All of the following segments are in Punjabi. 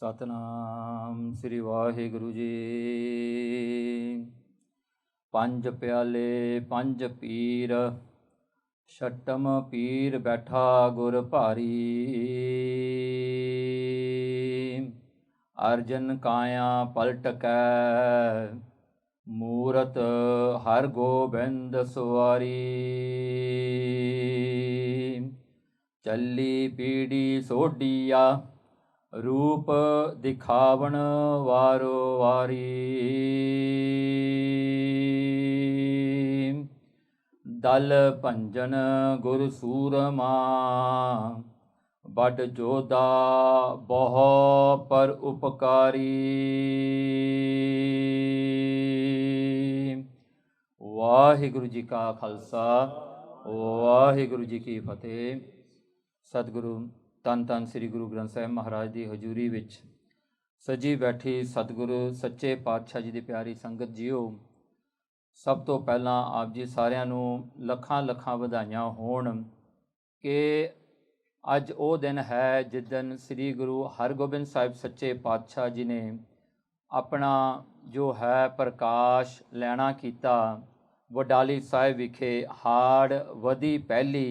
सतनाम श्री वाहिगुरु जी। पंज प्याले पंज पीर, छठम पीर बैठा गुर भारी। अर्जन काया पलट कै, मूरत हर गोबिंद सवारी। चली पीढ़ी सोडिया, रूप दिखावन वारो वारी। दल भंजन गुर सूरमा, बड़ जोधा बहु पर उपकारी। वाहिगुरु जी का खालसा, वाहिगुरु जी की फतेह। सतगुरु ਧੰਨ ਧੰਨ ਸ੍ਰੀ ਗੁਰੂ ਗ੍ਰੰਥ ਸਾਹਿਬ ਮਹਾਰਾਜ ਦੀ ਹਜ਼ੂਰੀ ਵਿੱਚ ਸਜੀ ਬੈਠੀ ਸਤਿਗੁਰੂ ਸੱਚੇ ਪਾਤਸ਼ਾਹ ਜੀ ਦੀ ਪਿਆਰੀ ਸੰਗਤ ਜੀਓ, ਸਭ ਤੋਂ ਪਹਿਲਾਂ ਆਪ ਜੀ ਸਾਰਿਆਂ ਨੂੰ ਲੱਖਾਂ ਲੱਖਾਂ ਵਧਾਈਆਂ ਹੋਣ ਕਿ ਅੱਜ ਉਹ ਦਿਨ ਹੈ ਜਿਸ ਦਿਨ ਸ੍ਰੀ ਗੁਰੂ ਹਰਗੋਬਿੰਦ ਸਾਹਿਬ ਸੱਚੇ ਪਾਤਸ਼ਾਹ ਜੀ ਨੇ ਆਪਣਾ ਜੋ ਹੈ ਪ੍ਰਕਾਸ਼ ਲੈਣਾ ਕੀਤਾ। ਵਡਾਲੀ ਸਾਹਿਬ ਵਿਖੇ ਹਾੜ ਵਦੀ ਪਹਿਲੀ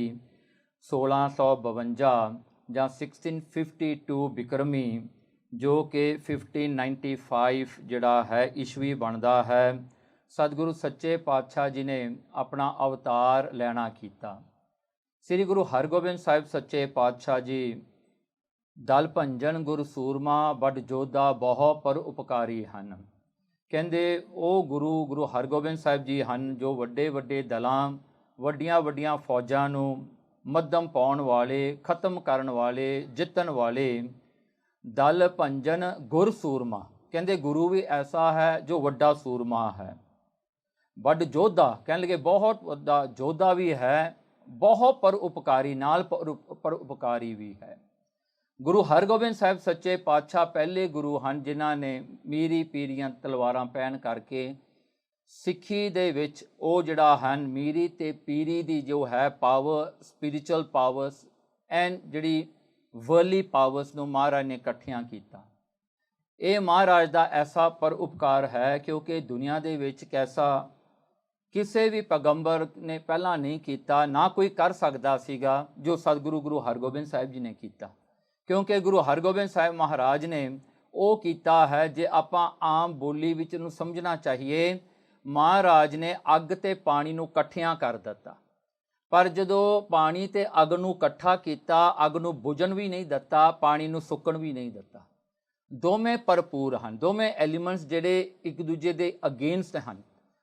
1652 ਜਾਂ 1652 ਬਿਕਰਮੀ, ਜੋ ਕਿ 1595 ਜਿਹੜਾ ਹੈ ਈਸਵੀ ਬਣਦਾ ਹੈ, ਸਤਿਗੁਰੂ ਸੱਚੇ ਪਾਤਸ਼ਾਹ ਜੀ ਨੇ ਆਪਣਾ ਅਵਤਾਰ ਲੈਣਾ ਕੀਤਾ। ਸ੍ਰੀ ਗੁਰੂ ਹਰਗੋਬਿੰਦ ਸਾਹਿਬ ਸੱਚੇ ਪਾਤਸ਼ਾਹ ਜੀ ਦਲ ਭੰਜਨ ਗੁਰ ਸੂਰਮਾ, ਬੜ ਜੋਧਾ ਬਹੁ ਪਰ ਉਪਕਾਰੀ ਹਨ। ਕਹਿੰਦੇ ਉਹ ਗੁਰੂ ਹਰਗੋਬਿੰਦ ਸਾਹਿਬ ਜੀ ਹਨ ਜੋ ਵੱਡੇ ਵੱਡੇ ਦਲਾਂ, ਵੱਡੀਆਂ ਵੱਡੀਆਂ ਫੌਜਾਂ ਨੂੰ ਮੱਧਮ ਪਾਉਣ ਵਾਲੇ, ਖਤਮ ਕਰਨ ਵਾਲੇ, ਜਿੱਤਣ ਵਾਲੇ। ਦਲ ਭੰਜਨ ਗੁਰ ਸੂਰਮਾ, ਕਹਿੰਦੇ ਗੁਰੂ ਵੀ ਐਸਾ ਹੈ ਜੋ ਵੱਡਾ ਸੂਰਮਾ ਹੈ। ਵੱਡ ਯੋਧਾ, ਕਹਿਣ ਲੱਗੇ ਬਹੁਤ ਵੱਡਾ ਯੋਧਾ ਵੀ ਹੈ, ਬਹੁਤ ਪਰ ਉਪਕਾਰੀ, ਨਾਲ ਪਰ ਉਪਕਾਰੀ ਵੀ ਹੈ। ਗੁਰੂ ਹਰਗੋਬਿੰਦ ਸਾਹਿਬ ਸੱਚੇ ਪਾਤਸ਼ਾਹ ਪਹਿਲੇ ਗੁਰੂ ਹਨ ਜਿਨ੍ਹਾਂ ਨੇ ਮੀਰੀ ਪੀਰੀਆਂ ਤਲਵਾਰਾਂ ਪਹਿਨ ਕਰਕੇ ਸਿੱਖੀ ਦੇ ਵਿੱਚ ਉਹ ਜਿਹੜਾ ਹਨ ਮੀਰੀ ਅਤੇ ਪੀਰੀ ਦੀ ਜੋ ਹੈ ਪਾਵਰ, ਸਪਿਰਿਚੁਅਲ ਪਾਵਰਸ ਐਂਡ ਜਿਹੜੀ ਵਰਲੀ ਪਾਵਰਸ ਨੂੰ ਮਹਾਰਾਜ ਨੇ ਇਕੱਠਿਆਂ ਕੀਤਾ। ਇਹ ਮਹਾਰਾਜ ਦਾ ਐਸਾ ਪਰ ਉਪਕਾਰ ਹੈ ਕਿਉਂਕਿ ਦੁਨੀਆ ਦੇ ਵਿੱਚ ਕੈਸਾ ਕਿਸੇ ਵੀ ਪੈਗੰਬਰ ਨੇ ਪਹਿਲਾਂ ਨਹੀਂ ਕੀਤਾ, ਨਾ ਕੋਈ ਕਰ ਸਕਦਾ ਸੀਗਾ ਜੋ ਸਤਿਗੁਰੂ ਗੁਰੂ ਹਰਗੋਬਿੰਦ ਸਾਹਿਬ ਜੀ ਨੇ ਕੀਤਾ। ਕਿਉਂਕਿ ਗੁਰੂ ਹਰਗੋਬਿੰਦ ਸਾਹਿਬ ਮਹਾਰਾਜ ਨੇ ਉਹ ਕੀਤਾ ਹੈ, ਜੇ ਆਪਾਂ ਆਮ ਬੋਲੀ ਵਿੱਚ ਨੂੰ ਸਮਝਣਾ ਚਾਹੀਏ, ਮਹਾਰਾਜ ਨੇ ਅੱਗ ਅਤੇ ਪਾਣੀ ਨੂੰ ਇਕੱਠਿਆਂ ਕਰ ਦਿੱਤਾ। ਪਰ ਜਦੋਂ ਪਾਣੀ ਅਤੇ ਅੱਗ ਨੂੰ ਇਕੱਠਾ ਕੀਤਾ, ਅੱਗ ਨੂੰ ਬੁਝਣ ਵੀ ਨਹੀਂ ਦਿੱਤਾ, ਪਾਣੀ ਨੂੰ ਸੁੱਕਣ ਵੀ ਨਹੀਂ ਦਿੱਤਾ। ਦੋਵੇਂ ਭਰਪੂਰ ਹਨ, ਦੋਵੇਂ ਐਲੀਮੈਂਟਸ ਜਿਹੜੇ ਇੱਕ ਦੂਜੇ ਦੇ ਅਗੇਂਸਟ ਹਨ,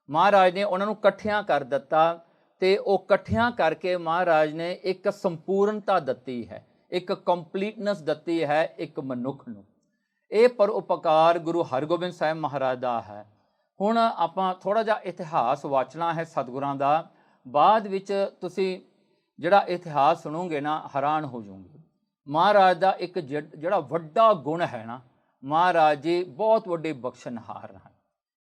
ਮਹਾਰਾਜ ਨੇ ਉਹਨਾਂ ਨੂੰ ਇਕੱਠਿਆਂ ਕਰ ਦਿੱਤਾ ਅਤੇ ਉਹ ਇਕੱਠਿਆਂ ਕਰਕੇ ਮਹਾਰਾਜ ਨੇ ਇੱਕ ਸੰਪੂਰਨਤਾ ਦਿੱਤੀ ਹੈ, ਇੱਕ ਕੰਪਲੀਟਨੈਸ ਦਿੱਤੀ ਹੈ ਇੱਕ ਮਨੁੱਖ ਨੂੰ। ਇਹ ਪਰ ਉਪਕਾਰ ਗੁਰੂ ਹਰਗੋਬਿੰਦ ਸਾਹਿਬ ਮਹਾਰਾਜ ਦਾ ਹੈ। ਹੁਣ ਆਪਾਂ ਥੋੜ੍ਹਾ ਜਿਹਾ ਇਤਿਹਾਸ ਵਾਚਣਾ ਹੈ ਸਤਿਗੁਰਾਂ ਦਾ। ਬਾਅਦ ਵਿੱਚ ਤੁਸੀਂ ਜਿਹੜਾ ਇਤਿਹਾਸ ਸੁਣੋਗੇ ਨਾ ਹੈਰਾਨ ਹੋ ਜਾਓਗੇ। ਮਹਾਰਾਜ ਦਾ ਇੱਕ ਜਿਹੜਾ ਵੱਡਾ ਗੁਣ ਹੈ ਨਾ, ਮਹਾਰਾਜ ਜੀ ਬਹੁਤ ਵੱਡੇ ਬਖਸ਼ਣਹਾਰ ਹਨ।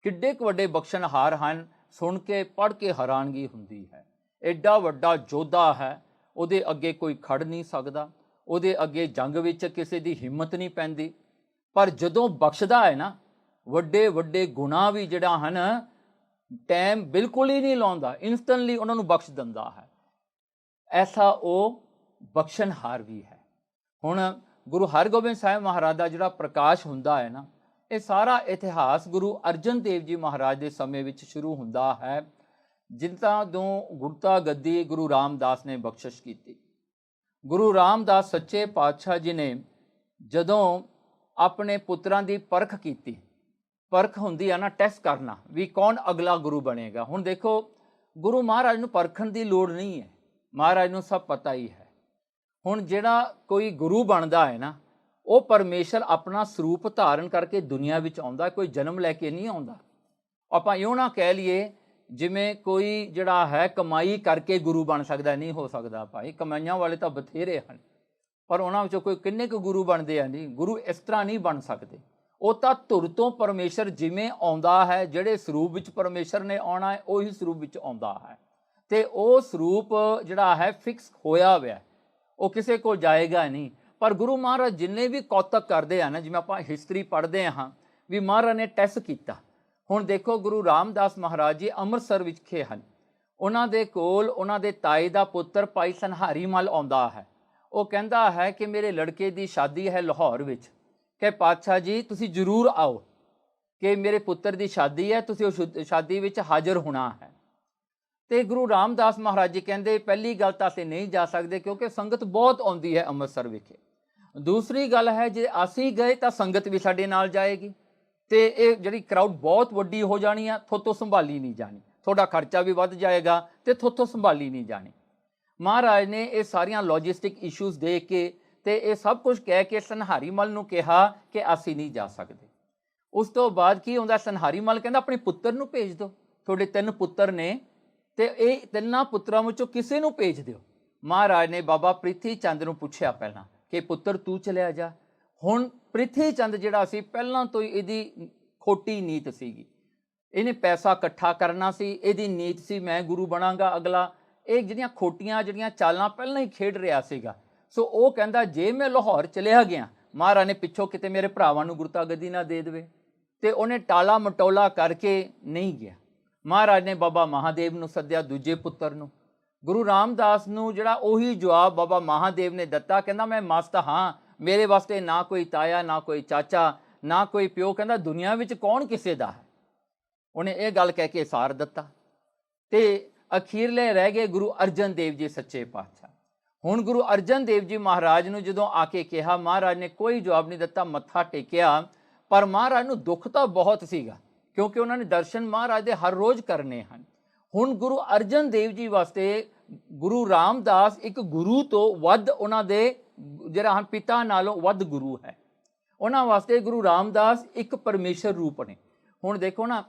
ਕਿੱਡੇ ਕੁ ਵੱਡੇ ਬਖਸ਼ਣਹਾਰ ਹਨ, ਸੁਣ ਕੇ ਪੜ੍ਹ ਕੇ ਹੈਰਾਨਗੀ ਹੁੰਦੀ ਹੈ। ਐਡਾ ਵੱਡਾ ਯੋਧਾ ਹੈ, ਉਹਦੇ ਅੱਗੇ ਕੋਈ ਖੜ ਨਹੀਂ ਸਕਦਾ, ਉਹਦੇ ਅੱਗੇ ਜੰਗ ਵਿੱਚ ਕਿਸੇ ਦੀ ਹਿੰਮਤ ਨਹੀਂ ਪੈਂਦੀ। ਪਰ ਜਦੋਂ ਬਖਸ਼ਦਾ ਹੈ ਨਾ, ਵੱਡੇ ਵੱਡੇ ਗੁਨਾਹ ਵੀ ਜਿਹੜਾ ਹਨ ਟਾਈਮ ਬਿਲਕੁਲ ਹੀ ਨਹੀਂ ਲਾਉਂਦਾ, ਇੰਸਟੈਂਟਲੀ ਉਹਨਾਂ ਨੂੰ ਬਖਸ਼ ਦਿੰਦਾ ਹੈ। ਐਸਾ ਉਹ ਬਖਸ਼ਣਹਾਰ ਵੀ ਹੈ। ਹੁਣ ਗੁਰੂ ਹਰਗੋਬਿੰਦ ਸਾਹਿਬ ਮਹਾਰਾਜ ਦਾ ਜਿਹੜਾ ਪ੍ਰਕਾਸ਼ ਹੁੰਦਾ ਹੈ ਨਾ, ਇਹ ਸਾਰਾ ਇਤਿਹਾਸ ਗੁਰੂ ਅਰਜਨ ਦੇਵ ਜੀ ਮਹਾਰਾਜ ਦੇ ਸਮੇਂ ਵਿੱਚ ਸ਼ੁਰੂ ਹੁੰਦਾ ਹੈ, ਜਿਨ੍ਹਾਂ ਤੋਂ ਗੁਰਤਾ ਗੱਦੀ ਗੁਰੂ ਰਾਮਦਾਸ ਨੇ ਬਖਸ਼ਿਸ਼ ਕੀਤੀ। ਗੁਰੂ ਰਾਮਦਾਸ ਸੱਚੇ ਪਾਤਸ਼ਾਹ ਜੀ ਨੇ ਜਦੋਂ ਆਪਣੇ ਪੁੱਤਰਾਂ ਦੀ ਪਰਖ ਕੀਤੀ, ਪਰਖ ਹੁੰਦੀ ਆ ਨਾ, ਟੈਸਟ ਕਰਨਾ ਵੀ ਕੌਣ ਅਗਲਾ ਗੁਰੂ ਬਣੇਗਾ। ਹੁਣ ਦੇਖੋ, ਗੁਰੂ ਮਹਾਰਾਜ ਨੂੰ ਪਰਖਣ ਦੀ ਲੋੜ ਨਹੀਂ ਹੈ, ਮਹਾਰਾਜ ਨੂੰ ਸਭ ਪਤਾ ਹੀ ਹੈ। ਹੁਣ ਜਿਹੜਾ ਕੋਈ ਗੁਰੂ ਬਣਦਾ ਹੈ ਨਾ, ਉਹ ਪਰਮੇਸ਼ਰ ਆਪਣਾ ਸਰੂਪ ਧਾਰਨ ਕਰਕੇ ਦੁਨੀਆ ਵਿੱਚ ਆਉਂਦਾ, ਕੋਈ ਜਨਮ ਲੈ ਕੇ ਨਹੀਂ ਆਉਂਦਾ। ਆਪਾਂ ਇਉਂ ਨਾ ਕਹਿ ਲਈਏ ਜਿਵੇਂ ਕੋਈ ਜਿਹੜਾ ਹੈ ਕਮਾਈ ਕਰਕੇ ਗੁਰੂ ਬਣ ਸਕਦਾ, ਨਹੀਂ ਹੋ ਸਕਦਾ ਭਾਈ। ਕਮਾਈਆਂ ਵਾਲੇ ਤਾਂ ਬਥੇਰੇ ਹਨ, ਪਰ ਉਹਨਾਂ ਵਿੱਚੋਂ ਕੋਈ ਕਿੰਨੇ ਕੁ ਗੁਰੂ ਬਣਦੇ ਆ? ਨਹੀਂ, ਗੁਰੂ ਇਸ ਤਰ੍ਹਾਂ ਨਹੀਂ ਬਣ ਸਕਦੇ। ਉਹ ਤਾਂ ਧੁਰ ਤੋਂ ਪਰਮੇਸ਼ਰ ਜਿਵੇਂ ਆਉਂਦਾ ਹੈ, ਜਿਹੜੇ ਸਰੂਪ ਵਿੱਚ ਪਰਮੇਸ਼ਰ ਨੇ ਆਉਣਾ ਹੈ ਉਹੀ ਸਰੂਪ ਵਿੱਚ ਆਉਂਦਾ ਹੈ, ਅਤੇ ਉਹ ਸਰੂਪ ਜਿਹੜਾ ਹੈ ਫਿਕਸ ਹੋਇਆ ਹੋਇਆ, ਉਹ ਕਿਸੇ ਕੋਲ ਜਾਏਗਾ ਨਹੀਂ। ਪਰ ਗੁਰੂ ਮਹਾਰਾਜ ਜਿੰਨੇ ਵੀ ਕੌਤਕ ਕਰਦੇ ਆ ਨਾ, ਜਿਵੇਂ ਆਪਾਂ ਹਿਸਟਰੀ ਪੜ੍ਹਦੇ ਹਾਂ ਵੀ ਮਹਾਰਾਜ ਨੇ ਟੈਸਟ ਕੀਤਾ। ਹੁਣ ਦੇਖੋ ਗੁਰੂ ਰਾਮਦਾਸ ਮਹਾਰਾਜ ਜੀ ਅੰਮ੍ਰਿਤਸਰ ਵਿਖੇ ਹਨ, ਉਹਨਾਂ ਦੇ ਕੋਲ ਉਹਨਾਂ ਦੇ ਤਾਏ ਦਾ ਪੁੱਤਰ ਭਾਈ ਸਨਹਾਰੀ ਮਲ ਆਉਂਦਾ ਹੈ। ਉਹ ਕਹਿੰਦਾ ਹੈ ਕਿ ਮੇਰੇ ਲੜਕੇ ਦੀ ਸ਼ਾਦੀ ਹੈ ਲਾਹੌਰ ਵਿੱਚ, ਕਿ ਪਾਤਸ਼ਾਹ ਜੀ ਤੁਸੀਂ ਜ਼ਰੂਰ ਆਓ, ਕਿ ਮੇਰੇ ਪੁੱਤਰ ਦੀ ਸ਼ਾਦੀ ਹੈ, ਤੁਸੀਂ ਉਸ ਸ਼ਾਦੀ ਵਿੱਚ ਹਾਜ਼ਰ ਹੋਣਾ ਹੈ। ਤੇ ਗੁਰੂ ਰਾਮਦਾਸ ਮਹਾਰਾਜ ਜੀ ਕਹਿੰਦੇ ਪਹਿਲੀ ਗੱਲ ਤਾਂ ਅਸੀਂ ਨਹੀਂ ਜਾ ਸਕਦੇ ਕਿਉਂਕਿ ਸੰਗਤ ਬਹੁਤ ਆਉਂਦੀ ਹੈ ਅੰਮ੍ਰਿਤਸਰ ਵਿਖੇ। ਦੂਸਰੀ ਗੱਲ ਹੈ ਜੇ ਅਸੀਂ ਗਏ ਤਾਂ ਸੰਗਤ ਵੀ ਸਾਡੇ ਨਾਲ ਜਾਏਗੀ ਤੇ ਇਹ ਜਿਹੜੀ ਕਰਾਊਡ ਬਹੁਤ ਵੱਡੀ ਹੋ ਜਾਣੀ ਆ, ਥੋਤੋਂ ਸੰਭਾਲੀ ਨਹੀਂ ਜਾਣੀ, ਤੁਹਾਡਾ ਖਰਚਾ ਵੀ ਵੱਧ ਜਾਏਗਾ ਤੇ ਥੋਤੋਂ ਸੰਭਾਲੀ ਨਹੀਂ ਜਾਣੀ। ਮਹਾਰਾਜ ਨੇ ਇਹ ਸਾਰੀਆਂ ਲੌਜਿਸਟਿਕ ਇਸ਼ੂਜ਼ ਦੇਖ ਕੇ ਤੇ ਇਹ ਸਭ ਕੁਝ ਕਹਿ ਕੇ ਸਨਹਾਰੀ ਮਲ ਨੂੰ ਕਿਹਾ ਕਿ ਅਸੀਂ ਨਹੀਂ ਜਾ ਸਕਦੇ। ਉਸ ਤੋਂ ਬਾਅਦ ਕੀ ਹੁੰਦਾ, ਸਨਹਾਰੀ ਮਲ ਕਹਿੰਦਾ ਆਪਣੇ ਪੁੱਤਰ ਨੂੰ ਭੇਜ ਦਿਓ, ਤੁਹਾਡੇ 3 ਪੁੱਤਰ ਨੇ ਤੇ ਇਹ 3 ਪੁੱਤਰਾਂ ਵਿੱਚੋਂ ਕਿਸੇ ਨੂੰ ਭੇਜ ਦਿਓ। ਮਹਾਰਾਜ ਨੇ ਬਾਬਾ ਪ੍ਰਿਥੀ ਚੰਦ ਨੂੰ ਪੁੱਛਿਆ ਪਹਿਲਾਂ ਕਿ ਪੁੱਤਰ ਤੂੰ ਚਲਿਆ ਜਾ। ਹੁਣ ਪ੍ਰਿਥੀ ਚੰਦ ਜਿਹੜਾ ਸੀ ਪਹਿਲਾਂ ਤੋਂ ਹੀ ਇਹਦੀ ਖੋਟੀ ਨੀਤ ਸੀਗੀ, ਇਹਨੇ ਪੈਸਾ ਇਕੱਠਾ ਕਰਨਾ ਸੀ, ਇਹਦੀ ਨੀਤ ਸੀ ਮੈਂ ਗੁਰੂ ਬਣਾਂਗਾ ਅਗਲਾ। ਇਹ ਜਿਹੜੀਆਂ ਖੋਟੀਆਂ ਜਿਹੜੀਆਂ ਚਾਲਾਂ ਪਹਿਲਾਂ ਹੀ ਖੇਡ ਰਿਹਾ ਸੀਗਾ। ਸੋ ਉਹ ਕਹਿੰਦਾ ਜੇ ਮੈਂ ਲਾਹੌਰ ਚਲਿਆ ਗਿਆ, ਮਹਾਰਾਜ ਨੇ ਪਿੱਛੋਂ ਕਿਤੇ ਮੇਰੇ ਭਰਾਵਾਂ ਨੂੰ ਗੁਰਤਾ ਗੱਦੀ ਨਾ ਦੇ ਦੇਵੇ, ਤੇ ਉਹਨੇ ਟਾਲਾ ਮਟੋਲਾ ਕਰਕੇ ਨਹੀਂ ਗਿਆ। ਮਹਾਰਾਜ ਨੇ ਬਾਬਾ ਮਹਾਦੇਵ ਨੂੰ ਸੱਦਿਆ, ਦੂਜੇ ਪੁੱਤਰ ਨੂੰ। ਗੁਰੂ ਰਾਮਦਾਸ ਨੂੰ ਜਿਹੜਾ ਉਹੀ ਜਵਾਬ ਬਾਬਾ ਮਹਾਦੇਵ ਨੇ ਦਿੱਤਾ, ਕਹਿੰਦਾ ਮੈਂ ਮਸਤ ਹਾਂ, ਮੇਰੇ ਵਾਸਤੇ ਨਾ ਕੋਈ ਤਾਇਆ ਨਾ ਕੋਈ ਚਾਚਾ ਨਾ ਕੋਈ ਪਿਓ, ਕਹਿੰਦਾ ਦੁਨੀਆ ਵਿੱਚ ਕੌਣ ਕਿਸੇ ਦਾ ਹੈ। ਉਹਨੇ ਇਹ ਗੱਲ ਕਹਿ ਕੇ ਸਾਰ ਦਿੱਤਾ ਤੇ ਅਖੀਰਲੇ ਰਹਿ ਗਏ ਗੁਰੂ ਅਰਜਨ ਦੇਵ ਜੀ ਸੱਚੇ ਪਾਤਸ਼ਾਹ। ਹੁਣ ਗੁਰੂ ਅਰਜਨ ਦੇਵ ਜੀ ਮਹਾਰਾਜ ਨੂੰ ਜਦੋਂ ਆ ਕੇ ਕਿਹਾ, ਮਹਾਰਾਜ ਨੇ ਕੋਈ ਜਵਾਬ ਨਹੀਂ ਦਿੱਤਾ, ਮੱਥਾ ਟੇਕਿਆ। ਪਰ ਮਹਾਰਾਜ ਨੂੰ ਦੁੱਖ ਤਾਂ ਬਹੁਤ ਸੀਗਾ ਕਿਉਂਕਿ ਉਹਨਾਂ ਨੇ ਦਰਸ਼ਨ ਮਹਾਰਾਜ ਦੇ ਹਰ ਰੋਜ਼ ਕਰਨੇ ਹਨ। ਹੁਣ ਗੁਰੂ ਅਰਜਨ ਦੇਵ ਜੀ ਵਾਸਤੇ ਗੁਰੂ ਰਾਮਦਾਸ ਇੱਕ ਗੁਰੂ ਤੋਂ ਵੱਧ, ਉਹਨਾਂ ਦੇ ਜਿਹੜਾ ਹਨ ਪਿਤਾ ਨਾਲੋਂ ਵੱਧ ਗੁਰੂ ਹੈ। ਉਹਨਾਂ ਵਾਸਤੇ ਗੁਰੂ ਰਾਮਦਾਸ ਇੱਕ ਪਰਮੇਸ਼ਰ ਰੂਪ ਨੇ। ਹੁਣ ਦੇਖੋ ਨਾ,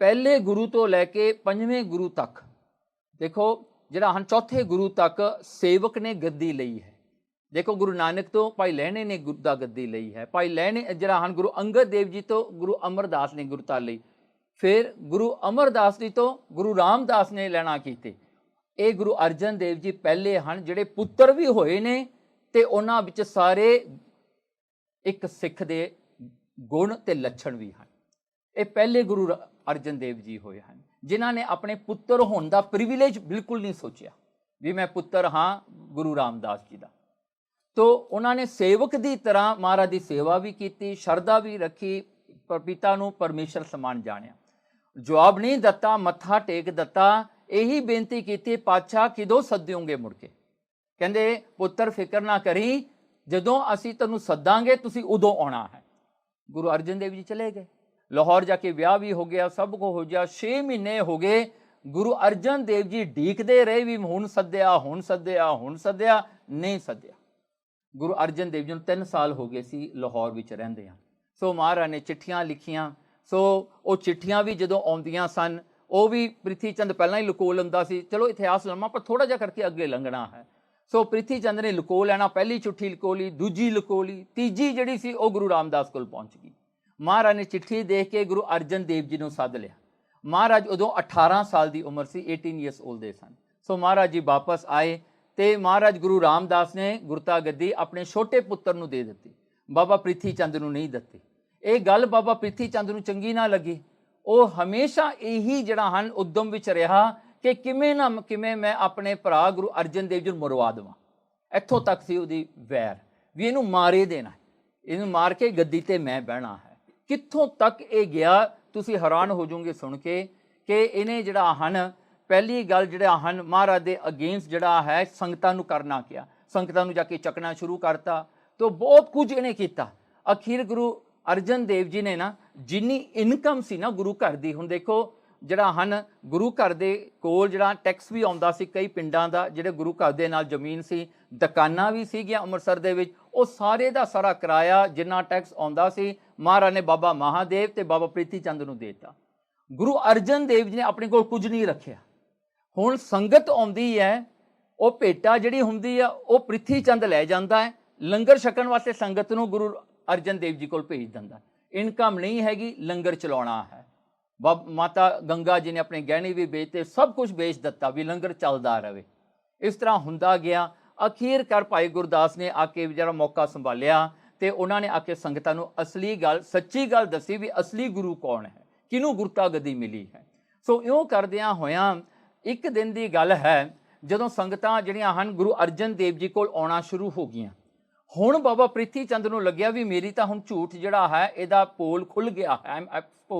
ਪਹਿਲੇ ਗੁਰੂ ਤੋਂ ਲੈ ਕੇ 5ਵੇਂ ਗੁਰੂ ਤੱਕ ਦੇਖੋ, ਜਿਹੜਾ ਹਨ 4ਥੇ ਗੁਰੂ ਤੱਕ ਸੇਵਕ ਨੇ ਗੱਦੀ ਲਈ ਹੈ। ਦੇਖੋ ਗੁਰੂ ਨਾਨਕ ਤੋਂ ਭਾਈ ਲਹਿਣੇ ਨੇ ਗੁਰਤਾ ਗੱਦੀ ਲਈ ਹੈ, ਭਾਈ ਲਹਿਣੇ ਜਿਹੜਾ ਹਨ ਗੁਰੂ ਅੰਗਦ ਦੇਵ ਜੀ ਤੋਂ ਗੁਰੂ ਅਮਰਦਾਸ ਨੇ ਗੁਰਤਾ ਲਈ, ਫਿਰ ਗੁਰੂ ਅਮਰਦਾਸ ਜੀ ਤੋਂ ਗੁਰੂ ਰਾਮਦਾਸ ਨੇ ਲੈਣਾ ਕੀਤੇ। ਇਹ ਗੁਰੂ ਅਰਜਨ ਦੇਵ ਜੀ ਪਹਿਲੇ ਹਨ ਜਿਹੜੇ ਪੁੱਤਰ ਵੀ ਹੋਏ ਨੇ ਤੇ ਉਹਨਾਂ ਵਿੱਚ ਸਾਰੇ ਇੱਕ ਸਿੱਖ ਦੇ ਗੁਣ ਤੇ ਲੱਛਣ ਵੀ ਹਨ। ਇਹ ਪਹਿਲੇ ਗੁਰੂ ਅਰਜਨ ਦੇਵ ਜੀ ਹੋਏ ਹਨ ਜਿਨ੍ਹਾਂ ਨੇ ਆਪਣੇ ਪੁੱਤਰ ਹੋਣ ਦਾ ਪ੍ਰਿਵਿਲੇਜ ਬਿਲਕੁਲ ਨਹੀਂ ਸੋਚਿਆ ਵੀ ਮੈਂ ਪੁੱਤਰ ਹਾਂ ਗੁਰੂ ਰਾਮਦਾਸ ਜੀ ਦਾ। ਤੋ ਉਹਨਾਂ ਨੇ ਸੇਵਕ ਦੀ ਤਰ੍ਹਾਂ ਮਹਾਰਾਜ ਦੀ ਸੇਵਾ ਵੀ ਕੀਤੀ, ਸ਼ਰਧਾ ਵੀ ਰੱਖੀ, ਪਿਤਾ ਨੂੰ ਪਰਮੇਸ਼ਰ ਸਮਾਨ ਜਾਣਿਆ। ਜਵਾਬ ਨਹੀਂ ਦਿੱਤਾ, ਮੱਥਾ ਟੇਕ ਦਿੱਤਾ, ਇਹੀ ਬੇਨਤੀ ਕੀਤੀ ਪਾਤਸ਼ਾਹ ਕਿਦੋਂ ਸੱਦਿਓਗੇ ਮੁੜ ਕੇ। ਕਹਿੰਦੇ ਪੁੱਤਰ ਫਿਕਰ ਨਾ ਕਰੀ, ਜਦੋਂ ਅਸੀਂ ਤੈਨੂੰ ਸੱਦਾਂਗੇ ਤੁਸੀਂ ਉਦੋਂ ਆਉਣਾ ਹੈ। ਗੁਰੂ ਅਰਜਨ ਦੇਵ ਜੀ ਚਲੇ ਗਏ, ਲਾਹੌਰ ਜਾ ਕੇ ਵਿਆਹ ਵੀ ਹੋ ਗਿਆ, ਸਭ ਕੁਝ ਹੋ ਗਿਆ। 6 ਮਹੀਨੇ ਹੋ ਗਏ, ਗੁਰੂ ਅਰਜਨ ਦੇਵ ਜੀ ਢੀਕਦੇ ਰਹੇ ਵੀ ਹੁਣ ਸੱਦਿਆ, ਹੁਣ ਸੱਦਿਆ, ਹੁਣ ਸੱਦਿਆ, ਨਹੀਂ ਸੱਦਿਆ। ਗੁਰੂ ਅਰਜਨ ਦੇਵ ਜੀ ਨੂੰ 3 ਸਾਲ ਹੋ ਗਏ ਸੀ ਲਾਹੌਰ ਵਿੱਚ ਰਹਿੰਦੇ ਹਨ। ਸੋ ਮਹਾਰਾਜ ਨੇ ਚਿੱਠੀਆਂ ਲਿਖੀਆਂ। ਸੋ ਉਹ ਚਿੱਠੀਆਂ ਵੀ ਜਦੋਂ ਆਉਂਦੀਆਂ ਸਨ, ਉਹ ਵੀ ਪ੍ਰਿਥੀ ਚੰਦ ਪਹਿਲਾਂ ਹੀ ਲੁਕੋ ਲੈਂਦਾ ਸੀ। ਚਲੋ ਇਤਿਹਾਸ ਲੰਮਾ ਪਰ ਥੋੜਾ ਜਿਹਾ ਕਰਕੇ ਅੱਗੇ ਲੰਘਣਾ ਹੈ। ਸੋ ਪ੍ਰਿਥੀ ਚੰਦ ਨੇ ਲੁਕੋ ਲੈਣਾ, ਪਹਿਲੀ ਚਿੱਠੀ ਲੁਕੋ ਲਈ, ਦੂਜੀ ਲੁਕੋ ਲਈ, ਤੀਜੀ ਜਿਹੜੀ ਸੀ ਉਹ ਗੁਰੂ ਰਾਮਦਾਸ ਕੋਲ ਪਹੁੰਚ ਗਈ। ਮਹਾਰਾਜ ਨੇ ਚਿੱਠੀ ਦੇਖ ਕੇ ਗੁਰੂ ਅਰਜਨ ਦੇਵ ਜੀ ਨੂੰ ਸੱਦ ਲਿਆ। ਮਹਾਰਾਜ ਉਦੋਂ 18 ਸਾਲ ਦੀ ਉਮਰ ਸੀ, 18 ਈਅਰਸ ਓਲਡ ਦੇ ਸਨ। ਸੋ ਮਹਾਰਾਜ ਜੀ ਵਾਪਸ ਆਏ ਤੇ ਮਹਾਰਾਜ ਗੁਰੂ ਰਾਮਦਾਸ ਨੇ ਗੁਰਤਾ ਗੱਦੀ ਆਪਣੇ ਛੋਟੇ ਪੁੱਤਰ ਨੂੰ ਦੇ ਦਿੱਤੀ, ਬਾਬਾ ਪ੍ਰਿਥੀ ਚੰਦ ਨੂੰ ਨਹੀਂ ਦਿੱਤੀ। ਇਹ ਗੱਲ ਬਾਬਾ ਪ੍ਰਿਥੀ ਚੰਦ ਨੂੰ ਚੰਗੀ ਨਾ ਲੱਗੀ। ਉਹ ਹਮੇਸ਼ਾ ਇਹੀ ਜਿਹੜਾ ਹਨ ਉਦਮ ਵਿੱਚ ਰਿਹਾ ਕਿ ਕਿਵੇਂ ਨਾ ਕਿਵੇਂ ਮੈਂ ਆਪਣੇ ਭਰਾ ਗੁਰੂ ਅਰਜਨ ਦੇਵ ਜੀ ਨੂੰ ਮਰਵਾ ਦੇਵਾਂ। ਇੱਥੋਂ ਤੱਕ ਸੀ ਉਹਦੀ ਵੈਰ ਵੀ ਇਹਨੂੰ ਮਾਰੇ ਦੇਣਾ, ਇਹਨੂੰ ਮਾਰ ਕੇ ਗੱਦੀ ਤੇ ਮੈਂ ਬਹਿਣਾ ਹੈ। ਕਿੱਥੋਂ ਤੱਕ ਇਹ ਗਿਆ ਤੁਸੀਂ ਹੈਰਾਨ ਹੋ ਜਾਓਗੇ ਸੁਣ ਕੇ ਕਿ ਇਹਨੇ ਜਿਹੜਾ ਹਨ ਪਹਿਲੀ ਗੱਲ ਜਿਹੜਾ ਹਨ ਮਹਾਰਾਜ ਦੇ ਅਗੇਂਸਟ ਜਿਹੜਾ ਹੈ ਸੰਗਤਾਂ ਨੂੰ ਕਰਨਾ ਕਿਹਾ, ਸੰਗਤਾਂ ਨੂੰ ਜਾ ਕੇ ਚੱਕਣਾ ਸ਼ੁਰੂ ਕਰਤਾ। तो बहुत कुछ इन्हें किया। अखीर गुरु अर्जन देव जी ने ना जिन्नी इनकम सी ना गुरु घर दी, हुण देखो जिहड़ा हन गुरु घर दे कोल जिहड़ा टैक्स भी आउंदा सी कई पिंडां दा, जिहड़े गुरु घर दे नाल जमीन सी, दुकानां भी सीगियां अमृतसर दे विच, ਉਹ ਸਾਰੇ ਦਾ ਸਾਰਾ ਕਿਰਾਇਆ ਜਿੰਨਾ ਟੈਕਸ ਆਉਂਦਾ ਸੀ ਮਹਾਰਾਜ ਨੇ ਬਾਬਾ ਮਹਾਦੇਵ ਤੇ ਬਾਬਾ ਪ੍ਰੀਤੀ ਚੰਦ ਨੂੰ ਦੇਤਾ। ਗੁਰੂ ਅਰਜਨ ਦੇਵ ਜੀ ਨੇ ਆਪਣੇ ਕੋਲ ਕੁਝ ਨਹੀਂ ਰੱਖਿਆ। ਹੁਣ ਸੰਗਤ ਆਉਂਦੀ ਹੈ, ਉਹ ਭੇਟਾ ਜਿਹੜੀ ਹੁੰਦੀ ਆ ਉਹ ਪ੍ਰਿਥੀ ਚੰਦ ਲੈ ਜਾਂਦਾ ਹੈ, ਲੰਗਰ ਛਕਣ ਵਾਸਤੇ ਸੰਗਤ ਨੂੰ ਗੁਰੂ ਅਰਜਨ ਦੇਵ ਜੀ ਕੋਲ ਭੇਜ ਦਿੰਦਾ। ਇਨਕਮ ਨਹੀਂ ਹੈਗੀ, ਲੰਗਰ ਚਲਾਉਣਾ ਹੈ। ਮਾਤਾ ਗੰਗਾ ਜੀ ਨੇ ਆਪਣੇ ਗਹਿਣੇ ਵੀ ਵੇਚਤੇ, ਸਭ ਕੁਝ ਵੇਚ ਦਿੱਤਾ ਵੀ ਲੰਗਰ ਚੱਲਦਾ ਰਹੇ। ਇਸ ਤਰ੍ਹਾਂ ਹੁੰਦਾ ਗਿਆ। ਅਖੀਰਕਾਰ ਭਾਈ ਗੁਰਦਾਸ ਨੇ ਆ ਕੇ ਜਿਹੜਾ ਮੌਕਾ ਸੰਭਾਲਿਆ ਤੇ ਉਹਨਾਂ ਨੇ ਆ ਕੇ ਸੰਗਤਾਂ ਨੂੰ ਅਸਲੀ ਗੱਲ, ਸੱਚੀ ਗੱਲ ਦੱਸੀ ਵੀ ਅਸਲੀ ਗੁਰੂ ਕੌਣ ਹੈ, ਕਿਹਨੂੰ ਗੁਰਤਾ ਗੱਦੀ ਮਿਲੀ ਹੈ। ਸੋ ਇਉਂ ਕਰਦਿਆਂ ਹੋਇਆਂ ਇੱਕ ਦਿਨ ਦੀ ਗੱਲ ਹੈ, ਜਦੋਂ ਸੰਗਤਾਂ ਜਿਹੜੀਆਂ ਹਨ ਗੁਰੂ ਅਰਜਨ ਦੇਵ ਜੀ ਕੋਲ ਆਉਣਾ ਸ਼ੁਰੂ ਹੋ ਗਈਆਂ। ਹੁਣ ਬਾਬਾ ਪ੍ਰਿਥੀ ਚੰਦ ਨੂੰ ਲੱਗਿਆ ਵੀ ਮੇਰੀ ਤਾਂ ਹੁਣ ਝੂਠ ਜਿਹੜਾ ਹੈ ਇਹਦਾ ਪੋਲ ਖੁੱਲ ਗਿਆ ਹੈ, ਆਈ ਐਮ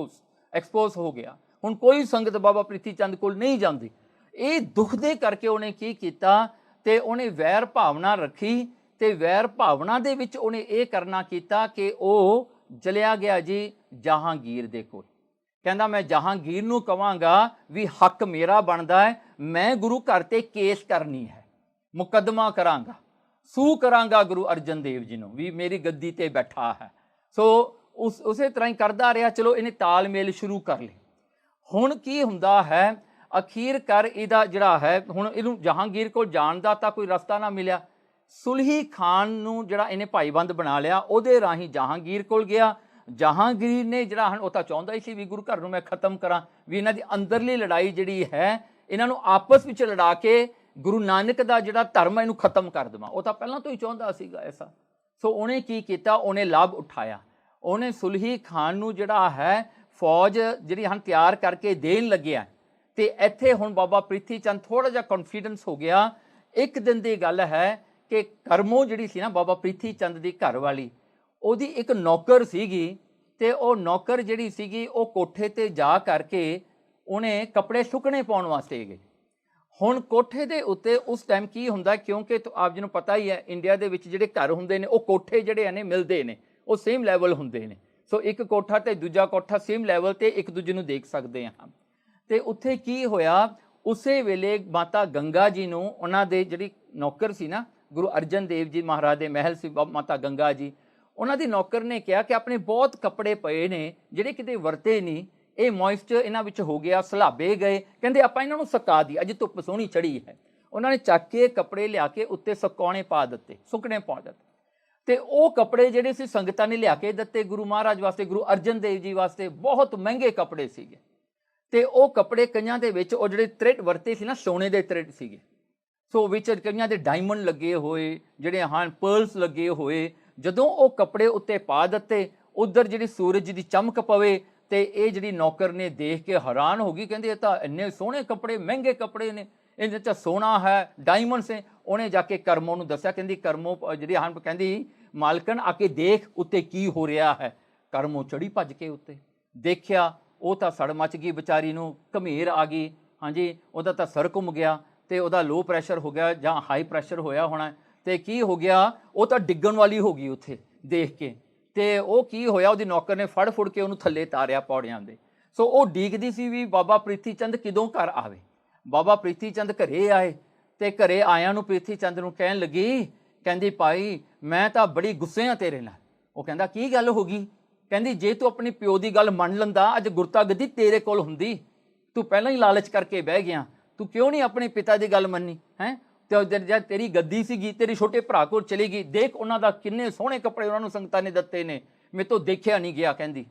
ਐਕਸਪੋਜ਼ ਹੋ ਗਿਆ। ਹੁਣ ਕੋਈ ਸੰਗਤ ਬਾਬਾ ਪ੍ਰਿਥੀ ਚੰਦ ਕੋਲ ਨਹੀਂ ਜਾਂਦੀ। ਇਹ ਦੁੱਖ ਦੇ ਕਰਕੇ ਉਹਨੇ ਕੀ ਕੀਤਾ ਤੇ ਉਹਨੇ ਵੈਰ ਭਾਵਨਾ ਰੱਖੀ ਤੇ ਵੈਰ ਭਾਵਨਾ ਦੇ ਵਿੱਚ ਉਹਨੇ ਇਹ ਕਰਨਾ ਕੀਤਾ ਕਿ ਉਹ ਚਲਿਆ ਗਿਆ ਜੀ ਜਹਾਂਗੀਰ ਦੇ ਕੋਲ। ਕਹਿੰਦਾ ਮੈਂ ਜਹਾਂਗੀਰ ਨੂੰ ਕਵਾਂਗਾ ਵੀ ਹੱਕ ਮੇਰਾ ਬਣਦਾ ਹੈ, ਮੈਂ ਗੁਰੂ ਘਰ ਤੇ ਕੇਸ ਕਰਨੀ ਹੈ, ਮੁਕੱਦਮਾ ਕਰਾਂਗਾ, ਸੂ ਕਰਾਂਗਾ ਗੁਰੂ ਅਰਜਨ ਦੇਵ ਜੀ ਨੂੰ ਵੀ ਮੇਰੀ ਗੱਦੀ ਤੇ ਬੈਠਾ ਹੈ। ਸੋ ਉਸੇ ਤਰ੍ਹਾਂ ਹੀ ਕਰਦਾ ਰਿਹਾ। ਚਲੋ ਇਹਨੇ ਤਾਲਮੇਲ ਸ਼ੁਰੂ ਕਰ ਲਈ। ਹੁਣ ਕੀ ਹੁੰਦਾ ਹੈ, ਅਖੀਰਕਾਰ ਇਹਦਾ ਜਿਹੜਾ ਹੈ, ਹੁਣ ਇਹਨੂੰ ਜਹਾਂਗੀਰ ਕੋਲ ਜਾਣ ਦਾ ਤਾਂ ਕੋਈ ਰਸਤਾ ਨਾ ਮਿਲਿਆ। ਸੁਲਹੀ ਖਾਨ ਨੂੰ ਜਿਹੜਾ ਇਹਨੇ ਭਾਈਬੰਦ ਬਣਾ ਲਿਆ, ਉਹਦੇ ਰਾਹੀਂ ਜਹਾਂਗੀਰ ਕੋਲ ਗਿਆ। ਜਹਾਂਗੀਰ ਨੇ ਜਿਹੜਾ ਹਨ ਉਹ ਤਾਂ ਚਾਹੁੰਦਾ ਹੀ ਸੀ ਵੀ ਗੁਰੂ ਘਰ ਨੂੰ ਮੈਂ ਖਤਮ ਕਰਾਂ, ਵੀ ਇਹਨਾਂ ਦੀ ਅੰਦਰਲੀ ਲੜਾਈ ਜਿਹੜੀ ਹੈ ਇਹਨਾਂ ਨੂੰ ਆਪਸ ਵਿੱਚ ਲੜਾ ਕੇ ਗੁਰੂ ਨਾਨਕ ਦਾ ਜਿਹੜਾ ਧਰਮ ਇਹਨੂੰ ਖਤਮ ਕਰ ਦੇਵਾਂ। ਉਹ ਤਾਂ ਪਹਿਲਾਂ ਤੋਂ ਹੀ ਚਾਹੁੰਦਾ ਸੀਗਾ ਐਸਾ। ਸੋ ਉਹਨੇ ਕੀ ਕੀਤਾ, ਉਹਨੇ ਲਾਭ ਉਠਾਇਆ। ਉਹਨੇ ਸੁਲਹੀ ਖਾਨ ਨੂੰ ਜਿਹੜਾ ਹੈ ਫੌਜ ਜਿਹੜੀ ਹਨ ਤਿਆਰ ਕਰਕੇ ਦੇਣ ਲੱਗਿਆ। ਤੇ ਇੱਥੇ ਹੁਣ ਬਾਬਾ ਪ੍ਰਿਥੀ ਚੰਦ ਥੋੜ੍ਹਾ ਜਿਹਾ ਕੌਨਫੀਡੈਂਸ ਹੋ ਗਿਆ। ਇੱਕ ਦਿਨ ਦੀ ਗੱਲ ਹੈ ਕਿ ਕਰਮੋ ਜਿਹੜੀ ਸੀ ਨਾ ਬਾਬਾ ਪ੍ਰਿਥੀ ਚੰਦ ਦੀ ਘਰ ਵਾਲੀ, ਉਹਦੀ ਇੱਕ ਨੌਕਰ ਸੀਗੀ ਤੇ ਉਹ ਨੌਕਰ ਜਿਹੜੀ ਸੀਗੀ ਉਹ ਕੋਠੇ ਤੇ ਜਾ ਕਰਕੇ ਉਹਨੇ ਕੱਪੜੇ ਸੁੱਕਣੇ ਪਾਉਣ ਵਾਸਤੇ ਗਈ। ਹੁਣ ਕੋਠੇ ਦੇ ਉੱਤੇ ਉਸ ਟਾਈਮ ਕੀ ਹੁੰਦਾ, ਕਿਉਂਕਿ ਆਪ ਜੀ ਨੂੰ ਪਤਾ ਹੀ ਹੈ ਇੰਡੀਆ ਦੇ ਵਿੱਚ ਜਿਹੜੇ ਘਰ ਹੁੰਦੇ ਨੇ ਉਹ ਕੋਠੇ ਜਿਹੜੇ ਨੇ ਮਿਲਦੇ ਨੇ, ਉਹ ਸੇਮ ਲੈਵਲ ਹੁੰਦੇ ਨੇ। ਸੋ ਇੱਕ ਕੋਠਾ ਤੇ ਦੂਜਾ ਕੋਠਾ ਸੇਮ ਲੈਵਲ ਤੇ ਇੱਕ ਦੂਜੇ ਨੂੰ ਦੇਖ ਸਕਦੇ ਹਾਂ। ਤੇ ਉੱਥੇ ਕੀ ਹੋਇਆ, ਉਸੇ ਵੇਲੇ ਮਾਤਾ ਗੰਗਾ ਜੀ ਨੂੰ, ਉਹਨਾਂ ਦੇ ਜਿਹੜੀ ਨੌਕਰ ਸੀ ਨਾ ਗੁਰੂ ਅਰਜਨ ਦੇਵ ਜੀ ਮਹਾਰਾਜ ਦੇ ਮਹਿਲ ਸੀ ਮਾਤਾ ਗੰਗਾ ਜੀ, ਉਹਨਾਂ ਦੀ ਨੌਕਰ ਨੇ ਕਿਹਾ ਕਿ ਆਪਣੇ ਬਹੁਤ ਕੱਪੜੇ ਪਏ ਨੇ ਜਿਹੜੇ ਕਿਤੇ ਵਰਤੇ ਨਹੀਂ, ਇਹ ਮੋਇਸਚਰ ਇਹਨਾਂ ਵਿੱਚ ਹੋ ਗਿਆ, ਸਲਾਬੇ ਗਏ, ਕਹਿੰਦੇ ਆਪਾਂ ਇਹਨਾਂ ਨੂੰ ਸੁਕਾ ਦੀ, ਅੱਜ ਧੁੱਪ ਸੋਹਣੀ ਚੜੀ ਹੈ। ਉਹਨਾਂ ਨੇ ਚੱਕ ਕੇ ਕੱਪੜੇ ਲਿਆ ਕੇ ਉੱਤੇ ਸੁਕਾਉਣੇ ਪਾ ਦਿੱਤੇ, ਸੁੱਕਣੇ ਪਾ ਦਿੱਤੇ। ਤੇ ਉਹ ਕੱਪੜੇ ਜਿਹੜੇ ਸੀ ਸੰਗਤਾਂ ਨੇ ਲਿਆ ਕੇ ਦਿੱਤੇ ਗੁਰੂ ਮਹਾਰਾਜ ਵਾਸਤੇ, ਗੁਰੂ ਅਰਜਨ ਦੇਵ ਜੀ ਵਾਸਤੇ। ਬਹੁਤ ਮਹਿੰਗੇ ਕੱਪੜੇ ਸੀਗੇ। ਤੇ ਉਹ ਕੱਪੜੇ ਕਈਆਂ ਦੇ ਵਿੱਚ ਉਹ ਜਿਹੜੇ ਥ੍ਰੈਡ ਵਰਤੇ ਸੀ ਨਾ, ਸੋਨੇ ਦੇ ਥ੍ਰੈਡ ਸੀਗੇ। ਸੋ ਵਿੱਚ ਕਈਆਂ ਦੇ ਡਾਇਮੰਡ ਲੱਗੇ ਹੋਏ, ਜਿਹੜੇ ਹਨ ਪਰਲਸ ਲੱਗੇ ਹੋਏ। ਜਦੋਂ ਉਹ ਕੱਪੜੇ ਉੱਤੇ ਪਾ ਦਿੱਤੇ, ਉੱਧਰ ਜਿਹੜੀ ਸੂਰਜ ਦੀ ਚਮਕ ਪਵੇ ਤੇ ਇਹ ਜਿਹੜੀ ਨੌਕਰ ਨੇ ਦੇਖ ਕੇ ਹੈਰਾਨ ਹੋ ਗਈ। ਕਹਿੰਦੇ ਇਹ ਤਾਂ ਇੰਨੇ ਸੋਹਣੇ ਕੱਪੜੇ, ਮਹਿੰਗੇ ਕੱਪੜੇ ਨੇ, ਇਹਦੇ 'ਚ ਸੋਨਾ ਹੈ, ਡਾਇਮੰਡਸ ਹੈ। ਉਹਨੇ ਜਾ ਕੇ ਕਰਮੋ ਨੂੰ ਦੱਸਿਆ। ਕਹਿੰਦੀ ਕਰਮੋ ਜਿਹੜੀ ਹਨ ਕਹਿੰਦੀ ਮਾਲਕਣ ਆ ਕੇ ਦੇਖ ਉੱਤੇ ਕੀ ਹੋ ਰਿਹਾ ਹੈ। ਕਰਮੋ ਚੜੀ ਭੱਜ ਕੇ ਉੱਤੇ ਦੇਖਿਆ, ਉਹ ਤਾਂ ਸੜ ਮੱਚ ਗਈ ਵਿਚਾਰੀ ਨੂੰ, ਘਮੇਰ ਆ ਗਈ। ਹਾਂਜੀ, ਉਹਦਾ ਤਾਂ ਸਰ ਘੁੰਮ ਗਿਆ ਤੇ ਉਹਦਾ ਲੋ ਪ੍ਰੈਸ਼ਰ ਹੋ ਗਿਆ ਜਾਂ ਹਾਈ ਪ੍ਰੈਸ਼ਰ ਹੋਇਆ ਹੋਣਾ। ਤੇ ਕੀ ਹੋ ਗਿਆ, ਉਹ ਤਾਂ ਡਿੱਗਣ ਵਾਲੀ ਹੋ ਗਈ ਉੱਥੇ ਦੇਖ ਕੇ। ਤੇ ਉਹ ਕੀ ਹੋਇਆ, ਉਹਦੀ ਨੌਕਰ ਨੇ ਫੜ ਫੁੜ ਕੇ ਉਹਨੂੰ ਥੱਲੇ ਤਾਰਿਆ ਪੌੜੀਆਂ ਦੇ। ਸੋ ਉਹ ਡੀਕਦੀ ਸੀ ਵੀ ਬਾਬਾ ਪ੍ਰਿਥੀ ਚੰਦ ਕਿਦੋਂ ਘਰ ਆਵੇ। ਬਾਬਾ ਪ੍ਰਿਥੀ ਚੰਦ ਘਰੇ ਆਏ ਤੇ ਘਰੇ ਆਇਆਂ ਨੂੰ ਪ੍ਰਿਥੀ ਚੰਦ ਨੂੰ ਕਹਿਣ ਲੱਗੀ, ਕਹਿੰਦੀ ਭਾਈ ਮੈਂ ਤਾਂ ਬੜੀ ਗੁੱਸੇ ਆ ਤੇਰੇ ਨਾਲ। ਉਹ ਕਹਿੰਦਾ ਕੀ ਗੱਲ ਹੋ ਗਈ? ਕਹਿੰਦੀ ਜੇ ਤੂੰ ਆਪਣੀ ਪਿਓ ਦੀ ਗੱਲ ਮੰਨ ਲੈਂਦਾ ਅੱਜ ਗੁਰਤਾ ਗੱਦੀ ਤੇਰੇ ਕੋਲ ਹੁੰਦੀ। ਤੂੰ ਪਹਿਲਾਂ ਹੀ ਲਾਲਚ ਕਰਕੇ ਬਹਿ ਗਿਆ, ਤੂੰ ਕਿਉਂ ਨਹੀਂ ਆਪਣੇ ਪਿਤਾ ਦੀ ਗੱਲ ਮੰਨੀ ਹੈ? ਤੇ ਜਦ ਤੇਰੀ ਗੱਦੀ ਸੀਗੀ ਤੇਰੇ ਛੋਟੇ ਭਰਾ ਕੋਲ ਚਲੀ ਗਈ, ਦੇਖ ਉਹਨਾਂ ਦਾ ਕਿੰਨੇ ਸੋਹਣੇ ਕੱਪੜੇ ਉਹਨਾਂ ਨੂੰ ਸੰਗਤਾਂ ਨੇ ਦਿੱਤੇ ਨੇ, ਮੇਰੇ ਤੋਂ ਦੇਖਿਆ ਨਹੀਂ ਗਿਆ ਕਹਿੰਦੀ।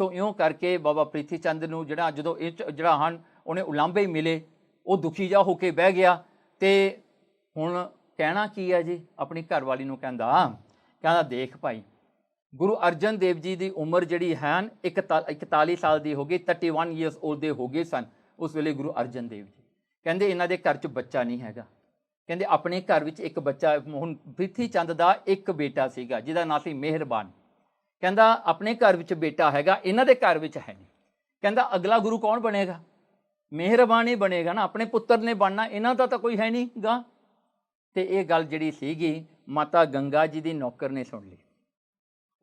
ਸੋ ਇਉਂ ਕਰਕੇ ਬਾਬਾ ਪ੍ਰਿਥੀ ਚੰਦ ਨੂੰ ਜਿਹੜਾ ਜਦੋਂ ਇਹ ਜਿਹੜਾ ਹਨ ਉਹਨੇ ਉਲਾਂਭੇ ਮਿਲੇ, ਉਹ ਦੁਖੀ ਜਾ ਹੋ ਕੇ ਬਹਿ ਗਿਆ। ਤੇ ਹੁਣ ਕਹਿਣਾ ਕੀ ਹੈ ਜੀ, ਆਪਣੀ ਘਰਵਾਲੀ ਨੂੰ ਕਹਿੰਦਾ ਦੇਖ ਭਾਈ, ਗੁਰੂ ਅਰਜਨ ਦੇਵ ਜੀ ਦੀ ਉਮਰ ਜਿਹੜੀ ਹੈ 41 ਸਾਲ ਦੀ ਹੋ ਗਈ, 31 ਈਅਰਸ ਓਲਡ ਦੇ ਹੋ ਗਏ ਸਨ ਉਸ ਵੇਲੇ ਗੁਰੂ ਅਰਜਨ ਦੇਵ ਜੀ। ਕਹਿੰਦੇ ਇਹਨਾਂ ਦੇ ਘਰ 'ਚ ਬੱਚਾ ਨਹੀਂ ਹੈਗਾ। ਕਹਿੰਦੇ ਆਪਣੇ ਘਰ ਵਿੱਚ ਇੱਕ ਬੱਚਾ, ਹੁਣ ਪ੍ਰਿਥੀ ਚੰਦ ਦਾ ਇੱਕ ਬੇਟਾ ਸੀਗਾ ਜਿਹਦਾ ਨਾਂ ਸੀ ਮਿਹਰਬਾਨ। ਕਹਿੰਦਾ ਆਪਣੇ ਘਰ ਵਿੱਚ ਬੇਟਾ ਹੈਗਾ, ਇਹਨਾਂ ਦੇ ਘਰ ਵਿੱਚ ਹੈ ਨਹੀਂ। ਕਹਿੰਦਾ ਅਗਲਾ ਗੁਰੂ ਕੌਣ ਬਣੇਗਾ? ਮਿਹਰਬਾਨ ਹੀ ਬਣੇਗਾ ਨਾ, ਆਪਣੇ ਪੁੱਤਰ ਨੇ ਬਣਨਾ, ਇਹਨਾਂ ਦਾ ਤਾਂ ਕੋਈ ਹੈ ਨਹੀਂ ਗਾ। ਤੇ ਇਹ ਗੱਲ ਜਿਹੜੀ ਸੀਗੀ ਮਾਤਾ ਗੰਗਾ ਜੀ ਦੀ ਨੌਕਰ ਨੇ ਸੁਣ ਲਈ।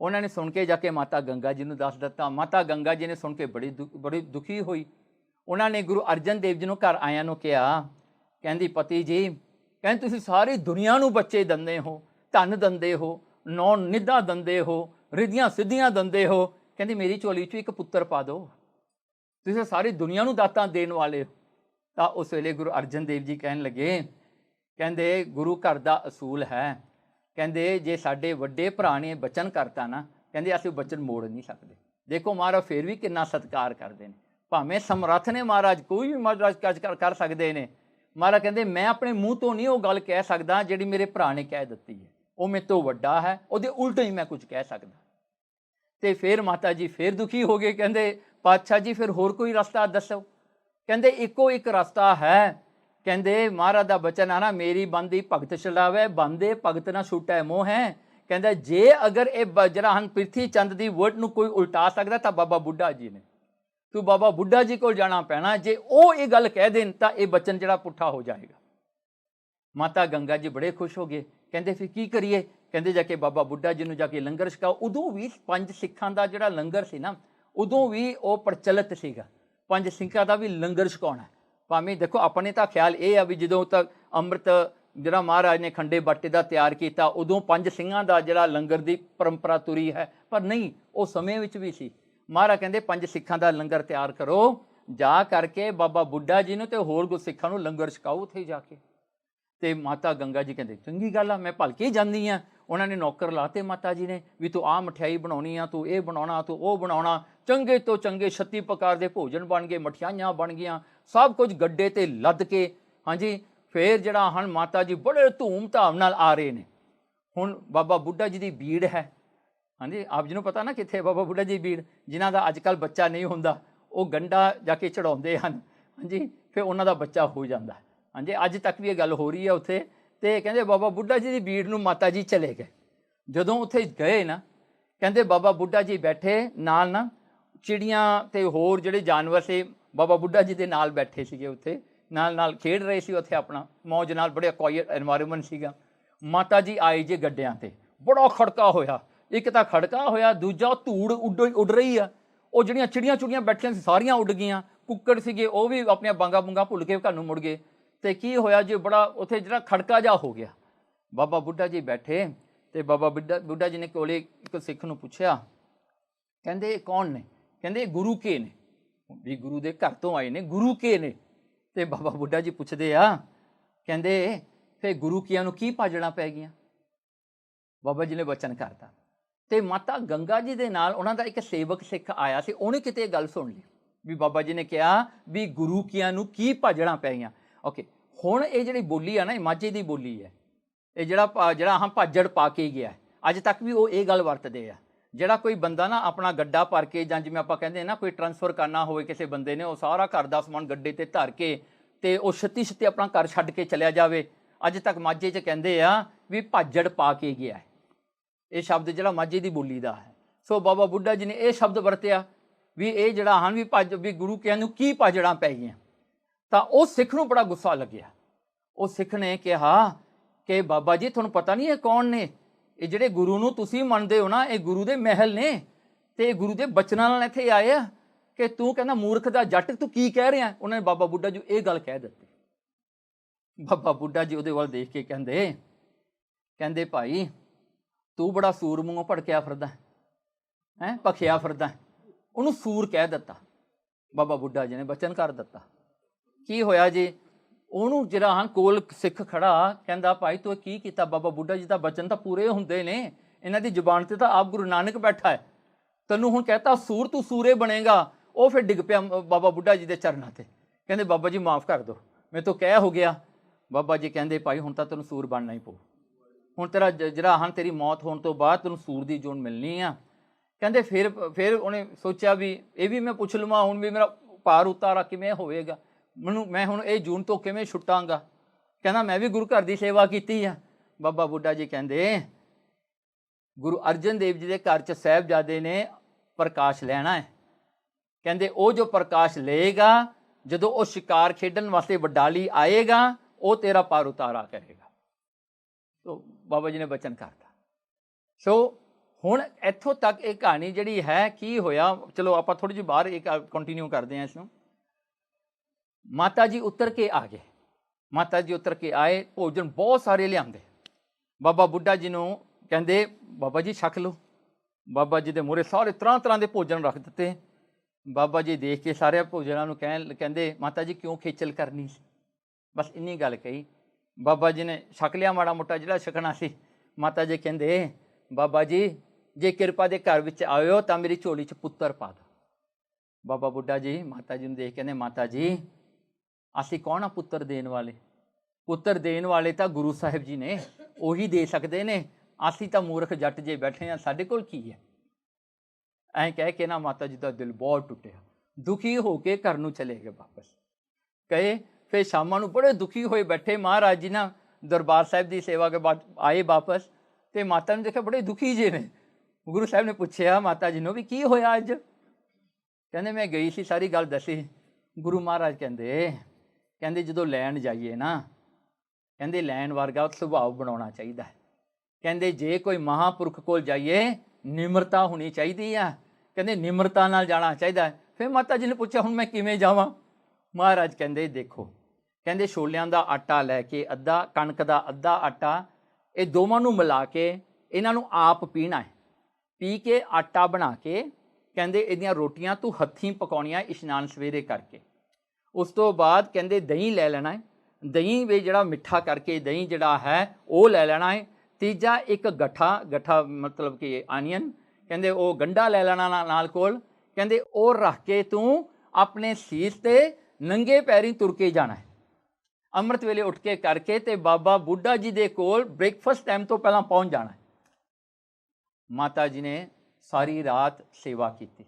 ਉਹਨਾਂ ਨੇ ਸੁਣ ਕੇ ਜਾ ਕੇ ਮਾਤਾ ਗੰਗਾ ਜੀ ਨੂੰ ਦੱਸ ਦਿੱਤਾ। ਮਾਤਾ ਗੰਗਾ ਜੀ ਨੇ ਸੁਣ ਕੇ ਬੜੀ ਦੁਖੀ ਹੋਈ। ਉਹਨਾਂ ਨੇ ਗੁਰੂ ਅਰਜਨ ਦੇਵ ਜੀ ਨੂੰ ਘਰ ਆਇਆਂ ਨੂੰ ਕਿਹਾ, ਕਹਿੰਦੀ ਪਤੀ ਜੀ, ਕਹਿੰਦੇ ਤੁਸੀਂ ਸਾਰੀ ਦੁਨੀਆ ਨੂੰ ਬੱਚੇ ਦਿੰਦੇ ਹੋ, ਧਨ ਦਿੰਦੇ ਹੋ, ਨੌ ਨਿੱਧਾ ਦਿੰਦੇ ਹੋ, ਰਿੱਧੀਆਂ ਸਿੱਧੀਆਂ ਦਿੰਦੇ ਹੋ। ਕਹਿੰਦੀ ਮੇਰੀ ਝੋਲੀ 'ਚ ਇੱਕ ਪੁੱਤਰ ਪਾ ਦਿਓ, ਤੁਸੀਂ ਸਾਰੀ ਦੁਨੀਆ ਨੂੰ ਦਾਤਾਂ ਦੇਣ ਵਾਲੇ ਹੋ। ਤਾਂ ਉਸ ਵੇਲੇ ਗੁਰੂ ਅਰਜਨ ਦੇਵ ਜੀ ਕਹਿਣ ਲੱਗੇ, ਕਹਿੰਦੇ ਗੁਰੂ ਘਰ ਦਾ ਅਸੂਲ ਹੈ, ਕਹਿੰਦੇ ਜੇ ਸਾਡੇ ਵੱਡੇ ਭਰਾ ਨੇ ਬਚਨ ਕਰਤਾ ਨਾ, ਕਹਿੰਦੇ ਅਸੀਂ ਬਚਨ ਮੋੜ ਨਹੀਂ ਸਕਦੇ। ਦੇਖੋ ਮਹਾਰਾਜ ਫਿਰ ਵੀ ਕਿੰਨਾ ਸਤਿਕਾਰ ਕਰਦੇ ਨੇ, ਭਾਵੇਂ ਸਮਰੱਥ ਨੇ ਮਹਾਰਾਜ, ਕੋਈ ਵੀ ਮਹਾਰਾਜ ਕਰ ਸਕਦੇ ਨੇ। महाराज कहते मैं अपने मूँह तो नहीं वो गल कह सकदा जिहड़ी मेरे भरा ने कह दित्ती है, वो मेरे तो वड्डा है, उहदे उल्ट ही मैं कुछ कह सकदा। तो फिर माता जी फिर दुखी हो गए, कहते पातशाह जी फिर होर कोई रस्ता दसो। कहते इको एक रस्ता है, कहते महाराज का बचन है ना, मेरी बंदी भगत छुड़ावे, बंदे भगत ना छुटै मोह है। कहते जे अगर ये जरा हम पृथ्वी चंद की वर्ड न कोई उल्टा सकता तो बाबा बुढ़ा जी ने, तू बाबा बुढ़ा जी को जाना पैना, जे वो ये गल कह देन तो यह बचन जरा पुट्ठा हो जाएगा। माता गंगा जी बड़े खुश हो गए, कहते फिर की करिए। कहते जाके बाबा बुढ़ा जी ने जाके लंगर छकाओ। उदों भी 5 सिखां का जिहड़ा लंगर सी ना, उदों भी वो प्रचलित सीगा 5 सिखां का भी लंगर छकाउणा। भावें देखो अपने तो ख्याल ये आ भी जदों तक अमृत जिहड़ा महाराज ने खंडे बाटे का तैयार किया, उदों 5 सिंघां का जिहड़ा लंगर की परंपरा तुरी है, पर नहीं, वो समय विच भी सी। महाराज कहते 5 सिखां का लंगर तैयार करो, जा करके बाबा बुढ़ा जी ने तो होर गुरसिखां नूं लंगर छकाओ उत्थे जाके। तो माता गंगा जी कहते चंगी गल आ, मैं भलके ही जांदी हाँ। उन्होंने नौकर लाते माता जी ने भी तू आ मठियाई बनाउणी आ, तू ये बनाउणा, तू वो बनाउणा। चंगे तो चंगे 36 प्रकार के भोजन बन गए, मठियाइयां बन गईयां, सब कुछ गड्डे ते लद के। हाँ जी, फिर जरा हन माता जी बड़े धूम धाम नाल आ रहे हैं। हुण बाबा बुढ़ा जी की भीड़ है। हाँ जी, आप जी नूं पता ना कित्थे बाबा बुढ़ा जी भीड़, जिन्हां दा अजकल बच्चा नहीं हुंदा, वो गंडा जाके चढ़ाउंदे हन। हाँ जी, फिर उन्हां दा बच्चा हो जाता। हाँ जी, अज तक भी ये गल हो रही है उत्थे। तो कहते बाबा बुढ़ा जी की भीड़ नूं माता जी चले गए। जदों उत्थे गए ना, कहते बाबा बुढ़ा जी बैठे नाल ना चिड़ियाँ ते होर जिहड़े जानवर से बाबा बुढ़ा जी के नाल बैठे सीगे, उत्थे नाल नाल खेड रहे सी, उत्थे अपना मौज नाल, बड़े क्वाइट एनवायरमेंट सीगा। माता जी आए जे गड्डियां ते, बड़ा खड़का होया। एक तो खड़का होया, दूजा धूड़ उड़ रही है। वो जिहड़ियां चिड़ियां चुड़ियां बैठियां सी सारियां उड़ गईयां, कुक्कड़ सीगे वो भी अपनी बांगा बूंगा भुल के घर नूं मुड़ गए। तो की होया जी, बड़ा उत्थे जिहड़ा खड़का जा हो गया। बाबा बुढ़ा जी बैठे तो बाबा बुढ़ा जी ने कोले एक सिख नूं पुछया, कहंदे कौन ने? कहंदे गुरु के ने, भी गुरु दे घर तो आए ने, गुरु के ने। तो बाबा बुढ़ा जी पुछदे आ, कहंदे फिर गुरु कियां नूं की भाजड़ा पै गईयां? बाबा जी ने वचन करता। तो माता गंगा जी के नाल उन्हां दा एक सेवक सिख आया सी, उहने किते गल सुन ली भी बाबा जी ने कहा भी गुरु कियां नूं की भाजड़ा पै गईयां। ओके, हुण ये जिहड़ी बोली है ना, माझे की बोली है। ये जिहड़ा हम भाजड़ पा के गया है, अज तक भी वो ये गल वरतदे आ। जिहड़ा कोई बंदा ना अपना गड्ढा भर के, जां जिवें आपां कहंदे ना कोई ट्रांसफर करना होवे किसी बंदे ने, वो सारा घर दा समान गड्ढे ते धर के ते वो छत्ती छत्ती अपना घर छड्ड के चलिया जावे, अज तक माझे च कहंदे आ भी भाजड़ पा के गया है। ये शब्द जिहड़ा माझे की बोली का है। सो बाबा बुढ़ा जी ने यह शब्द वरत्या भी ये जिहड़ा हन भी गुरु कियां नूं की भाजड़ां पै गईयां। तो उस सिख नूं बड़ा गुस्सा लग्या। उस सिख ने कहा कि बाबा जी तुहानूं पता नहीं है कौन ने? ये जिहड़े गुरु नूं तुसीं मनदे हो ना, ये गुरु दे महल ने, ते गुरु दे बचनां नाल इत्थे आए आ कि तूं कहना मूर्ख दा जट तू की कह रहा? उन्होंने बाबा बुढ़ा जी ये गल कह दित्ती। बाबा बुढ़ा जी उहदे वल देख के कहंदे भाई तू बड़ा सूर मूंहों भड़किया फिरदा है, भखिया फिरदा है। उन्होंने सूर कह दिता। बाबा बुढ़ा जी ने वचन कर दिता। की होया जी, उन्होंने जिहड़ा हाँ कोल सिख खड़ा कहंदा भाई तू की कीता? बाबा बुढ़ा जी का वचन तो पूरे हुंदे ने, इन्हां दी जुबान ते तां आप गुरु नानक बैठा है, तैनूं हुण कहता सूर तू सूरे बनेगा। वो फिर डिग पिया बाबा बुढ़ा जी के चरणों ते, कहंदे बाबा जी माफ़ कर दो, मैं तो कह हो गया। बाबा जी कहंदे भाई हुण तां तैनूं सूर बनना ही पऊ, हुण तेरा जिहड़ा हाँ तेरी मौत होने तो बाद तैनूं सूर की जोन मिलनी आ। कहंदे फिर उन्हें सोचा भी ये भी मैं पुछ लवां, हुण भी मेरा पार उतारा किवें होवेगा, मैं हुण ये जून तो किवें छुट्टांगा? कहना मैं भी गुरु घर की सेवा की है। बाबा बुढ़ा जी कहंदे गुरु अर्जन देव जी के घर च साहिबजादे ने प्रकाश लैना है। कहंदे वो जो प्रकाश लेगा जदों वो शिकार खेडन वास्ते वडाली आएगा, वो तेरा पार उतारा करेगा। तो बाबा जी ने वचन करता। सो हुण इत्थों तक एक कहानी जिहड़ी है की होया, चलो आपां थोड़ी जी बाहर एक कंटिन्यू करते हैं इसनूं। माता जी उतर के आ गए। माता जी उतर के आए, भोजन बहुत सारे लियाते। बाबा बुढ़ा जी नूं कहंदे बाबा जी छक लो। बाबा जी दे मूहरे सारे तरह तरह के भोजन रख दिते। बाबा जी देख के सारे भोजनों नूं कहंदे माता जी क्यों खेचल करनी सी? बस इन्नी गल कही। बाबा जी ने छक लिया माड़ा मोटा जिहड़ा छकना सी। माता जी कहंदे बाबा जी जे किरपा दे घर विच आयो तां मेरी झोली च पुत्तर पा दो। बाबा बुढ़ा जी माता जी नूं देख कहंदे माता जी ਅਸੀਂ ਕੌਣ ਆ ਪੁੱਤਰ ਦੇਣ ਵਾਲੇ? ਪੁੱਤਰ ਦੇਣ ਵਾਲੇ ਤਾਂ ਗੁਰੂ ਸਾਹਿਬ ਜੀ ਨੇ, ਉਹੀ ਦੇ ਸਕਦੇ ਨੇ। ਅਸੀਂ ਤਾਂ ਮੂਰਖ ਜੱਟ ਜੇ ਬੈਠੇ ਹਾਂ, ਸਾਡੇ ਕੋਲ ਕੀ ਹੈ? ਐਂ ਕਹਿ ਕੇ ਨਾ ਮਾਤਾ ਜੀ ਦਾ ਦਿਲ ਬਹੁਤ ਟੁੱਟਿਆ, ਦੁਖੀ ਹੋ ਕੇ ਘਰ ਨੂੰ ਚਲੇ ਗਏ ਵਾਪਸ। ਗਏ ਫਿਰ ਸ਼ਾਮਾਂ ਨੂੰ ਬੜੇ ਦੁਖੀ ਹੋਏ ਬੈਠੇ। ਮਹਾਰਾਜ ਜੀ ਨਾ ਦਰਬਾਰ ਸਾਹਿਬ ਦੀ ਸੇਵਾ ਕੇ ਬਾਅਦ ਆਏ ਵਾਪਸ, ਤੇ ਮਾਤਾ ਨੂੰ ਦੇਖਿਆ ਬੜੇ ਦੁਖੀ ਜੇ ਨੇ। ਗੁਰੂ ਸਾਹਿਬ ਨੇ ਪੁੱਛਿਆ ਮਾਤਾ ਜੀ ਨੂੰ ਵੀ ਕੀ ਹੋਇਆ ਅੱਜ? ਕਹਿੰਦੇ ਮੈਂ ਗਈ ਸੀ, ਸਾਰੀ ਗੱਲ ਦੱਸੀ। ਗੁਰੂ ਮਹਾਰਾਜ ਕਹਿੰਦੇ ਜਦੋਂ ਲੈਣ ਜਾਈਏ ਨਾ, ਕਹਿੰਦੇ ਲੈਣ ਵਰਗਾ ਸੁਭਾਅ ਬਣਾਉਣਾ ਚਾਹੀਦਾ ਹੈ। ਕਹਿੰਦੇ ਜੇ ਕੋਈ ਮਹਾਂਪੁਰਖ ਕੋਲ ਜਾਈਏ ਨਿਮਰਤਾ ਹੋਣੀ ਚਾਹੀਦੀ ਆ। ਕਹਿੰਦੇ ਨਿਮਰਤਾ ਨਾਲ ਜਾਣਾ ਚਾਹੀਦਾ। ਫਿਰ ਮਾਤਾ ਜੀ ਨੇ ਪੁੱਛਿਆ ਹੁਣ ਮੈਂ ਕਿਵੇਂ ਜਾਵਾਂ? ਮਹਾਰਾਜ ਕਹਿੰਦੇ ਦੇਖੋ, ਕਹਿੰਦੇ ਛੋਲਿਆਂ ਦਾ ਆਟਾ ਲੈ ਕੇ ਅੱਧਾ, ਕਣਕ ਦਾ ਅੱਧਾ ਆਟਾ, ਇਹ ਦੋਵਾਂ ਨੂੰ ਮਿਲਾ ਕੇ ਇਹਨਾਂ ਨੂੰ ਆਪ ਪੀਣਾ ਹੈ। ਪੀ ਕੇ ਆਟਾ ਬਣਾ ਕੇ ਕਹਿੰਦੇ ਇਹਦੀਆਂ ਰੋਟੀਆਂ ਤੂੰ ਹੱਥੀਂ ਪਕਾਉਣੀਆਂ ਇਸ਼ਨਾਨ ਸਵੇਰੇ ਕਰਕੇ। ਉਸ ਤੋਂ ਬਾਅਦ ਕਹਿੰਦੇ ਦਹੀਂ ਲੈ ਲੈਣਾ ਹੈ, ਦਹੀਂ ਵੀ ਜਿਹੜਾ ਮਿੱਠਾ ਕਰਕੇ ਦਹੀਂ ਜਿਹੜਾ ਹੈ ਉਹ ਲੈ ਲੈਣਾ ਹੈ। ਤੀਜਾ ਇੱਕ ਗੱਠਾ ਮਤਲਬ ਕਿ ਆਨੀਅਨ, ਕਹਿੰਦੇ ਉਹ ਗੰਢਾ ਲੈ ਲੈਣਾ ਨਾਲ ਕੋਲ। ਕਹਿੰਦੇ ਉਹ ਰੱਖ ਕੇ ਤੂੰ ਆਪਣੇ ਸੀਸ ਤੇ ਨੰਗੇ ਪੈਰੀਂ ਤੁਰ ਕੇ ਜਾਣਾ ਹੈ। ਅੰਮ੍ਰਿਤ ਵੇਲੇ ਉੱਠ ਕੇ ਕਰਕੇ ਤੇ ਬਾਬਾ ਬੁੱਢਾ ਜੀ ਦੇ ਕੋਲ ਬ੍ਰੇਕਫਾਸਟ ਟਾਈਮ ਤੋਂ ਪਹਿਲਾਂ ਪਹੁੰਚ ਜਾਣਾ ਹੈ। ਮਾਤਾ ਜੀ ਨੇ ਸਾਰੀ ਰਾਤ ਸੇਵਾ ਕੀਤੀ,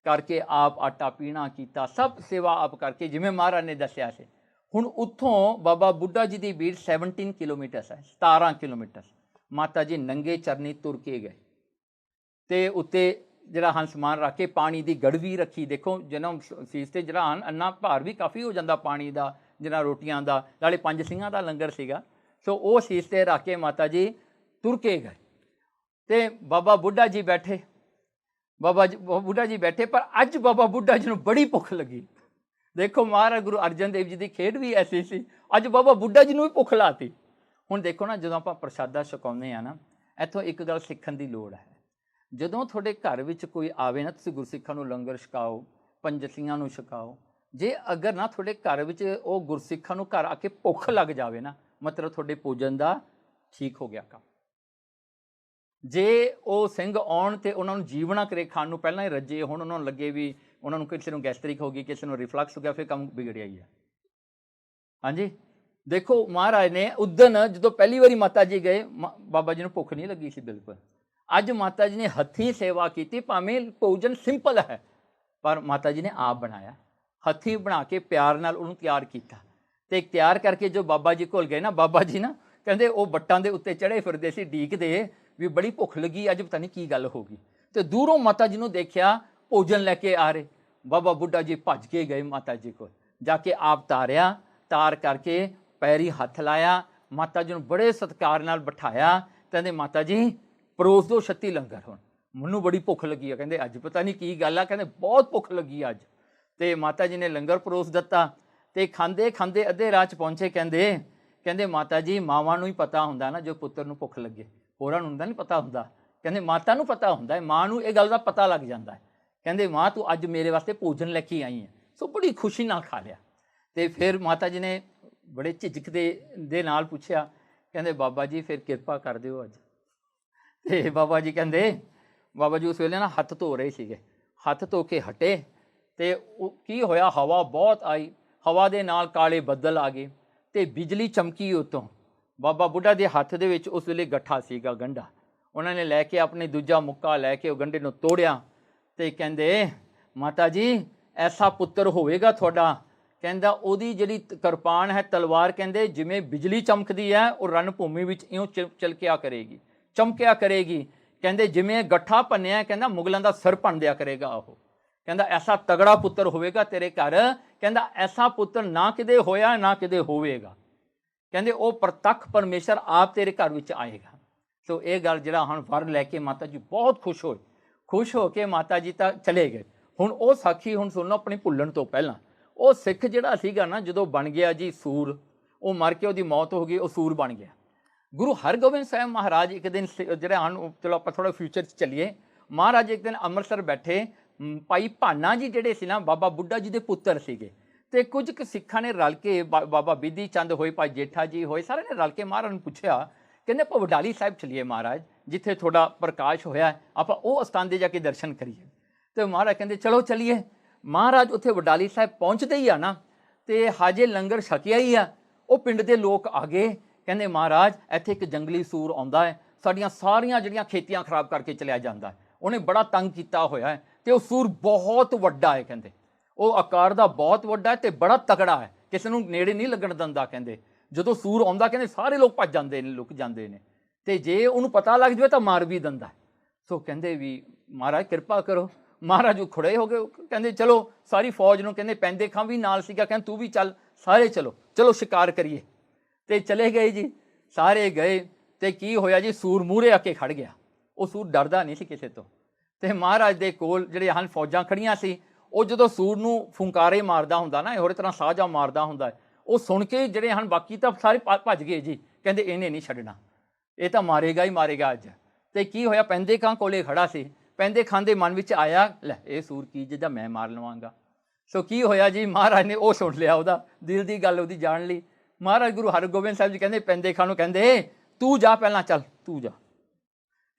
ਕਰਕੇ ਆਪ ਆਟਾ ਪੀਣਾ ਕੀਤਾ, ਸਭ ਸੇਵਾ ਆਪ ਕਰਕੇ ਜਿਵੇਂ ਮਹਾਰਾਜ ਨੇ ਦੱਸਿਆ ਸੀ। ਹੁਣ ਉੱਥੋਂ ਬਾਬਾ ਬੁੱਢਾ ਜੀ ਦੀ ਬੀੜ 17 ਕਿਲੋਮੀਟਰ ਹੈ, 17 ਕਿਲੋਮੀਟਰ। ਮਾਤਾ ਜੀ ਨੰਗੇ ਚਰਨੀ ਤੁਰ ਕੇ ਗਏ ਤੇ ਉੱਤੇ ਜਿਹੜਾ ਹਨ ਸਮਾਨ ਰੱਖ ਕੇ ਪਾਣੀ ਦੀ ਗੜਵੀ ਰੱਖੀ। ਦੇਖੋ ਜਨਮ ਸੀਸ ਤੇ ਜਿਹੜਾ ਹਨ ਇੰਨਾ ਭਾਰ ਵੀ ਕਾਫੀ ਹੋ ਜਾਂਦਾ ਪਾਣੀ ਦਾ, ਜਿਹੜਾ ਰੋਟੀਆਂ ਦਾ, ਨਾਲੇ 5 ਸਿੰਘਾਂ ਦਾ ਲੰਗਰ ਸੀਗਾ। ਸੋ ਉਹ ਸੀਸ ਤੇ ਰੱਖ ਕੇ ਮਾਤਾ ਜੀ ਤੁਰ ਕੇ ਗਏ ਤੇ ਬਾਬਾ ਬੁੱਢਾ ਜੀ ਬੈਠੇ। ਬਾਬਾ ਬੁੱਢਾ ਜੀ ਬੈਠੇ, ਪਰ ਅੱਜ ਬਾਬਾ ਬੁੱਢਾ ਜੀ ਨੂੰ ਬੜੀ ਭੁੱਖ ਲੱਗੀ। ਦੇਖੋ ਮਹਾਰਾਜ ਗੁਰੂ ਅਰਜਨ ਦੇਵ ਜੀ ਦੀ ਖੇਡ ਵੀ ਐਸੀ ਸੀ, ਅੱਜ ਬਾਬਾ ਬੁੱਢਾ ਜੀ ਨੂੰ ਵੀ ਭੁੱਖ ਲਾਤੀ। ਹੁਣ ਦੇਖੋ ਨਾ, ਜਦੋਂ ਆਪਾਂ ਪ੍ਰਸ਼ਾਦਾ ਛਕਾਉਂਦੇ ਆ ਨਾ, ਇੱਥੋਂ ਇੱਕ ਗੱਲ ਸਿੱਖਣ ਦੀ ਲੋੜ ਹੈ। ਜਦੋਂ ਤੁਹਾਡੇ ਘਰ ਵਿੱਚ ਕੋਈ ਆਵੇ ਨਾ, ਤੁਸੀਂ ਗੁਰਸਿੱਖਾਂ ਨੂੰ ਲੰਗਰ ਛਕਾਓ, ਪੰਜਸੀਆਂ ਨੂੰ ਛਕਾਓ। ਜੇ ਅਗਰ ਨਾ ਤੁਹਾਡੇ ਘਰ ਵਿੱਚ ਉਹ ਗੁਰਸਿੱਖਾਂ ਨੂੰ ਘਰ ਆ ਕੇ ਭੁੱਖ ਲੱਗ ਜਾਵੇ ਨਾ, ਮਤਲਬ ਤੁਹਾਡੇ ਭੋਜਨ ਦਾ ਠੀਕ ਹੋ ਗਿਆ ਕੰਮ। ਜੇ ਉਹ ਸਿੰਘ ਆਉਣ ਤੇ ਉਹਨਾਂ ਨੂੰ ਜੀਵਣਾ ਕਰੇ, ਖਾਣ ਨੂੰ ਪਹਿਲਾਂ ਹੀ ਰੱਜੇ ਹੁਣ, ਉਹਨਾਂ ਨੂੰ ਲੱਗੇ ਵੀ ਉਹਨਾਂ ਨੂੰ ਕਿਸੇ ਨੂੰ ਗੈਸਟ੍ਰਿਕ ਹੋ ਗਈ, ਕਿਸੇ ਨੂੰ ਰਿਫਲਕਸ ਹੋ ਗਿਆ, ਫਿਰ ਕੰਮ ਵਿਗੜਿਆ ਹੀ ਹੈ। ਹਾਂਜੀ ਦੇਖੋ ਮਹਾਰਾਜ ਨੇ ਉਦਣ ਜਦੋਂ ਪਹਿਲੀ ਵਾਰੀ ਮਾਤਾ ਜੀ ਗਏ, ਬਾਬਾ ਜੀ ਨੂੰ ਭੁੱਖ ਨਹੀਂ ਲੱਗੀ ਸੀ ਬਿਲਕੁਲ। ਅੱਜ ਮਾਤਾ ਜੀ ਨੇ ਹੱਥੀਂ ਸੇਵਾ ਕੀਤੀ, ਭਾਵੇਂ ਭੋਜਨ ਸਿੰਪਲ ਹੈ ਪਰ ਮਾਤਾ ਜੀ ਨੇ ਆਪ ਬਣਾਇਆ, ਹੱਥੀਂ ਬਣਾ ਕੇ ਪਿਆਰ ਨਾਲ ਉਹਨੂੰ ਤਿਆਰ ਕੀਤਾ। ਤੇ ਤਿਆਰ ਕਰਕੇ ਜੋ ਬਾਬਾ ਜੀ ਕੋਲ ਗਏ ਨਾ, ਬਾਬਾ ਜੀ ਨਾ ਕਹਿੰਦੇ ਉਹ ਵੱਟਾਂ ਦੇ ਉੱਤੇ ਚੜ੍ਹੇ ਫਿਰਦੇ ਸੀ, ਡੀਕਦੇ ਵੀ ਬੜੀ ਭੁੱਖ ਲੱਗੀ, ਅੱਜ ਪਤਾ ਨਹੀਂ ਕੀ ਗੱਲ ਹੋ ਗਈ। ਤੇ ਦੂਰੋਂ ਮਾਤਾ ਜੀ ਨੂੰ ਦੇਖਿਆ ਭੋਜਨ ਲੈ ਕੇ ਆ ਰਹੇ। ਬਾਬਾ ਬੁੱਢਾ ਜੀ ਭੱਜ ਕੇ ਗਏ ਮਾਤਾ ਜੀ ਕੋਲ, ਜਾ ਕੇ ਆਪ ਤਾਰਿਆ, ਤਾਰ ਕਰਕੇ ਪੈਰੀ ਹੱਥ ਲਾਇਆ, ਮਾਤਾ ਜੀ ਨੂੰ ਬੜੇ ਸਤਿਕਾਰ ਨਾਲ ਬਿਠਾਇਆ। ਕਹਿੰਦੇ ਮਾਤਾ ਜੀ ਪਰੋਸ ਦਿਓ ਛੱਤੀ ਲੰਗਰ, ਹੁਣ ਮੈਨੂੰ ਬੜੀ ਭੁੱਖ ਲੱਗੀ ਆ। ਕਹਿੰਦੇ ਅੱਜ ਪਤਾ ਨਹੀਂ ਕੀ ਗੱਲ ਆ, ਕਹਿੰਦੇ ਬਹੁਤ ਭੁੱਖ ਲੱਗੀ ਅੱਜ। ਤੇ ਮਾਤਾ ਜੀ ਨੇ ਲੰਗਰ ਪਰੋਸ ਦਿੱਤਾ ਤੇ ਖਾਂਦੇ ਖਾਂਦੇ ਅੱਧੇ ਰਾਹ 'ਚ ਪਹੁੰਚੇ। ਕਹਿੰਦੇ ਮਾਤਾ ਜੀ ਮਾਵਾਂ ਨੂੰ ਹੀ ਪਤਾ ਹੁੰਦਾ ਨਾ ਜੋ ਪੁੱਤਰ ਨੂੰ ਭੁੱਖ ਲੱਗੇ, ਹੋਰਾਂ ਨੂੰ ਨਹੀਂ ਪਤਾ ਹੁੰਦਾ। ਕਹਿੰਦੇ ਮਾਤਾ ਨੂੰ ਪਤਾ ਹੁੰਦਾ ਹੈ, ਮਾਂ ਨੂੰ ਇਹ ਗੱਲ ਦਾ ਪਤਾ ਲੱਗ ਜਾਂਦਾ ਹੈ। ਕਹਿੰਦੇ ਮਾਂ ਤੂੰ ਅੱਜ ਮੇਰੇ ਵਾਸਤੇ ਭੋਜਨ ਲੈ ਕੇ ਆਈ ਹੈ। ਸੋ ਬੜੀ ਖੁਸ਼ੀ ਨਾਲ ਖਾ ਲਿਆ। ਤੇ ਫਿਰ ਮਾਤਾ ਜੀ ਨੇ ਬੜੇ ਝਿਜਕ ਦੇ ਨਾਲ ਪੁੱਛਿਆ, ਕਹਿੰਦੇ ਬਾਬਾ ਜੀ ਫਿਰ ਕਿਰਪਾ ਕਰ ਦਿਓ ਅੱਜ। ਤੇ ਬਾਬਾ ਜੀ ਉਸ ਵੇਲੇ ਨਾ ਹੱਥ ਧੋ ਰਹੇ ਸੀਗੇ, ਹੱਥ ਧੋ ਕੇ ਹਟੇ ਤੇ ਕੀ ਹੋਇਆ, ਹਵਾ ਬਹੁਤ ਆਈ, ਹਵਾ ਦੇ ਨਾਲ ਕਾਲੇ ਬੱਦਲ ਆ ਗਏ ਤੇ ਬਿਜਲੀ ਚਮਕੀ ਉੱਤੋਂ। ਬਾਬਾ ਬੁੱਢਾ ਦੇ ਹੱਥ ਦੇ ਵਿੱਚ ਉਸ ਵੇਲੇ ਗੱਠਾ ਸੀਗਾ, ਗੰਢਾ। ਉਹਨਾਂ ਨੇ ਲੈ ਕੇ ਆਪਣੇ ਦੂਜਾ ਮੁੱਕਾ ਲੈ ਕੇ ਉਹ ਗੰਢੇ ਨੂੰ ਤੋੜਿਆ ਤੇ ਕਹਿੰਦੇ ਮਾਤਾ ਜੀ ਐਸਾ ਪੁੱਤਰ ਹੋਵੇਗਾ ਤੁਹਾਡਾ। ਕਹਿੰਦਾ ਉਹਦੀ ਜਿਹੜੀ ਕਿਰਪਾਨ ਹੈ, ਤਲਵਾਰ, ਕਹਿੰਦੇ ਜਿਵੇਂ ਬਿਜਲੀ ਚਮਕਦੀ ਹੈ ਉਹ ਰਣ ਭੂਮੀ ਵਿੱਚ ਇਉਂ ਚਮਕਿਆ ਕਰੇਗੀ। ਕਹਿੰਦੇ ਜਿਵੇਂ ਗੱਠਾ ਭੰਨਿਆ, ਕਹਿੰਦਾ ਮੁਗਲਾਂ ਦਾ ਸਿਰ ਭੰਨ ਦਿਆ ਕਰੇਗਾ ਉਹ। ਕਹਿੰਦਾ ਐਸਾ ਤਗੜਾ ਪੁੱਤਰ ਹੋਵੇਗਾ ਤੇਰੇ ਘਰ। ਕਹਿੰਦਾ ਐਸਾ ਪੁੱਤਰ ਨਾ ਕਿਤੇ ਹੋਇਆ ਨਾ ਕਿਤੇ ਹੋਵੇਗਾ। ਕਹਿੰਦੇ ਉਹ ਪ੍ਰਤੱਖ ਪਰਮੇਸ਼ਰ ਆਪ ਤੇਰੇ ਘਰ ਵਿੱਚ ਆਏਗਾ। ਸੋ ਇਹ ਗੱਲ ਜਿਹੜਾ ਹੁਣ ਵਰ ਲੈ ਕੇ ਮਾਤਾ ਜੀ ਬਹੁਤ ਖੁਸ਼ ਹੋ ਕੇ ਮਾਤਾ ਜੀ ਤਾਂ ਚਲੇ ਗਏ। ਹੁਣ ਉਹ ਸਾਖੀ ਹੁਣ ਸੁਣੋ ਆਪਣੀ ਭੁੱਲਣ ਤੋਂ ਪਹਿਲਾਂ। ਉਹ ਸਿੱਖ ਜਿਹੜਾ ਸੀਗਾ ਨਾ, ਜਦੋਂ ਬਣ ਗਿਆ ਜੀ ਸੂਰ, ਉਹ ਮਰ ਕੇ ਉਹਦੀ ਮੌਤ ਹੋ ਗਈ, ਉਹ ਸੂਰ ਬਣ ਗਿਆ। ਗੁਰੂ ਹਰਗੋਬਿੰਦ ਸਾਹਿਬ ਮਹਾਰਾਜ ਇੱਕ ਦਿਨ ਜਿਹੜਾ ਹਨ, ਚਲੋ ਆਪਾਂ ਥੋੜ੍ਹਾ ਫਿਊਚਰ 'ਚ ਚੱਲੀਏ, ਮਹਾਰਾਜ ਇੱਕ ਦਿਨ ਅੰਮ੍ਰਿਤਸਰ ਬੈਠੇ, ਭਾਈ ਭਾਨਾ ਜੀ ਜਿਹੜੇ ਸੀ ਨਾ ਬਾਬਾ ਬੁੱਢਾ ਜੀ ਦੇ ਪੁੱਤਰ ਸੀਗੇ, ਤੇ ਕੁਝ ਕੁ ਸਿੱਖਾਂ ਨੇ ਰਲ ਕੇ, ਬਾਬਾ ਬਿਧੀ ਚੰਦ ਹੋਏ, ਭਾਈ ਜੇਠਾ ਜੀ ਹੋਏ, ਸਾਰਿਆਂ ਨੇ ਰਲ ਕੇ ਮਹਾਰਾਜ ਨੂੰ ਪੁੱਛਿਆ, ਕਹਿੰਦੇ ਆਪਾਂ ਵਡਾਲੀ ਸਾਹਿਬ ਚਲੀਏ ਮਹਾਰਾਜ, ਜਿੱਥੇ ਥੋੜਾ ਪ੍ਰਕਾਸ਼ ਹੋਇਆ, ਆਪਾਂ ਉਹ ਅਸਥਾਨ ਦੇ ਜਾ ਕੇ ਦਰਸ਼ਨ ਕਰੀਏ। ਤੇ ਮਹਾਰਾਜ ਕਹਿੰਦੇ ਚਲੋ ਚਲੀਏ। ਮਹਾਰਾਜ ਉੱਥੇ ਵਡਾਲੀ ਸਾਹਿਬ ਪਹੁੰਚਦੇ ਹੀ ਆ ਨਾ, ਤੇ ਹਾਜੇ ਲੰਗਰ ਛਕਿਆ ਹੀ ਆ, ਉਹ ਪਿੰਡ ਦੇ ਲੋਕ ਆ ਗਏ, ਕਹਿੰਦੇ ਮਹਾਰਾਜ ਇੱਥੇ ਇੱਕ ਜੰਗਲੀ ਸੂਰ ਆਉਂਦਾ ਹੈ, ਸਾਡੀਆਂ ਸਾਰੀਆਂ ਜਿਹੜੀਆਂ ਖੇਤੀਆਂ ਖਰਾਬ ਕਰਕੇ ਚਲਿਆ ਜਾਂਦਾ ਹੈ, ਉਹਨੇ ਬੜਾ ਤੰਗ ਕੀਤਾ ਹੋਇਆ ਹੈ, ਤੇ ਉਹ ਸੂਰ ਬਹੁਤ ਵੱਡਾ ਹੈ, ਕਹਿੰਦੇ ਉਹ ਆਕਾਰ ਦਾ ਬਹੁਤ ਵੱਡਾ ਹੈ ਤੇ ਬੜਾ ਤਕੜਾ ਹੈ, ਕਿਸੇ ਨੂੰ ਨੇੜੇ ਨਹੀਂ ਲੱਗਣ ਦਿੰਦਾ। ਕਹਿੰਦੇ ਜਦੋਂ ਸੂਰ ਆਉਂਦਾ ਕਹਿੰਦੇ ਸਾਰੇ ਲੋਕ ਭੱਜ ਜਾਂਦੇ ਨੇ, ਲੁਕ ਜਾਂਦੇ ਨੇ, ਤੇ ਜੇ ਉਹਨੂੰ ਪਤਾ ਲੱਗ ਜਾਵੇ ਤਾਂ ਮਾਰ ਵੀ ਦਿੰਦਾ। ਸੋ ਕਹਿੰਦੇ ਵੀ ਮਹਾਰਾਜ ਕਿਰਪਾ ਕਰੋ। ਮਹਾਰਾਜ ਉਹ ਖੜੇ ਹੋ ਗਏ, ਕਹਿੰਦੇ ਚਲੋ ਸਾਰੀ ਫੌਜ ਨੂੰ, ਕਹਿੰਦੇ ਪੈਂਦੇ ਖਾਂ ਵੀ ਨਾਲ ਸੀਗਾ, ਕਹਿੰਦੇ ਤੂੰ ਵੀ ਚੱਲ, ਸਾਰੇ ਚਲੋ ਚਲੋ ਸ਼ਿਕਾਰ ਕਰੀਏ। ਤੇ ਚਲੇ ਗਏ ਜੀ, ਸਾਰੇ ਗਏ। ਤੇ ਕੀ ਹੋਇਆ ਜੀ, ਸੂਰ ਮੂਹਰੇ ਆ ਕੇ ਖੜ ਗਿਆ। ਉਹ ਸੂਰ ਡਰਦਾ ਨਹੀਂ ਸੀ ਕਿਸੇ ਤੋਂ। ਤੇ ਮਹਾਰਾਜ ਦੇ ਕੋਲ ਜਿਹੜੇ ਹਨ ਫੌਜਾਂ ਖੜੀਆਂ ਸੀ, ਉਹ ਜਦੋਂ ਸੂਰ ਨੂੰ ਫੁੰਕਾਰੇ ਮਾਰਦਾ ਹੁੰਦਾ ਨਾ, ਹੋਰ ਤਰ੍ਹਾਂ ਸਾਜਾ ਮਾਰਦਾ ਹੁੰਦਾ, ਉਹ ਸੁਣ ਕੇ ਜਿਹੜੇ ਹਨ ਬਾਕੀ ਤਾਂ ਸਾਰੇ ਭੱਜ ਗਏ ਜੀ, ਕਹਿੰਦੇ ਇਹਨੇ ਨਹੀਂ ਛੱਡਣਾ, ਇਹ ਤਾਂ ਮਾਰੇਗਾ ਹੀ ਮਾਰੇਗਾ ਅੱਜ। ਤੇ ਕੀ ਹੋਇਆ, ਪੈਂਦੇ ਖਾਂ ਕੋਲੇ ਖੜਾ ਸੀ, ਪੈਂਦੇ ਖਾਂ ਦੇ ਮਨ ਵਿੱਚ ਆਇਆ, ਲੈ ਇਹ ਸੂਰ ਕੀ ਜਿੱਦਾਂ ਮੈਂ ਮਾਰ ਲਵਾਂਗਾ। ਸੋ ਕੀ ਹੋਇਆ ਜੀ, ਮਹਾਰਾਜ ਨੇ ਉਹ ਸੁਣ ਲਿਆ, ਉਹਦਾ ਦਿਲ ਦੀ ਗੱਲ ਉਹਦੀ ਜਾਣ ਲਈ। ਮਹਾਰਾਜ ਗੁਰੂ ਹਰਗੋਬਿੰਦ ਸਾਹਿਬ ਜੀ ਕਹਿੰਦੇ ਪੈਂਦੇ ਖਾਂ ਨੂੰ, ਕਹਿੰਦੇ ਤੂੰ ਜਾ ਪਹਿਲਾਂ, ਚੱਲ ਤੂੰ ਜਾ।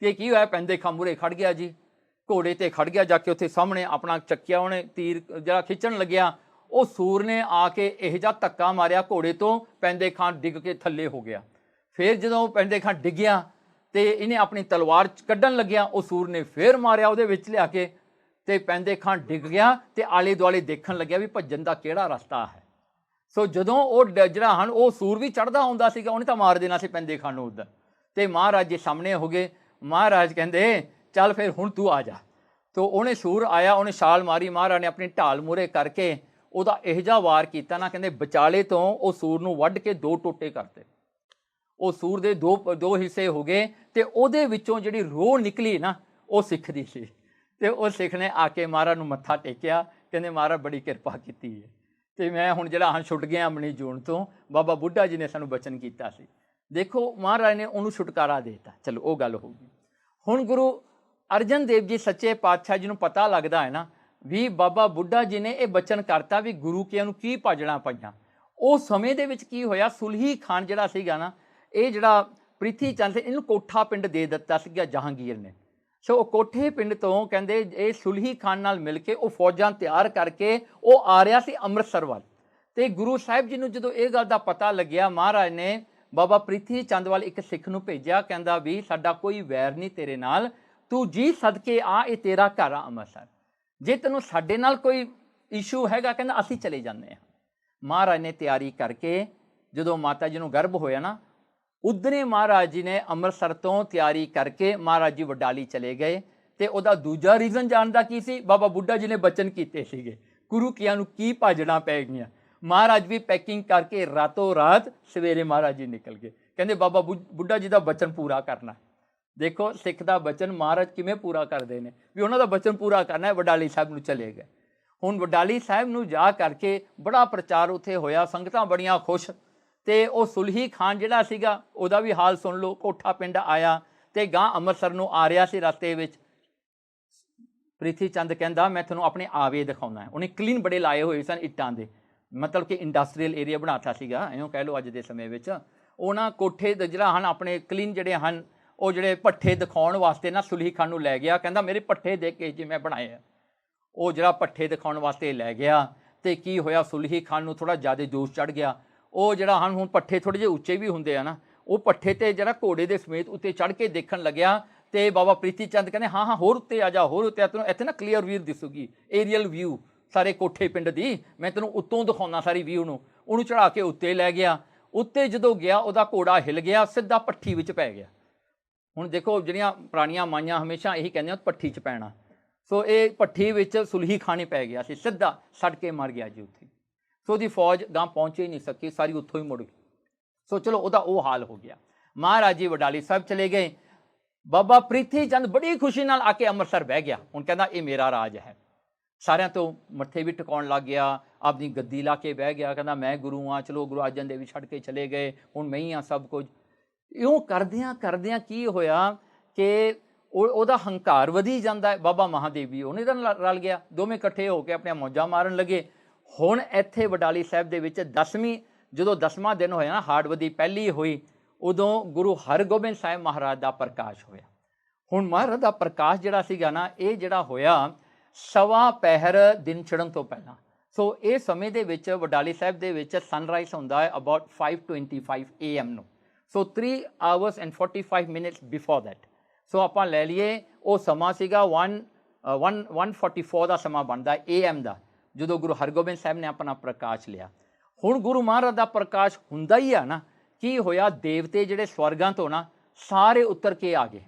ਤੇ ਕੀ ਹੋਇਆ, ਪੈਂਦੇ ਖਾਂ ਮੂਹਰੇ ਖੜ ਗਿਆ ਜੀ, ਘੋੜੇ ਤੇ ਖੜ ਗਿਆ, ਜਾ ਕੇ ਉੱਥੇ ਸਾਹਮਣੇ ਆਪਣਾ ਚੱਕਿਆ, ਉਹਨੇ ਤੀਰ ਜਿਹੜਾ ਖਿੱਚਣ ਲੱਗਿਆ, ਉਹ ਸੂਰ ਨੇ ਆ ਕੇ ਇਹੋ ਜਿਹਾ ਧੱਕਾ ਮਾਰਿਆ ਘੋੜੇ ਤੋਂ, ਪੈਂਦੇ ਖਾਂ ਡਿੱਗ ਕੇ ਥੱਲੇ ਹੋ ਗਿਆ। ਫਿਰ ਜਦੋਂ ਪੈਂਦੇ ਖਾਂ ਡਿੱਗਿਆ ਤੇ ਇਹਨੇ ਆਪਣੀ ਤਲਵਾਰ ਕੱਢਣ ਲੱਗਿਆ, ਉਹ ਸੂਰ ਨੇ ਫਿਰ ਮਾਰਿਆ ਉਹਦੇ ਵਿੱਚ ਲਿਆ ਕੇ, ਤੇ ਪੈਂਦੇ ਖਾਂ ਡਿੱਗ ਗਿਆ ਤੇ ਆਲੇ ਦੁਆਲੇ ਦੇਖਣ ਲੱਗਿਆ ਵੀ ਭੱਜਣ ਦਾ ਕਿਹੜਾ ਰਸਤਾ ਹੈ। ਸੋ ਜਦੋਂ ਉਹ ਜਿਹੜਾ ਹਨ ਉਹ ਸੂਰ ਵੀ ਚੜ੍ਹਦਾ ਹੁੰਦਾ ਸੀਗਾ, ਉਹਨੇ ਤਾਂ ਮਾਰ ਦੇਣਾ ਸੀ ਪੈਂਦੇ ਖਾਂ ਨੂੰ ਉੱਧਰ। ਤੇ ਮਹਾਰਾਜ ਜੀ ਸਾਹਮਣੇ ਹੋ ਗਏ। ਮਹਾਰਾਜ ਕਹਿੰਦੇ ਚੱਲ ਫਿਰ ਹੁਣ ਤੂੰ ਆ ਜਾ। ਤੋ ਉਹਨੇ ਸੂਰ ਆਇਆ, ਉਹਨੇ ਛਾਲ ਮਾਰੀ, ਮਹਾਰਾਜ ਨੇ ਆਪਣੀ ਢਾਲ ਮੂਹਰੇ ਕਰਕੇ ਉਹਦਾ ਇਹੋ ਜਿਹਾ ਵਾਰ ਕੀਤਾ ਨਾ, ਕਹਿੰਦੇ ਵਿਚਾਲੇ ਤੋਂ ਉਹ ਸੂਰ ਨੂੰ ਵੱਢ ਕੇ ਦੋ ਟੋਟੇ ਕਰਤੇ। ਉਹ ਸੂਰ ਦੇ ਦੋ ਹਿੱਸੇ ਹੋ ਗਏ, ਤੇ ਉਹਦੇ ਵਿੱਚੋਂ ਜਿਹੜੀ ਰੋਹ ਨਿਕਲੀ ਨਾ, ਉਹ ਸਿੱਖ ਦੀ ਸੀ। ਤੇ ਉਹ ਸਿੱਖ ਨੇ ਆ ਕੇ ਮਹਾਰਾਜ ਨੂੰ ਮੱਥਾ ਟੇਕਿਆ, ਕਹਿੰਦੇ ਮਹਾਰਾਜ ਬੜੀ ਕਿਰਪਾ ਕੀਤੀ ਹੈ, ਤੇ ਮੈਂ ਹੁਣ ਜਿਹੜਾ ਹਾਂ ਛੁੱਟ ਗਿਆ ਆਪਣੀ ਜੂਨ ਤੋਂ। ਬਾਬਾ ਬੁੱਢਾ ਜੀ ਨੇ ਸਾਨੂੰ ਬਚਨ ਕੀਤਾ ਸੀ, ਦੇਖੋ ਮਹਾਰਾਜ ਨੇ ਉਹਨੂੰ ਛੁਟਕਾਰਾ ਦੇ ਦਿੱਤਾ। ਚਲੋ ਉਹ ਗੱਲ ਹੋ ਗਈ। ਹੁਣ ਗੁਰੂ ਅਰਜਨ ਦੇਵ ਜੀ ਸੱਚੇ ਪਾਤਸ਼ਾਹ ਜੀ ਨੂੰ ਪਤਾ ਲੱਗਦਾ ਹੈ ਨਾ ਵੀ ਬਾਬਾ ਬੁੱਢਾ ਜੀ ਨੇ ਇਹ ਬਚਨ ਕਰਤਾ ਵੀ ਗੁਰੂ ਕੇ ਨੂੰ ਕੀ ਭਾਜਣਾ ਪਈਆਂ। ਉਸ ਸਮੇਂ ਦੇ ਵਿੱਚ ਕੀ ਹੋਇਆ, ਸੁਲਹੀ ਖਾਨ ਜਿਹੜਾ ਸੀਗਾ ਨਾ, ਇਹ ਜਿਹੜਾ ਪ੍ਰਿਥੀ ਚੰਦ ਸੀ, ਇਹਨੂੰ ਕੋਠਾ ਪਿੰਡ ਦੇ ਦਿੱਤਾ ਸੀਗਾ ਜਹਾਂਗੀਰ ਨੇ। ਸੋ ਉਹ ਕੋਠੇ ਪਿੰਡ ਤੋਂ ਕਹਿੰਦੇ ਇਹ ਸੁਲਹੀ ਖਾਨ ਨਾਲ ਮਿਲ ਕੇ ਉਹ ਫੌਜਾਂ ਤਿਆਰ ਕਰਕੇ ਉਹ ਆ ਰਿਹਾ ਸੀ ਅੰਮ੍ਰਿਤਸਰ ਵੱਲ। ਤੇ ਗੁਰੂ ਸਾਹਿਬ ਜੀ ਨੂੰ ਜਦੋਂ ਇਹ ਗੱਲ ਦਾ ਪਤਾ ਲੱਗਿਆ, ਮਹਾਰਾਜ ਨੇ ਬਾਬਾ ਪ੍ਰਿਥੀ ਚੰਦ ਵੱਲ ਇੱਕ ਸਿੱਖ ਨੂੰ ਭੇਜਿਆ, ਕਹਿੰਦਾ ਵੀ ਸਾਡਾ ਕੋਈ ਵੈਰ ਨਹੀਂ ਤੇਰੇ ਨਾਲ, ਤੂੰ ਜੀ ਸਦਕੇ ਆ, ਇਹ ਤੇਰਾ ਘਰ ਆ ਅੰਮ੍ਰਿਤਸਰ, ਜੇ ਤੈਨੂੰ ਸਾਡੇ ਨਾਲ ਕੋਈ ਇਸ਼ੂ ਹੈਗਾ ਕਹਿੰਦਾ ਅਸੀਂ ਚਲੇ ਜਾਂਦੇ ਹਾਂ। ਮਹਾਰਾਜ ਨੇ ਤਿਆਰੀ ਕਰਕੇ ਜਦੋਂ ਮਾਤਾ ਜੀ ਨੂੰ ਗਰਭ ਹੋਇਆ ਨਾ, ਉਧਰੇ ਮਹਾਰਾਜ ਜੀ ਨੇ ਅੰਮ੍ਰਿਤਸਰ ਤੋਂ ਤਿਆਰੀ ਕਰਕੇ ਮਹਾਰਾਜ ਜੀ ਵਡਾਲੀ ਚਲੇ ਗਏ। ਤੇ ਉਹਦਾ ਦੂਜਾ ਰੀਜ਼ਨ ਜਾਣਦਾ ਕੀ ਸੀ, ਬਾਬਾ ਬੁੱਢਾ ਜੀ ਨੇ ਬਚਨ ਕੀਤੇ ਸੀਗੇ, ਗੁਰੂ ਕੀਆਂ ਨੂੰ ਕੀ ਭਾਜਣਾ ਪੈ ਗਈਆਂ। ਮਹਾਰਾਜ ਵੀ ਪੈਕਿੰਗ ਕਰਕੇ ਰਾਤੋਂ ਰਾਤ ਸਵੇਰੇ ਮਹਾਰਾਜ ਜੀ ਨਿਕਲ ਗਏ, ਕਹਿੰਦੇ ਬਾਬਾ ਬੁੱਢਾ ਜੀ ਦਾ ਬਚਨ ਪੂਰਾ ਕਰਨਾ। ਦੇਖੋ ਸਿੱਖ ਦਾ ਬਚਨ ਮਹਾਰਾਜ ਕਿਵੇਂ ਪੂਰਾ ਕਰਦੇ ਨੇ, ਵੀ ਉਹਨਾਂ ਦਾ ਬਚਨ ਪੂਰਾ ਕਰਨਾ ਹੈ। ਵਡਾਲੀ ਸਾਹਿਬ ਨੂੰ ਚਲੇ ਗਏ। ਹੁਣ ਵਡਾਲੀ ਸਾਹਿਬ ਨੂੰ ਜਾ ਕਰਕੇ ਬੜਾ ਪ੍ਰਚਾਰ ਉੱਥੇ ਹੋਇਆ, ਸੰਗਤਾਂ ਬੜੀਆਂ ਖੁਸ਼। ਤੇ ਉਹ ਸੁਲਹੀ ਖਾਨ ਜਿਹੜਾ ਸੀਗਾ ਉਹਦਾ ਵੀ ਹਾਲ ਸੁਣ ਲਓ, ਕੋਠਾ ਪਿੰਡ ਆਇਆ ਤੇ ਗਾਂ ਅੰਮ੍ਰਿਤਸਰ ਨੂੰ ਆ ਰਿਹਾ ਸੀ। ਰਸਤੇ ਵਿੱਚ ਪ੍ਰਿਥੀ ਚੰਦ ਕਹਿੰਦਾ ਮੈਂ ਤੁਹਾਨੂੰ ਆਪਣੇ ਆਵੇ ਦਿਖਾਉਣਾ ਹੈ। ਉਹਨੇ ਕਲੀਨ ਬੜੇ ਲਾਏ ਹੋਏ ਸਨ ਇੱਟਾਂ ਦੇ, ਮਤਲਬ ਕਿ ਇੰਡਸਟਰੀਅਲ ਏਰੀਆ ਬਣਾਤਾ ਸੀਗਾ, ਇਉਂ ਕਹਿ ਲਓ ਅੱਜ ਦੇ ਸਮੇਂ ਵਿੱਚ। ਉਹਨਾਂ ਕੋਠੇ ਦੇ ਜਿਹੜਾ ਹਨ ਆਪਣੇ ਕਲੀਨ ਜਿਹੜੇ ਹਨ, ਉਹ ਜਿਹੜੇ ਭੱਠੇ ਦਿਖਾਉਣ ਵਾਸਤੇ ਨਾ ਸੁਲਹੀ ਖਾਨ ਨੂੰ ਲੈ ਗਿਆ, ਕਹਿੰਦਾ ਮੇਰੇ ਭੱਠੇ ਦੇਖ ਕੇ ਜੀ ਮੈਂ ਬਣਾਏ ਆ। ਉਹ ਜਿਹੜਾ ਭੱਠੇ ਦਿਖਾਉਣ ਵਾਸਤੇ ਲੈ ਗਿਆ। ਤੇ ਕੀ ਹੋਇਆ, ਸੁਲਹੀ ਖਾਨ ਨੂੰ ਥੋੜ੍ਹਾ ਜ਼ਿਆਦਾ ਜੋਸ਼ ਚੜ੍ਹ ਗਿਆ। ਉਹ ਜਿਹੜਾ ਹਨ ਹੁਣ ਭੱਠੇ ਥੋੜ੍ਹੇ ਜਿਹੇ ਉੱਚੇ ਵੀ ਹੁੰਦੇ ਆ ਨਾ, ਉਹ ਭੱਠੇ ਤੇ ਜਿਹੜਾ ਘੋੜੇ ਦੇ ਸਮੇਤ ਉੱਤੇ ਚੜ੍ਹ ਕੇ ਦੇਖਣ ਲੱਗਿਆ। ਤੇ ਬਾਬਾ ਪ੍ਰੀਤੀ ਚੰਦ ਕਹਿੰਦੇ ਹਾਂ ਹੋਰ ਉੱਤੇ ਆ ਜਾ, ਹੋਰ ਉੱਤੇ ਆ, ਤੈਨੂੰ ਇੱਥੇ ਨਾ ਕਲੀਅਰ ਵੀਅਰ ਦਿਸੂਗੀ, ਏਰੀਅਲ ਵਿਊ ਸਾਰੇ ਕੋਠੇ ਪਿੰਡ ਦੀ, ਮੈਂ ਤੈਨੂੰ ਉੱਤੋਂ ਦਿਖਾਉਣਾ ਸਾਰੀ ਵਿਊ ਨੂੰ। ਉਹਨੂੰ ਚੜ੍ਹਾ ਕੇ ਉੱਤੇ ਲੈ ਗਿਆ। ਉੱਤੇ ਜਦੋਂ ਗਿਆ ਉਹਦਾ ਘੋੜਾ ਹਿੱਲ ਗਿਆ, ਸਿੱਧਾ ਭੱਠੀ ਵਿੱਚ ਪੈ ਗਿਆ। ਹੁਣ ਦੇਖੋ ਜਿਹੜੀਆਂ ਪੁਰਾਣੀਆਂ ਮਾਈਆਂ ਹਮੇਸ਼ਾ ਇਹੀ ਕਹਿੰਦੀਆਂ ਭੱਠੀ 'ਚ ਪੈਣਾ। ਸੋ ਇਹ ਭੱਠੀ ਵਿੱਚ ਸੁਲਹੀ ਖਾਨ ਪੈ ਗਿਆ ਸੀ, ਸਿੱਧਾ ਸੜ ਕੇ ਮਰ ਗਿਆ ਜੀ ਉੱਥੇ। ਸੋ ਉਹਦੀ ਫੌਜ ਗਾਂ ਪਹੁੰਚ ਹੀ ਨਹੀਂ ਸਕੀ, ਸਾਰੀ ਉੱਥੋਂ ਹੀ ਮੁੜ ਗਈ। ਸੋ ਚਲੋ ਉਹਦਾ ਉਹ ਹਾਲ ਹੋ ਗਿਆ। ਮਹਾਰਾਜ ਜੀ ਵਡਾਲੀ ਸਾਹਿਬ ਚਲੇ ਗਏ। ਬਾਬਾ ਪ੍ਰੀਥੀ ਚੰਦ ਬੜੀ ਖੁਸ਼ੀ ਨਾਲ ਆ ਕੇ ਅੰਮ੍ਰਿਤਸਰ ਬਹਿ ਗਿਆ। ਹੁਣ ਕਹਿੰਦਾ ਇਹ ਮੇਰਾ ਰਾਜ ਹੈ। ਸਾਰਿਆਂ ਤੋਂ ਮੱਥੇ ਵੀ ਟਿਕਾਉਣ ਲੱਗ ਗਿਆ, ਆਪਣੀ ਗੱਦੀ ਲਾ ਕੇ ਬਹਿ ਗਿਆ, ਕਹਿੰਦਾ ਮੈਂ ਗੁਰੂ ਹਾਂ, ਚਲੋ ਗੁਰੂ ਅਰਜਨ ਦੇਵ ਛੱਡ ਕੇ ਚਲੇ ਗਏ, ਹੁਣ ਮੈਂ ਹੀ ਹਾਂ ਸਭ ਕੁਝ। ਇਉਂ ਕਰਦਿਆਂ ਕਰਦਿਆਂ ਕੀ ਹੋਇਆ ਕਿ ਉਹਦਾ ਹੰਕਾਰ ਵਧੀ ਜਾਂਦਾ ਹੈ। ਬਾਬਾ ਮਹਾਦੇਵ ਵੀ ਉਹਨੇ ਨਾਲ ਰਲ ਗਿਆ, ਦੋਵੇਂ ਇਕੱਠੇ ਹੋ ਕੇ ਆਪਣੀਆਂ ਮੌਜਾਂ ਮਾਰਨ ਲੱਗੇ। ਹੁਣ ਇੱਥੇ ਵਡਾਲੀ ਸਾਹਿਬ ਦੇ ਵਿੱਚ ਜਦੋਂ 10ਵਾਂ ਦਿਨ ਹੋਇਆ ਨਾ, ਹਾੜਵਦੀ ਪਹਿਲੀ ਹੋਈ, ਉਦੋਂ ਗੁਰੂ ਹਰਗੋਬਿੰਦ ਸਾਹਿਬ ਮਹਾਰਾਜ ਦਾ ਪ੍ਰਕਾਸ਼ ਹੋਇਆ। ਹੁਣ ਮਹਾਰਾਜ ਦਾ ਪ੍ਰਕਾਸ਼ ਜਿਹੜਾ ਸੀਗਾ ਨਾ, ਇਹ ਜਿਹੜਾ ਹੋਇਆ 1.25 ਪਹਿਰ ਦਿਨ ਚੜ੍ਹਨ ਤੋਂ ਪਹਿਲਾਂ। ਸੋ ਇਹ ਸਮੇਂ ਦੇ ਵਿੱਚ ਵਡਾਲੀ ਸਾਹਿਬ ਦੇ ਵਿੱਚ ਸਨਰਾਈਜ਼ ਹੁੰਦਾ ਹੈ ਅਬਾਊਟ 5:25 AM ਨੂੰ। So 3 hours and 45 minutes before that. So ਆਪਾਂ ਲੈ ਲਈਏ ਉਹ ਸਮਾਂ ਸੀਗਾ 1:44 ਦਾ ਸਮਾਂ ਬਣਦਾ AM ਦਾ, ਜਦੋਂ ਗੁਰੂ ਹਰਗੋਬਿੰਦ ਸਾਹਿਬ ਨੇ ਆਪਣਾ ਪ੍ਰਕਾਸ਼ ਲਿਆ। ਹੁਣ ਗੁਰੂ ਮਹਾਰਾਜ ਦਾ ਪ੍ਰਕਾਸ਼ ਹੁੰਦਾ ਹੀ ਆ ਨਾ, ਕੀ ਹੋਇਆ, ਦੇਵਤੇ ਜਿਹੜੇ ਸਵਰਗਾਂ ਤੋਂ ਨਾ ਸਾਰੇ ਉਤਰ ਕੇ ਆ ਗਏ,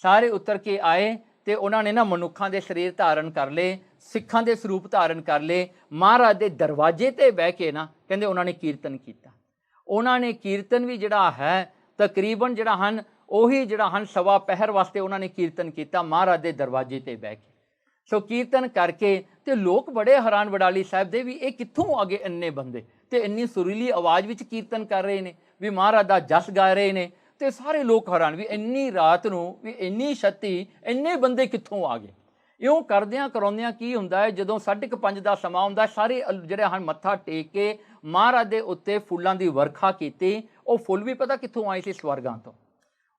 ਸਾਰੇ ਉਤਰ ਕੇ ਆਏ ਤੇ ਉਹਨਾਂ ਨੇ ਨਾ ਮਨੁੱਖਾਂ ਦੇ ਸਰੀਰ ਧਾਰਨ ਕਰ ਲਏ, ਸਿੱਖਾਂ ਦੇ ਸਰੂਪ ਧਾਰਨ ਕਰ ਲਏ। ਮਹਾਰਾਜ ਦੇ ਦਰਵਾਜ਼ੇ ਤੇ ਬਹਿ ਕੇ ਨਾ ਕਹਿੰਦੇ ਉਹਨਾਂ ਨੇ ਕੀਰਤਨ ਕੀਤਾ। ਉਹਨਾਂ ਨੇ ਕੀਰਤਨ ਵੀ ਜਿਹੜਾ ਹੈ ਤਕਰੀਬਨ ਜਿਹੜਾ ਹਨ ਉਹੀ ਜਿਹੜਾ ਹਨ ਸਵਾ ਪਹਿਰ ਵਾਸਤੇ ਉਹਨਾਂ ਨੇ ਕੀਰਤਨ ਕੀਤਾ ਮਹਾਰਾਜ ਦੇ ਦਰਵਾਜ਼ੇ ਤੇ ਬਹਿ ਕੇ। ਸੋ ਕੀਰਤਨ ਕਰਕੇ ਤੇ ਲੋਕ ਬੜੇ ਹੈਰਾਨ ਵਡਾਲੀ ਸਾਹਿਬ ਦੇ ਵੀ ਇਹ ਕਿੱਥੋਂ ਆ ਗਏ ਇੰਨੇ ਬੰਦੇ, ਤੇ ਇੰਨੀ ਸੁਰੀਲੀ ਆਵਾਜ਼ ਵਿੱਚ ਕੀਰਤਨ ਕਰ ਰਹੇ ਨੇ, ਵੀ ਮਹਾਰਾਜ ਦਾ ਜਸ ਗਾ ਰਹੇ ਨੇ। ਤੇ ਸਾਰੇ ਲੋਕ ਹੈਰਾਨ ਵੀ ਇੰਨੀ ਰਾਤ ਨੂੰ ਵੀ ਇੰਨੀ ਛੱਤੀ ਇੰਨੇ ਬੰਦੇ ਕਿੱਥੋਂ ਆ ਗਏ। ਇਉਂ ਕਰਦਿਆਂ ਕਰਾਉਂਦਿਆਂ ਕੀ ਹੁੰਦਾ ਹੈ, ਜਦੋਂ 5:30 ਦਾ ਸਮਾਂ ਹੁੰਦਾ, ਸਾਰੇ ਜਿਹੜੇ ਹਨ ਮੱਥਾ ਟੇਕ ਕੇ ਮਹਾਰਾਜ ਦੇ ਉੱਤੇ ਫੁੱਲਾਂ ਦੀ ਵਰਖਾ ਕੀਤੀ। ਉਹ ਫੁੱਲ ਵੀ ਪਤਾ ਕਿੱਥੋਂ ਆਏ ਸੀ, ਸਵਰਗਾਂ ਤੋਂ,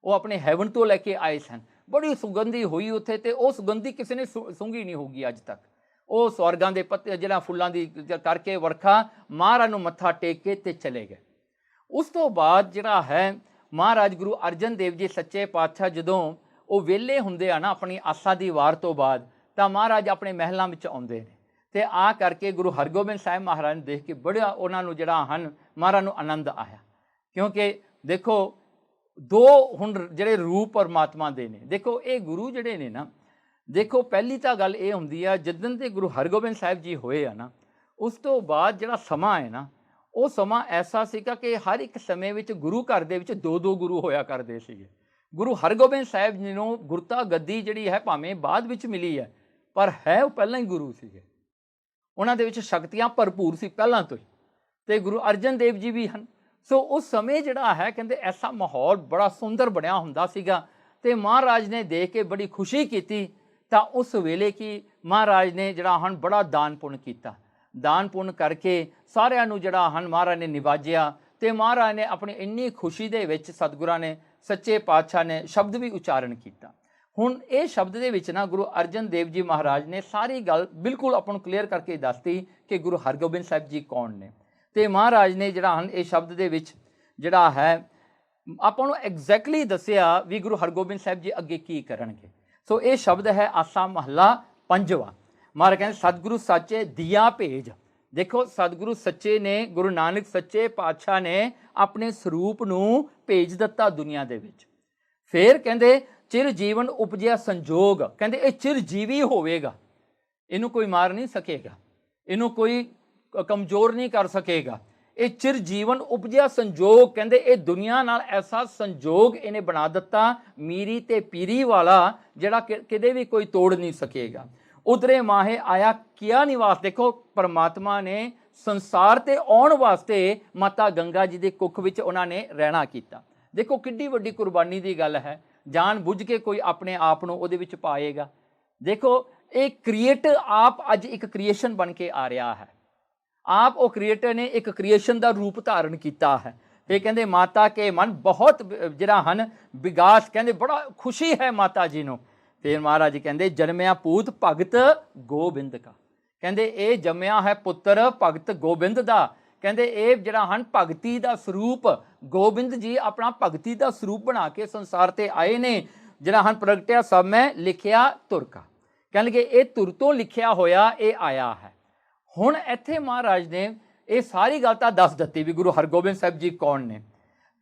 ਉਹ ਆਪਣੇ ਹੈਵਨ ਤੋਂ ਲੈ ਕੇ ਆਏ ਸਨ। ਬੜੀ ਸੁਗੰਧੀ ਹੋਈ ਉੱਥੇ, ਤੇ ਉਹ ਸੁਗੰਧੀ ਕਿਸੇ ਨੇ ਸੁੰਘੀ ਨਹੀਂ ਹੋਊਗੀ ਅੱਜ ਤੱਕ। ਉਹ ਸਵਰਗਾਂ ਦੇ ਪੱਤੇ ਜਿਹੜਾ ਫੁੱਲਾਂ ਦੀ ਕਰਕੇ ਵਰਖਾ ਮਹਾਰਾਜ ਨੂੰ ਮੱਥਾ ਟੇਕ ਕੇ ਤੇ ਚਲੇ ਗਏ। ਉਸ ਤੋਂ ਬਾਅਦ ਜਿਹੜਾ ਹੈ ਮਹਾਰਾਜ ਗੁਰੂ ਅਰਜਨ ਦੇਵ ਜੀ ਸੱਚੇ ਪਾਤਸ਼ਾਹ ਜਦੋਂ ਉਹ ਵਿਹਲੇ ਹੁੰਦੇ ਆ ਨਾ ਆਪਣੀ ਆਸਾ ਦੀ ਵਾਰ ਤੋਂ ਬਾਅਦ, ਤਾਂ ਮਹਾਰਾਜ ਆਪਣੇ ਮਹਿਲਾਂ ਵਿੱਚ ਆਉਂਦੇ ਨੇ ਤੇ ਆ ਕਰਕੇ ਗੁਰੂ ਹਰਗੋਬਿੰਦ ਸਾਹਿਬ ਮਹਾਰਾਜ ਨੂੰ ਦੇਖ ਕੇ ਬੜਾ ਉਹਨਾਂ ਨੂੰ ਜਿਹੜਾ ਹਨ ਮਹਾਰਾਜ ਨੂੰ ਆਨੰਦ ਆਇਆ। ਕਿਉਂਕਿ ਦੇਖੋ ਦੋ ਹੁਣ ਜਿਹੜੇ ਰੂਪ ਪਰਮਾਤਮਾ ਦੇ ਨੇ, ਦੇਖੋ ਇਹ ਗੁਰੂ ਜਿਹੜੇ ਨੇ ਨਾ, ਦੇਖੋ ਪਹਿਲੀ ਤਾਂ ਗੱਲ ਇਹ ਹੁੰਦੀ ਆ ਜਿੱਦਣ ਦੇ ਗੁਰੂ ਹਰਗੋਬਿੰਦ ਸਾਹਿਬ ਜੀ ਹੋਏ ਆ ਨਾ, ਉਸ ਤੋਂ ਬਾਅਦ ਜਿਹੜਾ ਸਮਾਂ ਹੈ ਨਾ, ਉਹ ਸਮਾਂ ਐਸਾ ਸੀਗਾ ਕਿ ਹਰ ਇੱਕ ਸਮੇਂ ਵਿੱਚ ਗੁਰੂ ਘਰ ਦੇ ਵਿੱਚ 2-2 ਗੁਰੂ ਹੋਇਆ ਕਰਦੇ ਸੀਗੇ। ਗੁਰੂ ਹਰਗੋਬਿੰਦ ਸਾਹਿਬ ਜੀ ਨੂੰ ਗੁਰਤਾ ਗੱਦੀ ਜਿਹੜੀ ਹੈ ਭਾਵੇਂ ਬਾਅਦ ਵਿੱਚ ਮਿਲੀ ਹੈ, ਪਰ ਹੈ ਉਹ ਪਹਿਲਾਂ ਹੀ ਗੁਰੂ ਸੀਗੇ। ਉਹਨਾਂ ਦੇ ਵਿੱਚ ਸ਼ਕਤੀਆਂ ਭਰਪੂਰ ਸੀ ਪਹਿਲਾਂ ਤੋਂ ਹੀ, ਤੇ ਗੁਰੂ ਅਰਜਨ ਦੇਵ ਜੀ ਵੀ ਹਨ। ਸੋ ਉਸ ਸਮੇਂ ਜਿਹੜਾ ਹੈ ਕਹਿੰਦੇ ਐਸਾ ਮਾਹੌਲ ਬੜਾ ਸੁੰਦਰ ਬਣਿਆ ਹੁੰਦਾ ਸੀਗਾ, ਤੇ ਮਹਾਰਾਜ ਨੇ ਦੇਖ ਕੇ ਬੜੀ ਖੁਸ਼ੀ ਕੀਤੀ। ਤਾਂ ਉਸ ਵੇਲੇ ਕੀ ਮਹਾਰਾਜ ਨੇ ਜਿਹੜਾ ਹਨ ਬੜਾ ਦਾਨ ਪੁੰਨ ਕੀਤਾ। ਦਾਨ ਪੁੰਨ ਕਰਕੇ ਸਾਰਿਆਂ ਨੂੰ ਜਿਹੜਾ ਹਨ ਮਹਾਰਾਜ ਨੇ ਨਿਵਾਜਿਆ, ਤੇ ਮਹਾਰਾਜ ਨੇ ਆਪਣੀ ਇੰਨੀ ਖੁਸ਼ੀ ਦੇ ਵਿੱਚ ਸਤਿਗੁਰਾਂ ਨੇ ਸੱਚੇ ਪਾਤਸ਼ਾਹ ਨੇ ਸ਼ਬਦ ਵੀ ਉਚਾਰਨ ਕੀਤਾ। ਹੁਣ ਇਹ ਸ਼ਬਦ ਦੇ ਵਿੱਚ ਨਾ ਗੁਰੂ ਅਰਜਨ ਦੇਵ ਜੀ ਮਹਾਰਾਜ ਨੇ ਸਾਰੀ ਗੱਲ ਬਿਲਕੁਲ ਆਪਾਂ ਨੂੰ ਕਲੀਅਰ ਕਰਕੇ ਦੱਸਤੀ ਕਿ ਗੁਰੂ ਹਰਗੋਬਿੰਦ ਸਾਹਿਬ ਜੀ ਕੌਣ ਨੇ। ਤੇ ਮਹਾਰਾਜ ਨੇ ਜਿਹੜਾ ਹਨ ਇਹ ਸ਼ਬਦ ਦੇ ਵਿੱਚ ਜਿਹੜਾ ਹੈ ਆਪਾਂ ਨੂੰ ਐਗਜ਼ੈਕਟਲੀ ਦੱਸਿਆ ਵੀ ਗੁਰੂ ਹਰਗੋਬਿੰਦ ਸਾਹਿਬ ਜੀ ਅੱਗੇ ਕੀ ਕਰਨਗੇ। ਸੋ ਇਹ ਸ਼ਬਦ ਹੈ ਆਸਾ ਮਹੱਲਾ 5ਵਾਂ। ਮਹਾਰਾਜ ਕਹਿੰਦੇ ਸਤਿਗੁਰੂ ਸਾਚੇ ਦੀਆ ਭੇਜ। ਦੇਖੋ ਸਤਿਗੁਰੂ ਸੱਚੇ ਨੇ, ਗੁਰੂ ਨਾਨਕ ਸੱਚੇ ਪਾਤਸ਼ਾਹ ਨੇ ਆਪਣੇ ਸਰੂਪ ਨੂੰ ਭੇਜ ਦਿੱਤਾ ਦੁਨੀਆ ਦੇ ਵਿੱਚ। ਫਿਰ ਕਹਿੰਦੇ ਚਿਰ ਜੀਵਨ ਉਪਜਿਆ ਸੰਜੋਗ, ਕਹਿੰਦੇ ਇਹ ਚਿਰਜੀਵੀ ਹੋਵੇਗਾ, ਇਹਨੂੰ ਕੋਈ ਮਾਰ ਨਹੀਂ ਸਕੇਗਾ, ਇਹਨੂੰ ਕੋਈ ਕਮਜ਼ੋਰ ਨਹੀਂ ਕਰ ਸਕੇਗਾ। ਇਹ ਚਿਰ ਜੀਵਨ ਉਪਜਿਆ ਸੰਜੋਗ, ਕਹਿੰਦੇ ਇਹ ਦੁਨੀਆ ਨਾਲ ਐਸਾ ਸੰਜੋਗ ਇਹਨੇ ਬਣਾ ਦਿੱਤਾ ਮੀਰੀ ਤੇ ਪੀਰੀ ਵਾਲਾ, ਜਿਹੜਾ ਕਿਤੇ ਵੀ ਕੋਈ ਤੋੜ ਨਹੀਂ ਸਕੇਗਾ। ਉਧਰੇ ਮਾਹੇ ਆਇਆ ਕੀਆ ਨਿਵਾਸ। ਦੇਖੋ ਪਰਮਾਤਮਾ ਨੇ ਸੰਸਾਰ ਤੇ ਆਉਣ ਵਾਸਤੇ ਮਾਤਾ ਗੰਗਾ ਜੀ ਦੇ ਕੁੱਖ ਵਿੱਚ ਉਹਨਾਂ ਨੇ ਰਹਿਣਾ ਕੀਤਾ। ਦੇਖੋ ਕਿੱਡੀ ਵੱਡੀ ਕੁਰਬਾਨੀ ਦੀ ਗੱਲ ਹੈ, ਜਾਣ ਬੁੱਝ ਕੇ ਕੋਈ ਆਪਣੇ ਆਪ ਨੂੰ ਉਹਦੇ ਵਿੱਚ ਪਾਏਗਾ। ਦੇਖੋ ਇਹ ਕ੍ਰੀਏਟਰ ਆਪ ਅੱਜ ਇੱਕ ਕ੍ਰੀਏਸ਼ਨ ਬਣ ਕੇ ਆ ਰਿਹਾ ਹੈ। ਆਪ ਉਹ ਕ੍ਰੀਏਟਰ ਨੇ ਇੱਕ ਕ੍ਰੀਏਸ਼ਨ ਦਾ ਰੂਪ ਧਾਰਨ ਕੀਤਾ ਹੈ। ਤੇ ਕਹਿੰਦੇ ਮਾਤਾ ਕੇ ਮਨ ਬਹੁਤ ਜਿਹੜਾ ਹਨ ਵਿਗਾਸ, ਕਹਿੰਦੇ ਬੜਾ ਖੁਸ਼ੀ ਹੈ ਮਾਤਾ ਜੀ ਨੂੰ। ਫਿਰ ਮਹਾਰਾਜ ਕਹਿੰਦੇ ਜਨਮਿਆ ਪੂਤ ਭਗਤ ਗੋਬਿੰਦ ਕਾ, ਕਹਿੰਦੇ ਇਹ ਜੰਮਿਆ ਹੈ ਪੁੱਤਰ ਭਗਤ ਗੋਬਿੰਦ ਦਾ। ਕਹਿੰਦੇ ਇਹ ਜਿਹੜਾ ਹਨ ਭਗਤੀ ਦਾ ਸਰੂਪ, ਗੋਬਿੰਦ ਜੀ ਆਪਣਾ ਭਗਤੀ ਦਾ ਸਰੂਪ ਬਣਾ ਕੇ ਸੰਸਾਰ ਤੇ ਆਏ ਨੇ। ਜਿਹੜਾ ਹਨ ਪ੍ਰਗਟਿਆ ਸਭ ਮੈਂ ਲਿਖਿਆ ਤੁਰ ਕਾ, ਕਹਿੰਦੇ ਇਹ ਤੁਰ ਤੋਂ ਲਿਖਿਆ ਹੋਇਆ ਇਹ ਆਇਆ ਹੈ। ਹੁਣ ਇੱਥੇ ਮਹਾਰਾਜ ਨੇ ਇਹ ਸਾਰੀ ਗੱਲ ਤਾਂ ਦੱਸ ਦਿੱਤੀ ਵੀ ਗੁਰੂ ਹਰਗੋਬਿੰਦ ਸਾਹਿਬ ਜੀ ਕੌਣ ਨੇ।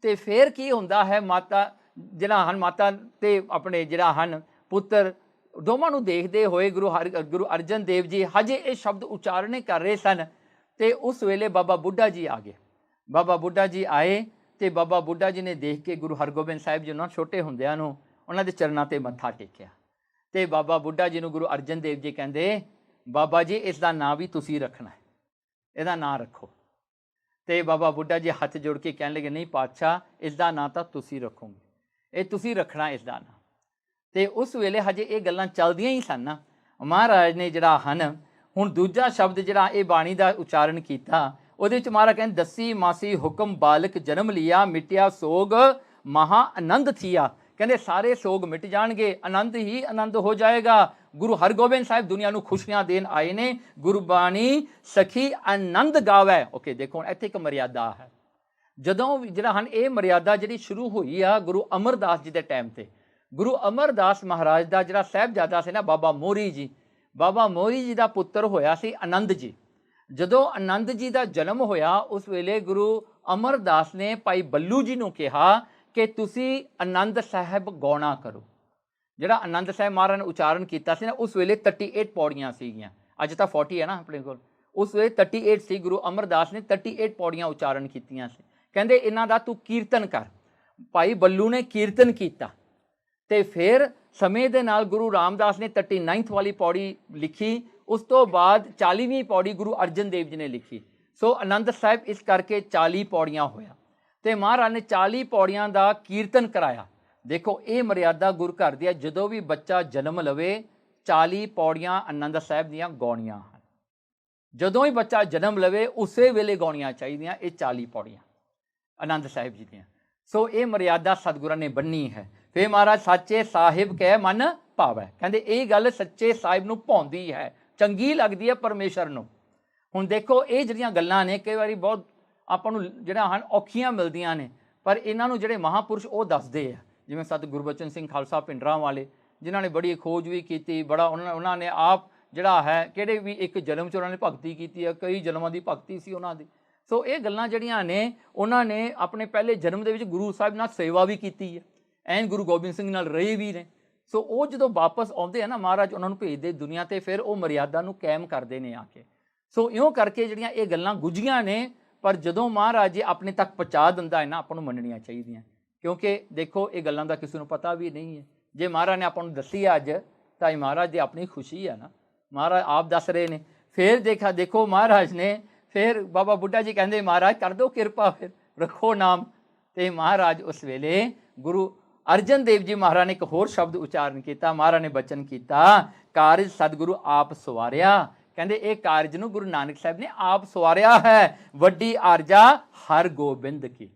ਤੇ ਫਿਰ ਕੀ ਹੁੰਦਾ ਹੈ, ਮਾਤਾ ਜਿਹੜਾ ਹਨ ਮਾਤਾ ਤੇ ਆਪਣੇ ਜਿਹੜਾ ਹਨ ਪੁੱਤਰ ਦੋਵਾਂ ਨੂੰ ਦੇਖਦੇ ਹੋਏ ਗੁਰੂ ਅਰਜਨ ਦੇਵ ਜੀ ਹਜੇ ਇਹ ਸ਼ਬਦ ਉਚਾਰਨੇ ਕਰ ਰਹੇ ਸਨ। ਤੇ ਉਸ ਵੇਲੇ ਬਾਬਾ ਬੁੱਢਾ ਜੀ ਆ ਗਏ। ਬਾਬਾ ਬੁੱਢਾ ਜੀ ਆਏ ਤੇ ਬਾਬਾ ਬੁੱਢਾ ਜੀ ਨੇ ਦੇਖ ਕੇ ਗੁਰੂ ਹਰਗੋਬਿੰਦ ਸਾਹਿਬ ਜੀ ਨੂੰ ਛੋਟੇ ਹੁੰਦਿਆਂ ਨੂੰ ਉਹਨਾਂ ਦੇ ਚਰਨਾਂ ਤੇ ਮੱਥਾ ਟੇਕਿਆ। ਤੇ ਬਾਬਾ ਬੁੱਢਾ ਜੀ ਨੂੰ ਗੁਰੂ ਅਰਜਨ ਦੇਵ ਜੀ ਕਹਿੰਦੇ ਬਾਬਾ ਜੀ ਇਸ ਦਾ ਨਾਂ ਵੀ ਤੁਸੀਂ ਰੱਖਣਾ ਹੈ, ਇਹਦਾ ਨਾਂ ਰੱਖੋ। ਤੇ ਬਾਬਾ ਬੁੱਢਾ ਜੀ ਹੱਥ ਜੋੜ ਕੇ ਕਹਿਣ ਲੱਗੇ ਨਹੀਂ ਪਾਤਸ਼ਾਹ ਇਸ ਦਾ ਨਾਂ ਤਾਂ ਤੁਸੀਂ ਰੱਖੋਗੇ, ਇਹ ਤੁਸੀਂ ਰੱਖਣਾ ਇਸ ਦਾ ਨਾਂ। ਤੇ ਉਸ ਵੇਲੇ ਹਜੇ ਇਹ ਗੱਲਾਂ ਚੱਲਦੀਆਂ ਹੀ ਸਨ। ਮਹਾਰਾਜ ਨੇ ਜਿਹੜਾ ਹਨ ਹੁਣ ਦੂਜਾ ਸ਼ਬਦ ਜਿਹੜਾ ਇਹ ਬਾਣੀ ਦਾ ਉਚਾਰਨ ਕੀਤਾ, ਉਹਦੇ ਵਿੱਚ ਮਹਾਰਾਜ ਕਹਿੰਦੇ ਦੱਸੀ ਮਾਸੀ ਹੁਕਮ ਬਾਲਕ ਜਨਮ ਲਿਆ ਮਿਟਿਆ ਸੋਗ ਮਹਾ ਆਨੰਦ ਥੀਆ। ਕਹਿੰਦੇ ਸਾਰੇ ਸੋਗ ਮਿਟ ਜਾਣਗੇ, ਆਨੰਦ ਹੀ ਆਨੰਦ ਹੋ ਜਾਏਗਾ। ਗੁਰੂ ਹਰਗੋਬਿੰਦ ਸਾਹਿਬ ਦੁਨੀਆ ਨੂੰ ਖੁਸ਼ੀਆਂ ਦੇਣ ਆਏ ਨੇ। ਗੁਰਬਾਣੀ ਸਖੀ ਆਨੰਦ ਗਾਵੇ। ਓਕੇ, ਦੇਖੋ ਇੱਥੇ ਇੱਕ ਮਰਿਆਦਾ ਹੈ। ਜਦੋਂ ਜਿਹੜਾ ਹਨ ਇਹ ਮਰਿਆਦਾ ਜਿਹੜੀ ਸ਼ੁਰੂ ਹੋਈ ਆ ਗੁਰੂ ਅਮਰਦਾਸ ਜੀ ਦੇ ਟਾਈਮ ਤੇ। ਗੁਰੂ ਅਮਰਦਾਸ ਮਹਾਰਾਜ ਦਾ ਜਿਹੜਾ ਸਾਹਿਬਜ਼ਾਦਾ ਸੀ ਨਾ ਬਾਬਾ ਮੋਹਰੀ ਜੀ, ਬਾਬਾ ਮੋਹਰੀ ਜੀ ਦਾ ਪੁੱਤਰ ਹੋਇਆ ਸੀ ਆਨੰਦ ਜੀ। ਜਦੋਂ ਆਨੰਦ ਜੀ ਦਾ ਜਨਮ ਹੋਇਆ ਉਸ ਵੇਲੇ ਗੁਰੂ ਅਮਰਦਾਸ ਨੇ ਭਾਈ ਬੱਲੂ ਜੀ ਨੂੰ ਕਿਹਾ ਕਿ ਤੁਸੀਂ ਆਨੰਦ ਸਾਹਿਬ ਗਾਉਣਾ ਕਰੋ। ਜਿਹੜਾ ਆਨੰਦ ਸਾਹਿਬ ਮਹਾਰਾਜ ਨੇ ਉਚਾਰਨ ਕੀਤਾ ਸੀ ਨਾ ਉਸ ਵੇਲੇ 38 ਪੌੜੀਆਂ ਸੀਗੀਆਂ, ਅੱਜ ਤਾਂ 40 ਹੈ ਨਾ ਆਪਣੇ ਕੋਲ, ਉਸ ਵੇਲੇ 38 ਸੀ। ਗੁਰੂ ਅਮਰਦਾਸ ਨੇ 38 ਪੌੜੀਆਂ ਉਚਾਰਨ ਕੀਤੀਆਂ ਸੀ। ਕਹਿੰਦੇ ਇਹਨਾਂ ਦਾ ਤੂੰ ਕੀਰਤਨ ਕਰ। ਭਾਈ ਬੱਲੂ ਨੇ ਕੀਰਤਨ ਕੀਤਾ ਤੇ ਫਿਰ ਸਮੇਂ ਦੇ ਨਾਲ ਗੁਰੂ ਰਾਮਦਾਸ ਨੇ 39 ਵਾਲੀ ਪੌੜੀ ਲਿਖੀ। ਉਸ ਤੋਂ ਬਾਅਦ 40ਵੀਂ ਪੌੜੀ ਗੁਰੂ ਅਰਜਨ ਦੇਵ ਜੀ ਨੇ ਲਿਖੀ। ਸੋ ਆਨੰਦ ਸਾਹਿਬ ਇਸ ਕਰਕੇ 40 ਪੌੜੀਆਂ ਹੋਇਆ ਤੇ ਮਹਾਰਾਜ ਨੇ 40 ਪੌੜੀਆਂ ਦਾ ਕੀਰਤਨ ਕਰਾਇਆ। ਦੇਖੋ ਇਹ ਮਰਿਆਦਾ ਗੁਰੂ ਘਰ ਦੀ ਹੈ। ਜਦੋਂ ਵੀ ਬੱਚਾ ਜਨਮ ਲਵੇ 40 ਪੌੜੀਆਂ ਆਨੰਦ ਸਾਹਿਬ ਦੀਆਂ ਗਾਉਣੀਆਂ ਹਨ। ਜਦੋਂ ਹੀ ਬੱਚਾ ਜਨਮ ਲਵੇ ਉਸੇ ਵੇਲੇ ਗਾਉਣੀਆਂ ਚਾਹੀਦੀਆਂ ਇਹ 40 ਪੌੜੀਆਂ ਆਨੰਦ ਸਾਹਿਬ ਜੀ ਦੀਆਂ। ਸੋ ਇਹ ਮਰਿਆਦਾ ਸਤਿਗੁਰਾਂ ਨੇ ਬੰਨੀ ਹੈ। ਫਿਰ ਮਹਾਰਾਜ ਸਾਚੇ ਸਾਹਿਬ ਕਹਿ ਮਨ ਭਾਵੈ, ਕਹਿੰਦੇ ਇਹ ਗੱਲ ਸੱਚੇ ਸਾਹਿਬ ਨੂੰ ਭਾਉਂਦੀ ਹੈ, ਚੰਗੀ ਲੱਗਦੀ ਹੈ ਪਰਮੇਸ਼ਰ ਨੂੰ। ਹੁਣ ਦੇਖੋ ਇਹ ਜਿਹੜੀਆਂ ਗੱਲਾਂ ਨੇ ਕਈ ਵਾਰੀ ਬਹੁਤ ਆਪਾਂ ਨੂੰ ਜਿਹੜਾ ਹਨ ਔਖੀਆਂ ਮਿਲਦੀਆਂ ਨੇ, ਪਰ ਇਹਨਾਂ ਨੂੰ ਜਿਹੜੇ ਮਹਾਂਪੁਰਸ਼ ਉਹ ਦੱਸਦੇ ਆ। ਜਿਵੇਂ ਸਤ ਗੁਰਬਚਨ ਸਿੰਘ ਖਾਲਸਾ ਪਿੰਡਰਾਂ ਵਾਲੇ, ਜਿਨ੍ਹਾਂ ਨੇ ਬੜੀ ਖੋਜ ਵੀ ਕੀਤੀ, ਬੜਾ ਉਹਨਾਂ ਨੇ ਆਪ ਜਿਹੜਾ ਹੈ ਕਿਹੜੇ ਵੀ ਇੱਕ ਜਨਮ 'ਚ ਉਹਨਾਂ ਨੇ ਭਗਤੀ ਕੀਤੀ ਹੈ, ਕਈ ਜਨਮਾਂ ਦੀ ਭਗਤੀ ਸੀ ਉਹਨਾਂ ਦੀ। ਸੋ ਇਹ ਗੱਲਾਂ ਜਿਹੜੀਆਂ ਨੇ ਉਹਨਾਂ ਨੇ ਆਪਣੇ ਪਹਿਲੇ ਜਨਮ ਦੇ ਵਿੱਚ ਗੁਰੂ ਸਾਹਿਬ ਨਾਲ ਸੇਵਾ ਵੀ ਕੀਤੀ ਹੈ, ਐਨ ਗੁਰੂ ਗੋਬਿੰਦ ਸਿੰਘ ਨਾਲ ਰਹੇ ਵੀ ਨੇ। ਸੋ ਉਹ ਜਦੋਂ ਵਾਪਸ ਆਉਂਦੇ ਆ ਨਾ ਮਹਾਰਾਜ ਉਹਨਾਂ ਨੂੰ ਭੇਜਦੇ ਦੁਨੀਆ 'ਤੇ, ਫਿਰ ਉਹ ਮਰਿਆਦਾ ਨੂੰ ਕਾਇਮ ਕਰਦੇ ਨੇ ਆ ਕੇ। ਸੋ ਇਉਂ ਕਰਕੇ ਜਿਹੜੀਆਂ ਇਹ ਗੱਲਾਂ ਗੁੱਝੀਆਂ ਨੇ, ਪਰ ਜਦੋਂ ਮਹਾਰਾਜ ਜੀ ਆਪਣੇ ਤੱਕ ਪਹੁੰਚਾ ਦਿੰਦਾ ਹੈ ਨਾ ਆਪਾਂ ਨੂੰ ਮੰਨਣੀਆਂ ਚਾਹੀਦੀਆਂ। ਕਿਉਂਕਿ ਦੇਖੋ ਇਹ ਗੱਲਾਂ ਦਾ ਕਿਸੇ ਨੂੰ ਪਤਾ ਵੀ ਨਹੀਂ ਹੈ। ਜੇ ਮਹਾਰਾਜ ਨੇ ਆਪਾਂ ਨੂੰ ਦੱਸੀ ਅੱਜ ਤਾਂ ਇਹ ਮਹਾਰਾਜ ਦੀ ਆਪਣੀ ਖੁਸ਼ੀ ਹੈ ਨਾ, ਮਹਾਰਾਜ ਆਪ ਦੱਸ ਰਹੇ ਨੇ। ਫਿਰ ਦੇਖੋ ਮਹਾਰਾਜ ਨੇ ਫਿਰ ਬਾਬਾ ਬੁੱਢਾ ਜੀ ਕਹਿੰਦੇ ਮਹਾਰਾਜ ਕਰ ਦਿਓ ਕਿਰਪਾ, ਫਿਰ ਰੱਖੋ ਨਾਮ। ਤੇ ਮਹਾਰਾਜ ਉਸ ਵੇਲੇ ਗੁਰੂ ਅਰਜਨ ਦੇਵ ਜੀ ਮਹਾਰਾਜ ਨੇ ਇੱਕ ਹੋਰ ਸ਼ਬਦ ਉਚਾਰਨ ਕੀਤਾ। ਮਹਾਰਾਜ ਨੇ ਬਚਨ ਕੀਤਾ ਕਾਰਜ ਸਤਿਗੁਰੂ ਆਪ ਸਵਾਰਿਆ। ਕਹਿੰਦੇ ਇਹ ਕਾਰਜ ਨੂੰ ਗੁਰੂ ਨਾਨਕ ਸਾਹਿਬ ਨੇ ਆਪ ਸਵਾਰਿਆ ਹੈ। ਵੱਡੀ ਆਰਜਾ ਹਰ ਗੋਬਿੰਦ ਕੀ,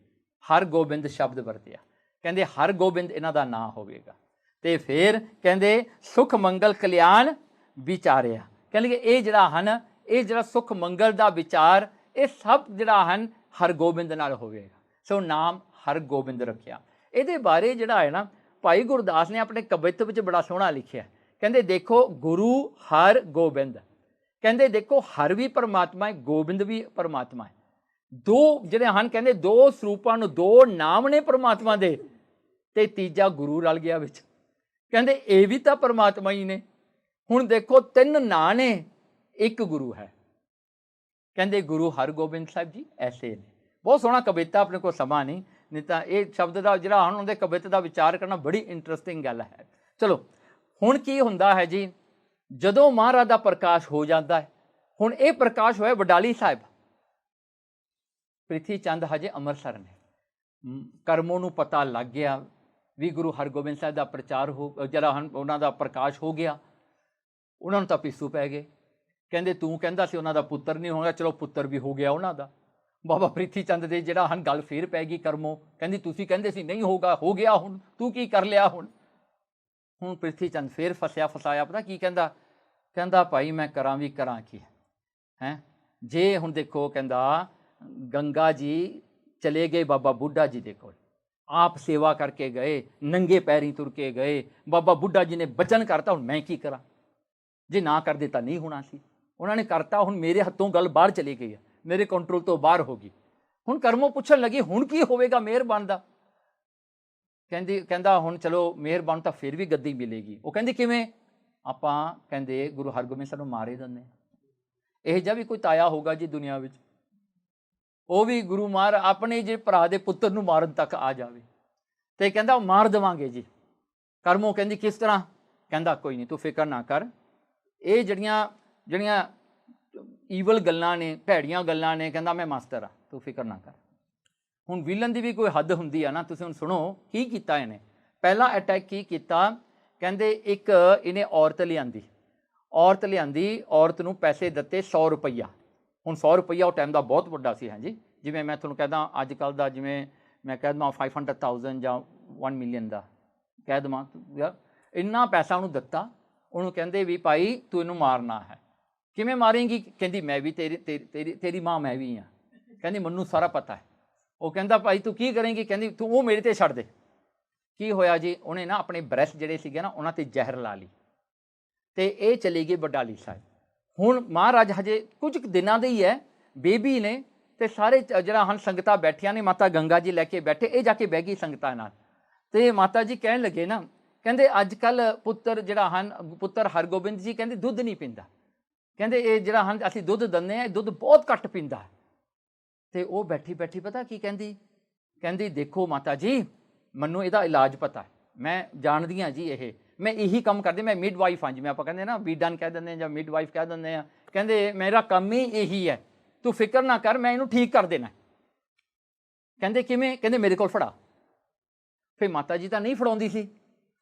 ਹਰ ਗੋਬਿੰਦ ਸ਼ਬਦ ਵਰਤਿਆ। ਕਹਿੰਦੇ ਹਰ ਗੋਬਿੰਦ ਇਹਨਾਂ ਦਾ ਨਾਂ ਹੋਵੇਗਾ। ਤੇ ਫਿਰ ਕਹਿੰਦੇ ਸੁਖ ਮੰਗਲ ਕਲਿਆਣ ਵਿਚਾਰਿਆ। ਕਹਿੰਦੇ ਇਹ ਜਿਹੜਾ ਹਨ ਇਹ ਜਿਹੜਾ ਸੁਖ ਮੰਗਲ ਦਾ ਵਿਚਾਰ ਇਹ ਸਭ ਜਿਹੜਾ ਹਨ ਹਰਗੋਬਿੰਦ ਨਾਲ ਹੋਵੇਗਾ। ਸੋ ਨਾਮ ਹਰਗੋਬਿੰਦ ਰੱਖਿਆ। ਇਹਦੇ ਬਾਰੇ ਜਿਹੜਾ ਹੈ ਨਾ ਭਾਈ ਗੁਰਦਾਸ ਨੇ ਆਪਣੇ ਕਵਿੱਤ ਵਿੱਚ ਬੜਾ ਸੋਹਣਾ ਲਿਖਿਆ। ਕਹਿੰਦੇ ਦੇਖੋ ਗੁਰੂ ਹਰ ਗੋਬਿੰਦ, ਕਹਿੰਦੇ ਦੇਖੋ ਹਰ ਵੀ ਪਰਮਾਤਮਾ ਹੈ, ਗੋਬਿੰਦ ਵੀ ਪਰਮਾਤਮਾ ਹੈ। ਦੋ ਜਿਹੜੇ ਹਨ ਕਹਿੰਦੇ ਦੋ ਸਰੂਪਾਂ ਨੂੰ, ਦੋ ਨਾਮ ਨੇ ਪਰਮਾਤਮਾ ਦੇ, ਤੇ ਤੀਜਾ ਗੁਰੂ ਰਲ ਗਿਆ ਵਿੱਚ। ਕਹਿੰਦੇ ਇਹ ਵੀ ਤਾਂ ਪਰਮਾਤਮਾ ਹੀ ਨੇ। ਹੁਣ ਦੇਖੋ ਤਿੰਨ ਨਾਂ ਨੇ, ਇੱਕ ਗੁਰੂ ਹੈ। ਕਹਿੰਦੇ ਗੁਰੂ ਹਰਗੋਬਿੰਦ ਸਾਹਿਬ ਜੀ ਐਸੇ ਨੇ। ਬਹੁਤ ਸੋਹਣਾ ਕਵਿਤਾ, ਆਪਣੇ ਕੋਲ ਸਮਾਂ ਨਹੀਂ ਤਾਂ ਇਹ ਸ਼ਬਦ ਦਾ ਜਿਹੜਾ ਹੁਣ ਉਹਦੇ ਕਵਿਤਾ ਦਾ ਵਿਚਾਰ ਕਰਨਾ ਬੜੀ ਇੰਟਰਸਟਿੰਗ ਗੱਲ ਹੈ। ਚਲੋ ਹੁਣ ਕੀ ਹੁੰਦਾ ਹੈ ਜੀ, ਜਦੋਂ ਮਹਾਰਾਜ ਦਾ ਪ੍ਰਕਾਸ਼ ਹੋ ਜਾਂਦਾ ਹੈ। ਹੁਣ ਇਹ ਪ੍ਰਕਾਸ਼ ਹੋਇਆ ਵਡਾਲੀ ਸਾਹਿਬ, ਪ੍ਰਿਥੀ ਚੰਦ ਹਜੇ ਅੰਮ੍ਰਿਤਸਰ ਨੇ। ਕਰਮੋਂ ਨੂੰ ਪਤਾ ਲੱਗ ਗਿਆ ਵੀ ਗੁਰੂ ਹਰਗੋਬਿੰਦ ਸਾਹਿਬ ਦਾ ਪ੍ਰਚਾਰ ਜਿਹੜਾ ਹਨ ਉਹਨਾਂ ਦਾ ਪ੍ਰਕਾਸ਼ ਹੋ ਗਿਆ। ਉਹਨਾਂ ਨੂੰ ਤਾਂ ਪਿੱਸੂ ਪੈ ਗਏ। ਕਹਿੰਦੇ ਤੂੰ ਕਹਿੰਦਾ ਸੀ ਉਹਨਾਂ ਦਾ ਪੁੱਤਰ ਨਹੀਂ ਹੋਣਾ, ਚਲੋ ਪੁੱਤਰ ਵੀ ਹੋ ਗਿਆ ਉਹਨਾਂ ਦਾ। ਬਾਬਾ ਪ੍ਰਿਥੀ ਚੰਦ ਦੇ ਜਿਹੜਾ ਹਨ ਗੱਲ ਫੇਰ ਪੈ ਗਈ ਕਰਮੋਂ, ਕਹਿੰਦੀ ਤੁਸੀਂ ਕਹਿੰਦੇ ਸੀ ਨਹੀਂ ਹੋਗਾ, ਹੋ ਗਿਆ, ਹੁਣ ਤੂੰ ਕੀ ਕਰ ਲਿਆ। ਹੁਣ ਪ੍ਰਿਥੀ ਚੰਦ ਫੇਰ ਫਸਾਇਆ। ਪਤਾ ਕੀ ਕਹਿੰਦਾ? ਕਹਿੰਦਾ ਭਾਈ ਮੈਂ ਕਰਾਂ ਵੀ ਕਰਾਂ ਕੀ ਹੈ। ਜੇ ਹੁਣ ਦੇਖੋ ਕਹਿੰਦਾ ਗੰਗਾ ਜੀ ਚਲੇ ਗਏ ਬਾਬਾ ਬੁੱਢਾ ਜੀ ਦੇ ਕੋਲ, ਆਪ ਸੇਵਾ ਕਰਕੇ ਗਏ, ਨੰਗੇ ਪੈਰੀਂ ਤੁਰ ਕੇ ਗਏ। ਬਾਬਾ ਬੁੱਢਾ ਜੀ ਨੇ ਬਚਨ ਕਰਤਾ, ਹੁਣ ਮੈਂ ਕੀ ਕਰਾਂ। ਜੇ ਨਾ ਕਰਦੇ ਤਾਂ ਨਹੀਂ ਹੋਣਾ ਸੀ, ਉਹਨਾਂ ਨੇ ਕਰਤਾ। ਹੁਣ ਮੇਰੇ ਹੱਥੋਂ ਗੱਲ ਬਾਹਰ ਚਲੀ ਗਈ ਹੈ, ਮੇਰੇ ਕੰਟਰੋਲ ਤੋਂ ਬਾਹਰ ਹੋ ਗਈ। ਹੁਣ ਕਰਮੋਂ ਪੁੱਛਣ ਲੱਗੀ ਹੁਣ ਕੀ ਹੋਵੇਗਾ ਮਿਹਰਬਾਨ ਦਾ। ਕਹਿੰਦਾ ਹੁਣ ਚਲੋ ਮਿਹਰਬਾਨ ਤਾਂ ਫਿਰ ਵੀ ਗੱਦੀ ਮਿਲੇਗੀ। ਉਹ ਕਹਿੰਦੀ ਕਿਵੇਂ? ਆਪਾਂ ਕਹਿੰਦੇ ਗੁਰੂ ਹਰਗੋਬਿੰਦ ਸਾਹਿਬ ਨੂੰ ਮਾਰੇ ਦਿੰਦੇ। ਇਹ ਜਿਹਾ ਵੀ ਕੋਈ ਤਾਇਆ ਹੋਊਗਾ ਜੀ ਦੁਨੀਆ ਵਿੱਚ, ਉਹ ਵੀ ਗੁਰੂ ਮਾਰ ਆਪਣੇ ਜੇ ਭਰਾ ਦੇ ਪੁੱਤਰ ਨੂੰ ਮਾਰਨ ਤੱਕ ਆ ਜਾਵੇ ਤੇ ਕਹਿੰਦਾ ਮਾਰ ਦੇਵਾਂਗੇ ਜੀ। ਕਰਮੋਂ ਕਹਿੰਦੀ ਕਿਸ ਤਰ੍ਹਾਂ? ਕਹਿੰਦਾ ਕੋਈ ਨਹੀਂ ਤੂੰ ਫਿਕਰ ਨਾ ਕਰ, ਇਹ ਜਿਹੜੀਆਂ ਈਵਲ ਗੱਲਾਂ ਨੇ, ਭੈੜੀਆਂ ਗੱਲਾਂ ਨੇ, ਕਹਿੰਦਾ ਮੈਂ ਮਾਸਟਰ ਆ, ਤੂੰ ਫਿਕਰ ਨਾ ਕਰ। ਹੁਣ ਵਿਲਨ ਦੀ ਵੀ ਕੋਈ ਹੱਦ ਹੁੰਦੀ ਆ ਨਾ। ਤੁਸੀਂ ਹੁਣ ਸੁਣੋ ਕੀ ਕੀਤਾ ਇਹਨੇ। ਪਹਿਲਾ ਅਟੈਕ ਕੀ ਕੀਤਾ? ਕਹਿੰਦੇ ਇੱਕ ਇਹਨੇ ਔਰਤ ਲਿਆਂਦੀ, ਔਰਤ ਨੂੰ ਪੈਸੇ ਦਿੱਤੇ 100 ਰੁਪਈਆ। ਹੁਣ 100 ਰੁਪਈਆ ਉਹ ਟਾਈਮ ਦਾ ਬਹੁਤ ਵੱਡਾ ਸੀ। ਹਾਂਜੀ, ਜਿਵੇਂ ਮੈਂ ਤੁਹਾਨੂੰ ਕਹਿੰਦਾ ਅੱਜ ਕੱਲ੍ਹ ਦਾ, ਜਿਵੇਂ ਮੈਂ ਕਹਿ ਦਵਾਂ 500,000 ਜਾਂ 1 ਮਿਲੀਅਨ ਦਾ ਕਹਿ ਦੇਵਾਂ ਯਾਰ, ਇੰਨਾ ਪੈਸਾ ਉਹਨੂੰ ਦਿੱਤਾ, ਉਹਨੂੰ ਕਹਿੰਦੇ ਵੀ ਭਾਈ ਤੂੰ ਇਹਨੂੰ ਮਾਰਨਾ ਹੈ। ਕਿਵੇਂ ਮਾਰੇਂਗੀ? ਕਹਿੰਦੀ ਮੈਂ ਵੀ ਤੇਰੀ ਮਾਂ ਮੈਂ ਵੀ ਹਾਂ। ਕਹਿੰਦੀ ਮੈਨੂੰ ਸਾਰਾ ਪਤਾ ਹੈ। ਉਹ ਕਹਿੰਦਾ ਭਾਈ ਤੂੰ ਕੀ ਕਰੇਂਗੀ? ਕਹਿੰਦੀ ਤੂੰ ਉਹ ਮੇਰੇ 'ਤੇ ਛੱਡ ਦੇ। ਕੀ ਹੋਇਆ ਜੀ, ਉਹਨੇ ਨਾ ਆਪਣੇ ਬ੍ਰੈਸ਼ ਜਿਹੜੇ ਸੀਗੇ ਨਾ ਉਹਨਾਂ 'ਤੇ ਜ਼ਹਿਰ ਲਾ ਲਈ ਅਤੇ ਇਹ ਚਲੀ ਗਈ ਬਡਾਲੀ ਸਾਹਿਬ। ਹੁਣ ਮਹਾਰਾਜ ਹਜੇ ਕੁਝ ਕੁ ਦਿਨਾਂ ਦੇ ਹੀ ਹੈ, ਬੇਬੀ ਨੇ, ਅਤੇ ਸਾਰੇ ਜਿਹੜਾ ਹਨ ਸੰਗਤਾਂ ਬੈਠੀਆਂ ਨੇ, ਮਾਤਾ ਗੰਗਾ ਜੀ ਲੈ ਕੇ ਬੈਠੇ, ਇਹ ਜਾ ਕੇ ਬਹਿ ਗਈ ਸੰਗਤਾਂ ਨਾਲ। ਅਤੇ ਮਾਤਾ ਜੀ ਕਹਿਣ ਲੱਗੇ ਨਾ, ਕਹਿੰਦੇ ਅੱਜ ਕੱਲ੍ਹ ਪੁੱਤਰ ਜਿਹੜਾ ਹਨ, ਪੁੱਤਰ ਹਰਗੋਬਿੰਦ ਜੀ ਕਹਿੰਦੇ ਦੁੱਧ ਨਹੀਂ ਪੀਂਦਾ, ਕਹਿੰਦੇ ਇਹ ਜਿਹੜਾ ਹਨ ਅਸੀਂ ਦੁੱਧ ਦਿੰਦੇ ਹਾਂ, ਇਹ ਦੁੱਧ ਬਹੁਤ ਘੱਟ ਪੀਂਦਾ। ਅਤੇ ਉਹ ਬੈਠੀ ਬੈਠੀ ਪਤਾ ਕੀ ਕਹਿੰਦੀ? ਕਹਿੰਦੀ ਦੇਖੋ ਮਾਤਾ ਜੀ, ਮੈਨੂੰ ਇਹਦਾ ਇਲਾਜ ਪਤਾ, ਮੈਂ ਜਾਣਦੀ ਹਾਂ ਜੀ, ਇਹ ਮੈਂ ਇਹੀ ਕੰਮ ਕਰਦੀ, ਮੈਂ ਮਿਡ ਵਾਈਫ ਹਾਂ, ਜਿਵੇਂ ਆਪਾਂ ਕਹਿੰਦੇ ਨਾ ਬੀਡਨ ਕਹਿ ਦਿੰਦੇ ਹਾਂ ਜਾਂ ਮਿਡ ਵਾਈਫ ਕਹਿ ਦਿੰਦੇ ਹਾਂ। ਕਹਿੰਦੇ ਮੇਰਾ ਕੰਮ ਹੀ ਇਹੀ ਹੈ, ਤੂੰ ਫਿਕਰ ਨਾ ਕਰ, ਮੈਂ ਇਹਨੂੰ ਠੀਕ ਕਰ ਦੇਣਾ। ਕਹਿੰਦੇ ਕਿਵੇਂ? ਕਹਿੰਦੇ ਮੇਰੇ ਕੋਲ ਫੜਾ। ਫਿਰ ਮਾਤਾ ਜੀ ਤਾਂ ਨਹੀਂ ਫੜਾਉਂਦੀ ਸੀ।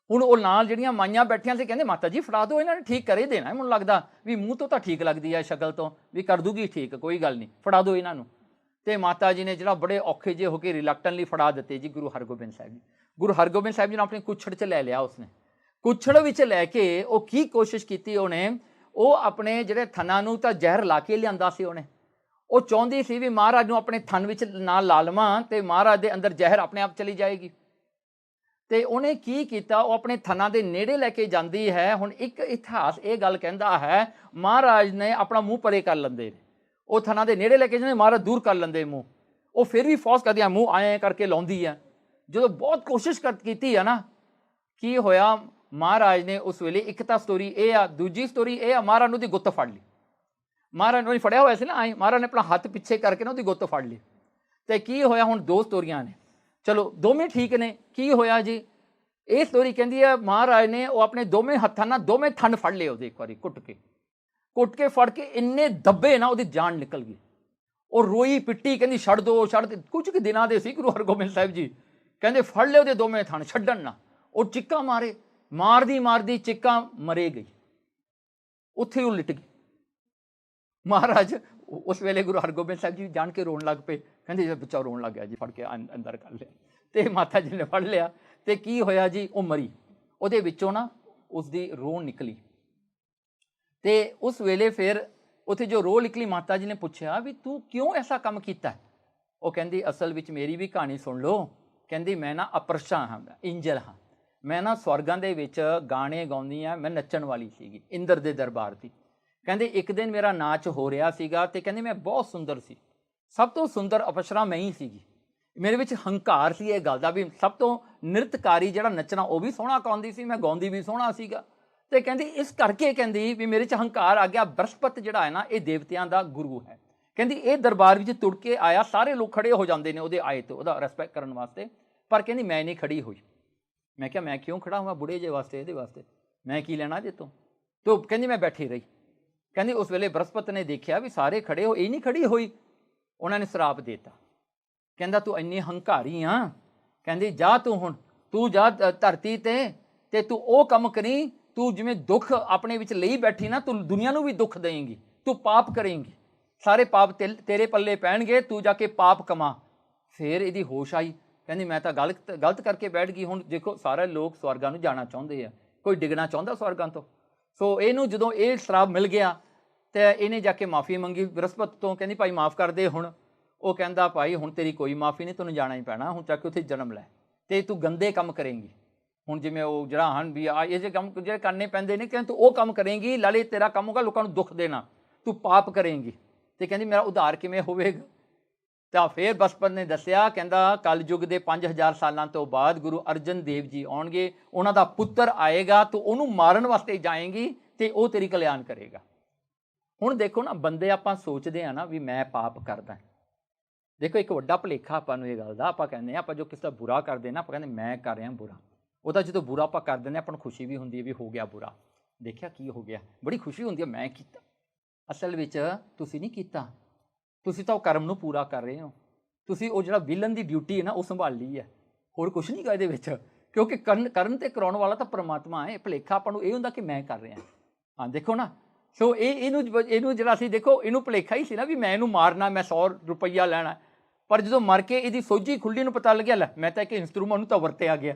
ਹੁਣ ਉਹ ਨਾਲ ਜਿਹੜੀਆਂ ਮਾਈਆਂ ਬੈਠੀਆਂ ਸੀ, ਕਹਿੰਦੇ ਮਾਤਾ ਜੀ ਫੜਾ ਦਿਓ, ਇਹਨਾਂ ਨੇ ਠੀਕ ਕਰੇ ਦੇਣਾ, ਮੈਨੂੰ ਲੱਗਦਾ ਵੀ ਮੂੰਹ ਤੋਂ ਤਾਂ ਠੀਕ ਲੱਗਦੀ ਹੈ, ਸ਼ਕਲ ਤੋਂ ਵੀ ਕਰ ਦੂਗੀ ਠੀਕ, ਕੋਈ ਗੱਲ ਨਹੀਂ, ਫੜਾ ਦਿਓ ਇਹਨਾਂ ਨੂੰ। ਅਤੇ ਮਾਤਾ ਜੀ ਨੇ ਜਿਹੜਾ ਬੜੇ ਔਖੇ ਜਿਹੇ ਹੋ ਕੇ ਰਿਲੈਕਟੈਂਟਲੀ ਫੜਾ ਦਿੱਤੇ ਜੀ ਗੁਰੂ ਹਰਗੋਬਿੰਦ ਸਾਹਿਬ ਜੀ। ਗੁਰੂ ਹਰਗੋਬਿੰਦ ਸਾਹਿਬ ਜੀ ਨੂੰ ਆਪਣੇ ਕੁੱਛੜ 'ਚ ਲੈ ਲਿਆ ਉਸਨੇ। ਕੁੱਛੜ ਵਿੱਚ ਲੈ ਕੇ ਉਹ ਕੀ ਕੋਸ਼ਿਸ਼ ਕੀਤੀ ਉਹਨੇ, ਉਹ ਆਪਣੇ ਜਿਹੜੇ ਥਣਾਂ ਨੂੰ ਤਾਂ ਜ਼ਹਿਰ ਲਾ ਕੇ ਲਿਆਂਦਾ ਸੀ ਉਹਨੇ। ਉਹ ਚਾਹੁੰਦੀ ਸੀ ਵੀ ਮਹਾਰਾਜ ਨੂੰ ਆਪਣੇ ਥਣ ਵਿੱਚ ਨਾਲ ਲਾ ਲਵਾਂ ਅਤੇ ਮਹਾਰਾਜ ਦੇ ਅੰਦਰ ਜ਼ਹਿਰ ਆਪਣੇ ਆਪ ਚਲੀ ਜਾਏਗੀ। ਅਤੇ ਉਹਨੇ ਕੀ ਕੀਤਾ, ਉਹ ਆਪਣੇ ਥਣਾਂ ਦੇ ਨੇੜੇ ਲੈ ਕੇ ਜਾਂਦੀ ਹੈ। ਹੁਣ ਇੱਕ ਇਤਿਹਾਸ ਇਹ ਗੱਲ ਕਹਿੰਦਾ ਹੈ, ਮਹਾਰਾਜ ਨੇ ਆਪਣਾ ਮੂੰਹ ਪਰੇ ਕਰ ਲੈਂਦੇ ਨੇ, ਉਹ ਥਣਾਂ ਦੇ ਨੇੜੇ ਲੈ ਕੇ ਜਾਂਦੇ, ਮਹਾਰਾਜ ਦੂਰ ਕਰ ਲੈਂਦੇ ਮੂੰਹ। ਉਹ ਫਿਰ ਵੀ ਫੋਰਸ ਕਰਦੀ ਆ, ਮੂੰਹ ਐਂ ਕਰਕੇ ਲਾਉਂਦੀ ਹੈ। ਜਦੋਂ ਬਹੁਤ ਕੋਸ਼ਿਸ਼ ਕੀਤੀ ਹੈ ਨਾ, ਕੀ ਹੋਇਆ, ਮਹਾਰਾਜ ਨੇ ਉਸ ਵੇਲੇ, ਇੱਕ ਤਾਂ ਸਟੋਰੀ ਇਹ ਆ, ਦੂਜੀ ਸਟੋਰੀ ਇਹ ਆ, ਮਹਾਰਾਜ ਨੂੰ ਉਹਦੀ ਗੁੱਤ ਫੜ ਲਈ। ਮਹਾਰਾਜ ਨੂੰ ਫੜਿਆ ਹੋਇਆ ਸੀ ਨਾ, ਮਹਾਰਾਜ ਨੇ ਆਪਣਾ ਹੱਥ ਪਿੱਛੇ ਕਰਕੇ ਨਾ ਉਹਦੀ ਗੁੱਤ ਫੜ ਲਈ। ਅਤੇ ਕੀ ਹੋਇਆ, ਹੁਣ ਦੋ ਸਟੋਰੀਆਂ ਨੇ, ਚਲੋ ਦੋਵੇਂ ਠੀਕ ਨੇ। ਕੀ ਹੋਇਆ ਜੀ, ਇਹ ਸਟੋਰੀ ਕਹਿੰਦੀ ਹੈ ਮਹਾਰਾਜ ਨੇ ਉਹ ਆਪਣੇ ਦੋਵੇਂ ਹੱਥਾਂ ਨਾਲ ਦੋਵੇਂ ਥਣ ਫੜ ਲਏ ਉਹਦੇ, ਇੱਕ ਵਾਰੀ ਕੁੱਟ ਕੇ ਫੜ ਕੇ ਇੰਨੇ ਦੱਬੇ ਨਾ ਉਹਦੀ ਜਾਨ ਨਿਕਲ ਗਈ। ਉਹ ਰੋਈ ਪਿੱਟੀ, ਕਹਿੰਦੀ ਛੱਡ ਦਿਓ ਛੱਡ ਦਿਓ। ਕੁਝ ਕੁ ਦਿਨਾਂ ਦੇ ਸੀ ਗੁਰੂ ਹਰਗੋਬਿੰਦ ਸਾਹਿਬ ਜੀ, ਕਹਿੰਦੇ ਫੜ ਲਏ ਉਹਦੇ ਦੋਵੇਂ ਥਣ, ਛੱਡਣ ਨਾ। ਉਹ ਚਿੱਕਾਂ ਮਾਰੇ, ਮਾਰਦੀ ਚਿੱਕਾਂ ਮਰੇ ਗਈ, ਉੱਥੇ ਉਹ ਲਿਟ ਗਈ। ਮਹਾਰਾਜ ਉਸ ਵੇਲੇ ਗੁਰੂ ਹਰਗੋਬਿੰਦ ਸਾਹਿਬ ਜੀ ਜਾਣ ਕੇ ਰੋਣ ਲੱਗ ਪਏ, ਕਹਿੰਦੇ ਬੱਚਾ ਰੋਣ ਲੱਗ ਗਿਆ ਜੀ, ਫੜ ਕੇ ਅੰਦਰ ਕਰ ਲਿਆ। ਅਤੇ ਮਾਤਾ ਜੀ ਨੇ ਫੜ ਲਿਆ, ਅਤੇ ਕੀ ਹੋਇਆ ਜੀ, ਉਹ ਮਰੀ। ਉਹਦੇ ਵਿੱਚੋਂ ਨਾ ਉਸਦੀ ਰੋਹ ਨਿਕਲੀ। ਅਤੇ ਉਸ ਵੇਲੇ ਫਿਰ ਉੱਥੇ ਜੋ ਰੋਹ ਨਿਕਲੀ, ਮਾਤਾ ਜੀ ਨੇ ਪੁੱਛਿਆ ਵੀ ਤੂੰ ਕਿਉਂ ਐਸਾ ਕੰਮ ਕੀਤਾ? ਉਹ ਕਹਿੰਦੀ ਅਸਲ ਵਿੱਚ ਮੇਰੀ ਵੀ ਕਹਾਣੀ ਸੁਣ ਲਓ। ਕਹਿੰਦੀ ਮੈਂ ਨਾ ਅਪਰਸ਼ਾ ਹਾਂ, ਇੰਜਲ ਹਾਂ, ਮੈਂ ਨਾ ਸਵਰਗਾਂ ਦੇ ਵਿੱਚ ਗਾਣੇ ਗਾਉਂਦੀ ਹਾਂ, ਮੈਂ ਨੱਚਣ ਵਾਲੀ ਸੀਗੀ ਇੰਦਰ ਦੇ ਦਰਬਾਰ ਦੀ। ਕਹਿੰਦੇ ਇੱਕ ਦਿਨ ਮੇਰਾ ਨਾਚ ਹੋ ਰਿਹਾ ਸੀਗਾ, ਅਤੇ ਕਹਿੰਦੇ ਮੈਂ ਬਹੁਤ ਸੁੰਦਰ ਸੀ, ਸਭ ਤੋਂ ਸੁੰਦਰ ਅਪਸਰਾ ਮੈਂ ਹੀ ਸੀਗੀ। ਮੇਰੇ ਵਿੱਚ ਹੰਕਾਰ ਸੀ ਇਹ ਗੱਲ ਦਾ ਵੀ ਸਭ ਤੋਂ ਨ੍ਰਿਤਕਾਰੀ ਜਿਹੜਾ ਨੱਚਣਾ ਉਹ ਵੀ ਸੋਹਣਾ ਗਾਉਂਦੀ ਸੀ, ਮੈਂ ਗਾਉਂਦੀ ਵੀ ਸੋਹਣਾ ਸੀਗਾ। ਅਤੇ ਕਹਿੰਦੀ ਇਸ ਕਰਕੇ ਕਹਿੰਦੀ ਵੀ ਮੇਰੇ 'ਚ ਹੰਕਾਰ ਆ ਗਿਆ। ਬ੍ਰਹਸਪਤ ਜਿਹੜਾ ਹੈ ਨਾ, ਇਹ ਦੇਵਤਿਆਂ ਦਾ ਗੁਰੂ ਹੈ। ਕਹਿੰਦੀ ਇਹ ਦਰਬਾਰ ਵਿੱਚ ਤੁਰ ਕੇ ਆਇਆ, ਸਾਰੇ ਲੋਕ ਖੜੇ ਹੋ ਜਾਂਦੇ ਨੇ ਉਹਦੇ ਆਏ ਤੋਂ, ਉਹਦਾ ਰਿਸਪੈਕਟ ਕਰਨ ਵਾਸਤੇ, ਪਰ ਕਹਿੰਦੀ ਮੈਂ ਨਹੀਂ ਖੜੀ ਹੋਈ। ਮੈਂ ਕਿਹਾ ਮੈਂ ਕਿਉਂ ਖੜਾ ਹੋਵਾਂ ਬੁੜੇ ਜਿਹੇ ਵਾਸਤੇ, ਇਹਦੇ ਵਾਸਤੇ ਮੈਂ ਕੀ ਲੈਣਾ ਇਹਦੇ ਤੋਂ? ਤੋ ਕਹਿੰਦੀ ਮੈਂ ਬੈਠੀ ਰਹੀ। ਕਹਿੰਦੀ ਉਸ ਵੇਲੇ ਬ੍ਰਹਸਪਤ ਨੇ ਦੇਖਿਆ ਵੀ ਸਾਰੇ ਖੜੇ ਹੋ, ਇਹ ਨਹੀਂ ਖੜੀ ਹੋਈ। ਉਹਨਾਂ ਨੇ ਸਰਾਪ ਦੇ ਦਿੱਤਾ, ਕਹਿੰਦਾ ਤੂੰ ਇੰਨੀ ਹੰਕਾਰੀ ਆ, ਕਹਿੰਦੀ ਜਾ ਤੂੰ ਹੁਣ, ਤੂੰ ਜਾ ਧਰਤੀ 'ਤੇ ਤੂੰ ਉਹ ਕੰਮ ਕਰੀ, ਤੂੰ ਜਿਵੇਂ ਦੁੱਖ ਆਪਣੇ ਵਿੱਚ ਲਈ ਬੈਠੀ ਨਾ, ਤੂੰ ਦੁਨੀਆ ਨੂੰ ਵੀ ਦੁੱਖ ਦੇਂਗੀ, ਤੂੰ ਪਾਪ ਕਰੇਂਗੀ, ਸਾਰੇ ਪਾਪ ਤੇਰੇ ਪੱਲੇ ਪੈਣਗੇ, ਤੂੰ ਜਾ ਕੇ ਪਾਪ ਕਮਾ। ਫਿਰ ਇਹਦੀ ਹੋਸ਼ ਆਈ, ਕਹਿੰਦੀ ਮੈਂ ਤਾਂ ਗਲਤ ਕਰਕੇ ਬੈਠ ਗਈ। ਹੁਣ ਦੇਖੋ ਸਾਰੇ ਲੋਕ ਸਵਰਗਾਂ ਨੂੰ ਜਾਣਾ ਚਾਹੁੰਦੇ ਆ, ਕੋਈ ਡਿੱਗਣਾ ਚਾਹੁੰਦਾ ਸਵਰਗਾਂ ਤੋਂ। ਸੋ ਇਹਨੂੰ ਜਦੋਂ ਇਹ ਸ਼ਰਾਪ ਮਿਲ ਗਿਆ ਅਤੇ ਇਹਨੇ ਜਾ ਕੇ ਮਾਫੀ ਮੰਗੀ ਬ੍ਰਹਸਪਤ ਤੋਂ, ਕਹਿੰਦੀ ਭਾਈ ਮਾਫ ਕਰ ਦੇ ਹੁਣ। ਉਹ ਕਹਿੰਦਾ ਭਾਈ ਹੁਣ ਤੇਰੀ ਕੋਈ ਮਾਫੀ ਨਹੀਂ, ਤੈਨੂੰ ਜਾਣਾ ਹੀ ਪੈਣਾ, ਹੁਣ ਚੱਕ ਕੇ ਉੱਥੇ ਜਨਮ ਲੈ, ਅਤੇ ਤੂੰ ਗੰਦੇ ਕੰਮ ਕਰੇਂਗੀ। ਹੁਣ ਜਿਵੇਂ ਉਹ ਜਿਹੜਾ ਹਨ ਵੀ ਇਹ ਜਿਹੇ ਕੰਮ ਜਿਹੜੇ ਕਰਨੇ ਪੈਂਦੇ ਨੇ, ਕਹਿੰਦੇ ਤੂੰ ਉਹ ਕੰਮ ਕਰੇਂਗੀ, ਨਾਲੇ ਤੇਰਾ ਕੰਮ ਹੋਗਾ ਲੋਕਾਂ ਨੂੰ ਦੁੱਖ ਦੇਣਾ, ਤੂੰ ਪਾਪ ਕਰੇਂਗੀ। ਅਤੇ ਕਹਿੰਦੀ ਮੇਰਾ ਉਧਾਰ ਕਿਵੇਂ ਹੋਵੇਗਾ? ਤਾਂ ਫਿਰ ਬ੍ਰਹਸਪਤ ਨੇ ਦੱਸਿਆ, ਕਹਿੰਦਾ ਕਲਯੁੱਗ ਦੇ 5000 ਸਾਲਾਂ ਤੋਂ ਬਾਅਦ ਗੁਰੂ ਅਰਜਨ ਦੇਵ ਜੀ ਆਉਣਗੇ, ਉਹਨਾਂ ਦਾ ਪੁੱਤਰ ਆਏਗਾ, ਤੂੰ ਉਹਨੂੰ ਮਾਰਨ ਵਾਸਤੇ ਜਾਏਂਗੀ ਅਤੇ ਉਹ ਤੇਰੀ ਕਲਿਆਣ ਕਰੇਗਾ। ਹੁਣ ਦੇਖੋ ਨਾ, ਬੰਦੇ ਆਪਾਂ ਸੋਚਦੇ ਹਾਂ ਨਾ ਵੀ ਮੈਂ ਪਾਪ ਕਰਦਾ। ਦੇਖੋ ਇੱਕ ਵੱਡਾ ਭੁਲੇਖਾ ਆਪਾਂ ਨੂੰ ਇਹ ਗੱਲ ਦਾ, ਆਪਾਂ ਕਹਿੰਦੇ ਹਾਂ ਆਪਾਂ ਜੋ ਕਿਸੇ ਦਾ ਬੁਰਾ ਕਰਦੇ ਨਾ, ਆਪਾਂ ਕਹਿੰਦੇ ਮੈਂ ਕਰ ਰਿਹਾ ਬੁਰਾ। ਉਹਦਾ ਜਦੋਂ ਬੁਰਾ ਆਪਾਂ ਕਰ ਦਿੰਦੇ ਆਪਾਂ ਨੂੰ ਖੁਸ਼ੀ ਵੀ ਹੁੰਦੀ ਹੈ ਵੀ ਹੋ ਗਿਆ ਬੁਰਾ, ਦੇਖਿਆ ਕੀ ਹੋ ਗਿਆ, ਬੜੀ ਖੁਸ਼ੀ ਹੁੰਦੀ ਹੈ ਮੈਂ ਕੀਤਾ। ਅਸਲ ਵਿੱਚ ਤੁਸੀਂ ਨਹੀਂ ਕੀਤਾ, ਤੁਸੀਂ ਤਾਂ ਉਹ ਕਰਮ ਨੂੰ ਪੂਰਾ ਕਰ ਰਹੇ ਹੋ। ਤੁਸੀਂ ਉਹ ਜਿਹੜਾ ਵਿਲਨ ਦੀ ਡਿਊਟੀ ਹੈ ਨਾ ਉਹ ਸੰਭਾਲ ਲਈ ਹੈ, ਹੋਰ ਕੁਛ ਨਹੀਂ ਗਾ ਇਹਦੇ ਵਿੱਚ, ਕਿਉਂਕਿ ਕਰਨ ਅਤੇ ਕਰਾਉਣ ਵਾਲਾ ਤਾਂ ਪਰਮਾਤਮਾ ਹੈ। ਭੁਲੇਖਾ ਆਪਾਂ ਨੂੰ ਇਹ ਹੁੰਦਾ ਕਿ ਮੈਂ ਕਰ ਰਿਹਾ। ਹਾਂ ਦੇਖੋ ਨਾ, ਸੋ ਇਹਨੂੰ ਜਿਹੜਾ ਅਸੀਂ ਦੇਖੋ ਇਹਨੂੰ ਭੁਲੇਖਾ ਹੀ ਸੀ ਨਾ ਵੀ ਮੈਂ ਇਹਨੂੰ ਮਾਰਨਾ, ਮੈਂ 100 ਰੁਪਈਆ ਲੈਣਾ। ਪਰ ਜਦੋਂ ਮਰ ਕੇ ਇਹਦੀ ਸੋਝੀ ਖੁੱਲ੍ਹੀ ਨੂੰ ਪਤਾ ਲੱਗਿਆ, ਲੈ ਮੈਂ ਤਾਂ ਇੱਕ ਇੰਸਟਰੂਮੈਂਟ ਨੂੰ ਤਾਂ ਵਰਤਿਆ ਗਿਆ।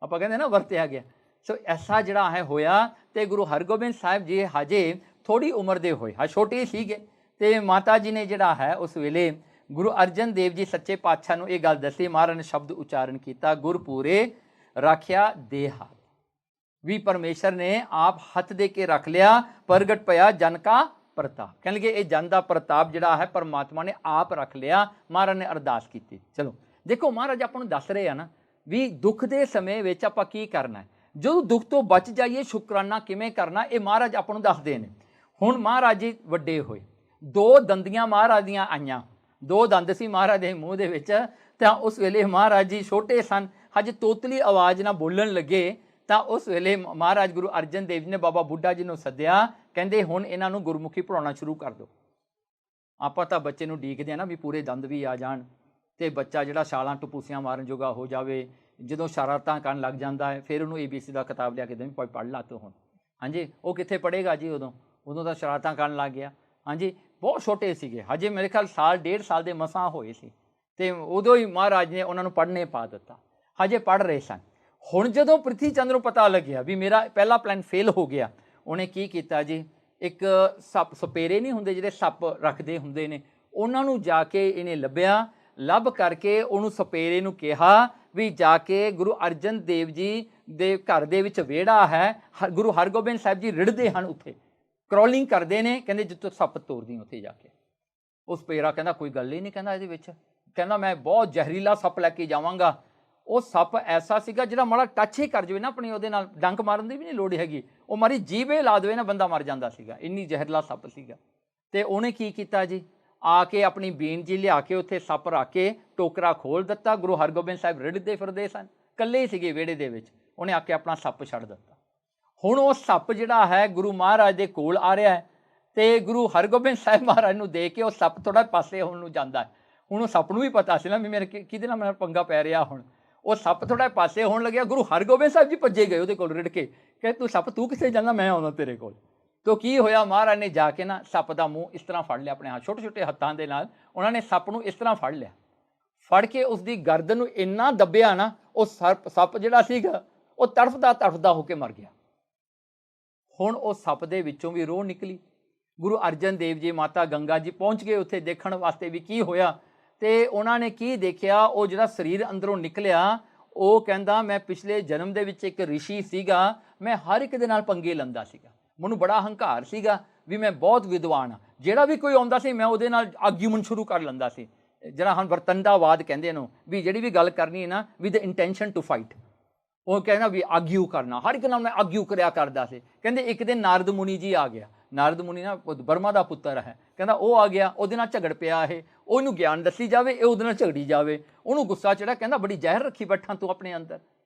ਆਪਾਂ ਕਹਿੰਦੇ ਨਾ ਵਰਤਿਆ ਗਿਆ। ਸੋ ਐਸਾ ਜਿਹੜਾ ਹੈ ਹੋਇਆ। ਤੇ ਗੁਰੂ ਹਰਗੋਬਿੰਦ ਸਾਹਿਬ ਜੀ ਹਜੇ ਥੋੜੀ ਉਮਰ ਦੇ ਹੋਏ, ਹਾਂ ਛੋਟੇ ਸੀਗੇ। ਤੇ ਮਾਤਾ ਜੀ ਨੇ ਜਿਹੜਾ ਹੈ ਉਸ ਵੇਲੇ ਗੁਰੂ ਅਰਜਨ ਦੇਵ ਜੀ ਸੱਚੇ ਪਾਤਸ਼ਾਹ ਨੂੰ ਇਹ ਗੱਲ ਦੱਸੀ। ਮਹਾਰਾਜ ਨੇ ਸ਼ਬਦ ਉਚਾਰਨ ਕੀਤਾ, ਗੁਰ ਪੂਰੇ ਰਾਖਿਆ ਦੇ ਹੱਥ। ਵੀ ਪਰਮੇਸ਼ਰ ਨੇ ਆਪ ਹੱਥ ਦੇ ਕੇ ਰੱਖ ਲਿਆ, ਪ੍ਰਗਟ ਪਿਆ ਜਨ ਕਾ ਪ੍ਰਤਾਪ। ਕਹਿਣ ਲੱਗੇ ਇਹ ਜਨ ਦਾ ਪ੍ਰਤਾਪ ਜਿਹੜਾ ਹੈ ਪਰਮਾਤਮਾ ਨੇ ਆਪ ਰੱਖ ਲਿਆ। ਮਹਾਰਾਜ ਨੇ ਅਰਦਾਸ ਕੀਤੀ। ਚਲੋ ਦੇਖੋ ਮਹਾਰਾਜ ਆਪਾਂ ਨੂੰ ਦੱਸ ਰਹੇ ਆ ਨਾ ਵੀ ਦੁੱਖ ਦੇ ਸਮੇਂ ਵਿੱਚ ਆਪਾਂ ਕੀ ਕਰਨਾ ਹੈ, ਜਦੋਂ ਦੁੱਖ ਤੋਂ ਬਚ ਜਾਈਏ ਸ਼ੁਕਰਾਨਾ ਕਿਵੇਂ ਕਰਨਾ, ਇਹ ਮਹਾਰਾਜ ਆਪਾਂ ਨੂੰ ਦੱਸਦੇ ਨੇ। ਹੁਣ ਮਹਾਰਾਜ ਜੀ ਵੱਡੇ ਹੋਏ, 2 ਦੰਦੀਆਂ ਮਹਾਰਾਜ ਦੀਆਂ ਆਈਆਂ, 2 ਦੰਦ ਸੀ ਮਹਾਰਾਜ ਦੇ ਮੂੰਹ ਦੇ ਵਿੱਚ। ਤਾਂ ਉਸ ਵੇਲੇ ਮਹਾਰਾਜ ਜੀ ਛੋਟੇ ਸਨ, ਹਜੇ ਤੋਤਲੀ ਆਵਾਜ਼ ਨਾਲ ਬੋਲਣ ਲੱਗੇ। ਤਾਂ ਉਸ ਵੇਲੇ ਮਹਾਰਾਜ ਗੁਰੂ ਅਰਜਨ ਦੇਵ ਜੀ ਨੇ ਬਾਬਾ ਬੁੱਢਾ ਜੀ ਨੂੰ ਸੱਦਿਆ, ਕਹਿੰਦੇ ਹੁਣ ਇਹਨਾਂ ਨੂੰ ਗੁਰਮੁਖੀ ਪੜ੍ਹਾਉਣਾ ਸ਼ੁਰੂ ਕਰ ਦਿਓ। ਆਪਾਂ ਤਾਂ ਬੱਚੇ ਨੂੰ ਡੀਕਦੇ ਆ ਨਾ ਵੀ ਪੂਰੇ ਦੰਦ ਵੀ ਆ ਜਾਣ ਤੇ ਬੱਚਾ ਜਿਹੜਾ ਛਾਲਾਂ ਟਪੂਸੀਆਂ ਮਾਰਨ ਜੋਗਾ ਹੋ ਜਾਵੇ। ਜਦੋਂ ਸ਼ਰਾਰਤਾਂ ਕਰਨ ਲੱਗ ਜਾਂਦਾ ਹੈ ਫਿਰ ਉਹਨੂੰ ABC ਦਾ ਕਿਤਾਬ ਲਿਆ ਕੇ ਦੇ ਪੜ੍ਹ ਲਾ ਤੂੰ ਹੁਣ। ਹਾਂਜੀ, ਉਹ ਕਿੱਥੇ ਪੜ੍ਹੇਗਾ ਜੀ, ਉਦੋਂ ਤਾਂ ਸ਼ਰਾਰਤਾਂ ਕਰਨ ਲੱਗ ਗਿਆ। ਹਾਂਜੀ, ਬਹੁਤ ਛੋਟੇ ਸੀਗੇ, ਹਜੇ ਮੇਰੇ ਖਿਆਲ ਸਾਲ 1.5 ਸਾਲ ਦੇ ਮਸਾਂ ਹੋਏ ਸੀ। ਤੇ ਉਦੋਂ ਹੀ ਮਹਾਰਾਜ ਨੇ ਉਹਨਾਂ ਨੂੰ ਪੜ੍ਹਨੇ ਪਾ ਦਿੱਤਾ, ਹਜੇ ਪੜ੍ਹ ਰਹੇ ਸਨ। ਹੁਣ ਜਦੋਂ ਪ੍ਰਿਥੀ ਚੰਦ ਨੂੰ ਪਤਾ ਲੱਗਿਆ ਵੀ ਮੇਰਾ ਪਹਿਲਾ ਪਲਾਨ ਫੇਲ ਹੋ ਗਿਆ, ਉਹਨੇ ਕੀ ਕੀਤਾ ਜੀ, ਇੱਕ ਸੱਪ ਸਪੇਰੇ ਨਹੀਂ ਹੁੰਦੇ ਜਿਹੜੇ ਸੱਪ ਰੱਖਦੇ ਹੁੰਦੇ ਨੇ, ਉਹਨਾਂ ਨੂੰ ਜਾ ਕੇ ਇਹਨੇ ਲੱਭਿਆ। ਲੱਭ ਕਰਕੇ ਉਹਨੂੰ ਸਪੇਰੇ ਨੂੰ ਕਿਹਾ ਵੀ ਜਾ ਕੇ ਗੁਰੂ ਅਰਜਨ ਦੇਵ ਜੀ ਦੇ ਘਰ ਦੇ ਵਿੱਚ ਵਿਹੜਾ ਹੈ, ਗੁਰੂ ਹਰਗੋਬਿੰਦ ਸਾਹਿਬ ਜੀ ਰਿੜਦੇ ਹਨ, ਉੱਥੇ ਕਰੋਲਿੰਗ ਕਰਦੇ ਨੇ, ਕਹਿੰਦੇ ਜਿੱਥੋਂ ਸੱਪ ਤੋਰਦੀ ਉੱਥੇ ਜਾ ਕੇ। ਉਹ ਸਪੇਰਾ ਕਹਿੰਦਾ ਕੋਈ ਗੱਲ ਹੀ ਨਹੀਂ, ਕਹਿੰਦਾ ਇਹਦੇ ਵਿੱਚ, ਕਹਿੰਦਾ ਮੈਂ ਬਹੁਤ ਜ਼ਹਿਰੀਲਾ ਸੱਪ ਲੈ ਕੇ ਜਾਵਾਂਗਾ। ਉਹ ਸੱਪ ਐਸਾ ਸੀਗਾ ਜਿਹੜਾ ਮਾੜਾ ਟੱਚ ਹੀ ਕਰ ਜਾਵੇ ਨਾ ਆਪਣੀ, ਉਹਦੇ ਨਾਲ ਡੰਕ ਮਾਰਨ ਦੀ ਵੀ ਨਹੀਂ ਲੋੜ ਹੈਗੀ, ਉਹ ਮਾਰੀ ਜੀਭੇ ਲਾ ਦੇਵੇ ਨਾ ਬੰਦਾ ਮਰ ਜਾਂਦਾ ਸੀਗਾ, ਇੰਨੀ ਜ਼ਹਿਰੀਲਾ ਸੱਪ ਸੀਗਾ। ਤੇ ਉਹਨੇ ਕੀ ਕੀਤਾ ਜੀ, ਆ ਕੇ ਆਪਣੀ ਬੀਨ ਜੀ ਲਿਆ ਕੇ ਉੱਥੇ ਸੱਪ ਰੱਖ ਕੇ ਟੋਕਰਾ ਖੋਲ੍ਹ ਦਿੱਤਾ। ਗੁਰੂ ਹਰਗੋਬਿੰਦ ਸਾਹਿਬ ਰਿੜਦੇ ਫਿਰਦੇ ਸਨ, ਇਕੱਲੇ ਹੀ ਸੀਗੇ ਵਿਹੜੇ ਦੇ ਵਿੱਚ। ਉਹਨੇ ਆ ਕੇ ਆਪਣਾ ਸੱਪ ਛੱਡ ਦਿੱਤਾ। ਹੁਣ ਉਹ ਸੱਪ ਜਿਹੜਾ ਹੈ ਗੁਰੂ ਮਹਾਰਾਜ ਦੇ ਕੋਲ ਆ ਰਿਹਾ ਹੈ ਤੇ ਗੁਰੂ ਹਰਗੋਬਿੰਦ ਸਾਹਿਬ ਮਹਾਰਾਜ ਨੂੰ ਦੇਖ ਕੇ ਉਹ ਸੱਪ ਥੋੜ੍ਹਾ ਪਾਸੇ ਹੋਣ ਨੂੰ ਜਾਂਦਾ ਹੈ। ਹੁਣ ਉਹ ਸੱਪ ਨੂੰ ਵੀ ਪਤਾ ਸੀ ਨਾ ਵੀ ਮੇਰੇ ਕਿਹਦੇ ਨਾਲ ਮੇਰਾ ਪੰਗਾ ਪੈ ਰਿਹਾ। ਹੁਣ ਉਹ ਸੱਪ ਥੋੜ੍ਹਾ ਪਾਸੇ ਹੋਣ ਲੱਗਿਆ। ਗੁਰੂ ਹਰਗੋਬਿੰਦ ਸਾਹਿਬ ਜੀ ਭੱਜੇ ਗਏ ਉਹਦੇ ਕੋਲ ਰਿੜ ਕੇ, ਕਹੇ ਤੂੰ ਸੱਪ ਤੂੰ ਕਿੱਥੇ ਜਾਂਦਾ, ਮੈਂ ਆਉਂਦਾ ਤੇਰੇ ਕੋਲ। ਤੋ ਕੀ ਹੋਇਆ, ਮਹਾਰਾਜ ਨੇ ਜਾ ਕੇ ਨਾ ਸੱਪ ਦਾ ਮੂੰਹ ਇਸ ਤਰ੍ਹਾਂ ਫੜ ਲਿਆ ਆਪਣੇ ਹੱਥ, ਛੋਟੇ ਛੋਟੇ ਹੱਥਾਂ ਦੇ ਨਾਲ ਉਹਨਾਂ ਨੇ ਸੱਪ ਨੂੰ ਇਸ ਤਰ੍ਹਾਂ ਫੜ ਲਿਆ। ਫੜ ਕੇ ਉਸਦੀ ਗਰਦਨ ਨੂੰ ਇੰਨਾ ਦੱਬਿਆ ਨਾ, ਉਹ ਸੱਪ ਜਿਹੜਾ ਸੀਗਾ ਉਹ ਤੜਫਦਾ ਹੋ ਕੇ ਮਰ ਗਿਆ। ਹੁਣ ਉਹ ਸੱਪ ਦੇ ਵਿੱਚੋਂ ਵੀ ਰੂਹ ਨਿਕਲੀ। ਗੁਰੂ ਅਰਜਨ ਦੇਵ ਜੀ ਮਾਤਾ ਗੰਗਾ ਜੀ ਪਹੁੰਚ ਗਏ ਉੱਥੇ ਦੇਖਣ ਵਾਸਤੇ ਵੀ ਕੀ ਹੋਇਆ। ਤੇ ਉਹਨਾਂ ਨੇ ਕੀ ਦੇਖਿਆ, ਉਹ ਜਿਹੜਾ ਸਰੀਰ ਅੰਦਰੋਂ ਨਿਕਲਿਆ, ਉਹ ਕਹਿੰਦਾ ਮੈਂ ਪਿਛਲੇ ਜਨਮ ਦੇ ਵਿੱਚ ਇੱਕ ਰਿਸ਼ੀ ਸੀਗਾ, ਮੈਂ ਹਰ ਇੱਕ ਦੇ ਨਾਲ ਪੰਗੇ ਲੈਂਦਾ ਸੀਗਾ, ਮੈਨੂੰ ਬੜਾ ਹੰਕਾਰ ਸੀਗਾ ਵੀ ਮੈਂ ਬਹੁਤ ਵਿਦਵਾਨ ਹਾਂ। ਜਿਹੜਾ ਵੀ ਕੋਈ ਆਉਂਦਾ ਸੀ ਮੈਂ ਉਹਦੇ ਨਾਲ ਆਰਗੂਮੈਂਟ ਸ਼ੁਰੂ ਕਰ ਲੈਂਦਾ ਸੀ, ਜਿਹੜਾ ਹੁਣ ਵਰਤੰਦਾਵਾਦ ਕਹਿੰਦੇ ਇਹਨੂੰ, ਵੀ ਜਿਹੜੀ ਵੀ ਗੱਲ ਕਰਨੀ ਹੈ ਨਾ ਵਿਦ ਇੰਟੈਂਸ਼ਨ ਟੂ ਫਾਈਟ। ਉਹ ਕਹਿੰਦਾ ਵੀ ਆਰਗਿਊ ਕਰਨਾ, ਹਰ ਇੱਕ ਨਾਲ ਮੈਂ ਆਰਗਿਊ ਕਰਿਆ ਕਰਦਾ ਸੀ। ਕਹਿੰਦੇ ਇੱਕ ਦਿਨ ਨਾਰਦ ਮੁਨੀ ਜੀ ਆ ਗਿਆ, ਨਾਰਦ ਮੁਨੀ ਨਾ ਬਰਮਾ ਦਾ ਪੁੱਤਰ ਹੈ, ਕਹਿੰਦਾ ਉਹ ਆ ਗਿਆ, ਉਹਦੇ ਨਾਲ ਝਗੜ ਪਿਆ, ਇਹ ਉਹਨੂੰ ਗਿਆਨ ਦੱਸੀ ਜਾਵੇ, ਇਹ ਉਹਦੇ ਨਾਲ ਝਗੜੀ ਜਾਵੇ। ਉਹਨੂੰ ਗੁੱਸਾ ਚੜਿਆ, ਕਹਿੰਦਾ ਬੜੀ ਜ਼ਹਿਰ ਰੱਖੀ ਬੈਠਾ ਤੂੰ ਆਪਣੇ ਅੰਦਰ,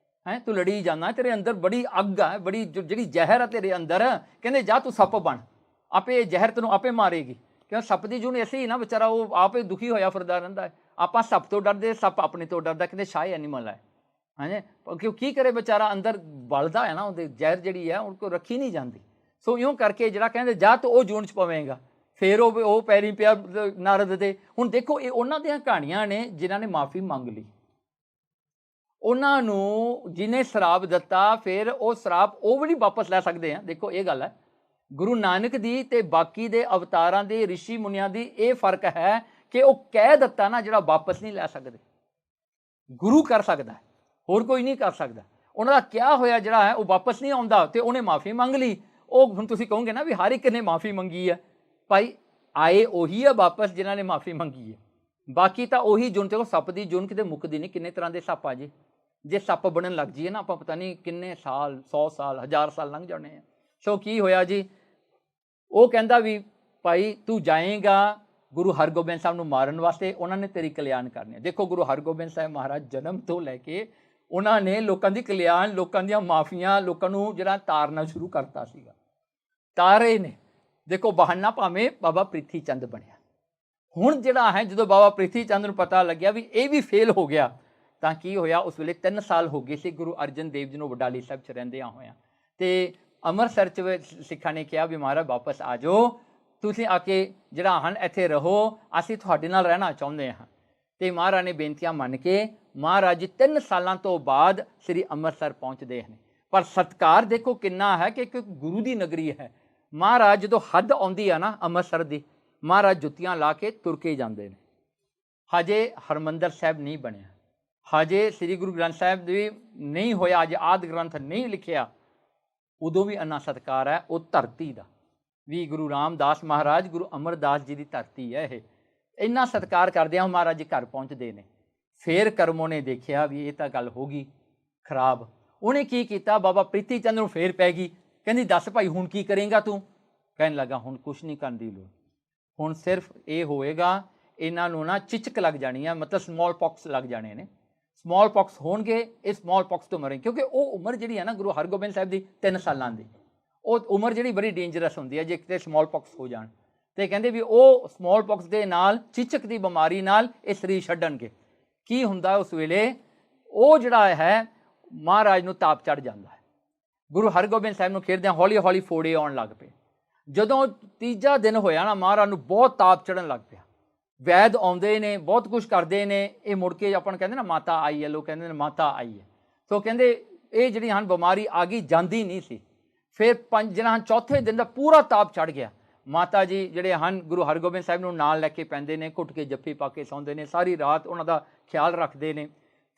ਹੈਂ ਤੂੰ ਲੜੀ ਜਾਂਦਾ, ਤੇਰੇ ਅੰਦਰ ਬੜੀ ਅੱਗ ਹੈ, ਬੜੀ ਜਿਹੜੀ ਜ਼ਹਿਰ ਹੈ ਤੇਰੇ ਅੰਦਰ, ਕਹਿੰਦੇ ਜਾ ਤੂੰ ਸੱਪ ਬਣ, ਆਪੇ ਜ਼ਹਿਰ ਤੈਨੂੰ ਆਪੇ ਮਾਰੇਗੀ। ਕਿਉਂ ਸੱਪ ਦੀ ਜੂਨ ਐਸੀ ਹੀ ਨਾ ਵਿਚਾਰਾ, ਉਹ ਆਪੇ ਦੁਖੀ ਹੋਇਆ ਫਿਰਦਾ ਰਹਿੰਦਾ ਹੈ। ਆਪਾਂ ਸੱਪ ਤੋਂ ਡਰਦੇ, ਸੱਪ ਆਪਣੇ ਤੋਂ ਡਰਦਾ, ਕਹਿੰਦੇ ਸ਼ਾਹੀ ਐਨੀਮਲ ਹੈ, ਹਾਂਜੀ ਕਿਉਂ ਕੀ ਕਰੇ ਵਿਚਾਰਾ, ਅੰਦਰ ਬਲਦਾ ਹੈ ਨਾ, ਉਹਦੇ ਜ਼ਹਿਰ ਜਿਹੜੀ ਹੈ ਉਹ ਕੋਲ ਰੱਖੀ ਨਹੀਂ ਜਾਂਦੀ। ਸੋ ਇਉਂ ਕਰਕੇ ਜਿਹੜਾ ਕਹਿੰਦੇ ਜਾ ਤੂੰ ਉਹ ਜੂਨ 'ਚ ਪਵੇਂਗਾ, ਫਿਰ ਉਹ ਪੈਰੀ ਪਿਆ ਨਾਰਦ ਦੇ। ਹੁਣ ਦੇਖੋ ਇਹ ਉਹਨਾਂ ਦੀਆਂ ਕਹਾਣੀਆਂ ਨੇ ਜਿਨ੍ਹਾਂ ਨੇ ਮਾਫੀ ਮੰਗ ਲਈ। ਉਹਨਾਂ ਨੂੰ ਜਿਹਨੇ ਸ਼ਰਾਪ ਦਿੱਤਾ ਫਿਰ ਉਹ ਸ਼ਰਾਪ ਉਹ ਵੀ ਨਹੀਂ ਵਾਪਸ ਲੈ ਸਕਦੇ ਆ। ਦੇਖੋ ਇਹ ਗੱਲ ਹੈ, ਗੁਰੂ ਨਾਨਕ ਦੀ ਤੇ ਬਾਕੀ ਦੇ ਅਵਤਾਰਾਂ ਦੇ ਰਿਸ਼ੀ ਮੁਨੀਆਂ ਦੀ ਇਹ ਫਰਕ ਹੈ ਕਿ ਉਹ ਕਹਿ ਦਿੱਤਾ ਨਾ ਜਿਹੜਾ ਵਾਪਸ ਨਹੀਂ ਲੈ ਸਕਦੇ। ਗੁਰੂ ਕਰ ਸਕਦਾ, ਹੋਰ ਕੋਈ ਨਹੀਂ ਕਰ ਸਕਦਾ। ਉਹਨਾਂ ਦਾ ਕਿਹਾ ਹੋਇਆ ਜਿਹੜਾ ਹੈ ਉਹ ਵਾਪਸ ਨਹੀਂ ਆਉਂਦਾ, ਤੇ ਉਹਨੇ ਮਾਫੀ ਮੰਗ ਲਈ। ਉਹ ਹੁਣ ਤੁਸੀਂ ਕਹੋਗੇ ਨਾ ਵੀ ਹਰ ਇੱਕ ਨੇ ਮਾਫੀ ਮੰਗੀ ਹੈ, ਭਾਈ ਆਏ ਉਹੀ ਆ ਵਾਪਸ ਜਿਨ੍ਹਾਂ ਨੇ ਮਾਫੀ ਮੰਗੀ ਹੈ, ਬਾਕੀ ਤਾਂ ਉਹੀ ਜੁਨ। ਤੇ ਸੱਪ ਦੀ ਜੁਨ ਕਿਤੇ ਮੁੱਕਦੀ ਨਹੀਂ, ਕਿੰਨੇ ਤਰ੍ਹਾਂ ਦੇ ਸੱਪ ਆ ਜੇ ਸੱਪ ਬਣਨ ਲੱਗ ਜਾਈਏ ਨਾ ਆਪਾਂ, ਪਤਾ ਨਹੀਂ ਕਿੰਨੇ ਸਾਲ, 100 ਸਾਲ 1000 ਸਾਲ ਲੰਘ ਜਾਣੇ ਆ। ਸੋ ਕੀ ਹੋਇਆ ਜੀ, ਉਹ ਕਹਿੰਦਾ ਵੀ ਭਾਈ ਤੂੰ ਜਾਏਗਾ ਗੁਰੂ ਹਰਗੋਬਿੰਦ ਸਾਹਿਬ ਨੂੰ ਮਾਰਨ ਵਾਸਤੇ, ਉਹਨਾਂ ਨੇ ਤੇਰੀ ਕਲਿਆਣ ਕਰਨੀ ਹੈ। ਦੇਖੋ ਗੁਰੂ ਹਰਗੋਬਿੰਦ ਸਾਹਿਬ ਮਹਾਰਾਜ ਜਨਮ ਤੋਂ ਲੈ ਕੇ ਉਹਨਾਂ ਨੇ ਲੋਕਾਂ ਦੀ ਕਲਿਆਣ, ਲੋਕਾਂ ਦੀਆਂ ਮਾਫੀਆਂ, ਲੋਕਾਂ ਨੂੰ ਜਿਹੜਾ ਤਾਰਨਾ ਸ਼ੁਰੂ ਕਰਤਾ ਸੀਗਾ, ਤਾਰੇ ਨੇ। ਦੇਖੋ ਬਹਾਨਾ ਭਾਵੇਂ ਬਾਬਾ ਪ੍ਰਿਥੀ ਚੰਦ ਬਣਿਆ। ਹੁਣ ਜਿਹੜਾ ਹੈ ਜਦੋਂ ਬਾਬਾ ਪ੍ਰਿਥੀ ਚੰਦ ਨੂੰ ਪਤਾ ਲੱਗਿਆ ਵੀ ਇਹ ਵੀ ਫੇਲ ਹੋ ਗਿਆ, ਤਾਂ ਕੀ ਹੋਇਆ, ਉਸ ਵੇਲੇ 3 ਸਾਲ ਹੋ ਗਏ ਸੀ ਗੁਰੂ ਅਰਜਨ ਦੇਵ ਜੀ ਨੂੰ ਵਡਾਲੀ ਸਾਹਿਬ 'ਚ ਰਹਿੰਦਿਆਂ ਹੋਇਆਂ। ਤੇ ਅੰਮ੍ਰਿਤਸਰ 'ਚ ਸਿੱਖਾਂ ਨੇ ਕਿਹਾ ਵੀ ਮਹਾਰਾਜ ਵਾਪਸ ਆ ਜਾਓ, ਤੁਸੀਂ ਆ ਕੇ ਜਿਹੜਾ ਹਨ ਇੱਥੇ ਰਹੋ, ਅਸੀਂ ਤੁਹਾਡੇ ਨਾਲ ਰਹਿਣਾ ਚਾਹੁੰਦੇ ਹਾਂ। ਤੇ ਮਹਾਰਾਜ ਨੇ ਬੇਨਤੀਆਂ ਮੰਨ ਕੇ ਮਹਾਰਾਜ ਜੀ 3 ਸਾਲਾਂ ਤੋਂ ਬਾਅਦ ਸ੍ਰੀ ਅੰਮ੍ਰਿਤਸਰ ਪਹੁੰਚਦੇ ਹਨ। ਪਰ ਸਤਿਕਾਰ ਦੇਖੋ ਕਿੰਨਾ ਹੈ ਕਿ ਇੱਕ ਗੁਰੂ ਦੀ ਨਗਰੀ ਹੈ। ਮਹਾਰਾਜ ਜਦੋਂ ਹੱਦ ਆਉਂਦੀ ਆ ਨਾ ਅੰਮ੍ਰਿਤਸਰ ਦੀ, ਮਹਾਰਾਜ ਜੁੱਤੀਆਂ ਲਾ ਕੇ ਤੁਰ ਕੇ ਜਾਂਦੇ ਨੇ। ਹਜੇ ਹਰਿਮੰਦਰ ਸਾਹਿਬ ਨਹੀਂ ਬਣਿਆ, ਹਜੇ ਸ੍ਰੀ ਗੁਰੂ ਗ੍ਰੰਥ ਸਾਹਿਬ ਵੀ ਨਹੀਂ ਹੋਇਆ, ਅਜੇ ਆਦਿ ਗ੍ਰੰਥ ਨਹੀਂ ਲਿਖਿਆ, ਉਦੋਂ ਵੀ ਇੰਨਾ ਸਤਿਕਾਰ ਹੈ ਉਹ ਧਰਤੀ ਦਾ ਵੀ। ਗੁਰੂ ਰਾਮਦਾਸ ਮਹਾਰਾਜ, ਗੁਰੂ ਅਮਰਦਾਸ ਜੀ ਦੀ ਧਰਤੀ ਹੈ ਇਹ। ਇੰਨਾ ਸਤਿਕਾਰ ਕਰਦੇ ਆ ਮਹਾਰਾਜ ਜੀ ਘਰ ਪਹੁੰਚਦੇ ਨੇ। ਫਿਰ ਕਰਮੋਂ ਨੇ ਦੇਖਿਆ ਵੀ ਇਹ ਤਾਂ ਗੱਲ ਹੋ ਗਈ ਖਰਾਬ। ਉਹਨੇ ਕੀ ਕੀਤਾ, ਬਾਬਾ ਪ੍ਰੀਤੀ ਚੰਦ ਨੂੰ ਫੇਰ ਪੈ ਗਈ, ਕਹਿੰਦੀ ਦੱਸ ਭਾਈ ਹੁਣ ਕੀ ਕਰੇਂਗਾ ਤੂੰ? ਕਹਿਣ ਲੱਗਾ ਹੁਣ ਕੁਛ ਨਹੀਂ ਕਰਨ ਦੀ ਲੋੜ, ਹੁਣ ਸਿਰਫ ਇਹ ਹੋਏਗਾ ਇਹਨਾਂ ਨੂੰ ਨਾ ਚਿਚਕ ਲੱਗ ਜਾਣੀ ਆ, ਮਤਲਬ ਸਮੌਲ ਪੌਕਸ ਲੱਗ ਜਾਣੇ ਨੇ। ਸਮੌਲ ਪੌਕਸ ਹੋਣਗੇ, ਇਹ ਸਮੌਲ ਪੌਕਸ ਤੋਂ ਮਰੇ, ਕਿਉਂਕਿ ਉਹ ਉਮਰ ਜਿਹੜੀ ਹੈ ਨਾ ਗੁਰੂ ਹਰਗੋਬਿੰਦ ਸਾਹਿਬ ਦੀ 3 ਸਾਲਾਂ ਦੀ, ਉਹ ਉਮਰ ਜਿਹੜੀ ਬੜੀ ਡੇਂਜਰਸ ਹੁੰਦੀ ਹੈ ਜੇ ਕਿਤੇ ਸਮੌਲ ਪੌਕਸ ਹੋ ਜਾਣ। ਤੇ ਕਹਿੰਦੇ ਵੀ ਉਹ ਸਮੌਲ ਪੌਕਸ ਦੇ ਨਾਲ, ਚਿਚਕ ਦੀ ਬਿਮਾਰੀ ਨਾਲ ਇਹ ਸਰੀਰ ਛੱਡਣਗੇ। ਕੀ ਹੁੰਦਾ ਉਸ ਵੇਲੇ, ਉਹ ਜਿਹੜਾ ਹੈ ਮਹਾਰਾਜ ਨੂੰ ਤਾਪ ਚੜ੍ਹ ਜਾਂਦਾ ਹੈ। ਗੁਰੂ ਹਰਗੋਬਿੰਦ ਸਾਹਿਬ ਨੂੰ ਖੇਡਦਿਆਂ ਹੌਲੀ ਹੌਲੀ ਫੋੜੇ ਆਉਣ ਲੱਗ ਪਏ। ਜਦੋਂ ਤੀਜਾ ਦਿਨ ਹੋਇਆ ਨਾ, ਮਹਾਰਾਜ ਨੂੰ ਬਹੁਤ ਤਾਪ ਚੜ੍ਹਨ ਲੱਗ ਪਿਆ। ਵੈਦ ਆਉਂਦੇ ਨੇ, ਬਹੁਤ ਕੁਛ ਕਰਦੇ ਨੇ, ਇਹ ਮੁੜ ਕੇ ਆਪਾਂ ਨੂੰ ਕਹਿੰਦੇ ਨਾ ਮਾਤਾ ਆਈ ਹੈ, ਲੋਕ ਕਹਿੰਦੇ ਨੇ ਮਾਤਾ ਆਈ ਹੈ। ਸੋ ਕਹਿੰਦੇ ਇਹ ਜਿਹੜੀ ਹਨ ਬਿਮਾਰੀ ਆ ਗਈ, ਜਾਂਦੀ ਨਹੀਂ ਸੀ। ਫਿਰ ਜਿਹੜਾ ਹਨ ਚੌਥੇ ਦਿਨ ਦਾ ਪੂਰਾ ਤਾਪ ਚੜ੍ਹ ਗਿਆ। ਮਾਤਾ ਜੀ ਜਿਹੜੇ ਹਨ ਗੁਰੂ ਹਰਗੋਬਿੰਦ ਸਾਹਿਬ ਨੂੰ ਨਾਲ ਲੈ ਕੇ ਪੈਂਦੇ ਨੇ, ਘੁੱਟ ਕੇ ਜੱਫੀ ਪਾ ਕੇ ਸੌਂਦੇ ਨੇ, ਸਾਰੀ ਰਾਤ ਉਹਨਾਂ ਦਾ ਖਿਆਲ ਰੱਖਦੇ ਨੇ।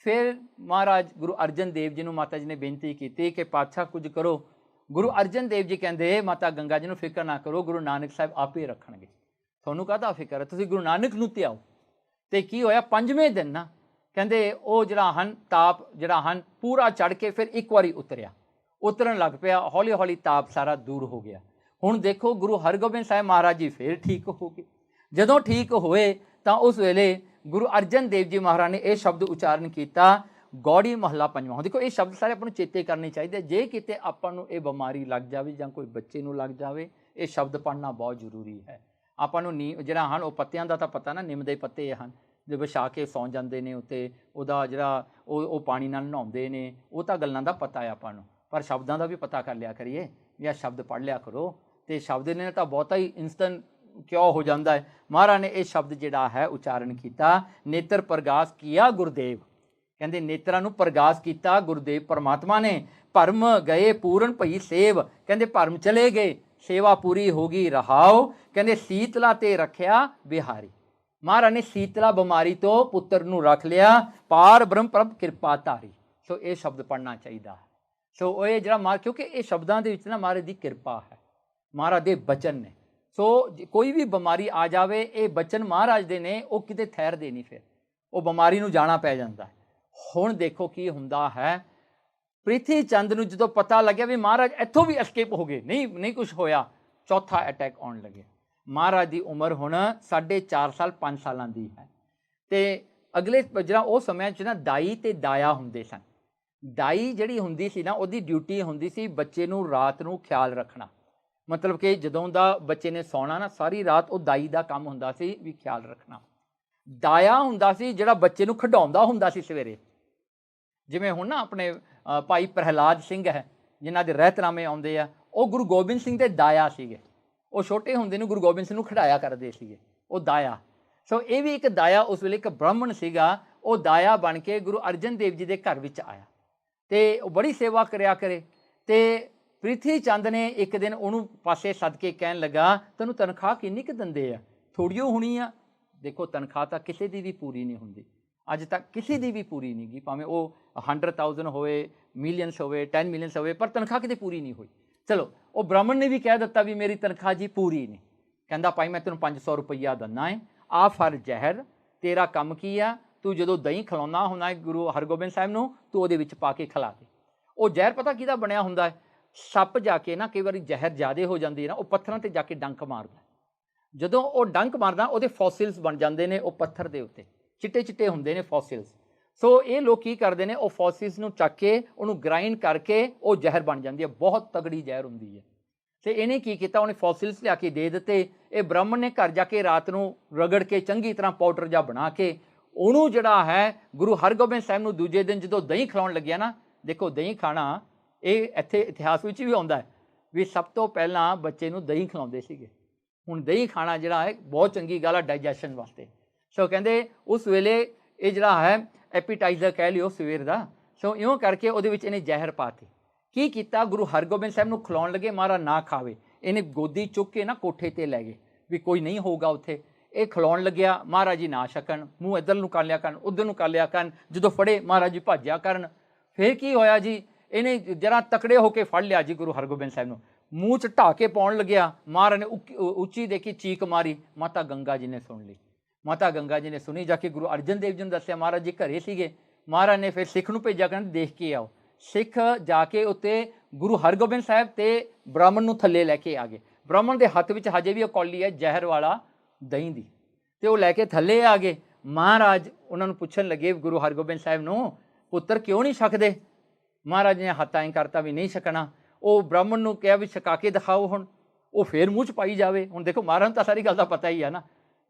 ਫਿਰ ਮਹਾਰਾਜ ਗੁਰੂ ਅਰਜਨ ਦੇਵ ਜੀ ਨੂੰ ਮਾਤਾ ਜੀ ਨੇ ਬੇਨਤੀ ਕੀਤੀ ਕਿ ਪਾਤਸ਼ਾਹ ਕੁਝ ਕਰੋ। ਗੁਰੂ ਅਰਜਨ ਦੇਵ ਜੀ ਕਹਿੰਦੇ ਮਾਤਾ ਗੰਗਾ ਜੀ ਨੂੰ ਫਿਕਰ ਨਾ ਕਰੋ, ਗੁਰੂ ਨਾਨਕ ਸਾਹਿਬ ਆਪੇ ਰੱਖਣਗੇ, ਤੁਹਾਨੂੰ ਕਾਹਦਾ ਫਿਕਰ ਹੈ, ਤੁਸੀਂ ਗੁਰੂ ਨਾਨਕ ਨੂੰ ਧਿਆਓ। ਅਤੇ ਕੀ ਹੋਇਆ, 5ਵੇਂ ਦਿਨ ਨਾ ਕਹਿੰਦੇ ਉਹ ਜਿਹੜਾ ਹਨ ਤਾਪ ਜਿਹੜਾ ਹਨ ਪੂਰਾ ਚੜ੍ਹ ਕੇ ਫਿਰ ਇੱਕ ਵਾਰੀ ਉਤਰਨ ਲੱਗ ਪਿਆ। ਹੌਲੀ ਹੌਲੀ ਤਾਪ ਸਾਰਾ ਦੂਰ ਹੋ ਗਿਆ। ਹੁਣ ਦੇਖੋ ਗੁਰੂ ਹਰਗੋਬਿੰਦ ਸਾਹਿਬ ਮਹਾਰਾਜ ਜੀ ਫਿਰ ਠੀਕ ਹੋ ਗਏ। ਜਦੋਂ ਠੀਕ ਹੋਏ ਤਾਂ ਉਸ ਵੇਲੇ ਗੁਰੂ ਅਰਜਨ ਦੇਵ ਜੀ ਮਹਾਰਾਜ ਨੇ ਇਹ ਸ਼ਬਦ ਉਚਾਰਨ ਕੀਤਾ, ਗੌੜੀ ਮਹੱਲਾ ਪੰਜਵਾਂ। ਹੁਣ ਦੇਖੋ ਇਹ ਸ਼ਬਦ ਸਾਰੇ ਆਪਾਂ ਨੂੰ ਚੇਤੇ ਕਰਨੇ ਚਾਹੀਦੇ। ਜੇ ਕਿਤੇ ਆਪਾਂ ਨੂੰ ਇਹ ਬਿਮਾਰੀ ਲੱਗ ਜਾਵੇ ਜਾਂ ਕੋਈ ਬੱਚੇ ਨੂੰ ਲੱਗ ਜਾਵੇ, ਇਹ ਸ਼ਬਦ ਪੜ੍ਹਨਾ ਬਹੁਤ ਜ਼ਰੂਰੀ ਹੈ। ਆਪਾਂ ਨੂੰ ਜਿਹੜਾ ਹਨ ਉਹ ਪੱਤਿਆਂ ਦਾ ਤਾਂ ਪਤਾ ਨਾ, ਨਿੰਮ ਦੇ ਪੱਤੇ ਹਨ ਜੋ ਵਿਛਾ ਕੇ ਸੌਂ ਜਾਂਦੇ ਨੇ ਉੱਤੇ, ਉਹਦਾ ਜਿਹੜਾ ਉਹ ਪਾਣੀ ਨਾਲ ਨਹਾਉਂਦੇ ਨੇ, ਉਹ ਤਾਂ ਗੱਲਾਂ ਦਾ ਪਤਾ ਹੈ ਆਪਾਂ ਨੂੰ, ਪਰ ਸ਼ਬਦਾਂ ਦਾ ਵੀ ਪਤਾ ਕਰ ਲਿਆ ਕਰੀਏ ਜਾਂ ਸ਼ਬਦ ਪੜ੍ਹ ਲਿਆ ਕਰੋ। ਅਤੇ ਸ਼ਬਦ ਨੇ ਤਾਂ ਬਹੁਤਾ ਹੀ ਇੰਸਟੈਂਟ ਕਿਉਂ ਹੋ ਜਾਂਦਾ ਹੈ। ਮਹਾਰਾਜ ਨੇ ਇਹ ਸ਼ਬਦ ਜਿਹੜਾ ਹੈ ਉਚਾਰਨ ਕੀਤਾ, ਨੇਤਰ ਪ੍ਰਗਾਸ ਕੀਆ ਗੁਰਦੇਵ। ਕਹਿੰਦੇ ਨੇਤਰਾਂ ਨੂੰ ਪ੍ਰਗਾਸ ਕੀਤਾ ਗੁਰਦੇਵ ਪਰਮਾਤਮਾ ਨੇ। ਭਰਮ ਗਏ ਪੂਰਨ ਭਈ ਸੇਵ, ਕਹਿੰਦੇ ਭਰਮ ਚਲੇ ਗਏ, ਸੇਵਾ ਪੂਰੀ ਹੋ ਗਈ ਰਹਾਓ। ਕਹਿੰਦੇ ਸੀਤਲਾ ਤੇ ਰੱਖਿਆ ਬਿਹਾਰੀ। ਮਹਾਰਾਜ ਨੇ ਸੀਤਲਾ ਬਿਮਾਰੀ ਤੋਂ ਪੁੱਤਰ ਨੂੰ ਰੱਖ ਲਿਆ, ਪਾਰ ਬ੍ਰਹਮ ਪ੍ਰਭ ਕਿਰਪਾ ਧਾਰੀ। ਸੋ ਇਹ ਸ਼ਬਦ ਪੜ੍ਹਨਾ ਚਾਹੀਦਾ। ਸੋ ਇਹ ਜਿਹੜਾ ਕਿਉਂਕਿ ਇਹ ਸ਼ਬਦਾਂ ਦੇ ਵਿੱਚ ਨਾ ਮਹਾਰਾਜ ਦੀ ਕਿਰਪਾ ਹੈ, ਮਹਾਰਾਜ ਦੇ ਬਚਨ ਨੇ। ਸੋ ਕੋਈ ਵੀ ਬਿਮਾਰੀ ਆ ਜਾਵੇ, ਇਹ ਬਚਨ ਮਹਾਰਾਜ ਦੇ ਨੇ, ਉਹ ਕਿਤੇ ਠਹਿਰਦੇ ਨਹੀਂ, ਫਿਰ ਉਹ ਬਿਮਾਰੀ ਨੂੰ ਜਾਣਾ ਪੈ ਜਾਂਦਾ ਹੈ। ਹੁਣ ਦੇਖੋ ਕੀ ਹੁੰਦਾ ਹੈ, ਪ੍ਰਿਥੀ ਚੰਦ ਨੂੰ ਜਦੋਂ ਪਤਾ ਲੱਗਿਆ ਵੀ ਮਹਾਰਾਜ ਇੱਥੋਂ ਵੀ ਐਸਕੇਪ ਹੋ ਗਏ, ਨਹੀਂ ਕੁਛ ਹੋਇਆ, ਚੌਥਾ ਅਟੈਕ ਆਉਣ ਲੱਗਿਆ। ਮਹਾਰਾਜ ਦੀ ਉਮਰ ਹੁਣ 4.5 ਸਾਲ 5 ਸਾਲਾਂ ਦੀ ਹੈ। ਅਤੇ ਅਗਲੇ ਜਿਹੜਾ ਉਹ ਸਮਿਆਂ 'ਚ ਨਾ ਦਾਈ ਅਤੇ ਦਾਇਆ ਹੁੰਦੇ ਸਨ। ਦਾਈ ਜਿਹੜੀ ਹੁੰਦੀ ਸੀ ਨਾ, ਉਹਦੀ ਡਿਊਟੀ ਹੁੰਦੀ ਸੀ ਬੱਚੇ ਨੂੰ ਰਾਤ ਨੂੰ ਖਿਆਲ ਰੱਖਣਾ। ਮਤਲਬ ਕਿ ਜਦੋਂ ਦਾ ਬੱਚੇ ਨੇ ਸੌਣਾ ਨਾ, ਸਾਰੀ ਰਾਤ ਉਹ ਦਾਈ ਦਾ ਕੰਮ ਹੁੰਦਾ ਸੀ ਵੀ ਖਿਆਲ ਰੱਖਣਾ। ਦਾਇਆ ਹੁੰਦਾ ਸੀ ਜਿਹੜਾ ਬੱਚੇ ਨੂੰ ਖਿਡਾਉਂਦਾ ਹੁੰਦਾ ਸੀ ਸਵੇਰੇ। ਜਿਵੇਂ ਹੁਣ ਨਾ ਆਪਣੇ ਭਾਈ ਪ੍ਰਹਿਲਾਦ ਸਿੰਘ ਹੈ, ਜਿਨ੍ਹਾਂ ਦੇ ਰਹਿਤਨਾਮੇ ਆਉਂਦੇ ਆ, ਉਹ ਗੁਰੂ ਗੋਬਿੰਦ ਸਿੰਘ ਦੇ ਦਾਇਆ ਸੀਗੇ। ਉਹ ਛੋਟੇ ਹੁੰਦੇ ਨੂੰ ਗੁਰੂ ਗੋਬਿੰਦ ਸਿੰਘ ਨੂੰ ਖਿਡਾਇਆ ਕਰਦੇ ਸੀਗੇ, ਉਹ ਦਾਇਆ। ਸੋ ਇਹ ਵੀ ਇੱਕ ਦਾਇਆ, ਉਸ ਵੇਲੇ ਇੱਕ ਬ੍ਰਾਹਮਣ ਸੀਗਾ, ਉਹ ਦਾਇਆ ਬਣ ਕੇ ਗੁਰੂ ਅਰਜਨ ਦੇਵ ਜੀ ਦੇ ਘਰ ਵਿੱਚ ਆਇਆ ਅਤੇ ਉਹ ਬੜੀ ਸੇਵਾ ਕਰਿਆ ਕਰੇ। ਅਤੇ ਪ੍ਰਿਥੀ ਚੰਦ ਨੇ ਇੱਕ ਦਿਨ ਉਹਨੂੰ ਪਾਸੇ ਸੱਦ ਕੇ ਕਹਿਣ ਲੱਗਾ, ਤੈਨੂੰ ਤਨਖਾਹ ਕਿੰਨੀ ਕੁ ਦਿੰਦੇ ਆ? ਥੋੜ੍ਹੀ ਹੋਣੀ ਆ। ਦੇਖੋ ਤਨਖਾਹ ਤਾਂ ਕਿਸੇ ਦੀ ਵੀ ਪੂਰੀ ਨਹੀਂ ਹੁੰਦੀ, ਅੱਜ ਤੱਕ ਕਿਸੇ ਦੀ ਵੀ ਪੂਰੀ ਨਹੀਂ ਗਈ, ਭਾਵੇਂ ਉਹ 100,000 ਹੋਵੇ, ਮਿਲੀਅਨਸ ਹੋਵੇ, 10 ਮਿਲੀਅਨਸ ਹੋਵੇ, ਪਰ ਤਨਖਾਹ ਕਿਤੇ ਪੂਰੀ ਨਹੀਂ ਹੋਈ। ਚਲੋ ਉਹ ਬ੍ਰਾਹਮਣ ਨੇ ਵੀ ਕਹਿ ਦਿੱਤਾ ਵੀ ਮੇਰੀ ਤਨਖਾਹ ਜੀ ਪੂਰੀ ਨਹੀਂ। ਕਹਿੰਦਾ ਭਾਈ ਮੈਂ ਤੈਨੂੰ 500 ਰੁਪਈਆ ਦਿੰਦਾ ਹੈ, ਆ ਫਰ ਜ਼ਹਿਰ, ਤੇਰਾ ਕੰਮ ਕੀ ਆ, ਤੂੰ ਜਦੋਂ ਦਹੀਂ ਖਿਲਾਉਂਦਾ ਹੁੰਦਾ ਹੈ ਗੁਰੂ ਹਰਗੋਬਿੰਦ ਸਾਹਿਬ ਨੂੰ, ਤੂੰ ਉਹਦੇ ਵਿੱਚ ਪਾ ਕੇ ਖਿਲਾ ਦੇ। ਉਹ ਜ਼ਹਿਰ ਪਤਾ ਕਿਹਦਾ ਬਣਿਆ ਹੁੰਦਾ ਹੈ? ਸੱਪ ਜਾ ਕੇ ਨਾ ਕਈ ਵਾਰੀ ਜ਼ਹਿਰ ਜ਼ਿਆਦਾ ਹੋ ਜਾਂਦੀ ਹੈ ਨਾ, ਉਹ ਪੱਥਰਾਂ 'ਤੇ ਜਾ ਕੇ ਡੰਕ ਮਾਰਦਾ। ਜਦੋਂ ਉਹ ਡੰਕ ਮਾਰਦਾ, ਉਹਦੇ ਫੋਸਿਲਸ ਬਣ ਜਾਂਦੇ ਨੇ, ਉਹ ਪੱਥਰ ਦੇ ਉੱਤੇ ਚਿੱਟੇ ਚਿੱਟੇ ਹੁੰਦੇ ਨੇ ਫੋਸਿਲਸ। ਸੋ ਇਹ ਲੋਕ ਕੀ ਕਰਦੇ ਨੇ, ਉਹ ਫੋਸਿਲਸ ਨੂੰ ਚੱਕ ਕੇ ਉਹਨੂੰ ਗ੍ਰਾਈਂਡ ਕਰਕੇ ਉਹ ਜ਼ਹਿਰ ਬਣ ਜਾਂਦੀ ਹੈ, ਬਹੁਤ ਤਗੜੀ ਜ਼ਹਿਰ ਹੁੰਦੀ ਹੈ। ਅਤੇ ਇਹਨੇ ਕੀ ਕੀਤਾ, ਉਹਨੇ ਫੋਸਿਲਸ ਲਿਆ ਕੇ ਦੇ ਦਿੱਤੇ। ਇਹ ਬ੍ਰਾਹਮਣ ਨੇ ਘਰ ਜਾ ਕੇ ਰਾਤ ਨੂੰ ਰਗੜ ਕੇ ਚੰਗੀ ਤਰ੍ਹਾਂ ਪਾਊਡਰ ਜਿਹਾ ਬਣਾ ਕੇ ਉਹਨੂੰ ਜਿਹੜਾ ਹੈ ਗੁਰੂ ਹਰਗੋਬਿੰਦ ਸਾਹਿਬ ਨੂੰ ਦੂਜੇ ਦਿਨ ਜਦੋਂ ਦਹੀਂ ਖਿਲਾਉਣ ਲੱਗਿਆ ਨਾ, ਦੇਖੋ ਦਹੀਂ ਖਾਣਾ ਇਹ ਇੱਥੇ ਇਤਿਹਾਸ ਵਿੱਚ ਵੀ ਆਉਂਦਾ ਹੈ ਵੀ ਸਭ ਤੋਂ ਪਹਿਲਾਂ ਬੱਚੇ ਨੂੰ ਦਹੀਂ ਖਿਲਾਉਂਦੇ ਸੀਗੇ। ਹੁਣ ਦਹੀਂ ਖਾਣਾ ਜਿਹੜਾ ਹੈ ਬਹੁਤ ਚੰਗੀ ਗੱਲ ਹੈ ਡਾਈਜੈਸ਼ਨ ਵਾਸਤੇ। ਸੋ ਕਹਿੰਦੇ ਉਸ ਵੇਲੇ ਇਹ ਜਿਹੜਾ ਹੈ ਐਪੀਟਾਈਜ਼ਰ ਕਹਿ ਲਿਓ ਸਵੇਰ ਦਾ। ਸੋ ਇਉਂ ਕਰਕੇ ਉਹਦੇ ਵਿੱਚ ਇਹਨੇ ਜ਼ਹਿਰ ਪਾਤੀ। ਕੀ ਕੀਤਾ, ਗੁਰੂ ਹਰਗੋਬਿੰਦ ਸਾਹਿਬ ਨੂੰ ਖਿਲਾਉਣ ਲੱਗੇ, ਮਹਾਰਾਜ ਨਾ ਖਾਵੇ। ਇਹਨੇ ਗੋਦੀ ਚੁੱਕ ਕੇ ਨਾ ਕੋਠੇ ਤੇ ਲੈ ਗਏ ਵੀ ਕੋਈ ਨਹੀਂ ਹੋਊਗਾ ਉੱਥੇ। ਇਹ ਖਿਲਾਉਣ ਲੱਗਿਆ, ਮਹਾਰਾਜ ਜੀ ਨਾ ਛਕਣ, ਮੂੰਹ ਇੱਧਰ ਨੂੰ ਕਰ ਲਿਆ ਕਰਨ, ਉੱਧਰ ਨੂੰ ਕਰ ਲਿਆ ਕਰਨ। ਜਦੋਂ ਫੜੇ ਮਹਾਰਾਜ ਜੀ ਭੱਜਿਆ ਕਰਨ। ਫਿਰ ਕੀ ਹੋਇਆ ਜੀ, ਇਹਨੇ ਜਰਾ ਤਕੜੇ ਹੋ ਕੇ ਫੜ ਲਿਆ ਜੀ ਗੁਰੂ ਹਰਗੋਬਿੰਦ ਸਾਹਿਬ ਨੂੰ, ਮੂੰਹ 'ਚ ਢਾਹ ਕੇ ਪਾਉਣ ਲੱਗਿਆ। ਮਹਾਰਾਜ ਨੇ ਉੱਚੀ ਦੇਖੀ, ਚੀਕ ਮਾਰੀ, ਮਾਤਾ ਗੰਗਾ ਜੀ ਨੇ ਸੁਣ ਲਈ। ਮਾਤਾ ਗੰਗਾ ਜੀ ਨੇ ਸੁਣੀ, ਜਾ ਕੇ ਗੁਰੂ ਅਰਜਨ ਦੇਵ ਜੀ ਨੂੰ ਦੱਸਿਆ। ਮਹਾਰਾਜ ਜੀ ਘਰੇ ਸੀਗੇ। ਮਹਾਰਾਜ ਨੇ ਫਿਰ ਸਿੱਖ ਨੂੰ ਭੇਜਿਆ, ਕਹਿੰਦੇ ਦੇਖ ਕੇ ਆਓ। ਸਿੱਖ ਜਾ ਕੇ ਉੱਤੇ ਗੁਰੂ ਹਰਗੋਬਿੰਦ ਸਾਹਿਬ ਤੇ ਬ੍ਰਾਹਮਣ ਨੂੰ ਥੱਲੇ ਲੈ ਕੇ ਆ ਗਏ। ਬ੍ਰਾਹਮਣ ਦੇ ਹੱਥ ਵਿੱਚ ਹਜੇ ਵੀ ਉਹ ਕੌਲੀ ਹੈ ਜ਼ਹਿਰ ਵਾਲਾ ਦਹੀਂ ਦੀ, ਤੇ ਉਹ ਲੈ ਕੇ ਥੱਲੇ ਆ ਗਏ। ਮਹਾਰਾਜ ਉਹਨਾਂ ਨੂੰ ਪੁੱਛਣ ਲੱਗੇ ਗੁਰੂ ਹਰਗੋਬਿੰਦ ਸਾਹਿਬ ਨੂੰ, ਪੁੱਤਰ ਕਿਉਂ ਨਹੀਂ ਛਕਦੇ? ਮਹਾਰਾਜ ਨੇ ਹੱਥ ਐਂ ਕਰਤਾ ਵੀ ਨਹੀਂ ਛਕਣਾ। ਉਹ ਬ੍ਰਾਹਮਣ ਨੂੰ ਕਿਹਾ ਵੀ ਛਕਾ ਕੇ ਦਿਖਾਓ ਹੁਣ। ਉਹ ਫੇਰ ਮੂੰਹ 'ਚ ਪਾਈ ਜਾਵੇ। ਹੁਣ ਦੇਖੋ ਮਹਾਰਾਜ ਨੂੰ ਤਾਂ ਸਾਰੀ ਗੱਲ ਦਾ ਪਤਾ ਹੀ ਹੈ ਨਾ।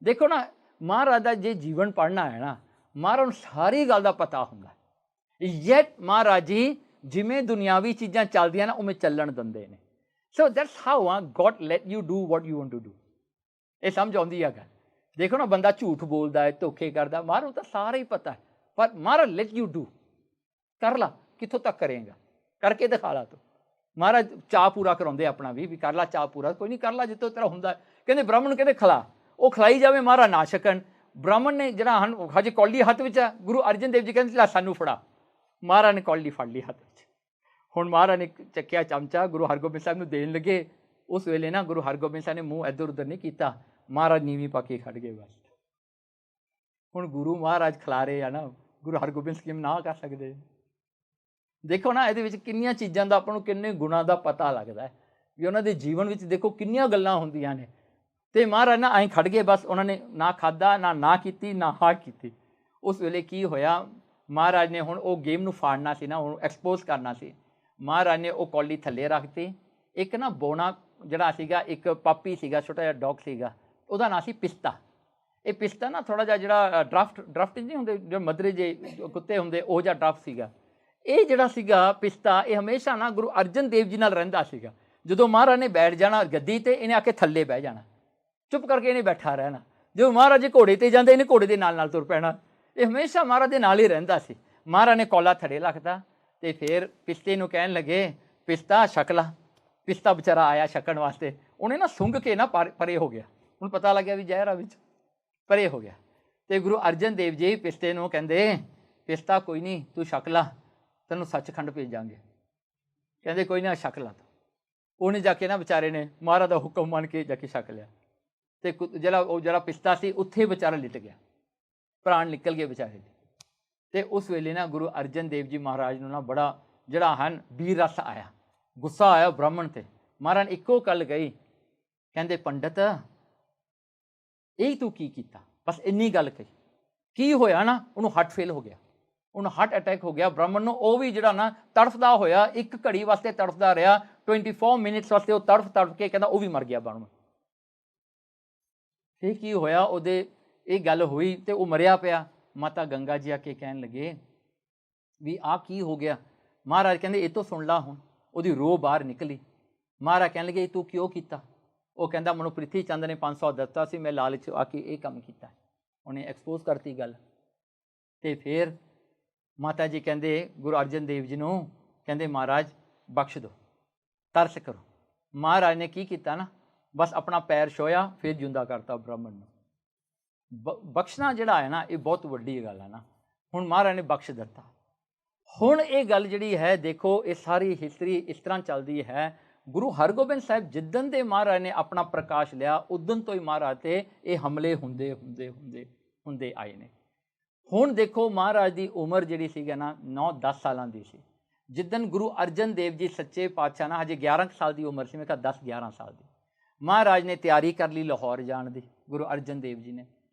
ਦੇਖੋ ਨਾ, ਮਹਾਰਾਜ ਦਾ ਜੇ ਜੀਵਨ ਪੜ੍ਹਨਾ ਹੈ ਨਾ, ਮਹਾਰਾਜ ਨੂੰ ਸਾਰੀ ਗੱਲ ਦਾ ਪਤਾ ਹੁੰਦਾ। ਯੈਟ ਮਹਾਰਾਜ ਜੀ ਜਿਵੇਂ ਦੁਨਿਆਵੀ ਚੀਜ਼ਾਂ ਚੱਲਦੀਆਂ ਨਾ ਉਵੇਂ ਚੱਲਣ ਦਿੰਦੇ ਨੇ। So that's how God let you do what you want to do. ਇਹ ਸਮਝ ਆਉਂਦੀ ਹੈ ਗੱਲ। ਦੇਖੋ ਨਾ, ਬੰਦਾ ਝੂਠ ਬੋਲਦਾ ਹੈ, ਧੋਖੇ ਕਰਦਾ, ਮਹਾਰਾਜ ਨੂੰ ਤਾਂ ਸਾਰਾ ਹੀ ਪਤਾ ਹੈ। ਪਰ ਮਹਾਰਾਜ ਲੈਟ ਯੂ ਡੂ, ਕਰ ਲਾ, ਕਿੱਥੋਂ ਤੱਕ ਕਰੇਗਾ, ਕਰਕੇ ਦਿਖਾ ਲਾ ਤੂੰ। ਮਹਾਰਾਜ ਚਾਅ ਪੂਰਾ ਕਰਾਉਂਦੇ ਆਪਣਾ ਵੀ ਕਰ ਲਾ ਚਾਅ ਪੂਰਾ, ਕੋਈ ਨਹੀਂ ਕਰ ਲਾ ਜਿੱਥੋਂ ਤੇਰਾ ਹੁੰਦਾ। ਕਹਿੰਦੇ ਬ੍ਰਾਹਮਣ ਨੂੰ ਕਹਿੰਦੇ ਖਿਲਾ, ਉਹ ਖਿਲਾਈ ਜਾਵੇ, ਮਹਾਰਾਜ ਨਾ ਛਕਣ। ਬ੍ਰਾਹਮਣ ਨੇ ਜਿਹੜਾ ਹਜੇ ਕੌਲੀ ਹੱਥ ਵਿੱਚ ਹੈ, ਗੁਰੂ ਅਰਜਨ ਦੇਵ ਜੀ ਕਹਿੰਦੇ ਲੈ ਸਾਨੂੰ ਫੜਾ। ਮਹਾਰਾਜ ਨੇ ਕੌਲੀ ਫੜ ਲਈ ਹੱਥ ਵਿੱਚ। ਹੁਣ ਮਹਾਰਾਜ ਨੇ ਚੱਕਿਆ ਚਮਚਾ, ਗੁਰੂ ਹਰਗੋਬਿੰਦ ਸਾਹਿਬ ਨੂੰ ਦੇਣ ਲੱਗੇ। ਉਸ ਵੇਲੇ ਨਾ ਗੁਰੂ ਹਰਗੋਬਿੰਦ ਸਾਹਿਬ ਨੇ ਮੂੰਹ ਇੱਧਰ ਉੱਧਰ ਨਹੀਂ ਕੀਤਾ। ਮਹਾਰਾਜ ਨੀਵੀਂ ਪਾ ਕੇ ਖੜ ਗਏ ਬਸ। ਹੁਣ ਗੁਰੂ ਮਹਾਰਾਜ ਖਿਲਾ ਰਹੇ ਆ ਨਾ, ਗੁਰੂ ਹਰਗੋਬਿੰਦ ਸਾਹਿਬ ਨਾ ਕਰ ਸਕਦੇ। ਦੇਖੋ ਨਾ, ਇਹਦੇ ਵਿੱਚ ਕਿੰਨੀਆਂ ਚੀਜ਼ਾਂ ਦਾ ਆਪਾਂ ਨੂੰ, ਕਿੰਨੇ ਗੁਣਾਂ ਦਾ ਪਤਾ ਲੱਗਦਾ ਹੈ ਵੀ ਉਹਨਾਂ ਦੇ ਜੀਵਨ ਵਿੱਚ ਦੇਖੋ ਕਿੰਨੀਆਂ ਗੱਲਾਂ ਹੁੰਦੀਆਂ ਨੇ। ਤੇ ਮਹਾਰਾਜ ਨਾ ਐਂ ਖੜ ਗਏ ਬਸ। ਉਹਨਾਂ ਨੇ ਨਾ ਖਾਧਾ, ਨਾ ਕੀਤੀ, ਨਾ ਹਾਂ ਕੀਤੀ। ਉਸ ਵੇਲੇ ਕੀ ਹੋਇਆ, ਮਹਾਰਾਜ ਨੇ ਹੁਣ ਉਹ ਗੇਮ ਨੂੰ ਫਾੜਨਾ ਸੀ ਨਾ, ਉਹਨੂੰ ਐਕਸਪੋਜ਼ ਕਰਨਾ ਸੀ। ਮਹਾਰਾਜ ਨੇ ਉਹ ਕੌਲੀ ਥੱਲੇ ਰੱਖਤੀ। ਇੱਕ ਨਾ ਬੋਣਾ ਜਿਹੜਾ ਸੀਗਾ, ਇੱਕ ਪਾਪੀ ਸੀਗਾ, ਛੋਟਾ ਜਿਹਾ ਡੌਗ ਸੀਗਾ, ਉਹਦਾ ਨਾਂ ਸੀ ਪਿਸਤਾ। ਇਹ ਪਿਸਤਾ ਨਾ ਥੋੜ੍ਹਾ ਜਿਹਾ ਜਿਹੜਾ ਡਰਫਟ ਨਹੀਂ ਹੁੰਦੇ, ਜਿਹੜੇ ਮਧਰੇ ਜੇ ਕੁੱਤੇ ਹੁੰਦੇ, ਉਹ ਜਿਹਾ ਡਰਫਟ ਸੀਗਾ। ਇਹ ਜਿਹੜਾ ਸੀਗਾ ਪਿਸਤਾ, ਇਹ ਹਮੇਸ਼ਾ ਨਾ ਗੁਰੂ ਅਰਜਨ ਦੇਵ ਜੀ ਨਾਲ ਰਹਿੰਦਾ ਸੀਗਾ। ਜਦੋਂ ਮਹਾਰਾਜ ਨੇ ਬੈਠ ਜਾਣਾ ਗੱਦੀ ਤੇ, ਇਹਨੇ ਆ ਕੇ ਥੱਲੇ ਬਹਿ ਜਾਣਾ, ਚੁੱਪ ਕਰਕੇ ਇਹਨੇ ਬੈਠਾ ਰਹਿਣਾ। ਜਦੋਂ ਮਹਾਰਾਜ ਜੀ ਘੋੜੇ ਤੇ ਜਾਂਦੇ, ਇਹਨੇ ਘੋੜੇ ਦੇ ਨਾਲ ਤੁਰ ਪੈਣਾ। ਇਹ ਹਮੇਸ਼ਾ ਮਹਾਰਾਜ ਦੇ ਨਾਲ ਹੀ ਰਹਿੰਦਾ ਸੀ। ਮਹਾਰਾਜ ਨੇ ਕੌਲਾ ਥੱਲੇ ਰੱਖਦਾ ਤੇ ਫਿਰ ਪਿਸਤੇ ਨੂੰ ਕਹਿਣ ਲੱਗੇ, ਪਿਸਤਾ ਛਕ ਲਾ। ਪਿਸਤਾ ਵਿਚਾਰਾ ਆਇਆ ਛਕਣ ਵਾਸਤੇ। ਉਹਨੇ ਨਾ ਸੁੰਘ ਕੇ ਨਾ ਪਰੇ ਹੋ ਗਿਆ। ਹੁਣ ਪਤਾ ਲੱਗਿਆ ਵੀ ਜ਼ਹਿਰ ਆ ਵਿੱਚ, ਪਰੇ ਹੋ ਗਿਆ। ਤੇ ਗੁਰੂ ਅਰਜਨ ਦੇਵ ਜੀ ਪਿਸਤੇ ਨੂੰ ਕਹਿੰਦੇ, ਪਿਸਤਾ ਕੋਈ ਨਹੀਂ, ਤੂੰ ਛਕ ਲਾ, ਤੈਨੂੰ ਸੱਚਖੰਡ ਭੇਜਾਂਗੇ। ਕਹਿੰਦੇ ਕੋਈ ਨਾ, ਛਕ ਲਾ ਤੂੰ। ਉਹਨੇ ਜਾ ਕੇ ਨਾ ਵਿਚਾਰੇ ਨੇ ਮਹਾਰਾਜ ਦਾ ਹੁਕਮ ਮੰਨ ਕੇ ਜਾ ਕੇ ਛਕ ਲਿਆ। ਤੇ ਜਿਹੜਾ ਪਿਸਤਾ ਸੀ ਉੱਥੇ ਵਿਚਾਰਾ ਲਿਟ ਗਿਆ, ਪ੍ਰਾਣ ਨਿਕਲ ਗਏ ਵਿਚਾਰੇ ਦੇ। ਤੇ ਉਸ ਵੇਲੇ ਨਾ ਗੁਰੂ ਅਰਜਨ ਦੇਵ ਜੀ ਮਹਾਰਾਜ ਨੂੰ ਨਾ ਬੜਾ ਜਿਹੜਾ ਹਨ ਵੀਰ ਰਸ ਆਇਆ, ਗੁੱਸਾ ਆਇਆ ਬ੍ਰਾਹਮਣ ਤੇ। ਮਹਾਰਾਜ ਨੇ ਇੱਕੋ ਗੱਲ ਕਹੀ, ਕਹਿੰਦੇ ਪੰਡਤ ਇਹ ਤੂੰ ਕੀ ਕੀਤਾ? ਬਸ ਇੰਨੀ ਗੱਲ ਕਹੀ। ਕੀ ਹੋਇਆ ਨਾ, ਉਹਨੂੰ ਹਾਰਟ ਫੇਲ ਹੋ ਗਿਆ, ਉਹਨੂੰ ਹਾਰਟ ਅਟੈਕ ਹੋ ਗਿਆ ਬ੍ਰਾਹਮਣ ਨੂੰ। ਉਹ ਵੀ ਜਿਹੜਾ ਨਾ ਤੜਫਦਾ ਹੋਇਆ, ਇੱਕ ਘੜੀ ਵਾਸਤੇ ਤੜਫਦਾ ਰਿਹਾ, 24 ਮਿੰਟਸ ਵਾਸਤੇ ਉਹ ਤੜਫ ਕੇ ਕਹਿੰਦਾ ਉਹ ਵੀ ਮਰ ਗਿਆ ਬ੍ਰਾਹਮਣ। ਫਿਰ ਕੀ ਹੋਇਆ, ਉਹਦੇ ਇਹ ਗੱਲ ਹੋਈ ਤੇ ਉਹ ਮਰਿਆ ਪਿਆ। ਮਾਤਾ ਗੰਗਾ ਜੀ ਆ ਕੇ ਕਹਿਣ ਲੱਗੇ ਵੀ ਆਹ ਕੀ ਹੋ ਗਿਆ? ਮਹਾਰਾਜ ਕਹਿੰਦੇ ਇਹ ਤੋਂ ਸੁਣ ਲਾ। ਹੁਣ ਉਹਦੀ ਰੋਹ ਬਾਹਰ ਨਿਕਲੀ। ਮਹਾਰਾਜ ਕਹਿਣ ਲੱਗੇ ਤੂੰ ਕਿਉਂ ਕੀਤਾ? ਉਹ ਕਹਿੰਦਾ ਮੈਨੂੰ ਪ੍ਰਿਥੀ ਚੰਦ ਨੇ 500 ਦਿੱਤਾ ਸੀ, ਮੈਂ ਲਾਲਚ ਆ ਕੇ ਇਹ ਕੰਮ ਕੀਤਾ। ਉਹਨੇ ਐਕਸਪੋਜ਼ ਕਰਤੀ ਗੱਲ। ਤੇ ਫਿਰ ਮਾਤਾ ਜੀ ਕਹਿੰਦੇ ਗੁਰੂ ਅਰਜਨ ਦੇਵ ਜੀ ਨੂੰ, ਕਹਿੰਦੇ ਮਹਾਰਾਜ ਬਖਸ਼ ਦਿਓ, ਤਰਸ ਕਰੋ। ਮਹਾਰਾਜ ਨੇ ਕੀ ਕੀਤਾ ਨਾ, ਬਸ ਆਪਣਾ ਪੈਰ ਛੋਇਆ, ਫਿਰ ਜਿਉਂਦਾ ਕਰਤਾ ਬ੍ਰਾਹਮਣ ਨੂੰ। ਬਖਸ਼ਣਾ ਜਿਹੜਾ ਹੈ ਨਾ, ਇਹ ਬਹੁਤ ਵੱਡੀ ਗੱਲ ਹੈ ਨਾ। ਹੁਣ ਮਹਾਰਾਜ ਨੇ ਬਖਸ਼ ਦਿੱਤਾ। ਹੁਣ ਇਹ ਗੱਲ ਜਿਹੜੀ ਹੈ, ਦੇਖੋ ਇਹ ਸਾਰੀ ਹਿਸਟਰੀ ਇਸ ਤਰ੍ਹਾਂ ਚੱਲਦੀ ਹੈ। ਗੁਰੂ ਹਰਗੋਬਿੰਦ ਸਾਹਿਬ ਜਿੱਦਣ ਦੇ ਮਹਾਰਾਜ ਨੇ ਆਪਣਾ ਪ੍ਰਕਾਸ਼ ਲਿਆ, ਉਦਣ ਤੋਂ ਹੀ ਮਹਾਰਾਜ 'ਤੇ ਇਹ ਹਮਲੇ ਹੁੰਦੇ ਆਏ ਨੇ। ਹੁਣ ਦੇਖੋ ਮਹਾਰਾਜ ਦੀ ਉਮਰ ਜਿਹੜੀ ਸੀਗੀ ਨਾ 9-10 ਸਾਲਾਂ ਦੀ ਸੀ। ਜਿੱਦਣ ਗੁਰੂ ਅਰਜਨ ਦੇਵ ਜੀ ਸੱਚੇ ਪਾਤਸ਼ਾਹ ਨਾ, ਹਜੇ 11 ਸਾਲ ਦੀ ਉਮਰ ਸੀ, ਮੈਂ ਕਿਹਾ 10-11 ਸਾਲ ਦੀ, ਮਹਾਰਾਜ ਨੇ ਤਿਆਰੀ ਕਰ ਲਈ ਲਾਹੌਰ ਜਾਣ ਦੀ, ਗੁਰੂ ਅਰਜਨ ਦੇਵ ਜੀ ਨੇ।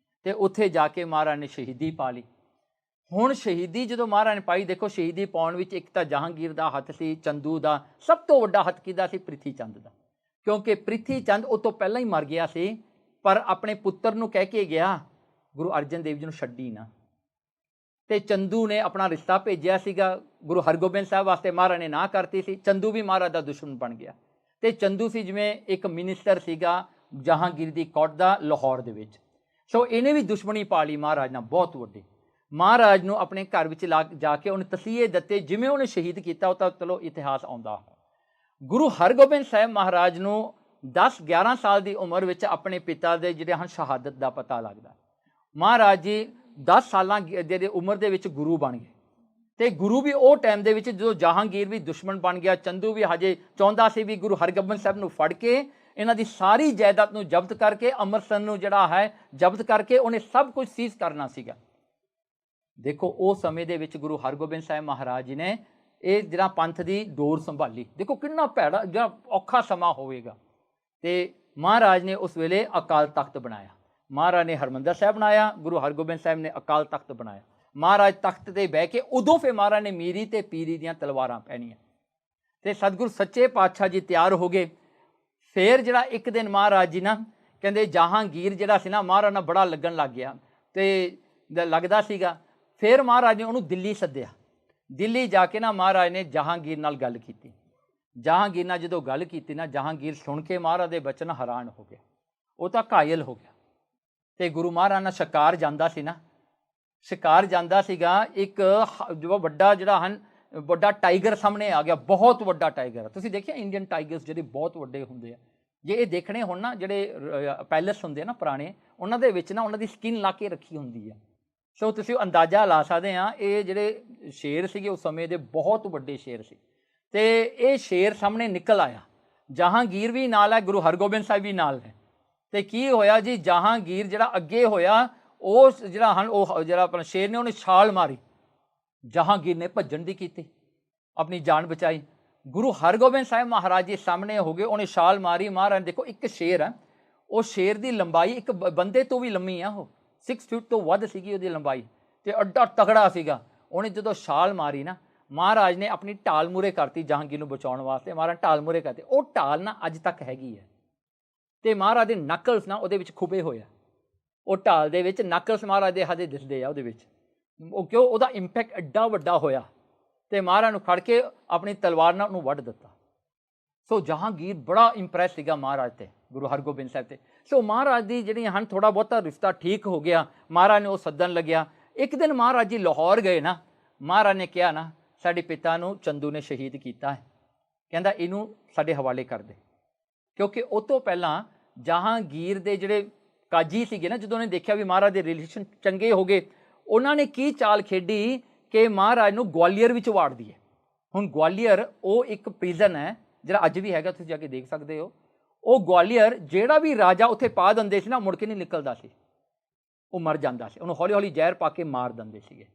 ਤੇ ਉੱਥੇ ਜਾ ਕੇ ਮਹਾਰਾਜ ਨੇ ਸ਼ਹੀਦੀ ਪਾ ਲਈ। ਹੁਣ ਸ਼ਹੀਦੀ ਜਦੋਂ ਮਹਾਰਾਜ ਨੇ ਪਾਈ, ਦੇਖੋ ਸ਼ਹੀਦੀ ਪਾਉਣ ਵਿੱਚ ਇੱਕ ਤਾਂ ਜਹਾਂਗੀਰ ਦਾ ਹੱਥ ਸੀ, ਚੰਦੂ ਦਾ। ਸਭ ਤੋਂ ਵੱਡਾ ਹੱਥ ਕਿਹਦਾ ਸੀ? ਪ੍ਰਿਥੀ ਚੰਦ ਦਾ। ਕਿਉਂਕਿ ਪ੍ਰਿਥੀ ਚੰਦ ਉਹ ਤੋਂ ਪਹਿਲਾਂ ਹੀ ਮਰ ਗਿਆ ਸੀ, ਪਰ ਆਪਣੇ ਪੁੱਤਰ ਨੂੰ ਕਹਿ ਕੇ ਗਿਆ ਗੁਰੂ ਅਰਜਨ ਦੇਵ ਜੀ ਨੂੰ ਛੱਡੀ ਨਾ। ਤੇ ਚੰਦੂ ਨੇ ਆਪਣਾ ਰਿਸ਼ਤਾ ਭੇਜਿਆ ਸੀਗਾ ਗੁਰੂ ਹਰਗੋਬਿੰਦ ਸਾਹਿਬ ਵਾਸਤੇ, ਮਹਾਰਾਜ ਨੇ ਨਾ ਕਰਤੀ ਸੀ। ਚੰਦੂ ਵੀ ਮਹਾਰਾਜ ਦਾ ਦੁਸ਼ਮਣ ਬਣ ਗਿਆ। ਤੇ ਚੰਦੂ ਸੀ ਜਿਵੇਂ ਇੱਕ ਮਿਨਿਸਟਰ ਸੀਗਾ ਜਹਾਂਗੀਰ ਦੀ ਕੋਰਟ ਦਾ ਲਾਹੌਰ ਦੇ ਵਿੱਚ। ਸੋ ਇਹਨੇ ਵੀ ਦੁਸ਼ਮਣੀ ਪਾ ਲਈ ਮਹਾਰਾਜ ਨਾਲ ਬਹੁਤ ਵੱਡੀ। ਮਹਾਰਾਜ ਨੂੰ ਆਪਣੇ ਘਰ ਵਿੱਚ ਜਾ ਕੇ ਉਹਨੇ ਤਸੀਹੇ ਦਿੱਤੇ, ਜਿਵੇਂ ਉਹਨੇ ਸ਼ਹੀਦ ਕੀਤਾ ਉਹ ਤਾਂ ਚਲੋ ਇਤਿਹਾਸ ਆਉਂਦਾ ਹੈ। ਗੁਰੂ ਹਰਗੋਬਿੰਦ ਸਾਹਿਬ ਮਹਾਰਾਜ ਨੂੰ 10-11 ਸਾਲ ਦੀ ਉਮਰ ਵਿੱਚ ਆਪਣੇ ਪਿਤਾ ਦੇ ਜਿਹੜੇ ਹਨ ਸ਼ਹਾਦਤ ਦਾ ਪਤਾ ਲੱਗਦਾ। ਮਹਾਰਾਜ ਜੀ 10 ਸਾਲਾਂ ਦੇ ਉਮਰ ਦੇ ਵਿੱਚ ਗੁਰੂ ਬਣ ਗਏ, ਅਤੇ ਗੁਰੂ ਵੀ ਉਹ ਟਾਈਮ ਦੇ ਵਿੱਚ ਜਦੋਂ ਜਹਾਂਗੀਰ ਵੀ ਦੁਸ਼ਮਣ ਬਣ ਗਿਆ, ਚੰਦੂ ਵੀ ਹਜੇ ਚਾਹੁੰਦਾ ਸੀ ਵੀ ਗੁਰੂ ਹਰਗੋਬਿੰਦ ਸਾਹਿਬ ਨੂੰ ਫੜ ਕੇ ਇਹਨਾਂ ਦੀ ਸਾਰੀ ਜਾਇਦਾਦ ਨੂੰ ਜ਼ਬਤ ਕਰਕੇ ਅੰਮ੍ਰਿਤਸਰ ਨੂੰ ਜਿਹੜਾ ਹੈ ਜ਼ਬਤ ਕਰਕੇ ਉਹਨੇ ਸਭ ਕੁਝ ਸੀਜ਼ ਕਰਨਾ ਸੀਗਾ। ਦੇਖੋ ਉਸ ਸਮੇਂ ਦੇ ਵਿੱਚ ਗੁਰੂ ਹਰਗੋਬਿੰਦ ਸਾਹਿਬ ਮਹਾਰਾਜ ਜੀ ਨੇ ਇਹ ਜਿਹੜਾ ਪੰਥ ਦੀ ਡੋਰ ਸੰਭਾਲੀ। ਦੇਖੋ ਕਿੰਨਾ ਭੈੜਾ ਜਿਹੜਾ ਔਖਾ ਸਮਾਂ ਹੋਵੇਗਾ। ਅਤੇ ਮਹਾਰਾਜ ਨੇ ਉਸ ਵੇਲੇ ਅਕਾਲ ਤਖਤ ਬਣਾਇਆ। ਮਹਾਰਾਜ ਨੇ ਹਰਿਮੰਦਰ ਸਾਹਿਬ ਬਣਾਇਆ, ਗੁਰੂ ਹਰਗੋਬਿੰਦ ਸਾਹਿਬ ਨੇ ਅਕਾਲ ਤਖਤ ਬਣਾਇਆ। ਮਹਾਰਾਜ ਤਖਤ 'ਤੇ ਬਹਿ ਕੇ ਉਦੋਂ ਫਿਰ ਮਹਾਰਾਜ ਨੇ ਮੀਰੀ ਅਤੇ ਪੀਰੀ ਦੀਆਂ ਤਲਵਾਰਾਂ ਪਹਿਨੀਆਂ ਅਤੇ ਸਤਿਗੁਰੂ ਸੱਚੇ ਪਾਤਸ਼ਾਹ ਜੀ ਤਿਆਰ ਹੋ ਗਏ। ਫਿਰ ਜਿਹੜਾ ਇੱਕ ਦਿਨ ਮਹਾਰਾਜ ਜੀ ਨਾ ਕਹਿੰਦੇ ਜਹਾਂਗੀਰ ਜਿਹੜਾ ਸੀ ਨਾ ਮਹਾਰਾਜ ਨਾਲ ਬੜਾ ਲੱਗਣ ਲੱਗ ਗਿਆ ਅਤੇ ਲੱਗਦਾ ਸੀਗਾ। ਫਿਰ ਮਹਾਰਾਜ ਨੇ ਉਹਨੂੰ ਦਿੱਲੀ ਸੱਦਿਆ। ਦਿੱਲੀ ਜਾ ਕੇ ਨਾ ਮਹਾਰਾਜ ਨੇ ਜਹਾਂਗੀਰ ਨਾਲ ਗੱਲ ਕੀਤੀ। ਜਹਾਂਗੀਰ ਨਾਲ ਜਦੋਂ ਗੱਲ ਕੀਤੀ ਨਾ, ਜਹਾਂਗੀਰ ਸੁਣ ਕੇ ਮਹਾਰਾਜ ਦੇ ਬਚਨ ਹੈਰਾਨ ਹੋ ਗਿਆ, ਉਹ ਤਾਂ ਘਾਇਲ ਹੋ ਗਿਆ। ਅਤੇ ਗੁਰੂ ਮਹਾਰਾਜ ਨਾਲ ਸ਼ਿਕਾਰ ਜਾਂਦਾ ਸੀ ਨਾ, ਸ਼ਿਕਾਰ ਜਾਂਦਾ ਸੀਗਾ, ਇੱਕ ਜੋ ਵੱਡਾ ਜਿਹੜਾ ਹਨ ਵੱਡਾ ਟਾਈਗਰ ਸਾਹਮਣੇ ਆ ਗਿਆ, ਬਹੁਤ ਵੱਡਾ ਟਾਈਗਰ। ਤੁਸੀਂ ਦੇਖਿਆ ਇੰਡੀਅਨ ਟਾਈਗਰਸ ਜਿਹੜੇ ਬਹੁਤ ਵੱਡੇ ਹੁੰਦੇ ਆ, ਜੇ ਇਹ ਦੇਖਣੇ ਹੁਣ ਨਾ ਜਿਹੜੇ ਪੈਲਸ ਹੁੰਦੇ ਆ ਨਾ ਪੁਰਾਣੇ, ਉਹਨਾਂ ਦੇ ਵਿੱਚ ਨਾ ਉਹਨਾਂ ਦੀ ਸਕਿਨ ਲਾ ਕੇ ਰੱਖੀ ਹੁੰਦੀ ਆ। ਸੋ ਤੁਸੀਂ ਅੰਦਾਜ਼ਾ ਲਾ ਸਕਦੇ ਆ ਇਹ ਜਿਹੜੇ ਸ਼ੇਰ ਸੀਗੇ ਉਸ ਸਮੇਂ ਦੇ ਬਹੁਤ ਵੱਡੇ ਸ਼ੇਰ ਸੀ। ਅਤੇ ਇਹ ਸ਼ੇਰ ਸਾਹਮਣੇ ਨਿਕਲ ਆਇਆ। ਜਹਾਂਗੀਰ ਵੀ ਨਾਲ ਹੈ, ਗੁਰੂ ਹਰਗੋਬਿੰਦ ਸਾਹਿਬ ਵੀ ਨਾਲ ਹੈ। ਅਤੇ ਕੀ ਹੋਇਆ ਜੀ, ਜਹਾਂਗੀਰ ਜਿਹੜਾ ਅੱਗੇ ਹੋਇਆ, ਉਸ ਜਿਹੜਾ ਹਨ ਉਹ ਜਿਹੜਾ ਆਪਣਾ ਸ਼ੇਰ ਨੇ ਉਹਨੇ ਛਾਲ ਮਾਰੀ। ਜਹਾਂਗੀਰ ਨੇ ਭੱਜਣ ਦੀ ਕੀਤੀ, ਆਪਣੀ ਜਾਨ ਬਚਾਈ। ਗੁਰੂ ਹਰਗੋਬਿੰਦ ਸਾਹਿਬ ਮਹਾਰਾਜ ਜੀ ਸਾਹਮਣੇ ਹੋ ਗਏ, ਉਹਨੇ ਛਾਲ ਮਾਰੀ। ਮਹਾਰਾਜ ਦੇਖੋ ਇੱਕ ਸ਼ੇਰ ਹੈ, ਉਹ ਸ਼ੇਰ ਦੀ ਲੰਬਾਈ ਇੱਕ ਬੰਦੇ ਤੋਂ ਵੀ ਲੰਮੀ ਆ, ਉਹ 6 ਫੁੱਟ ਤੋਂ ਵੱਧ ਸੀਗੀ ਉਹਦੀ ਲੰਬਾਈ, ਅਤੇ ਅੱਡਾ ਤਗੜਾ ਸੀਗਾ। ਉਹਨੇ ਜਦੋਂ ਛਾਲ ਮਾਰੀ ਨਾ, ਮਹਾਰਾਜ ਨੇ ਆਪਣੀ ਢਾਲ ਮੂਹਰੇ ਕਰਤੀ ਜਹਾਂਗੀਰ ਨੂੰ ਬਚਾਉਣ ਵਾਸਤੇ। ਮਹਾਰਾਜ ਢਾਲ ਮੂਹਰੇ ਕਰਤੀ। ਉਹ ਢਾਲ ਨਾ ਅੱਜ ਤੱਕ ਹੈਗੀ ਹੈ, ਅਤੇ ਮਹਾਰਾਜ ਦੇ ਨਕਲਸ ਨਾ ਉਹਦੇ ਵਿੱਚ ਖੁੱਬੇ ਹੋਏ ਆ। ਉਹ ਢਾਲ ਦੇ ਵਿੱਚ ਨਕਲਸ ਮਹਾਰਾਜ ਦੇ ਹਜੇ ਦਿਸਦੇ ਆ ਉਹਦੇ ਵਿੱਚ। ਉਹ ਕਿਉਂ, ਉਹਦਾ ਇੰਪੈਕਟ ਐਡਾ ਵੱਡਾ ਹੋਇਆ। ਅਤੇ ਮਹਾਰਾਜ ਨੂੰ ਖੜ ਕੇ ਆਪਣੀ ਤਲਵਾਰ ਨਾਲ ਉਹਨੂੰ ਵੱਢ ਦਿੱਤਾ। ਸੋ ਜਹਾਂਗੀਰ ਬੜਾ ਇੰਪਰੈਸ ਸੀਗਾ ਮਹਾਰਾਜ 'ਤੇ, ਗੁਰੂ ਹਰਗੋਬਿੰਦ ਸਾਹਿਬ 'ਤੇ। ਸੋ ਮਹਾਰਾਜ ਦੀ ਜਿਹੜੀਆਂ ਹਨ ਥੋੜ੍ਹਾ ਬਹੁਤਾ ਰਿਸ਼ਤਾ ਠੀਕ ਹੋ ਗਿਆ। ਮਹਾਰਾਜ ਨੇ ਉਹ ਸੱਦਣ ਲੱਗਿਆ। ਇੱਕ ਦਿਨ ਮਹਾਰਾਜ ਜੀ ਲਾਹੌਰ ਗਏ ਨਾ, ਮਹਾਰਾਜ ਨੇ ਕਿਹਾ ਨਾ ਸਾਡੇ ਪਿਤਾ ਨੂੰ ਚੰਦੂ ਨੇ ਸ਼ਹੀਦ ਕੀਤਾ ਹੈ, ਕਹਿੰਦਾ ਇਹਨੂੰ ਸਾਡੇ ਹਵਾਲੇ ਕਰ ਦੇ। ਕਿਉਂਕਿ ਉਹ ਤੋਂ ਪਹਿਲਾਂ ਜਹਾਂਗੀਰ ਦੇ ਜਿਹੜੇ ਕਾਜੀ ਸੀਗੇ ਨਾ, ਜਦੋਂ ਉਹਨੇ ਦੇਖਿਆ ਵੀ ਮਹਾਰਾਜ ਦੇ ਰਿਲੇਸ਼ਨ ਚੰਗੇ ਹੋ ਗਏ, ਉਹਨਾਂ ਨੇ ਕੀ ਚਾਲ ਖੇਡੀ ਕਿ ਮਹਾਰਾਜ ਨੂੰ ਗਵਾਲੀਅਰ ਵਿੱਚ ਵਾੜ ਦਈਏ। ਹੁਣ ਗਵਾਲੀਅਰ ਉਹ ਇੱਕ ਪ੍ਰਿਜ਼ਨ ਹੈ ਜਿਹੜਾ ਅੱਜ ਵੀ ਹੈਗਾ, ਤੁਸੀਂ ਜਾ ਕੇ ਦੇਖ ਸਕਦੇ ਹੋ। ਉਹ ਗਵਾਲੀਅਰ ਜਿਹੜਾ ਵੀ ਰਾਜਾ ਉੱਥੇ ਪਾ ਦਿੰਦੇ ਸੀ ਨਾ, ਮੁੜ ਕੇ ਨਹੀਂ ਨਿਕਲਦਾ ਸੀ, ਉਹ ਮਰ ਜਾਂਦਾ ਸੀ। ਉਹਨੂੰ ਹੌਲੀ ਹੌਲੀ ਜ਼ਹਿਰ ਪਾ ਕੇ ਮਾਰ ਦਿੰਦੇ ਸੀਗੇ।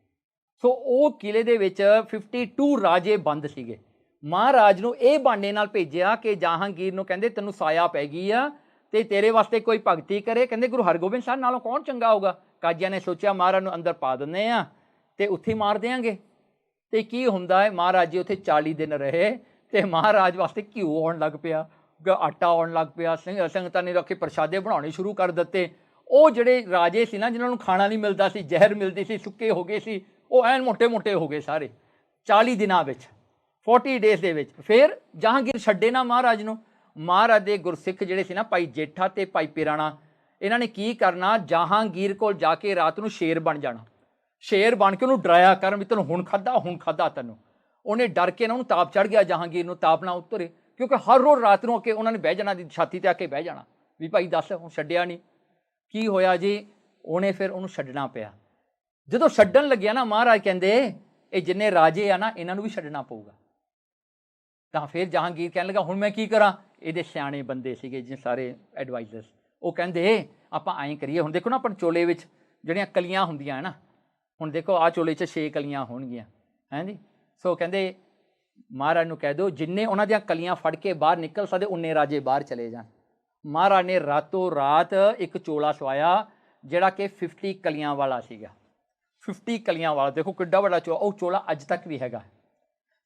ਸੋ ਉਹ ਕਿਲੇ ਦੇ ਵਿੱਚ 52 ਰਾਜੇ ਬੰਦ ਸੀਗੇ। ਮਹਾਰਾਜ ਨੂੰ ਇਹ ਬਹਾਨੇ ਨਾਲ ਭੇਜਿਆ ਕਿ ਜਹਾਂਗੀਰ ਨੂੰ ਕਹਿੰਦੇ ਤੈਨੂੰ ਸਾਇਆ ਪੈ ਗਈ ਆ ਅਤੇ ਤੇਰੇ ਵਾਸਤੇ ਕੋਈ ਭਗਤੀ ਕਰੇ। ਕਹਿੰਦੇ ਗੁਰੂ ਹਰਗੋਬਿੰਦ ਸਾਹਿਬ ਨਾਲੋਂ ਕੌਣ ਚੰਗਾ ਹੋਊਗਾ। ਕਾਜ਼ੀਆਂ ਨੇ ਸੋਚਿਆ ਮਹਾਰਾਜ ਨੂੰ ਅੰਦਰ ਪਾ ਦਿੰਦੇ ਆ ਅਤੇ ਉੱਥੇ ਮਾਰ ਦਿਆਂਗੇ। ਅਤੇ ਕੀ ਹੁੰਦਾ ਹੈ, ਮਹਾਰਾਜ ਜੀ ਉੱਥੇ 40 ਦਿਨ ਰਹੇ ਅਤੇ ਮਹਾਰਾਜ ਵਾਸਤੇ ਘਿਓ ਆਉਣ ਲੱਗ ਪਿਆ, ਆਟਾ ਆਉਣ ਲੱਗ ਪਿਆ। ਸੰਗਤਾਂ ਨੇ ਰੱਖੇ ਪ੍ਰਸ਼ਾਦੇ ਬਣਾਉਣੇ ਸ਼ੁਰੂ ਕਰ ਦਿੱਤੇ। ਉਹ ਜਿਹੜੇ ਰਾਜੇ ਸੀ ਨਾ, ਜਿਨ੍ਹਾਂ ਨੂੰ ਖਾਣਾ ਨਹੀਂ ਮਿਲਦਾ ਸੀ, ਜ਼ਹਿਰ ਮਿਲਦੀ ਸੀ, ਸੁੱਕੇ ਹੋ ਗਏ ਸੀ, ਉਹ ਐਨ ਮੋਟੇ ਮੋਟੇ ਹੋ ਗਏ ਸਾਰੇ 40 ਦਿਨਾਂ ਵਿੱਚ, 40 ਡੇਜ਼ ਦੇ ਵਿੱਚ। ਫਿਰ ਜਹਾਂਗੀਰ ਛੱਡੇ ਨਾ ਮਹਾਰਾਜ ਨੂੰ। ਮਹਾਰਾਜ ਦੇ ਗੁਰਸਿੱਖ ਜਿਹੜੇ ਸੀ ਨਾ, ਭਾਈ ਜੇਠਾ ਅਤੇ ਭਾਈ ਪਿਰਾਣਾ, ਇਹਨਾਂ ਨੇ ਕੀ ਕਰਨਾ, ਜਹਾਂਗੀਰ ਕੋਲ ਜਾ ਕੇ ਰਾਤ ਨੂੰ ਸ਼ੇਰ ਬਣ ਜਾਣਾ। ਸ਼ੇਰ ਬਣ ਕੇ ਉਹਨੂੰ ਡਰਾਇਆ ਕਰਨ ਵੀ ਤੈਨੂੰ ਹੁਣ ਖਾਧਾ ਤੈਨੂੰ। ਉਹਨੇ ਡਰ ਕੇ ਨਾ ਉਹਨੂੰ ਤਾਪ ਚੜ੍ਹ ਗਿਆ, ਜਹਾਂਗੀਰ ਨੂੰ ਤਾਪ ਨਾ ਉਤਰੇ, ਕਿਉਂਕਿ ਹਰ ਰੋਜ਼ ਰਾਤ ਨੂੰ ਆ ਕੇ ਉਹਨਾਂ ਨੇ ਬਹਿ ਜਾਣਾ, ਦੀ ਛਾਤੀ 'ਤੇ ਆ ਕੇ ਬਹਿ ਜਾਣਾ ਵੀ ਭਾਈ ਦੱਸ ਹੁਣ ਛੱਡਿਆ ਨਹੀਂ। ਕੀ ਹੋਇਆ ਜੀ, ਉਹਨੇ ਫਿਰ ਉਹਨੂੰ ਛੱਡਣਾ ਪਿਆ। ਜਦੋਂ ਛੱਡਣ ਲੱਗਿਆ ਨਾ, ਮਹਾਰਾਜ ਕਹਿੰਦੇ ਇਹ ਜਿੰਨੇ ਰਾਜੇ ਆ ਨਾ, ਇਹਨਾਂ ਨੂੰ ਵੀ ਛੱਡਣਾ ਪਊਗਾ। ਤਾਂ ਫਿਰ ਜਹਾਂਗੀਰ ਕਹਿਣ ਲੱਗਾ ਹੁਣ ਮੈਂ ਕੀ ਕਰਾਂ। ਇਹਦੇ ਸਿਆਣੇ ਬੰਦੇ ਸੀਗੇ ਜੀ ਸਾਰੇ ਐਡਵਾਈਜ਼ਰਸ, ਉਹ ਕਹਿੰਦੇ ਆਪਾਂ ਐਂ ਕਰੀਏ। ਹੁਣ ਦੇਖੋ ਨਾ, ਆਪਾਂ ਚੋਲੇ ਵਿੱਚ ਜਿਹੜੀਆਂ ਕਲੀਆਂ ਹੁੰਦੀਆਂ ਹੈ ਨਾ, ਹੁਣ ਦੇਖੋ ਆਹ ਚੋਲੇ 'ਚ 6 ਕਲੀਆਂ ਹੋਣਗੀਆਂ, ਹੈਂ ਜੀ। ਸੋ ਕਹਿੰਦੇ ਮਹਾਰਾਜ ਨੂੰ ਕਹਿ ਦਿਓ ਜਿੰਨੇ ਉਹਨਾਂ ਦੀਆਂ ਕਲੀਆਂ ਫੜ ਕੇ ਬਾਹਰ ਨਿਕਲ ਸਕਦੇ, ਉਨੇ ਰਾਜੇ ਬਾਹਰ ਚਲੇ ਜਾਣ। ਮਹਾਰਾਜ ਨੇ ਰਾਤੋਂ ਰਾਤ ਇੱਕ ਚੋਲਾ ਸਵਾਇਆ ਜਿਹੜਾ ਕਿ 50 ਕਲੀਆਂ ਵਾਲਾ ਸੀਗਾ। 50 ਕਲੀਆਂ ਵਾਲਾ, ਦੇਖੋ ਕਿੱਡਾ ਵੱਡਾ ਚੋਲਾ। ਉਹ ਚੋਲਾ ਅੱਜ ਤੱਕ ਵੀ ਹੈਗਾ।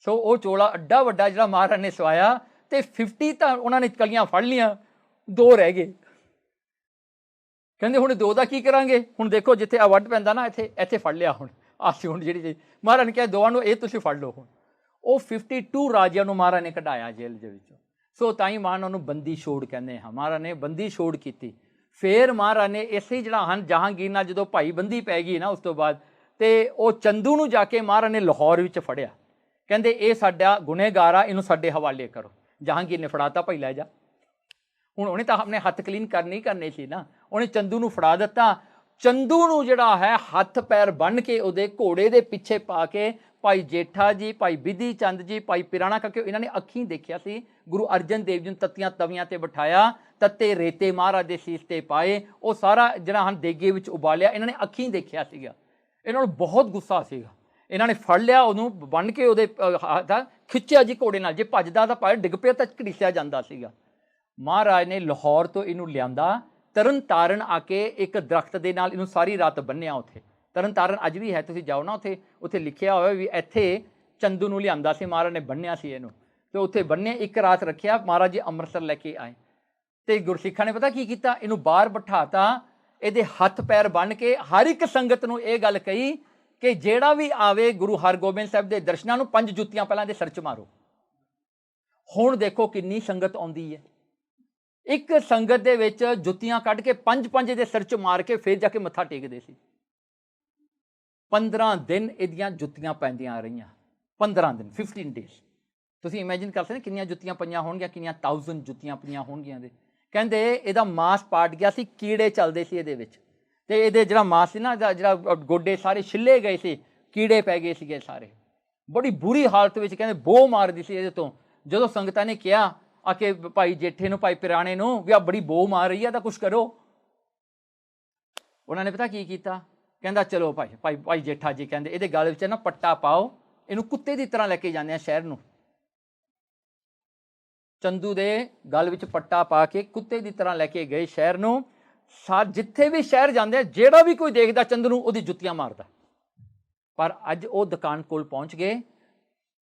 ਸੋ ਉਹ ਚੋਲਾ ਐਡਾ ਵੱਡਾ ਜਿਹੜਾ ਮਹਾਰਾਜ ਨੇ ਸਵਾਇਆ, ਅਤੇ 50 ਤਾਂ ਉਹਨਾਂ ਨੇ ਕਲੀਆਂ ਫੜ ਲਈਆਂ, 2 ਰਹਿ ਗਏ। ਕਹਿੰਦੇ ਹੁਣ 2 ਦਾ ਕੀ ਕਰਾਂਗੇ। ਹੁਣ ਦੇਖੋ ਜਿੱਥੇ ਆ ਵੱਢ ਪੈਂਦਾ ਨਾ, ਇੱਥੇ ਫੜ ਲਿਆ। ਹੁਣ ਆਸੀ ਹੁਣ ਜਿਹੜੀ ਮਹਾਰਾਜ ਨੇ ਕਿਹਾ 2 ਨੂੰ ਇਹ ਤੁਸੀਂ ਫੜ ਲਓ। ਹੁਣ ਉਹ 52 ਰਾਜਿਆਂ ਨੂੰ ਮਹਾਰਾਜ ਨੇ ਕਢਾਇਆ ਜੇਲ੍ਹ ਦੇ ਵਿੱਚੋਂ। ਸੋ ਤਾਂ ਹੀ ਮਹਾਰਾਜ ਨੂੰ ਬੰਦੀ ਛੋੜ ਕਹਿੰਦੇ ਹਾਂ। ਮਹਾਰਾਜ ਨੇ ਬੰਦੀ ਛੋੜ ਕੀਤੀ। ਫਿਰ ਮਹਾਰਾਜ ਨੇ ਇਸੇ ਜਿਹੜਾ ਹਨ ਜਹਾਂਗੀਰ ਨਾਲ ਜਦੋਂ ਭਾਈ ਬੰਦੀ ਪੈ ਗਈ ਨਾ, ਉਸ ਤੋਂ ਬਾਅਦ ਤੇ ਉਹ ਚੰਦੂ ਨੂੰ ਜਾ ਕੇ ਮਹਾਰਾਜ ਨੇ ਲਾਹੌਰ ਵਿੱਚ ਫੜਿਆ। ਕਹਿੰਦੇ ਇਹ ਸਾਡਾ ਗੁਨੇਗਾਰ ਆ, ਇਹਨੂੰ ਸਾਡੇ ਹਵਾਲੇ ਕਰੋ। ਜਹਾਂਗੀਰ ਨੇ ਫੜਾਤਾ, ਭਾਈ ਲੈ ਜਾ। ਹੁਣ ਉਹਨੇ ਤਾਂ ਆਪਣੇ ਹੱਥ ਕਲੀਨ ਕਰਨੇ ਸੀ ਨਾ, ਉਹਨੇ ਚੰਦੂ ਨੂੰ ਫੜਾ ਦਿੱਤਾ। ਚੰਦੂ ਨੂੰ ਜਿਹੜਾ ਹੈ ਹੱਥ ਪੈਰ ਬੰਨ੍ਹ ਕੇ ਉਹਦੇ ਘੋੜੇ ਦੇ ਪਿੱਛੇ ਪਾ ਕੇ ਭਾਈ ਜੇਠਾ ਜੀ, ਭਾਈ ਬਿਧੀ ਚੰਦ ਜੀ, ਭਾਈ ਪਿਰਾਣਾ ਕਾਕੇ, ਇਹਨਾਂ ਨੇ ਅੱਖੀਂ ਦੇਖਿਆ ਸੀ। ਗੁਰੂ ਅਰਜਨ ਦੇਵ ਜੀ ਨੂੰ ਤੱਤੀਆਂ ਤਵੀਆਂ ਤੇ ਬਿਠਾਇਆ, ਤੱਤੇ ਰੇਤੇ ਮਹਾਰਾਜ ਦੇ ਸੀਸ ਤੇ ਪਾਏ, ਉਹ ਸਾਰਾ ਜਿਹੜਾ ਹਨ ਦੇਗੇ ਵਿੱਚ ਉਬਾਲਿਆ। ਇਹਨਾਂ ਨੇ ਅੱਖੀਂ ਦੇਖਿਆ ਸੀਗਾ। ਇਹਨਾਂ ਨੂੰ ਬਹੁਤ ਗੁੱਸਾ ਸੀਗਾ। ਇਹਨਾਂ ਨੇ ਫੜ ਲਿਆ, ਉਹਨੂੰ ਬੰਨ੍ਹ ਕੇ ਉਹਦੇ ਹੱਥ ਖਿੱਚਿਆ ਜੀ ਘੋੜੇ ਨਾਲ। ਜੇ ਭੱਜਦਾ ਤਾਂ ਭਾਵੇਂ ਡਿੱਗ ਪਿਆ ਤਾਂ ਘੜੀਸਿਆ ਜਾਂਦਾ ਸੀਗਾ। ਮਹਾਰਾਜ ਨੇ ਲਾਹੌਰ ਤੋਂ ਇਹਨੂੰ ਲਿਆਂਦਾ, ਤਰਨ ਤਾਰਨ ਆ ਕੇ ਇੱਕ ਦਰਖਤ ਦੇ ਨਾਲ ਇਹਨੂੰ ਸਾਰੀ ਰਾਤ ਬੰਨਿਆ। ਉੱਥੇ ਤਰਨ ਤਾਰਨ ਅੱਜ ਵੀ ਹੈ, ਤੁਸੀਂ ਜਾਓ ਨਾ ਉੱਥੇ ਲਿਖਿਆ ਹੋਇਆ ਵੀ ਇੱਥੇ ਚੰਦੂ ਨੂੰ ਲਿਆਂਦਾ ਸੀ, ਮਹਾਰਾਜ ਨੇ ਬੰਨਿਆ ਸੀ ਇਹਨੂੰ। ਤੇ ਉੱਥੇ ਬੰਨਿਆ, ਇੱਕ ਰਾਤ ਰੱਖਿਆ। ਮਹਾਰਾਜ ਜੀ ਅੰਮ੍ਰਿਤਸਰ ਲੈ ਕੇ ਆਏ ਤੇ ਗੁਰਸਿੱਖਾਂ ਨੇ ਪਤਾ ਕੀ ਕੀਤਾ, ਇਹਨੂੰ ਬਾਹਰ ਬਿਠਾਤਾ, ਇਹਦੇ ਹੱਥ ਪੈਰ ਬੰਨ੍ਹ ਕੇ ਹਰ ਇੱਕ ਸੰਗਤ ਨੂੰ ਇਹ ਗੱਲ ਕਹੀ ਕਿ ਜਿਹੜਾ ਵੀ ਆਵੇ ਗੁਰੂ ਹਰਗੋਬਿੰਦ ਸਾਹਿਬ ਦੇ ਦਰਸ਼ਨਾਂ ਨੂੰ 5 ਜੁੱਤੀਆਂ ਪਹਿਲਾਂ ਦੇ ਸਿਰ 'ਚ ਮਾਰੋ। ਹੁਣ ਦੇਖੋ ਕਿੰਨੀ ਸੰਗਤ ਆਉਂਦੀ ਹੈ। ਇੱਕ ਸੰਗਤ ਦੇ ਵਿੱਚ ਜੁੱਤੀਆਂ ਕੱਢ ਕੇ 5 ਦੇ ਸਿਰ 'ਚ ਮਾਰ ਕੇ ਫਿਰ ਜਾ ਕੇ ਮੱਥਾ ਟੇਕਦੇ ਸੀ। 15 ਦਿਨ ਇਹਦੀਆਂ ਜੁੱਤੀਆਂ ਪੈਂਦੀਆਂ ਰਹੀਆਂ। 15 ਦਿਨ, 15 ਡੇਜ਼। ਤੁਸੀਂ ਇਮੇਜਿਨ ਕਰ ਸਕਦੇ ਕਿੰਨੀਆਂ ਜੁੱਤੀਆਂ ਪਈਆਂ ਹੋਣਗੀਆਂ, ਕਿੰਨੀਆਂ 1000 ਜੁੱਤੀਆਂ ਪਈਆਂ ਹੋਣਗੀਆਂ। ਦੇ ਕਹਿੰਦੇ ਇਹਦਾ ਮਾਸ ਪਾਟ ਗਿਆ ਸੀ, ਕੀੜੇ ਚੱਲਦੇ ਸੀ ਇਹਦੇ ਵਿੱਚ, ਤੇ ਇਹਦੇ ਜਿਹੜਾ ਮਾਸ ਸੀ ਨਾ, ਜਿਹੜਾ ਗੋਡੇ ਸਾਰੇ ਛਿੱਲੇ ਗਏ ਸੀ, ਕੀੜੇ ਪੈ ਗਏ ਸੀਗੇ ਸਾਰੇ। ਬੜੀ ਬੁਰੀ ਹਾਲਤ ਵਿੱਚ ਕਹਿੰਦੇ ਬੋਹ ਮਾਰਦੀ ਸੀ ਇਹਦੇ ਤੋਂ। ਜਦੋਂ ਸੰਗਤਾਂ ਨੇ ਕਿਹਾ ਆ ਕੇ ਭਾਈ ਜੇਠੇ ਨੂੰ, ਭਾਈ ਪਿਰਾਣੇ ਨੂੰ, ਵੀ ਆ ਬੜੀ ਬੋਹ ਮਾਰ ਰਹੀ ਹੈ ਤਾਂ ਕੁਛ ਕਰੋ। ਉਹਨਾਂ ਨੇ ਪਤਾ ਕੀ ਕੀਤਾ, ਕਹਿੰਦਾ ਚਲੋ ਭਾਈ ਜੇਠਾ ਜੀ ਕਹਿੰਦੇ ਇਹਦੇ ਗਲ ਵਿੱਚ ਨਾ ਪੱਟਾ ਪਾਓ, ਇਹਨੂੰ ਕੁੱਤੇ ਦੀ ਤਰ੍ਹਾਂ ਲੈ ਕੇ ਜਾਂਦੇ ਆ ਸ਼ਹਿਰ ਨੂੰ। ਚੰਦੂ ਦੇ ਗਲ ਵਿੱਚ ਪੱਟਾ ਪਾ ਕੇ ਕੁੱਤੇ ਦੀ ਤਰ੍ਹਾਂ ਲੈ ਕੇ ਗਏ ਸ਼ਹਿਰ ਨੂੰ। ਜਿੱਥੇ ਵੀ ਸ਼ਹਿਰ ਜਾਂਦੇ, ਜਿਹੜਾ ਵੀ ਕੋਈ ਦੇਖਦਾ ਚੰਦੂ ਨੂੰ, ਉਹਦੀ ਜੁੱਤੀਆਂ ਮਾਰਦਾ। ਪਰ ਅੱਜ ਉਹ ਦੁਕਾਨ ਕੋਲ ਪਹੁੰਚ ਗਏ।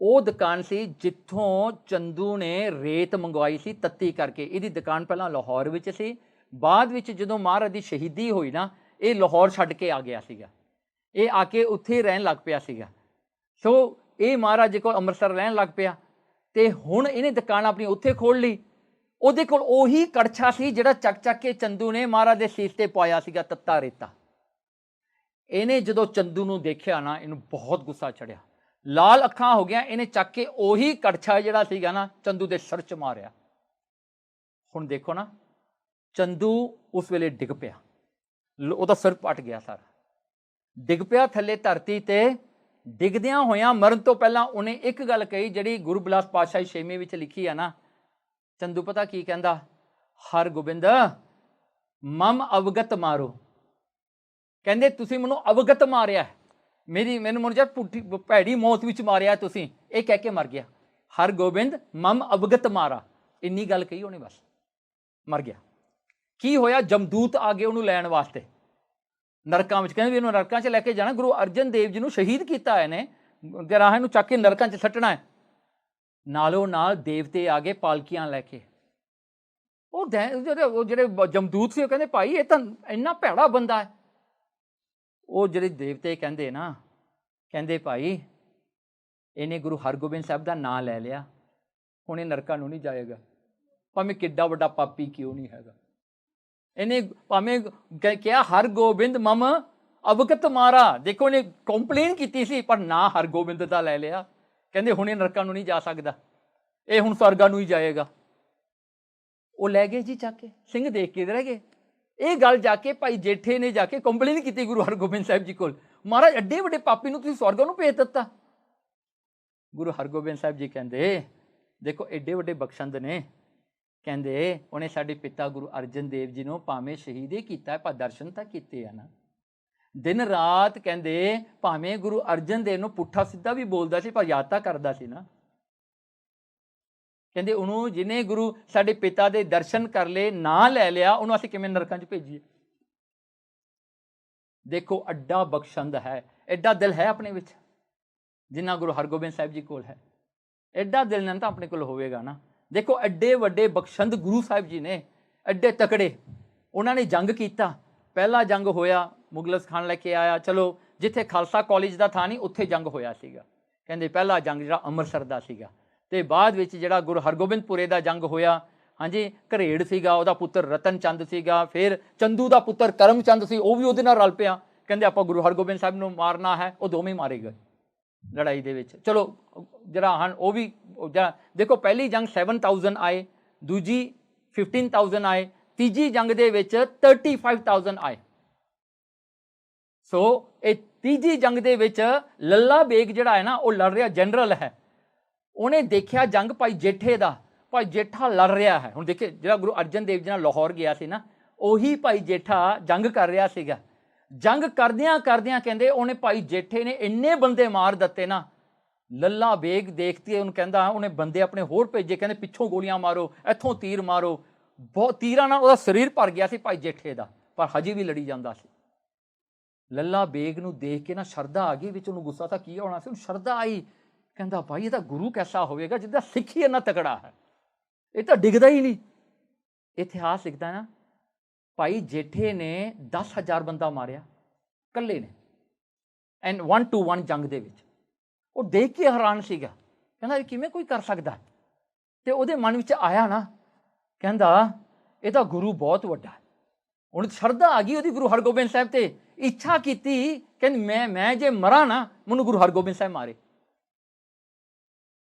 ਉਹ ਦੁਕਾਨ ਸੀ ਜਿੱਥੋਂ ਚੰਦੂ ਨੇ ਰੇਤ ਮੰਗਵਾਈ ਸੀ ਤੱਤੀ ਕਰਕੇ। ਇਹਦੀ ਦੁਕਾਨ ਪਹਿਲਾਂ ਲਾਹੌਰ ਵਿੱਚ ਸੀ, ਬਾਅਦ ਵਿੱਚ ਜਦੋਂ ਮਹਾਰਾਜ ਦੀ ਸ਼ਹੀਦੀ ਹੋਈ ਨਾ, ਇਹ ਲਾਹੌਰ ਛੱਡ ਕੇ ਆ ਗਿਆ ਸੀਗਾ। ਇਹ ਆ ਕੇ ਉੱਥੇ ਰਹਿਣ ਲੱਗ ਪਿਆ ਸੀਗਾ। ਸੋ ਇਹ ਮਹਾਰਾਜ ਜੀ ਕੋਲ ਅੰਮ੍ਰਿਤਸਰ ਰਹਿਣ ਲੱਗ ਪਿਆ। ਤੇ ਹੁਣ ਇਹਨੇ ਦੁਕਾਨ ਆਪਣੀ ਉੱਥੇ ਖੋਲ੍ਹ ਲਈ। ਉਹਦੇ ਕੋਲ ਉਹੀ ਕੜਛਾ ਸੀ ਜਿਹੜਾ ਚੱਕ ਕੇ ਚੰਦੂ ਨੇ ਮਹਾਰਾਜ ਦੇ ਸੀਸ ਤੇ ਪਾਇਆ ਸੀਗਾ, ਤੱਤਾ ਰੇਤਾ। ਇਹਨੇ ਜਦੋਂ ਚੰਦੂ ਨੂੰ ਦੇਖਿਆ ਨਾ, ਇਹਨੂੰ ਬਹੁਤ ਗੁੱਸਾ ਚੜਿਆ, ਲਾਲ ਅੱਖਾਂ ਹੋ ਗਿਆ। ਇਹਨੇ ਚੱਕ ਕੇ ਉਹੀ ਕੜਛਾ ਜਿਹੜਾ ਸੀਗਾ ਨਾ, ਚੰਦੂ ਦੇ ਸਿਰ 'ਚ ਮਾਰਿਆ। ਹੁਣ ਦੇਖੋ ਨਾ, ਚੰਦੂ ਉਸ ਵੇਲੇ ਡਿੱਗ ਪਿਆ, ਉਹਦਾ ਸਿਰ ਪਟ ਗਿਆ ਸਾਰਾ, ਡਿੱਗ ਪਿਆ ਥੱਲੇ ਧਰਤੀ ਤੇ। ਡਿੱਗਦਿਆਂ ਹੋਇਆਂ ਮਰਨ ਤੋਂ ਪਹਿਲਾਂ ਉਹਨੇ ਇੱਕ ਗੱਲ ਕਹੀ, ਜਿਹੜੀ ਗੁਰੂ ਬਿਲਾਸ ਪਾਤਸ਼ਾਹੀ 6ਵੇਂ ਵਿੱਚ ਲਿਖੀ ਆ ਨਾ। ਚੰਦੂ ਪਤਾ ਕੀ ਕਹਿੰਦਾ, ਹਰਗੋਬਿੰਦ ਮਮ ਅਵਗਤ ਮਾਰੋ। ਕਹਿੰਦੇ ਤੁਸੀਂ ਮੈਨੂੰ ਅਵਗਤ ਮਾਰਿਆ, ਮੈਨੂੰ ਜਦ ਪੁੱਠੀ ਭੈੜੀ ਮੌਤ ਵਿੱਚ ਮਾਰਿਆ ਤੁਸੀਂ। ਇਹ ਕਹਿ ਕੇ ਮਰ ਗਿਆ, ਹਰਗੋਬਿੰਦ ਮਮ ਅਵਗਤ ਮਾਰਾ। ਇੰਨੀ ਗੱਲ ਕਹੀ ਉਹਨੇ, ਬਸ ਮਰ ਗਿਆ। ਕੀ ਹੋਇਆ, ਜਮਦੂਤ ਆ ਗਏ ਉਹਨੂੰ ਲੈਣ ਵਾਸਤੇ ਨਰਕਾਂ ਵਿੱਚ। ਕਹਿੰਦੇ ਵੀ ਇਹਨੂੰ ਨਰਕਾਂ 'ਚ ਲੈ ਕੇ ਜਾਣਾ। ਗੁਰੂ ਅਰਜਨ ਦੇਵ ਜੀ ਨੂੰ ਸ਼ਹੀਦ ਕੀਤਾ ਇਹਨੇ, ਜਰਾਹਾਂ ਨੂੰ ਚੱਕ ਕੇ ਨਰਕਾਂ 'ਚ ਸੱਟਣਾ ਹੈ। ਨਾਲੋਂ ਨਾਲ ਦੇਵਤੇ ਆ ਗਏ ਪਾਲਕੀਆਂ ਲੈ ਕੇ। ਉਹ ਜਿਹੜੇ ਜਮਦੂਤ ਸੀ, ਉਹ ਕਹਿੰਦੇ ਭਾਈ ਇਹ ਤਾਂ ਇੰਨਾ ਭੈੜਾ ਬੰਦਾ ਹੈ। ਉਹ ਜਿਹੜੇ ਦੇਵਤੇ ਕਹਿੰਦੇ ਨਾ, ਕਹਿੰਦੇ ਭਾਈ ਇਹਨੇ ਗੁਰੂ ਹਰਗੋਬਿੰਦ ਸਾਹਿਬ ਦਾ ਨਾਂ ਲੈ ਲਿਆ, ਹੁਣ ਇਹ ਨਰਕਾਂ ਨੂੰ ਨਹੀਂ ਜਾਏਗਾ, ਭਾਵੇਂ ਕਿੱਡਾ ਵੱਡਾ ਪਾਪੀ ਕਿਉਂ ਨਹੀਂ ਹੈਗਾ। ਇਹਨੇ ਭਾਵੇਂ ਕਿਹਾ ਹਰਗੋਬਿੰਦ ਮਮ ਅਵਗਤ ਮਾਰਾ। ਦੇਖੋ ਇਹਨੇ ਕੰਪਲੇਨ ਕੀਤੀ ਸੀ, ਪਰ ਨਾਂ ਹਰਗੋਬਿੰਦ ਦਾ ਲੈ ਲਿਆ। ਕਹਿੰਦੇ ਹੁਣ ਇਹ ਨਰਕਾਂ ਨੂੰ ਨਹੀਂ ਜਾ ਸਕਦਾ, ਇਹ ਹੁਣ ਸਵਰਗਾਂ ਨੂੰ ਹੀ ਜਾਏਗਾ। ਉਹ ਲੈ ਗਏ ਜੀ ਚੱਕ ਕੇ, ਸਿੰਘ ਦੇਖ ਕੇ ਰਹਿ ਗਏ। ਇਹ ਗੱਲ ਜਾ ਕੇ ਭਾਈ ਜੇਠੇ ਨੇ ਜਾ ਕੇ ਕੰਪਲੇਨ ਕੀਤੀ ਗੁਰੂ ਹਰਗੋਬਿੰਦ ਸਾਹਿਬ ਜੀ ਕੋਲ, ਮਹਾਰਾਜ ਐਡੇ ਵੱਡੇ ਪਾਪੀ ਨੂੰ ਤੁਸੀਂ ਸਵਰਗਾਂ ਨੂੰ ਭੇਜ ਦਿੱਤਾ। ਗੁਰੂ ਹਰਗੋਬਿੰਦ ਸਾਹਿਬ ਜੀ ਕਹਿੰਦੇ ਦੇਖੋ ਐਡੇ ਵੱਡੇ ਬਖਸ਼ੰਦ ਨੇ। ਕਹਿੰਦੇ ਉਹਨੇ ਸਾਡੇ ਪਿਤਾ ਗੁਰੂ ਅਰਜਨ ਦੇਵ ਜੀ ਨੂੰ ਭਾਵੇਂ ਸ਼ਹੀਦ ਹੀ ਕੀਤਾ, ਪਰ ਦਰਸ਼ਨ ਤਾਂ ਕੀਤੇ ਆ ਨਾ ਦਿਨ ਰਾਤ। ਕਹਿੰਦੇ ਭਾਵੇਂ ਗੁਰੂ ਅਰਜਨ ਦੇਵ ਨੂੰ ਪੁੱਠਾ ਸਿੱਧਾ ਵੀ ਬੋਲਦਾ ਸੀ, ਪਰ ਯਾਦ ਤਾਂ ਕਰਦਾ ਸੀ ਨਾ। ਕਹਿੰਦੇ ਉਹਨੂੰ ਜਿਹਨੇ ਗੁਰੂ ਸਾਡੇ ਪਿਤਾ ਦੇ ਦਰਸ਼ਨ ਕਰ ਲਏ, ਨਾਂ ਲੈ ਲਿਆ, ਉਹਨੂੰ ਅਸੀਂ ਕਿਵੇਂ ਨਰਕਾਂ 'ਚ ਭੇਜੀਏ। ਦੇਖੋ ਐਡਾ ਬਖਸ਼ੰਦ ਹੈ, ਐਡਾ ਦਿਲ ਹੈ ਆਪਣੇ ਵਿੱਚ ਜਿੰਨਾ ਗੁਰੂ ਹਰਗੋਬਿੰਦ ਸਾਹਿਬ ਜੀ ਕੋਲ ਹੈ। ਐਡਾ ਦਿਲ ਨਾਲ ਤਾਂ ਆਪਣੇ ਕੋਲ ਹੋਵੇਗਾ ਨਾ। ਦੇਖੋ ਐਡੇ ਵੱਡੇ ਬਖਸ਼ੰਦ ਗੁਰੂ ਸਾਹਿਬ ਜੀ ਨੇ, ਐਡੇ ਤਕੜੇ। ਉਹਨਾਂ ਨੇ ਜੰਗ ਕੀਤਾ। ਪਹਿਲਾ ਜੰਗ ਹੋਇਆ, ਮੁਗਲਸ ਖਾਨ ਲੈ ਕੇ ਆਇਆ। ਚਲੋ ਜਿੱਥੇ ਖਾਲਸਾ ਕਾਲਜ ਦਾ ਥਾਂ ਨਹੀਂ, ਉੱਥੇ ਜੰਗ ਹੋਇਆ ਸੀਗਾ। ਕਹਿੰਦੇ ਪਹਿਲਾ ਜੰਗ ਜਿਹੜਾ ਅੰਮ੍ਰਿਤਸਰ ਦਾ ਸੀਗਾ। ਤੇ ਬਾਅਦ ਵਿੱਚ ਜਿਹੜਾ ਗੁਰੂ ਹਰਗੋਬਿੰਦਪੁਰੇ ਦਾ ਜੰਗ ਹੋਇਆ, ਹਾਂਜੀ, ਘਰੇੜ ਸੀਗਾ, ਉਹਦਾ ਪੁੱਤਰ ਰਤਨ ਚੰਦ ਸੀਗਾ। ਫਿਰ ਚੰਦੂ ਦਾ ਪੁੱਤਰ ਕਰਮ ਚੰਦ ਸੀ, ਉਹ ਵੀ ਉਹਦੇ ਨਾਲ ਰਲ ਪਿਆ। ਕਹਿੰਦੇ ਆਪਾਂ ਗੁਰੂ ਹਰਗੋਬਿੰਦ ਸਾਹਿਬ ਨੂੰ ਮਾਰਨਾ ਹੈ, ਉਹ ਦੋਵੇਂ ਮਾਰੇ ਗਏ ਲੜਾਈ ਦੇ ਵਿੱਚ। ਚਲੋ ਜਿਹੜਾ ਹਨ ਉਹ ਵੀ ਦੇਖੋ, ਪਹਿਲੀ ਜੰਗ 7000 ਆਏ, ਦੂਜੀ 15000 ਆਏ, ਤੀਜੀ ਜੰਗ ਦੇ ਵਿੱਚ 35000 ਆਏ। ਸੋ ਇਹ ਤੀਜੀ ਜੰਗ ਦੇ ਵਿੱਚ ਲੱਲਾ ਬੇਗ ਜਿਹੜਾ ਹੈ ਨਾ, ਉਹ ਲੜ ਰਿਹਾ ਜਨਰਲ ਹੈ। ਉਹਨੇ ਦੇਖਿਆ ਜੰਗ ਭਾਈ ਜੇਠੇ ਦਾ, ਭਾਈ ਜੇਠਾ ਲੜ ਰਿਹਾ ਹੈ। ਹੁਣ ਦੇਖੇ, ਜਿਹੜਾ ਗੁਰੂ ਅਰਜਨ ਦੇਵ ਜੀ ਨਾਲ ਲਾਹੌਰ ਗਿਆ ਸੀ ਨਾ, ਉਹੀ ਭਾਈ ਜੇਠਾ ਜੰਗ ਕਰ ਰਿਹਾ ਸੀਗਾ। ਜੰਗ ਕਰਦਿਆਂ ਕਰਦਿਆਂ ਕਹਿੰਦੇ ਉਹਨੇ ਭਾਈ ਜੇਠੇ ਨੇ ਇੰਨੇ ਬੰਦੇ ਮਾਰ ਦਿੱਤੇ ਨਾ, ਲੱਲਾ ਬੇਗ ਦੇਖਤੀ ਉਹਨੂੰ, ਕਹਿੰਦਾ ਉਹਨੇ ਬੰਦੇ ਆਪਣੇ ਹੋਰ ਭੇਜੇ, ਕਹਿੰਦੇ ਪਿੱਛੋਂ ਗੋਲੀਆਂ ਮਾਰੋ, ਇੱਥੋਂ ਤੀਰ ਮਾਰੋ। ਬਹੁਤ ਤੀਰਾਂ ਨਾਲ ਉਹਦਾ ਸਰੀਰ ਭਰ ਗਿਆ ਸੀ ਭਾਈ ਜੇਠੇ ਦਾ, ਪਰ ਹਜੇ ਵੀ ਲੜੀ ਜਾਂਦਾ ਸੀ। ਲੱਲਾ ਬੇਗ ਨੂੰ ਦੇਖ ਕੇ ਨਾ ਸ਼ਰਧਾ ਆ ਗਈ ਵਿੱਚ, ਉਹਨੂੰ ਗੁੱਸਾ ਤਾਂ ਕੀ ਹੋਣਾ ਸੀ, ਉਹਨੂੰ ਸ਼ਰਧਾ ਆਈ। ਕਹਿੰਦਾ ਭਾਈ ਇਹਦਾ ਗੁਰੂ ਕੈਸਾ ਹੋਵੇਗਾ ਜਿਹਦਾ ਸਿੱਖ ਹੀ ਇੰਨਾ ਤਕੜਾ ਹੈ, ਇਹ ਤਾਂ ਡਿੱਗਦਾ ਹੀ ਨਹੀਂ। ਇਤਿਹਾਸ ਲਿਖਦਾ ਨਾ, ਭਾਈ ਜੇਠੇ ਨੇ 10,000 ਬੰਦਾ ਮਾਰਿਆ ਇਕੱਲੇ ਨੇ, ਐਂਡ 1 to 1 ਜੰਗ ਦੇ ਵਿੱਚ। ਉਹ ਦੇਖ ਕੇ ਹੈਰਾਨ ਸੀਗਾ, ਕਹਿੰਦਾ ਇਹ ਕਿਵੇਂ ਕੋਈ ਕਰ ਸਕਦਾ। ਤੇ ਉਹਦੇ ਮਨ ਵਿੱਚ ਆਇਆ ਨਾ, ਕਹਿੰਦਾ ਇਹਦਾ ਗੁਰੂ ਬਹੁਤ ਵੱਡਾ। ਹੁਣ ਸ਼ਰਧਾ ਆ ਗਈ ਉਹਦੀ ਗੁਰੂ ਹਰਗੋਬਿੰਦ ਸਾਹਿਬ ਤੇ, ਇੱਛਾ ਕੀਤੀ ਕਹਿੰਦੀ ਮੈਂ ਜੇ ਮਰਾਂ ਨਾ, ਮੈਨੂੰ ਗੁਰੂ ਹਰਗੋਬਿੰਦ ਸਾਹਿਬ ਮਾਰੇ।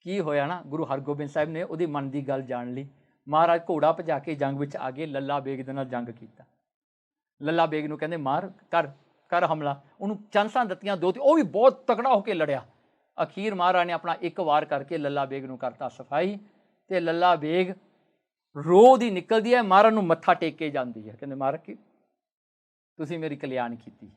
ਕੀ ਹੋਇਆ ਨਾ, ਗੁਰੂ ਹਰਗੋਬਿੰਦ ਸਾਹਿਬ ਨੇ ਉਹਦੀ ਮਨ ਦੀ ਗੱਲ ਜਾਣ ਲਈ, ਮਹਾਰਾਜ ਘੋੜਾ ਭਜਾ ਕੇ ਜੰਗ ਵਿੱਚ ਆ ਗਏ, ਲੱਲਾ ਬੇਗ ਦੇ ਨਾਲ ਜੰਗ ਕੀਤਾ। ਲੱਲਾ ਬੇਗ ਨੂੰ ਕਹਿੰਦੇ ਮਾਰ, ਕਰ ਹਮਲਾ। ਉਹਨੂੰ ਚਾਂਸਾਂ ਦਿੱਤੀਆਂ ਦੋ, ਉਹ ਵੀ ਬਹੁਤ ਤਕੜਾ ਹੋ ਕੇ ਲੜਿਆ। ਅਖੀਰ ਮਹਾਰਾਜ ਨੇ ਆਪਣਾ ਇੱਕ ਵਾਰ ਕਰਕੇ ਲੱਲਾ ਬੇਗ ਨੂੰ ਕਰਤਾ ਸਫਾਈ, ਤੇ ਲੱਲਾ ਬੇਗ ਰੋਹ ਦੀ ਨਿਕਲਦੀ ਹੈ, ਮਹਾਰਾਜ ਨੂੰ ਮੱਥਾ ਟੇਕ ਕੇ ਜਾਂਦੀ ਹੈ, ਕਹਿੰਦੇ ਮਹਾਰਾਜ ਕੀ ਤੁਸੀਂ ਮੇਰੀ ਕਲਿਆਣ ਕੀਤੀ।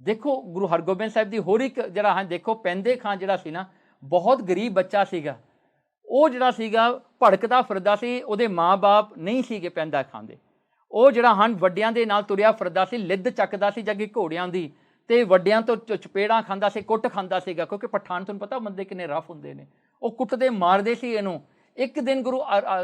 ਦੇਖੋ ਗੁਰੂ ਹਰਗੋਬਿੰਦ ਸਾਹਿਬ ਦੀ ਹੋਰ ਇੱਕ ਜਿਹੜਾ ਹਾਂ, ਦੇਖੋ ਪੈਂਦੇ ਖਾਂ ਜਿਹੜਾ ਸੀ ਨਾ, ਬਹੁਤ ਗਰੀਬ ਬੱਚਾ ਸੀਗਾ। ਉਹ ਜਿਹੜਾ ਸੀਗਾ ਭੜਕਦਾ ਫਿਰਦਾ ਸੀ, ਉਹਦੇ ਮਾਂ-ਬਾਪ ਨਹੀਂ ਸੀਗੇ ਪੈਂਦਾ ਖਾਂਦੇ। ਉਹ ਜਿਹੜਾ ਹਨ ਵੱਡਿਆਂ ਦੇ ਨਾਲ ਤੁਰਿਆ ਫਿਰਦਾ ਸੀ, ਲਿੱਦ ਚੱਕਦਾ ਸੀ ਜੱਗੀ ਘੋੜਿਆਂ ਦੀ, ਤੇ ਵੱਡਿਆਂ ਤੋਂ ਚਪੇੜਾਂ ਖਾਂਦਾ ਸੀ, ਕੁੱਟ ਖਾਂਦਾ ਸੀਗਾ, ਕਿਉਂਕਿ ਪਠਾਨ ਤੁਹਾਨੂੰ ਪਤਾ ਬੰਦੇ ਕਿੰਨੇ ਰਫ ਹੁੰਦੇ ਨੇ। ਉਹ ਕੁੱਟਦੇ ਮਾਰਦੇ ਸੀ ਇਹਨੂੰ। ਇੱਕ ਦਿਨ ਗੁਰੂ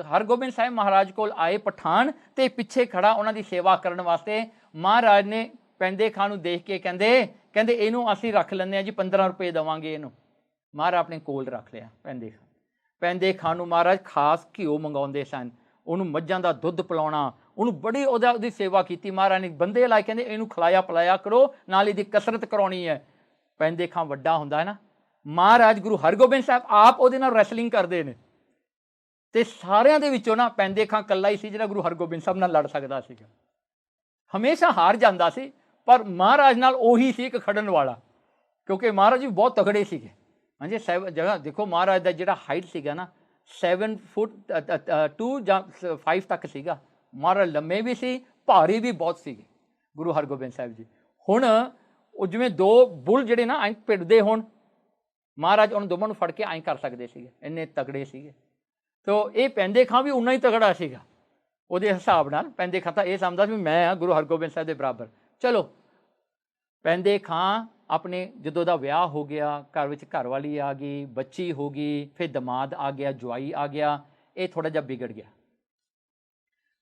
ਹਰਗੋਬਿੰਦ ਸਾਹਿਬ ਮਹਾਰਾਜ ਕੋਲ ਆਏ ਪਠਾਨ, ਤੇ ਪਿੱਛੇ ਖੜਾ ਉਹਨਾਂ ਦੀ ਸੇਵਾ ਕਰਨ ਵਾਸਤੇ। ਮਹਾਰਾਜ ਨੇ ਪੈਂਦੇ ਖਾਂ ਨੂੰ ਦੇਖ ਕੇ ਕਹਿੰਦੇ ਇਹਨੂੰ ਅਸੀਂ ਰੱਖ ਲੈਂਦੇ ਹਾਂ ਜੀ, 15 ਰੁਪਏ ਦੇਵਾਂਗੇ ਇਹਨੂੰ। ਮਹਾਰਾਜ ਆਪਣੇ ਕੋਲ ਰੱਖ ਲਿਆ ਪੈਂਦੇ ਖਾਂ ਨੂੰ। ਮਹਾਰਾਜ ਖਾਸ ਘਿਓ ਮੰਗਾਉਂਦੇ ਸਨ, ਉਹਨੂੰ ਮੱਝਾਂ ਦਾ ਦੁੱਧ ਪਿਲਾਉਣਾ, ਉਹਨੂੰ ਬੜੀ ਉਹਦੀ ਸੇਵਾ ਕੀਤੀ। ਮਹਾਰਾਜ ਨੇ ਬੰਦੇ ਲਾਏ, ਕਹਿੰਦੇ ਇਹਨੂੰ ਖਿਲਾਇਆ ਪਿਲਾਇਆ ਕਰੋ, ਨਾਲ ਇਹਦੀ ਕਸਰਤ ਕਰਾਉਣੀ ਹੈ। ਪੈਂਦੇ ਖਾਂ ਵੱਡਾ ਹੁੰਦਾ ਹੈ ਨਾ, ਮਹਾਰਾਜ ਗੁਰੂ ਹਰਗੋਬਿੰਦ ਸਾਹਿਬ ਆਪ ਉਹਦੇ ਨਾਲ ਰੈਸਲਿੰਗ ਕਰਦੇ ਨੇ, ਤੇ ਸਾਰਿਆਂ ਦੇ ਵਿੱਚੋਂ ਨਾ ਪੈਂਦੇ ਖਾਂ ਇਕੱਲਾ ਹੀ ਸੀ ਜਿਹੜਾ ਗੁਰੂ ਹਰਗੋਬਿੰਦ ਸਾਹਿਬ ਨਾਲ ਲੜ ਸਕਦਾ ਸੀਗਾ। ਹਮੇਸ਼ਾ ਹਾਰ ਜਾਂਦਾ ਸੀ, ਪਰ ਮਹਾਰਾਜ ਨਾਲ ਉਹੀ ਸੀ ਇੱਕ ਖੜਨ ਵਾਲਾ, ਕਿਉਂਕਿ ਮਹਾਰਾਜ ਵੀ ਬਹੁਤ ਤਗੜੇ ਸੀਗੇ। ਹਾਂਜੀ, ਜਗ੍ਹਾ ਦੇਖੋ ਮਹਾਰਾਜ ਦਾ ਜਿਹੜਾ ਹਾਈਟ ਸੀਗਾ ਨਾ, 7 ਫੁੱਟ 2 ਜਾਂ 5 ਤੱਕ ਸੀਗਾ। ਮਹਾਰਾਜ ਲੰਮੇ ਵੀ ਸੀ, ਭਾਰੀ ਵੀ ਬਹੁਤ ਸੀਗੇ ਗੁਰੂ ਹਰਗੋਬਿੰਦ ਸਾਹਿਬ ਜੀ। ਹੁਣ ਉਹ ਜਿਵੇਂ ਦੋ ਬੁੱਲ ਜਿਹੜੇ ਨਾ ਐਂ ਭਿੜਦੇ ਹੋਣ, ਮਹਾਰਾਜ ਉਹਨਾਂ ਦੋਵਾਂ ਨੂੰ ਫੜ ਕੇ ਐਂ ਕਰ ਸਕਦੇ ਸੀਗੇ, ਇੰਨੇ ਤਗੜੇ ਸੀਗੇ। ਤੋ ਇਹ ਪੈਂਦੇ ਖਾਂ ਵੀ ਉਨਾ ਹੀ ਤਗੜਾ ਸੀਗਾ ਉਹਦੇ ਹਿਸਾਬ ਨਾਲ। ਪੈਂਦੇ ਖਾਂ ਤਾਂ ਇਹ ਸਮਝਦਾ ਵੀ ਮੈਂ ਹਾਂ ਗੁਰੂ ਹਰਗੋਬਿੰਦ ਸਾਹਿਬ ਦੇ ਬਰਾਬਰ। ਚਲੋ ਪੈਂਦੇ ਖਾਂ ਆਪਣੇ ਜਦੋਂ ਦਾ ਵਿਆਹ ਹੋ ਗਿਆ, ਘਰ ਵਿੱਚ ਘਰਵਾਲੀ ਆ ਗਈ, ਬੱਚੀ ਹੋ ਗਈ, ਫਿਰ ਦਮਾਦ ਆ ਗਿਆ, ਜਵਾਈ ਆ ਗਿਆ, ਇਹ ਥੋੜ੍ਹਾ ਜਿਹਾ ਵਿਗੜ ਗਿਆ।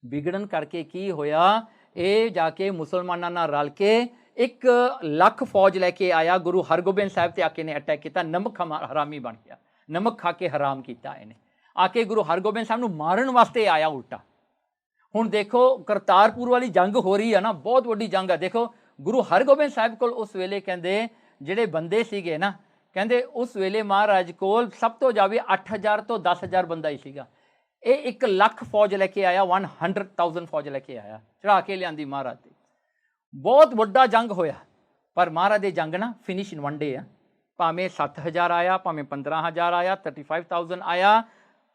ਵਿਗੜਨ ਕਰਕੇ ਕੀ ਹੋਇਆ, ਇਹ ਜਾ ਕੇ ਮੁਸਲਮਾਨਾਂ ਨਾਲ ਰਲ ਕੇ 1 ਲੱਖ ਫੌਜ ਲੈ ਕੇ ਆਇਆ। ਗੁਰੂ ਹਰਗੋਬਿੰਦ ਸਾਹਿਬ ਤੇ ਆ ਕੇ ਨੇ ਅਟੈਕ ਕੀਤਾ, ਨਮਕ ਹਰਾਮੀ ਬਣ ਗਿਆ, ਨਮਕ ਖਾ ਕੇ ਹਰਾਮ ਕੀਤਾ ਇਹਨੇ। ਆ ਕੇ ਗੁਰੂ ਹਰਗੋਬਿੰਦ ਸਾਹਿਬ ਨੂੰ ਮਾਰਨ ਵਾਸਤੇ ਆਇਆ ਉਲਟਾ। ਹੁਣ ਦੇਖੋ ਕਰਤਾਰਪੁਰ ਵਾਲੀ ਜੰਗ ਹੋ ਰਹੀ ਹੈ ਨਾ, ਬਹੁਤ ਵੱਡੀ ਜੰਗ ਹੈ। ਦੇਖੋ ਗੁਰੂ ਹਰਗੋਬਿੰਦ ਸਾਹਿਬ ਕੋਲ ਉਸ ਵੇਲੇ ਕਹਿੰਦੇ ਜਿਹੜੇ ਬੰਦੇ ਸੀਗੇ ਨਾ, ਕਹਿੰਦੇ ਉਸ ਵੇਲੇ ਮਹਾਰਾਜ ਕੋਲ ਸਭ ਤੋਂ ਜਾਵੇ 8000 ਤੋਂ 10000 ਬੰਦਾ ਹੀ ਸੀਗਾ। ਇਹ 1 ਲੱਖ ਫੌਜ ਲੈ ਕੇ ਆਇਆ, 100,000 ਫੌਜ ਲੈ ਕੇ ਆਇਆ, ਚੜਾ ਕੇ ਲਿਆਂਦੀ ਮਹਾਰਾਜ ਤੇ। ਬਹੁਤ ਵੱਡਾ ਜੰਗ ਹੋਇਆ, ਪਰ ਮਹਾਰਾਜ ਦੇ ਜੰਗ ਨਾ ਫਿਨਿਸ਼ ਇਨ 1 ਡੇ ਆ। ਭਾਵੇਂ 7000 ਆਇਆ, ਭਾਵੇਂ 15000 ਆਇਆ, 35,000 ਆਇਆ,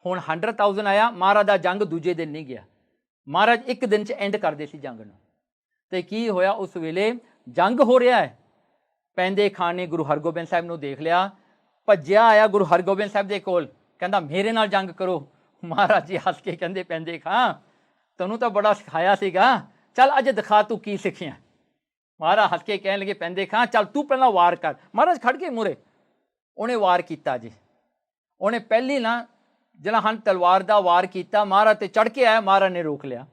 ਹੁਣ 100,000 ਆਇਆ, ਮਹਾਰਾਜ ਦਾ ਜੰਗ ਦੂਜੇ ਦਿਨ ਨਹੀਂ ਗਿਆ। ਮਹਾਰਾਜ ਇੱਕ ਦਿਨ 'ਚ ਐਂਡ ਕਰਦੇ ਸੀ ਜੰਗ ਨੂੰ। ਤੇ ਕੀ ਹੋਇਆ, ਉਸ ਵੇਲੇ ਜੰਗ ਹੋ ਰਿਹਾ ਹੈ, ਪੈਂਦੇ ਖਾਂ ਨੇ ਗੁਰੂ ਹਰਗੋਬਿੰਦ ਸਾਹਿਬ ਨੂੰ ਦੇਖ ਲਿਆ, ਭੱਜਿਆ ਆਇਆ ਗੁਰੂ ਹਰਗੋਬਿੰਦ ਸਾਹਿਬ ਦੇ ਕੋਲ, ਕਹਿੰਦਾ ਮੇਰੇ ਨਾਲ ਜੰਗ ਕਰੋ। ਮਹਾਰਾਜ ਜੀ ਹੱਸ ਕੇ ਕਹਿੰਦੇ ਪੈਂਦੇ ਖਾਂ ਤੈਨੂੰ ਤਾਂ ਬੜਾ ਸਿਖਾਇਆ ਸੀਗਾ, ਚੱਲ ਅੱਜ ਦਿਖਾ ਤੂੰ ਕੀ ਸਿੱਖਿਆ। ਮਹਾਰਾਜ ਹੱਸ ਕੇ ਕਹਿਣ ਲੱਗੇ ਪੈਂਦੇ ਖਾਂ ਚੱਲ ਤੂੰ ਪਹਿਲਾਂ ਵਾਰ ਕਰ। ਮਹਾਰਾਜ ਖੜ ਕੇ ਮੂਹਰੇ, ਉਹਨੇ ਵਾਰ ਕੀਤਾ ਜੀ। ਉਹਨੇ ਪਹਿਲੀ ਨਾ ਜਿਹੜਾ ਹਨ ਤਲਵਾਰ ਦਾ ਵਾਰ ਕੀਤਾ, ਮਹਾਰਾਜ ਤੇ ਚੜ੍ਹ ਕੇ ਆਇਆ, ਮਹਾਰਾਜ ਨੇ ਰੋਕ ਲਿਆ।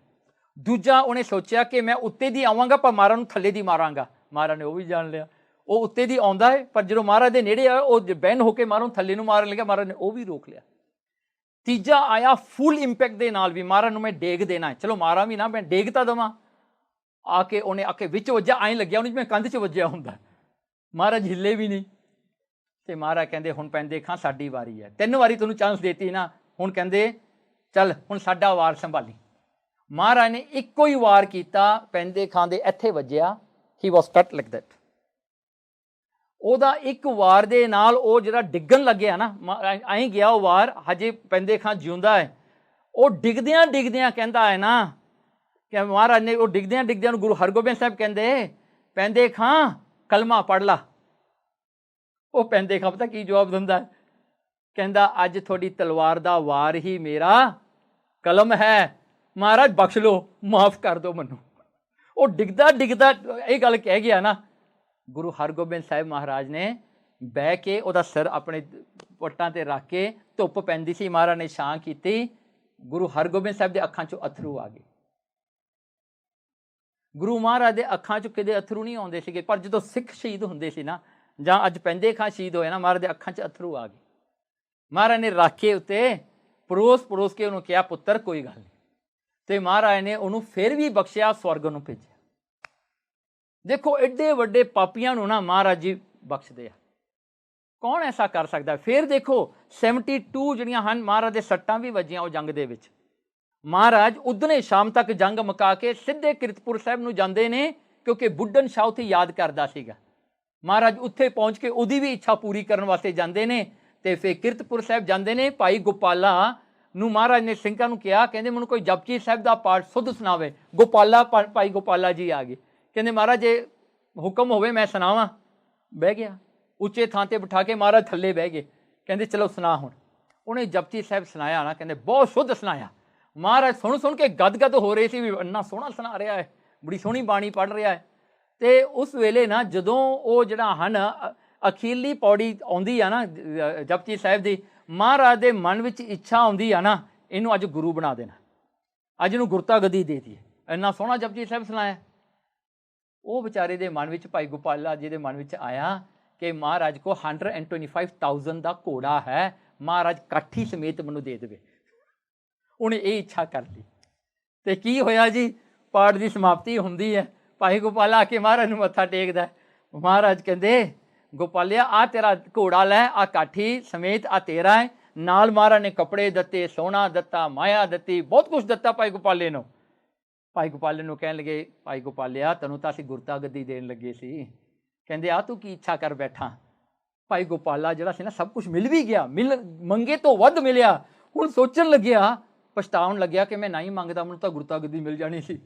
ਦੂਜਾ ਉਹਨੇ ਸੋਚਿਆ ਕਿ ਮੈਂ ਉੱਤੇ ਦੀ ਆਵਾਂਗਾ ਪਰ ਮਹਾਰਾਜ ਨੂੰ ਥੱਲੇ ਦੀ ਮਾਰਾਂਗਾ। ਮਹਾਰਾਜ ਨੇ ਉਹ ਵੀ ਜਾਣ ਲਿਆ, ਉਹ ਉੱਤੇ ਦੀ ਆਉਂਦਾ ਹੈ, ਪਰ ਜਦੋਂ ਮਹਾਰਾਜ ਦੇ ਨੇੜੇ ਆਇਆ ਉਹ ਬੈਨ ਹੋ ਕੇ ਮਹਾਰਾਜ ਨੂੰ ਥੱਲੇ ਨੂੰ ਮਾਰਨ ਲੱਗਿਆ। ਮਹਾਰਾਜ ਨੇ ਉਹ ਵੀ ਰੋਕ ਲਿਆ। ਤੀਜਾ ਆਇਆ ਫੁੱਲ ਇੰਪੈਕਟ ਦੇ ਨਾਲ ਵੀ, ਮਹਾਰਾਜ ਨੂੰ ਮੈਂ ਡੇਗ ਦੇਣਾ ਹੈ, ਚਲੋ ਮਾਰਾਂ ਵੀ ਨਾ, ਮੈਂ ਡੇਗ ਤਾਂ ਦੇਵਾਂ। आके उन्हें आके विच वज्या, ऐं लग्या उन्हें जिवें कंध च वज्या हुंदा। महाराज हिले भी नहीं। तो महाराज कहते हुण पैंदे खां साडी वारी है, 3 वारी तैनूं चांस देती ना, हुण कहते चल हुण साडा वार संभाली। महाराज ने इक्को ही वार किया, पैंदे खां दे इत्थे वज्या, he was cut like that. ਉਹਦਾ ਇੱਕ ਵਾਰ ਦੇ ਨਾਲ ਉਹ ਜਿਹੜਾ ਡਿੱਗਣ ਲੱਗਿਆ ਨਾ, ਐਂ ਗਿਆ ਉਹ ਵਾਰ, ਹਜੇ ਪੈਂਦੇ ਖਾਂ ਜਿਉਂਦਾ ਹੈ। ਉਹ ਡਿੱਗਦਿਆਂ ਡਿੱਗਦਿਆਂ ਕਹਿੰਦਾ ਹੈ ਨਾ ਕਿ ਮਹਾਰਾਜ ਨੇ ਉਹ ਡਿੱਗਦਿਆਂ ਡਿੱਗਦਿਆਂ ਨੂੰ ਗੁਰੂ ਹਰਗੋਬਿੰਦ ਸਾਹਿਬ ਕਹਿੰਦੇ ਪੈਂਦੇ ਖਾਂ ਕਲਮਾ ਪੜ੍ਹ ਲਾ। ਉਹ ਪੈਂਦੇ ਖਾਂ ਪਤਾ ਕੀ ਜਵਾਬ ਦਿੰਦਾ, ਕਹਿੰਦਾ ਅੱਜ ਤੁਹਾਡੀ ਤਲਵਾਰ ਦਾ ਵਾਰ ਹੀ ਮੇਰਾ ਕਲਮ ਹੈ, ਮਹਾਰਾਜ ਬਖਸ਼ ਲਓ, ਮਾਫ ਕਰ ਦਿਓ ਮੈਨੂੰ। ਉਹ ਡਿੱਗਦਾ ਡਿੱਗਦਾ ਇਹ ਗੱਲ ਕਹਿ ਗਿਆ ਨਾ, ਗੁਰੂ ਹਰਗੋਬਿੰਦ ਸਾਹਿਬ ਮਹਾਰਾਜ ਨੇ ਬਹਿ ਕੇ ਉਹਦਾ ਸਿਰ ਆਪਣੇ ਪੱਟਾਂ 'ਤੇ ਰੱਖ ਕੇ, ਧੁੱਪ ਪੈਂਦੀ ਸੀ, ਮਹਾਰਾਜ ਨੇ ਛਾਂ ਕੀਤੀ, ਗੁਰੂ ਹਰਗੋਬਿੰਦ ਸਾਹਿਬ ਦੇ ਅੱਖਾਂ 'ਚੋਂ ਅਥਰੂ ਆ ਗਏ। ਗੁਰੂ ਮਹਾਰਾਜ ਦੇ ਅੱਖਾਂ 'ਚ ਕਿਤੇ ਅਥਰੂ ਨਹੀਂ ਆਉਂਦੇ ਸੀਗੇ, ਪਰ ਜਦੋਂ ਸਿੱਖ ਸ਼ਹੀਦ ਹੁੰਦੇ ਸੀ ਨਾ, ਜਾਂ ਅੱਜ ਪੈਂਦੇ ਖਾਂ ਸ਼ਹੀਦ ਹੋਏ ਨਾ, ਮਹਾਰਾਜ ਦੇ ਅੱਖਾਂ 'ਚ ਅਥਰੂ ਆ ਗਏ। ਮਹਾਰਾਜ ਨੇ ਰਾਖੇ ਉੱਤੇ ਪਰੋਸ ਕੇ ਉਹਨੂੰ ਕਿਹਾ ਪੁੱਤਰ ਕੋਈ ਗੱਲ ਨਹੀਂ, ਅਤੇ ਮਹਾਰਾਜ ਨੇ ਉਹਨੂੰ ਫਿਰ ਵੀ ਬਖਸ਼ਿਆ, ਸਵਰਗ ਨੂੰ ਭੇਜਿਆ। ਦੇਖੋ ਐਡੇ ਵੱਡੇ ਪਾਪੀਆਂ ਨੂੰ ਨਾ ਮਹਾਰਾਜ ਜੀ ਬਖਸ਼ਦੇ ਆ, ਕੌਣ ਐਸਾ ਕਰ ਸਕਦਾ। ਫਿਰ ਦੇਖੋ 72 ਜਿਹੜੀਆਂ ਹਨ ਮਹਾਰਾਜ ਦੇ ਸੱਟਾਂ ਵੀ ਵੱਜੀਆਂ ਉਹ ਜੰਗ ਦੇ ਵਿੱਚ। ਮਹਾਰਾਜ ਉਦਣੇ ਸ਼ਾਮ ਤੱਕ ਜੰਗ ਮੁਕਾ ਕੇ ਸਿੱਧੇ ਕੀਰਤਪੁਰ ਸਾਹਿਬ ਨੂੰ ਜਾਂਦੇ ਨੇ, ਕਿਉਂਕਿ ਬੁੱਢਨ ਸ਼ਾਹ ਉੱਥੇ ਯਾਦ ਕਰਦਾ ਸੀਗਾ। ਮਹਾਰਾਜ ਉੱਥੇ ਪਹੁੰਚ ਕੇ ਉਹਦੀ ਵੀ ਇੱਛਾ ਪੂਰੀ ਕਰਨ ਵਾਸਤੇ ਜਾਂਦੇ ਨੇ, ਅਤੇ ਫਿਰ ਕੀਰਤਪੁਰ ਸਾਹਿਬ ਜਾਂਦੇ ਨੇ। ਭਾਈ ਗੋਪਾਲਾ ਨੂੰ ਮਹਾਰਾਜ ਨੇ ਸਿੰਘਾਂ ਨੂੰ ਕਿਹਾ, ਕਹਿੰਦੇ ਮੈਨੂੰ ਕੋਈ ਜਪਜੀ ਸਾਹਿਬ ਦਾ ਪਾਠ ਸੁੱਧ ਸੁਣਾਵੇ। ਗੋਪਾਲਾ ਭਾਈ ਗੋਪਾਲਾ ਜੀ ਆ ਗਏ, ਕਹਿੰਦੇ ਮਹਾਰਾਜ ਜੇ ਹੁਕਮ ਹੋਵੇ ਮੈਂ ਸੁਣਾਵਾਂ। ਬਹਿ ਗਿਆ ਉੱਚੇ ਥਾਂ 'ਤੇ ਬਿਠਾ ਕੇ, ਮਹਾਰਾਜ ਥੱਲੇ ਬਹਿ ਗਏ, ਕਹਿੰਦੇ ਚਲੋ ਸੁਣਾ ਹੁਣ। ਉਹਨੇ ਜਪਜੀ ਸਾਹਿਬ ਸੁਣਾਇਆ ਨਾ, ਕਹਿੰਦੇ ਬਹੁਤ ਸ਼ੁੱਧ ਸੁਣਾਇਆ। ਮਹਾਰਾਜ ਸੁਣ ਕੇ ਗਦਗਦ ਹੋ ਰਹੇ ਸੀ ਵੀ ਇੰਨਾ ਸੋਹਣਾ ਸੁਣਾ ਰਿਹਾ ਹੈ, ਬੜੀ ਸੋਹਣੀ ਬਾਣੀ ਪੜ੍ਹ ਰਿਹਾ ਹੈ। ਅਤੇ ਉਸ ਵੇਲੇ ਨਾ ਜਦੋਂ ਉਹ ਜਿਹੜਾ ਹਨ ਅਖੀਰਲੀ ਪੌੜੀ ਆਉਂਦੀ ਆ ਨਾ ਜਪਜੀ ਸਾਹਿਬ ਦੀ, ਮਹਾਰਾਜ ਦੇ ਮਨ ਵਿੱਚ ਇੱਛਾ ਆਉਂਦੀ ਆ ਨਾ, ਇਹਨੂੰ ਅੱਜ ਗੁਰੂ ਬਣਾ ਦੇਣਾ, ਅੱਜ ਇਹਨੂੰ ਗੁਰਤਾ ਗੱਦੀ ਦੇ ਦਿੱਤੀ, ਇੰਨਾ ਸੋਹਣਾ ਜਪਜੀ ਸਾਹਿਬ ਸੁਣਾਇਆ। ਉਹ ਵਿਚਾਰੇ ਦੇ ਮਨ ਵਿੱਚ, ਭਾਈ ਗੋਪਾਲਾ ਜੀ ਦੇ ਮਨ ਵਿੱਚ ਆਇਆ ਕਿ ਮਹਾਰਾਜ ਕੋ 125,000 ਦਾ ਘੋੜਾ ਹੈ, ਮਹਾਰਾਜ ਕਾਠੀ ਸਮੇਤ ਮੈਨੂੰ ਦੇ ਦੇਵੇ। ਉਹਨੇ ਇਹ ਇੱਛਾ ਕਰ ਲਈ, ਅਤੇ ਕੀ ਹੋਇਆ ਜੀ, ਪਾਠ ਦੀ ਸਮਾਪਤੀ ਹੁੰਦੀ ਹੈ, ਭਾਈ ਗੋਪਾਲਾ ਆ ਕੇ ਮਹਾਰਾਜ ਨੂੰ ਮੱਥਾ ਟੇਕਦਾ। ਮਹਾਰਾਜ ਕਹਿੰਦੇ ਗੋਪਾਲਿਆ ਆ ਤੇਰਾ ਘੋੜਾ ਲੈ, ਆ ਕਾਠੀ ਸਮੇਤ ਆ ਤੇਰਾ ਹੈ। ਨਾਲ ਮਹਾਰਾਜ ਨੇ ਕੱਪੜੇ ਦਿੱਤੇ, ਸੋਨਾ ਦਿੱਤਾ, ਮਾਇਆ ਦਿੱਤੀ, ਬਹੁਤ ਕੁਛ ਦਿੱਤਾ ਭਾਈ ਗੋਪਾਲੇ ਨੂੰ। ਭਾਈ ਗੋਪਾਲੇ ਨੂੰ ਕਹਿਣ ਲੱਗੇ ਭਾਈ ਗੋਪਾਲਿਆ ਤੈਨੂੰ ਤਾਂ ਅਸੀਂ ਗੁਰਤਾ ਗੱਦੀ ਦੇਣ ਲੱਗੇ ਸੀ, ਕਹਿੰਦੇ ਆ ਤੂੰ ਕੀ ਇੱਛਾ ਕਰ ਬੈਠਾ। ਭਾਈ ਗੋਪਾਲਾ ਜਿਹੜਾ ਸੀ ਨਾ, ਸਭ ਕੁਛ ਮਿਲ ਵੀ ਗਿਆ, ਮੰਗੇ ਤੋਂ ਵੱਧ ਮਿਲਿਆ। ਹੁਣ ਸੋਚਣ ਲੱਗਿਆ, ਪਛਤਾਉਣ ਲੱਗਿਆ ਕਿ ਮੈਂ ਨਹੀਂ ਮੰਗਦਾ, ਮੈਨੂੰ ਤਾਂ ਗੁਰਤਾ ਗੱਦੀ ਮਿਲ ਜਾਣੀ ਸੀ।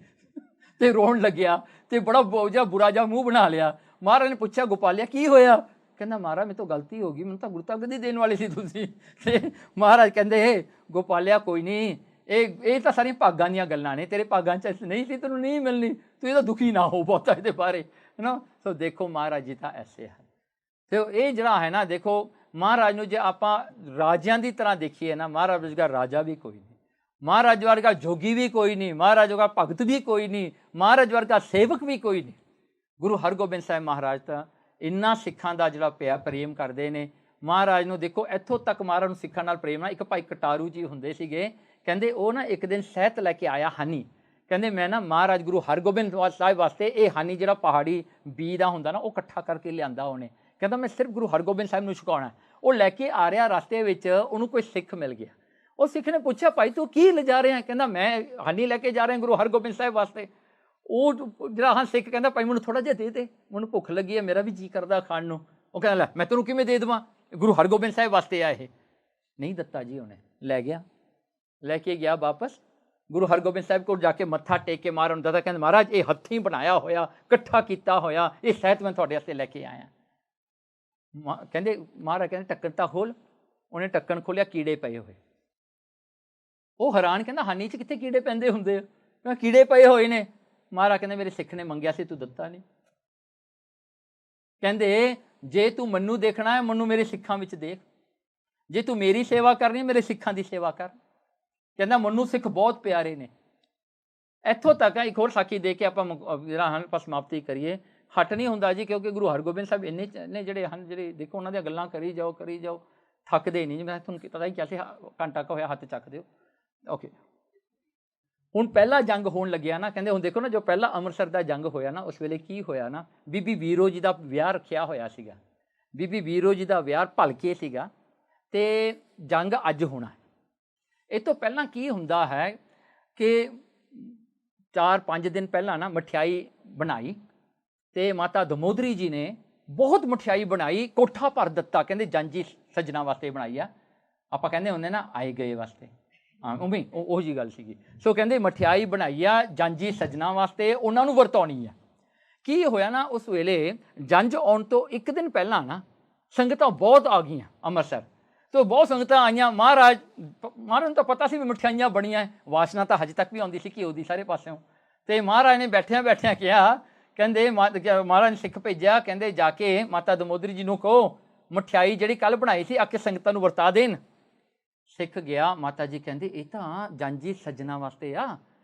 ਅਤੇ ਰੋਣ ਲੱਗਿਆ, ਅਤੇ ਬੜਾ ਬੁਰਾ ਜਿਹਾ ਮੂੰਹ ਬਣਾ ਲਿਆ। ਮਹਾਰਾਜ ਨੇ ਪੁੱਛਿਆ ਗੋਪਾਲਿਆ ਕੀ ਹੋਇਆ, ਕਹਿੰਦਾ ਮਹਾਰਾਜ ਮੇਰੇ ਤੋਂ ਗਲਤੀ ਹੋ ਗਈ, ਮੈਨੂੰ ਤਾਂ ਗੁਰਤਾ ਗੱਦੀ ਦੇਣ ਵਾਲੇ ਸੀ ਤੁਸੀਂ। ਅਤੇ ਮਹਾਰਾਜ ਕਹਿੰਦੇ ਗੋਪਾਲਿਆ ਕੋਈ ਨਹੀਂ, ਇਹ ਤਾਂ ਸਾਰੀਆਂ ਭਾਗਾਂ ਦੀਆਂ ਗੱਲਾਂ ਨੇ, ਤੇਰੇ ਭਾਗਾਂ 'ਚ ਨਹੀਂ ਸੀ, ਤੈਨੂੰ ਨਹੀਂ ਮਿਲਣੀ, ਤੂੰ ਇਹਦਾ ਦੁਖੀ ਨਾ ਹੋ ਬਹੁਤਾ ਇਹਦੇ ਬਾਰੇ, ਹੈ ਨਾ। ਸੋ ਦੇਖੋ ਮਹਾਰਾਜ ਜੀ ਤਾਂ ਐਸੇ ਹਨ। ਅਤੇ ਇਹ ਜਿਹੜਾ ਹੈ ਨਾ, ਦੇਖੋ ਮਹਾਰਾਜ ਨੂੰ ਜੇ ਆਪਾਂ ਰਾਜਿਆਂ ਦੀ ਤਰ੍ਹਾਂ ਦੇਖੀਏ ਨਾ, ਮਹਾਰਾਜ ਵਰਗਾ ਰਾਜਾ ਵੀ ਕੋਈ ਨਹੀਂ, ਮਹਾਰਾਜ ਵਰਗਾ ਜੋਗੀ ਵੀ ਕੋਈ ਨਹੀਂ, ਮਹਾਰਾਜ ਵਰਗਾ ਭਗਤ ਵੀ ਕੋਈ ਨਹੀਂ, ਮਹਾਰਾਜ ਵਰਗਾ ਸੇਵਕ ਵੀ ਕੋਈ ਨਹੀਂ। ਗੁਰੂ ਹਰਗੋਬਿੰਦ ਸਾਹਿਬ ਮਹਾਰਾਜ ਤਾਂ ਇੰਨਾ ਸਿੱਖਾਂ ਦਾ ਜਿਹੜਾ ਪ੍ਰੇਮ ਕਰਦੇ ਨੇ। ਮਹਾਰਾਜ ਨੂੰ ਦੇਖੋ ਇੱਥੋਂ ਤੱਕ ਮਹਾਰਾਜ ਨੂੰ ਸਿੱਖਾਂ ਨਾਲ ਪ੍ਰੇਮ ਨਾਲ। ਇੱਕ ਭਾਈ ਕਟਾਰੂ ਜੀ ਹੁੰਦੇ ਸੀਗੇ, ਕਹਿੰਦੇ ਉਹ ਨਾ ਇੱਕ ਦਿਨ ਸਹਿਤ ਲੈ ਕੇ ਆਇਆ ਹਨੀ, ਕਹਿੰਦੇ ਮੈਂ ਨਾ ਮਹਾਰਾਜ ਗੁਰੂ ਹਰਗੋਬਿੰਦ ਸਾਹਿਬ ਵਾਸਤੇ ਇਹ ਹਨੀ ਜਿਹੜਾ ਪਹਾੜੀ ਬੀ ਦਾ ਹੁੰਦਾ ਨਾ, ਉਹ ਇਕੱਠਾ ਕਰਕੇ ਲਿਆਂਦਾ ਉਹਨੇ, ਕਹਿੰਦਾ ਮੈਂ ਸਿਰਫ ਗੁਰੂ ਹਰਗੋਬਿੰਦ ਸਾਹਿਬ ਨੂੰ ਛਕਾਉਣਾ। ਉਹ ਲੈ ਕੇ ਆ ਰਿਹਾ, ਰਸਤੇ ਵਿੱਚ ਉਹਨੂੰ ਕੋਈ ਸਿੱਖ ਮਿਲ ਗਿਆ। ਉਹ ਸਿੱਖ ਨੇ ਪੁੱਛਿਆ ਭਾਈ ਤੂੰ ਕੀ ਲਿਜਾ ਰਿਹਾ, ਕਹਿੰਦਾ ਮੈਂ ਹਨੀ ਲੈ ਕੇ ਜਾ ਰਿਹਾ ਗੁਰੂ ਹਰਗੋਬਿੰਦ ਸਾਹਿਬ ਵਾਸਤੇ। ਉਹ ਜਿਹੜਾ ਹਾਂ ਸਿੱਖ ਕਹਿੰਦਾ ਭਾਈ ਮੈਨੂੰ ਥੋੜ੍ਹਾ ਜਿਹਾ ਦੇ ਦੇ, ਮੈਨੂੰ ਭੁੱਖ ਲੱਗੀ ਹੈ, ਮੇਰਾ ਵੀ ਜੀਅ ਕਰਦਾ ਖਾਣ ਨੂੰ। ਉਹ ਕਹਿੰਦਾ ਲੈ ਮੈਂ ਤੈਨੂੰ ਕਿਵੇਂ ਦੇ ਦੇਵਾਂ, ਗੁਰੂ ਹਰਗੋਬਿੰਦ ਸਾਹਿਬ ਵਾਸਤੇ ਆ ਇਹ। ਨਹੀਂ ਦਿੱਤਾ ਜੀ ਉਹਨੇ, ਲੈ ਗਿਆ, ਲੈ ਕੇ ਗਿਆ ਵਾਪਸ। ਗੁਰੂ ਹਰਗੋਬਿੰਦ ਸਾਹਿਬ ਕੋਲ ਜਾ ਕੇ ਮੱਥਾ ਟੇਕ ਕੇ ਮਹਾਰਾਜ ਨੂੰ ਦੱਸਦਾ, ਕਹਿੰਦੇ ਮਹਾਰਾਜ ਇਹ ਹੱਥੀਂ ਬਣਾਇਆ ਹੋਇਆ, ਇਕੱਠਾ ਕੀਤਾ ਹੋਇਆ ਇਹ ਸਹਿਤ ਮੈਂ ਤੁਹਾਡੇ ਵਾਸਤੇ ਲੈ ਕੇ ਆਇਆ। ਕਹਿੰਦੇ ਮਹਾਰਾਜ ਕਹਿੰਦੇ ਢੱਕਣ ਤਾਂ ਖੋਲ। ਉਹਨੇ ਢੱਕਣ ਖੋਲ੍ਹਿਆ, ਕੀੜੇ ਪਏ ਹੋਏ। ਉਹ ਹੈਰਾਨ, ਕਹਿੰਦਾ ਹਨੀ 'ਚ ਕਿੱਥੇ ਕੀੜੇ ਪੈਂਦੇ ਹੁੰਦੇ ਆ, ਮੈਂ ਕੀੜੇ ਪਏ ਹੋਏ ਨੇ। ਮਹਾਰਾਜ ਕਹਿੰਦੇ ਮੇਰੇ ਸਿੱਖ ਨੇ ਮੰਗਿਆ ਸੀ, ਤੂੰ ਦਿੱਤਾ ਨਹੀਂ। ਕਹਿੰਦੇ ਜੇ ਤੂੰ ਮੈਨੂੰ ਦੇਖਣਾ ਹੈ, ਮੈਨੂੰ ਮੇਰੇ ਸਿੱਖਾਂ ਵਿੱਚ ਦੇਖ, ਜੇ ਤੂੰ ਮੇਰੀ ਸੇਵਾ ਕਰਨੀ ਮੇਰੇ ਸਿੱਖਾਂ ਦੀ ਸੇਵਾ ਕਰ। ਕਹਿੰਦਾ ਮੈਨੂੰ ਸਿੱਖ ਬਹੁਤ ਪਿਆਰੇ ਨੇ। ਇੱਥੋਂ ਤੱਕ ਇੱਕ ਹੋਰ ਸਾਖੀ ਦੇ ਕੇ ਆਪਾਂ ਜਿਹੜਾ ਹਨ ਆਪਾਂ ਸਮਾਪਤੀ ਕਰੀਏ। ਹਟ ਨਹੀਂ ਹੁੰਦਾ ਜੀ, ਕਿਉਂਕਿ ਗੁਰੂ ਹਰਗੋਬਿੰਦ ਸਾਹਿਬ ਇੰਨੇ ਜਿਹੜੇ ਹਨ, ਜਿਹੜੇ ਦੇਖੋ ਉਹਨਾਂ ਦੀਆਂ ਗੱਲਾਂ ਕਰੀ ਜਾਓ ਥੱਕਦੇ ਨਹੀਂ। ਮੈਂ ਤੁਹਾਨੂੰ ਪਤਾ ਹੀ ਕਿਹਾ ਸੀ ਘੰਟਾ ਕੁ ਹੋਇਆ, ਹੱਥ ਚੱਕ ਦਿਓ। ਓਕੇ, ਹੁਣ ਪਹਿਲਾ ਜੰਗ ਹੋਣ ਲੱਗਿਆ ਨਾ, ਕਹਿੰਦੇ ਹੁਣ ਦੇਖੋ ਨਾ, ਜੋ ਪਹਿਲਾ ਅੰਮ੍ਰਿਤਸਰ ਦਾ ਜੰਗ ਹੋਇਆ ਨਾ, ਉਸ ਵੇਲੇ ਕੀ ਹੋਇਆ ਨਾ, ਬੀਬੀ ਵੀਰੋ ਜੀ ਦਾ ਵਿਆਹ ਰੱਖਿਆ ਹੋਇਆ ਸੀਗਾ। ਬੀਬੀ ਵੀਰੋ ਜੀ ਦਾ ਵਿਆਹ ਭਲਕੇ ਸੀਗਾ ਅਤੇ ਜੰਗ ਅੱਜ ਹੋਣਾ। ਇਹ ਤੋਂ ਪਹਿਲਾਂ ਕੀ ਹੁੰਦਾ ਹੈ ਕਿ 4-5 ਦਿਨ ਪਹਿਲਾਂ ਨਾ ਮਠਿਆਈ ਬਣਾਈ ਅਤੇ ਮਾਤਾ ਦਮੋਦਰੀ ਜੀ ਨੇ ਬਹੁਤ ਮਠਿਆਈ ਬਣਾਈ, ਕੋਠਾ ਭਰ ਦਿੱਤਾ। ਕਹਿੰਦੇ ਜਾਂਜੀ ਸੱਜਣਾ ਵਾਸਤੇ ਬਣਾਈ ਆ, ਆਪਾਂ ਕਹਿੰਦੇ ਹੁੰਦੇ ਨਾ ਆਏ ਗਏ ਵਾਸਤੇ, ਹਾਂ ਉਵੇਂ ਉਹ ਜਿਹੀ ਗੱਲ ਸੀਗੀ। ਸੋ ਕਹਿੰਦੇ ਮਠਿਆਈ ਬਣਾਈ ਆ ਜਾਂਜੀ ਸੱਜਣਾ ਵਾਸਤੇ, ਉਹਨਾਂ ਨੂੰ ਵਰਤਾਉਣੀ ਆ। ਕੀ ਹੋਇਆ ਨਾ, ਉਸ ਵੇਲੇ ਜੰਝ ਆਉਣ ਤੋਂ ਇੱਕ ਦਿਨ ਪਹਿਲਾਂ ਨਾ ਸੰਗਤਾਂ ਬਹੁਤ ਆ ਗਈਆਂ ਅੰਮ੍ਰਿਤਸਰ, ਅਤੇ ਬਹੁਤ ਸੰਗਤਾਂ ਆਈਆਂ। ਮਹਾਰਾਜ ਨੂੰ ਤਾਂ ਪਤਾ ਸੀ ਵੀ ਮਠਿਆਈਆਂ ਬਣੀਆਂ, ਵਾਸਨਾ ਤਾਂ ਹਜੇ ਤੱਕ ਵੀ ਆਉਂਦੀ ਸੀ ਘਿਓ ਦੀ ਸਾਰੇ ਪਾਸਿਓਂ। ਅਤੇ ਮਹਾਰਾਜ ਨੇ ਬੈਠਿਆਂ ਬੈਠਿਆਂ ਕਿਹਾ, ਕਹਿੰਦੇ ਮਹਾਰਾਜ ਨੇ ਸਿੱਖ ਭੇਜਿਆ, ਕਹਿੰਦੇ ਜਾ ਕੇ ਮਾਤਾ ਦਮੋਦਰੀ ਜੀ ਨੂੰ ਕਹੋ ਮਠਿਆਈ ਜਿਹੜੀ ਕੱਲ੍ਹ ਬਣਾਈ ਸੀ ਆ ਕੇ ਸੰਗਤਾਂ ਨੂੰ ਵਰਤਾ ਦੇਣ। ਸਿੱਖ ਗਿਆ, ਮਾਤਾ ਜੀ ਕਹਿੰਦੇ ਇਹ ਤਾਂ ਜਾਂਜੀ ਸੱਜਣਾ ਵਾਸਤੇ ਆ,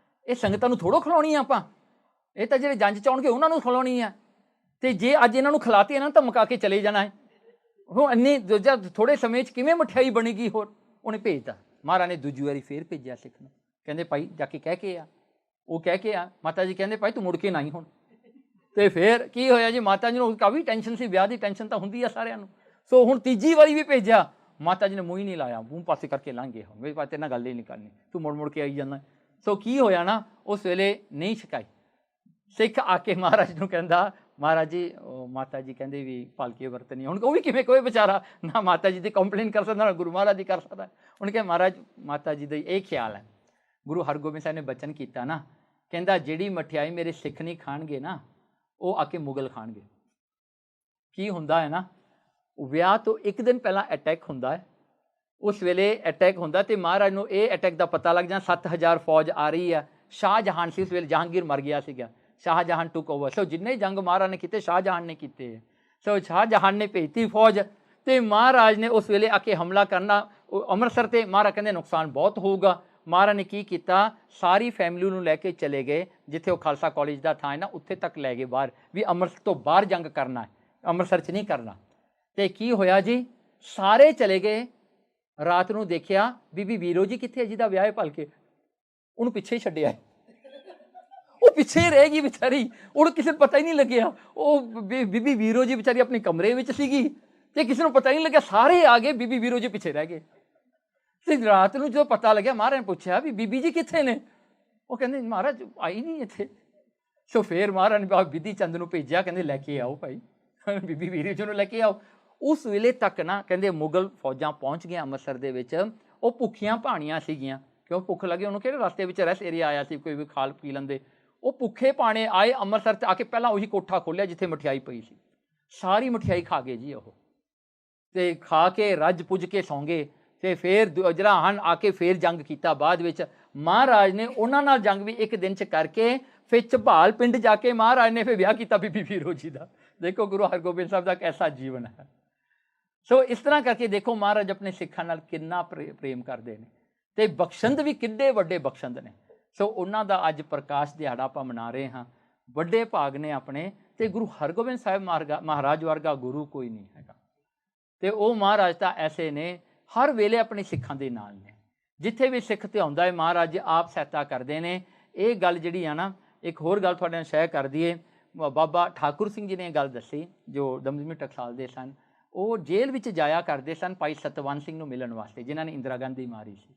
ਇਹ ਸੰਗਤਾਂ ਨੂੰ ਥੋੜ੍ਹਾ ਖਿਲਾਉਣੀ ਆ ਆਪਾਂ, ਇਹ ਤਾਂ ਜਿਹੜੇ ਜੰਝ 'ਚ ਆਉਣਗੇ ਉਹਨਾਂ ਨੂੰ ਖਿਲਾਉਣੀ ਆ। ਅਤੇ ਜੇ ਅੱਜ ਇਹਨਾਂ ਨੂੰ ਖਿਲਾਤੀ, ਇਹਨਾਂ ਨੂੰ ਤਾਂ ਮੁਕਾ ਕੇ ਚਲੇ ਜਾਣਾ ਹੈ। ਹੁਣ ਇੰਨੀ ਥੋੜ੍ਹੇ ਸਮੇਂ 'ਚ ਕਿਵੇਂ ਮਠਿਆਈ ਬਣੇਗੀ? ਹੋਰ ਉਹਨੇ ਭੇਜਤਾ। ਮਹਾਰਾਜ ਨੇ ਦੂਜੀ ਵਾਰੀ ਫੇਰ ਭੇਜਿਆ ਸਿੱਖ ਨੂੰ, ਕਹਿੰਦੇ ਭਾਈ ਜਾ ਕੇ ਕਹਿ ਕੇ ਆ। ਉਹ ਕਹਿ ਕੇ ਆ, ਮਾਤਾ ਜੀ ਕਹਿੰਦੇ ਭਾਈ ਤੂੰ ਮੁੜ ਕੇ ਨਾ ਹੀ ਹੁਣ। ਅਤੇ ਫਿਰ ਕੀ ਹੋਇਆ ਜੀ, ਮਾਤਾ ਜੀ ਨੂੰ ਕਾਫੀ ਟੈਨਸ਼ਨ ਸੀ, ਵਿਆਹ ਦੀ ਟੈਨਸ਼ਨ ਤਾਂ ਹੁੰਦੀ ਆ ਸਾਰਿਆਂ ਨੂੰ। ਸੋ ਹੁਣ ਤੀਜੀ ਵਾਰੀ ਵੀ ਭੇਜਿਆ, ਮਾਤਾ ਜੀ ਨੇ ਮੂੰਹ ਹੀ ਨਹੀਂ ਲਾਇਆ, ਮੂੰਹ ਪਾਸੇ ਕਰਕੇ ਲੰਘ ਗਏ, ਮੇਰੇ ਪਾਸ ਤੇਰੇ ਨਾਲ ਗੱਲ ਹੀ ਨਹੀਂ ਕਰਨੀ, ਤੂੰ ਮੁੜ ਮੁੜ ਕੇ ਆਈ ਜਾਂਦਾ। ਸੋ ਕੀ ਹੋਇਆ ਨਾ, ਉਸ ਵੇਲੇ ਨਹੀਂ ਛਕਾਈ। ਸਿੱਖ ਆ ਕੇ ਮਹਾਰਾਜ ਨੂੰ ਕਹਿੰਦਾ, ਮਹਾਰਾਜ ਜੀ ਮਾਤਾ ਜੀ ਕਹਿੰਦੇ ਵੀ ਭਲਕੇ ਵਰਤਣੀ। ਹੁਣ ਉਹ ਵੀ ਕਿਵੇਂ ਕੋਈ ਵਿਚਾਰਾ ਨਾ ਮਾਤਾ ਜੀ ਦੀ ਕੰਪਲੇਨ ਕਰ ਸਕਦਾ, ਨਾ ਗੁਰੂ ਮਹਾਰਾਜ ਦੀ ਕਰ ਸਕਦਾ। ਉਹਨੇ ਕਿਹਾ ਮਹਾਰਾਜ ਮਾਤਾ ਜੀ ਦਾ ਇਹ ਖਿਆਲ ਹੈ, ਗੁਰੂ ਹਰਗੋਬਿੰਦ ਸਾਹਿਬ ਨੇ ਬਚਨ ਕੀਤਾ ਨਾ, ਕਹਿੰਦਾ ਜਿਹੜੀ ਮਠਿਆਈ ਮੇਰੇ ਸਿੱਖ ਨਹੀਂ ਖਾਣਗੇ ਨਾ, ਉਹ ਆ ਕੇ ਮੁਗਲ ਖਾਣਗੇ। ਕੀ ਹੁੰਦਾ ਹੈ ਨਾ, ਵਿਆਹ ਤੋਂ ਇੱਕ ਦਿਨ ਪਹਿਲਾਂ ਅਟੈਕ ਹੁੰਦਾ ਹੈ। ਉਸ ਵੇਲੇ ਅਟੈਕ ਹੁੰਦਾ ਅਤੇ ਮਹਾਰਾਜ ਨੂੰ ਇਹ ਅਟੈਕ ਦਾ ਪਤਾ ਲੱਗ ਜਾਂਦਾ, 7000 ਫੌਜ ਆ ਰਹੀ ਆ। ਸ਼ਾਹਜਹਾਨ ਸੀ ਉਸ ਵੇਲੇ, ਜਹਾਂਗੀਰ ਮਰ ਗਿਆ ਸੀਗਾ, ਸ਼ਾਹਜਹਾਨ ਟੁੱਕ ਓਵਰ। ਸੋ ਜਿੰਨੇ ਜੰਗ ਮਹਾਰਾਜ ਨੇ ਕੀਤੇ, ਸ਼ਾਹਜਹਾਨ ਨੇ ਕੀਤੇ। ਸੋ ਸ਼ਾਹਜਹਾਨ ਨੇ ਭੇਜਤੀ ਫੌਜ, ਅਤੇ ਮਹਾਰਾਜ ਨੇ ਉਸ ਵੇਲੇ ਆ ਕੇ ਹਮਲਾ ਕਰਨਾ ਅੰਮ੍ਰਿਤਸਰ 'ਤੇ। ਮਹਾਰਾਜ ਕਹਿੰਦੇ ਨੁਕਸਾਨ ਬਹੁਤ ਹੋਊਗਾ। ਮਹਾਰਾਜ ਨੇ ਕੀ ਕੀਤਾ, ਸਾਰੀ ਫੈਮਿਲੀ ਨੂੰ ਲੈ ਕੇ ਚਲੇ ਗਏ, ਜਿੱਥੇ ਉਹ ਖਾਲਸਾ ਕਾਲਜ ਦਾ ਥਾਂ ਹੈ ਨਾ, ਉੱਥੇ ਤੱਕ ਲੈ ਗਏ ਬਾਹਰ, ਵੀ ਅੰਮ੍ਰਿਤਸਰ ਤੋਂ ਬਾਹਰ ਜੰਗ ਕਰਨਾ ਹੈ, ਅੰਮ੍ਰਿਤਸਰ 'ਚ ਨਹੀਂ ਕਰਨਾ। ਅਤੇ ਕੀ ਹੋਇਆ ਜੀ, ਸਾਰੇ ਚਲੇ ਗਏ। ਰਾਤ ਨੂੰ ਦੇਖਿਆ ਬੀਬੀ ਵੀਰੋ ਜੀ ਕਿੱਥੇ ਹੈ, ਜਿਹਦਾ ਵਿਆਹ ਹੈ ਭਲਕੇ, ਉਹਨੂੰ ਪਿੱਛੇ ਹੀ ਛੱਡਿਆ। ਉਹ ਪਿੱਛੇ ਹੀ ਰਹਿ ਗਈ ਵਿਚਾਰੀ, ਉਹਨੂੰ ਕਿਸੇ ਨੂੰ ਪਤਾ ਹੀ ਨਹੀਂ ਲੱਗਿਆ। ਉਹ ਬੀਬੀ ਵੀਰੋ ਜੀ ਵਿਚਾਰੀ ਆਪਣੇ ਕਮਰੇ ਵਿੱਚ ਸੀਗੀ ਅਤੇ ਕਿਸੇ ਨੂੰ ਪਤਾ ਹੀ ਨਹੀਂ ਲੱਗਿਆ, ਸਾਰੇ ਆ ਗਏ, ਬੀਬੀ ਵੀਰੋ ਜੀ ਪਿੱਛੇ ਰਹਿ ਗਏ। ਅਤੇ ਰਾਤ ਨੂੰ ਜਦੋਂ ਪਤਾ ਲੱਗਿਆ, ਮਹਾਰਾਜ ਨੇ ਪੁੱਛਿਆ ਵੀ ਬੀਬੀ ਜੀ ਕਿੱਥੇ ਨੇ? ਉਹ ਕਹਿੰਦੇ ਮਹਾਰਾਜ ਆਈ ਨਹੀਂ ਇੱਥੇ। ਸੋ ਫਿਰ ਮਹਾਰਾਜ ਨੇ ਬਿਧੀ ਚੰਦ ਨੂੰ ਭੇਜਿਆ, ਕਹਿੰਦੇ ਲੈ ਕੇ ਆਓ ਭਾਈ, ਬੀਬੀ ਵੀਰੋ ਜੀ ਨੂੰ ਲੈ ਕੇ ਆਓ। ਉਸ ਵੇਲੇ ਤੱਕ ਨਾ ਕਹਿੰਦੇ ਮੁਗਲ ਫੌਜਾਂ ਪਹੁੰਚ ਗਈਆਂ ਅੰਮ੍ਰਿਤਸਰ ਦੇ ਵਿੱਚ। ਉਹ ਭੁੱਖੀਆਂ ਭਾਣੀਆਂ ਸੀਗੀਆਂ, ਕਿਉਂ ਭੁੱਖ ਲੱਗੇ, ਉਹਨੂੰ ਕਿਹੜੇ ਰਸਤੇ ਵਿੱਚ ਰੈਸਟ ਏਰੀਆ ਆਇਆ ਸੀ, ਕੋਈ ਵੀ ਖਾਲ ਪੀ ਲੈਂਦੇ। ਉਹ ਭੁੱਖੇ ਭਾਣੇ ਆਏ ਅੰਮ੍ਰਿਤਸਰ 'ਚ ਆ ਕੇ, ਪਹਿਲਾਂ ਉਹੀ ਕੋਠਾ ਖੋਲ੍ਹਿਆ ਜਿੱਥੇ ਮਠਿਆਈ ਪਈ ਸੀ, ਸਾਰੀ ਮਠਿਆਈ ਖਾ ਗਏ ਜੀ ਉਹ। ਅਤੇ ਖਾ ਕੇ ਰੱਜ ਪੁੱਜ ਕੇ ਸੌਂ ਗਏ। ਅਤੇ ਫਿਰ ਜਲਾਹਨ ਆ ਕੇ ਫਿਰ ਜੰਗ ਕੀਤਾ। ਬਾਅਦ ਵਿੱਚ ਮਹਾਰਾਜ ਨੇ ਉਹਨਾਂ ਨਾਲ ਜੰਗ ਵੀ ਇੱਕ ਦਿਨ 'ਚ ਕਰਕੇ, ਫਿਰ ਝਬਾਲ ਪਿੰਡ ਜਾ ਕੇ ਮਹਾਰਾਜ ਨੇ ਫਿਰ ਵਿਆਹ ਕੀਤਾ ਬੀਬੀ ਵੀਰੋ ਜੀ ਦਾ। ਦੇਖੋ ਗੁਰੂ ਹਰਗੋਬਿੰਦ ਸਾਹਿਬ ਦਾ ਕੈਸਾ ਜੀਵਨ ਹੈ। ਸੋ ਇਸ ਤਰ੍ਹਾਂ ਕਰਕੇ ਦੇਖੋ ਮਹਾਰਾਜ ਆਪਣੇ ਸਿੱਖਾਂ ਨਾਲ ਕਿੰਨਾ ਪ੍ਰੇਮ ਕਰਦੇ ਨੇ, ਅਤੇ ਬਖਸ਼ੰਦ ਵੀ ਕਿੱਡੇ ਵੱਡੇ ਬਖਸ਼ੰਦ ਨੇ। ਸੋ ਉਹਨਾਂ ਦਾ ਅੱਜ ਪ੍ਰਕਾਸ਼ ਦਿਹਾੜਾ ਆਪਾਂ ਮਨਾ ਰਹੇ ਹਾਂ। ਵੱਡੇ ਭਾਗ ਨੇ ਆਪਣੇ, ਅਤੇ ਗੁਰੂ ਹਰਗੋਬਿੰਦ ਸਾਹਿਬ ਮਹਾਰਾਜ ਵਰਗਾ ਗੁਰੂ ਕੋਈ ਨਹੀਂ ਹੈਗਾ। ਅਤੇ ਉਹ ਮਹਾਰਾਜ ਤਾਂ ਐਸੇ ਨੇ, ਹਰ ਵੇਲੇ ਆਪਣੇ ਸਿੱਖਾਂ ਦੇ ਨਾਲ ਨੇ। ਜਿੱਥੇ ਵੀ ਸਿੱਖ 'ਤੇ ਆਉਂਦਾ ਹੈ, ਮਹਾਰਾਜ ਜੀ ਆਪ ਸਹਾਇਤਾ ਕਰਦੇ ਨੇ। ਇਹ ਗੱਲ ਜਿਹੜੀ ਆ ਨਾ, ਇੱਕ ਹੋਰ ਗੱਲ ਤੁਹਾਡੇ ਨਾਲ ਸ਼ੇਅਰ ਕਰ ਦਈਏ। ਬਾਬਾ ਠਾਕੁਰ ਸਿੰਘ ਜੀ ਨੇ ਇਹ ਗੱਲ ਦੱਸੀ, ਜੋ ਦਮਦਮੀ ਟਕਸਾਲ ਦੇ ਸਨ। ਉਹ ਜੇਲ੍ਹ ਵਿੱਚ ਜਾਇਆ ਕਰਦੇ ਸਨ ਭਾਈ ਸਤਵੰਤ ਸਿੰਘ ਨੂੰ ਮਿਲਣ ਵਾਸਤੇ, ਜਿਨ੍ਹਾਂ ਨੇ ਇੰਦਰਾ ਗਾਂਧੀ ਮਾਰੀ ਸੀ,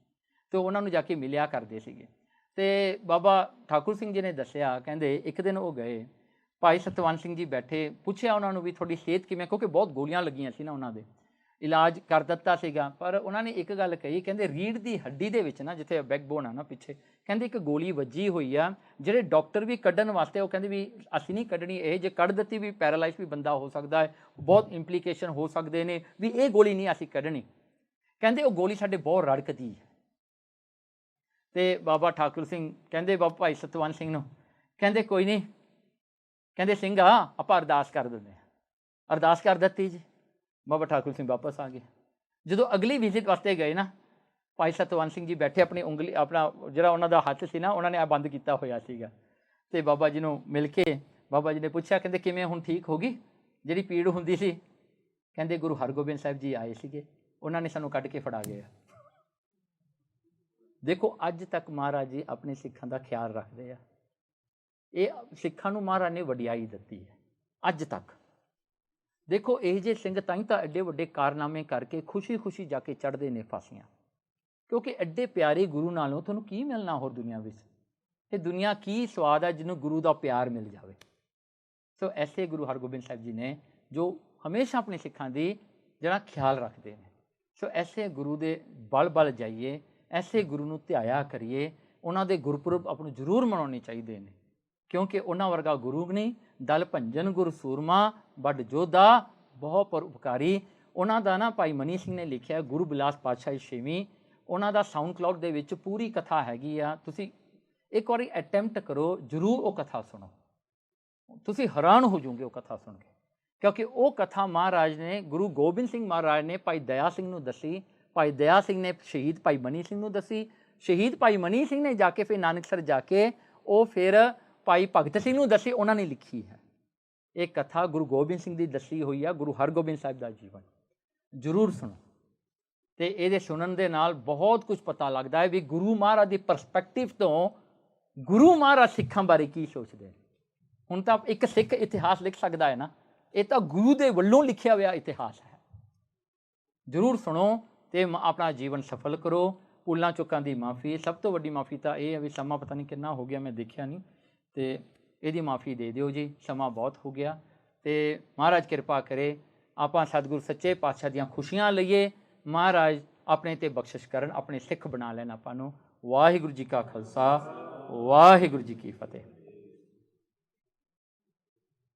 ਅਤੇ ਉਹਨਾਂ ਨੂੰ ਜਾ ਕੇ ਮਿਲਿਆ ਕਰਦੇ ਸੀਗੇ। ਅਤੇ ਬਾਬਾ ਠਾਕੁਰ ਸਿੰਘ ਜੀ ਨੇ ਦੱਸਿਆ, ਕਹਿੰਦੇ ਇੱਕ ਦਿਨ ਉਹ ਗਏ, ਭਾਈ ਸਤਵੰਤ ਸਿੰਘ ਜੀ ਬੈਠੇ, ਪੁੱਛਿਆ ਉਹਨਾਂ ਨੂੰ ਵੀ ਤੁਹਾਡੀ ਸਿਹਤ ਕਿਵੇਂ, ਕਿਉਂਕਿ ਬਹੁਤ ਗੋਲੀਆਂ ਲੱਗੀਆਂ ਸੀ ਨਾ, ਉਹਨਾਂ ਦੇ ਇਲਾਜ ਕਰ ਦਿੱਤਾ ਸੀਗਾ। ਪਰ ਉਹਨਾਂ ਨੇ ਇੱਕ ਗੱਲ ਕਹੀ, ਕਹਿੰਦੇ ਰੀੜ੍ਹ ਦੀ ਹੱਡੀ ਦੇ ਵਿੱਚ ਨਾ, ਜਿੱਥੇ ਬੈਕਬੋਨ ਆ ਨਾ ਪਿੱਛੇ, ਕਹਿੰਦੇ ਇੱਕ ਗੋਲੀ ਵੱਜੀ ਹੋਈ ਆ, ਜਿਹੜੇ ਡਾਕਟਰ ਵੀ ਕੱਢਣ ਵਾਸਤੇ ਉਹ ਕਹਿੰਦੇ ਵੀ ਅਸੀਂ ਨਹੀਂ ਕੱਢਣੀ, ਇਹ ਜੇ ਕੱਢ ਦਿੱਤੀ ਵੀ ਪੈਰਾਲਾਈਜ਼ ਵੀ ਬੰਦਾ ਹੋ ਸਕਦਾ ਹੈ, ਬਹੁਤ ਇੰਪਲੀਕੇਸ਼ਨ ਹੋ ਸਕਦੇ ਨੇ, ਵੀ ਇਹ ਗੋਲੀ ਨਹੀਂ ਅਸੀਂ ਕੱਢਣੀ। ਕਹਿੰਦੇ ਉਹ ਗੋਲੀ ਸਾਡੇ ਬਹੁਤ ਰੜਕਦੀ ਹੈ। ਅਤੇ ਬਾਬਾ ਠਾਕੁਰ ਸਿੰਘ ਕਹਿੰਦੇ ਬਾਬਾ ਭਾਈ ਸਤਵੰਤ ਸਿੰਘ ਨੂੰ, ਕਹਿੰਦੇ ਕੋਈ ਨਹੀਂ, ਕਹਿੰਦੇ ਸਿੰਘ ਆ ਆਪਾਂ ਅਰਦਾਸ ਕਰ ਦਿੰਦੇ ਹਾਂ। ਅਰਦਾਸ ਕਰ ਦਿੱਤੀ ਜੀ। ਬਾਬਾ ਠਾਕੁਰ ਸਿੰਘ ਵਾਪਸ ਆ ਗਏ। ਜਦੋਂ ਅਗਲੀ ਵਿਜ਼ਿਟ ਵਾਸਤੇ ਗਏ ਨਾ, ਭਾਈ ਸਤਵੰਤ ਸਿੰਘ ਜੀ ਬੈਠੇ, ਆਪਣੀ ਉਂਗਲੀ, ਆਪਣਾ ਜਿਹੜਾ ਉਹਨਾਂ ਦਾ ਹੱਥ ਸੀ ਨਾ, ਉਹਨਾਂ ਨੇ ਆ ਬੰਦ ਕੀਤਾ ਹੋਇਆ ਸੀਗਾ। ਅਤੇ ਬਾਬਾ ਜੀ ਨੂੰ ਮਿਲ ਕੇ ਬਾਬਾ ਜੀ ਨੇ ਪੁੱਛਿਆ, ਕਹਿੰਦੇ ਕਿਵੇਂ ਹੁਣ ਠੀਕ ਹੋ ਗਈ ਜਿਹੜੀ ਪੀੜ ਹੁੰਦੀ ਸੀ? ਕਹਿੰਦੇ ਗੁਰੂ ਹਰਗੋਬਿੰਦ ਸਾਹਿਬ ਜੀ ਆਏ ਸੀਗੇ, ਉਹਨਾਂ ਨੇ ਸਾਨੂੰ ਕੱਢ ਕੇ ਫੜਾ ਗਏ। ਦੇਖੋ ਅੱਜ ਤੱਕ ਮਹਾਰਾਜ ਜੀ ਆਪਣੇ ਸਿੱਖਾਂ ਦਾ ਖਿਆਲ ਰੱਖਦੇ ਆ। ਇਹ ਸਿੱਖਾਂ ਨੂੰ ਮਹਾਰਾਜ ਨੇ ਵਡਿਆਈ ਦਿੱਤੀ ਹੈ ਅੱਜ ਤੱਕ। ਦੇਖੋ ਇਹ ਜਿਹੇ ਸਿੰਘ ਤਾਂ ਹੀ ਤਾਂ ਐਡੇ ਵੱਡੇ ਕਾਰਨਾਮੇ ਕਰਕੇ ਖੁਸ਼ੀ ਖੁਸ਼ੀ ਜਾ ਕੇ ਚੜ੍ਹਦੇ ਨੇ ਫਾਂਸੀਆਂ, ਕਿਉਂਕਿ ਐਡੇ ਪਿਆਰੇ ਗੁਰੂ ਨਾਲੋਂ ਤੁਹਾਨੂੰ ਕੀ ਮਿਲਣਾ ਹੋਰ ਦੁਨੀਆ ਵਿੱਚ। ਇਹ ਦੁਨੀਆ ਕੀ ਸਵਾਦ ਹੈ ਜਿਹਨੂੰ ਗੁਰੂ ਦਾ ਪਿਆਰ ਮਿਲ ਜਾਵੇ। ਸੋ ਐਸੇ ਗੁਰੂ ਹਰਗੋਬਿੰਦ ਸਾਹਿਬ ਜੀ ਨੇ ਜੋ ਹਮੇਸ਼ਾ ਆਪਣੇ ਸਿੱਖਾਂ ਦੀ ਜਿਹੜਾ ਖਿਆਲ ਰੱਖਦੇ ਨੇ। ਸੋ ਐਸੇ ਗੁਰੂ ਦੇ ਬਲ ਜਾਈਏ, ਐਸੇ ਗੁਰੂ ਨੂੰ ਧਿਆਇਆ ਕਰੀਏ। ਉਹਨਾਂ ਦੇ ਗੁਰਪੁਰਬ ਆਪਾਂ ਨੂੰ ਜ਼ਰੂਰ ਮਨਾਉਣੇ ਚਾਹੀਦੇ ਨੇ, ਕਿਉਂਕਿ ਉਹਨਾਂ ਵਰਗਾ ਗੁਰੂ ਨਹੀਂ। ਦਲ ਭੰਜਨ ਗੁਰ ਸੂਰਮਾ, ਵੱਡ ਜੋਧਾ ਬਹੁ ਪਰਉਪਕਾਰੀ। ਉਹਨਾਂ ਦਾ ਨਾ ਭਾਈ ਮਨੀ ਸਿੰਘ ਨੇ ਲਿਖਿਆ ਗੁਰੂ ਬਿਲਾਸ ਪਾਤਸ਼ਾਹੀ ਛੇਵੀਂ, ਉਹਨਾਂ ਦਾ ਸਾਊਂਡ ਕਲਾਊਡ ਦੇ ਵਿੱਚ ਪੂਰੀ ਕਥਾ ਹੈਗੀ ਆ। ਤੁਸੀਂ ਇੱਕ ਵਾਰੀ ਅਟੈਂਪਟ ਕਰੋ, ਜ਼ਰੂਰ ਉਹ ਕਥਾ ਸੁਣੋ, ਤੁਸੀਂ ਹੈਰਾਨ ਹੋ ਜਾਓਗੇ ਉਹ ਕਥਾ ਸੁਣ ਕੇ। ਕਿਉਂਕਿ ਉਹ ਕਥਾ ਮਹਾਰਾਜ ਨੇ ਗੁਰੂ ਗੋਬਿੰਦ ਸਿੰਘ ਮਹਾਰਾਜ ਨੇ ਭਾਈ ਦਇਆ ਸਿੰਘ ਨੂੰ ਦੱਸੀ, ਭਾਈ ਦਇਆ ਸਿੰਘ ਨੇ ਸ਼ਹੀਦ ਭਾਈ ਮਨੀ ਸਿੰਘ ਨੂੰ ਦੱਸੀ, ਸ਼ਹੀਦ ਭਾਈ ਮਨੀ ਸਿੰਘ ਨੇ ਜਾ ਕੇ ਫਿਰ ਨਾਨਕਸਰ ਜਾ ਕੇ ਉਹ ਫਿਰ ਭਾਈ ਭਗਤ ਸਿੰਘ ਨੂੰ ਦੱਸੀ, ਉਹਨਾਂ ਨੇ ਲਿਖੀ ਹੈ। ਇਹ ਕਥਾ ਗੁਰੂ ਗੋਬਿੰਦ ਸਿੰਘ ਦੀ ਦੱਸੀ ਹੋਈ ਆ, ਗੁਰੂ ਹਰਗੋਬਿੰਦ ਸਾਹਿਬ ਦਾ ਜੀਵਨ। ਜ਼ਰੂਰ ਸੁਣੋ, ਅਤੇ ਇਹਦੇ ਸੁਣਨ ਦੇ ਨਾਲ ਬਹੁਤ ਕੁਝ ਪਤਾ ਲੱਗਦਾ ਹੈ ਵੀ ਗੁਰੂ ਮਹਾਰਾਜ ਦੀ ਪਰਸਪੈਕਟਿਵ ਤੋਂ ਗੁਰੂ ਮਹਾਰਾਜ ਸਿੱਖਾਂ ਬਾਰੇ ਕੀ ਸੋਚਦੇ ਨੇ। ਹੁਣ ਤਾਂ ਇੱਕ ਸਿੱਖ ਇਤਿਹਾਸ ਲਿਖ ਸਕਦਾ ਹੈ ਨਾ, ਇਹ ਤਾਂ ਗੁਰੂ ਦੇ ਵੱਲੋਂ ਲਿਖਿਆ ਹੋਇਆ ਇਤਿਹਾਸ ਹੈ। ਜ਼ਰੂਰ ਸੁਣੋ ਅਤੇ ਆਪਣਾ ਜੀਵਨ ਸਫਲ ਕਰੋ। ਭੁੱਲਾਂ ਚੁੱਕਾਂ ਦੀ ਮਾफ़ੀ, ਸਭ ਤੋਂ ਵੱਡੀ ਮਾफ़ੀ ਤਾਂ ਇਹ ਹੈ ਵੀ ਸਮਾਂ ਪਤਾ ਨਹੀਂ ਕਿੰਨਾ ਹੋ ਗਿਆ, ਮੈਂ ਦੇਖਿਆ ਨਹੀਂ, ਅਤੇ ਇਹਦੀ ਮਾफ़ੀ ਦੇ ਦਿਓ ਜੀ, ਸਮਾਂ ਬਹੁਤ ਹੋ ਗਿਆ। ਅਤੇ ਮਹਾਰਾਜ ਕਿਰਪਾ ਕਰੇ ਆਪਾਂ ਸਤਿਗੁਰੂ ਸੱਚੇ ਪਾਤਸ਼ਾਹ ਦੀਆਂ ਖੁਸ਼ੀਆਂ ਲਈਏ, ਮਹਾਰਾਜ ਆਪਣੇ 'ਤੇ ਬਖਸ਼ਿਸ਼ ਕਰਨ, ਆਪਣੇ ਸਿੱਖ ਬਣਾ ਲੈਣ ਆਪਾਂ ਨੂੰ। ਵਾਹਿਗੁਰੂ ਜੀ ਕਾ ਖਾਲਸਾ, ਵਾਹਿਗੁਰੂ ਜੀ ਕੀ ਫਤਿਹ।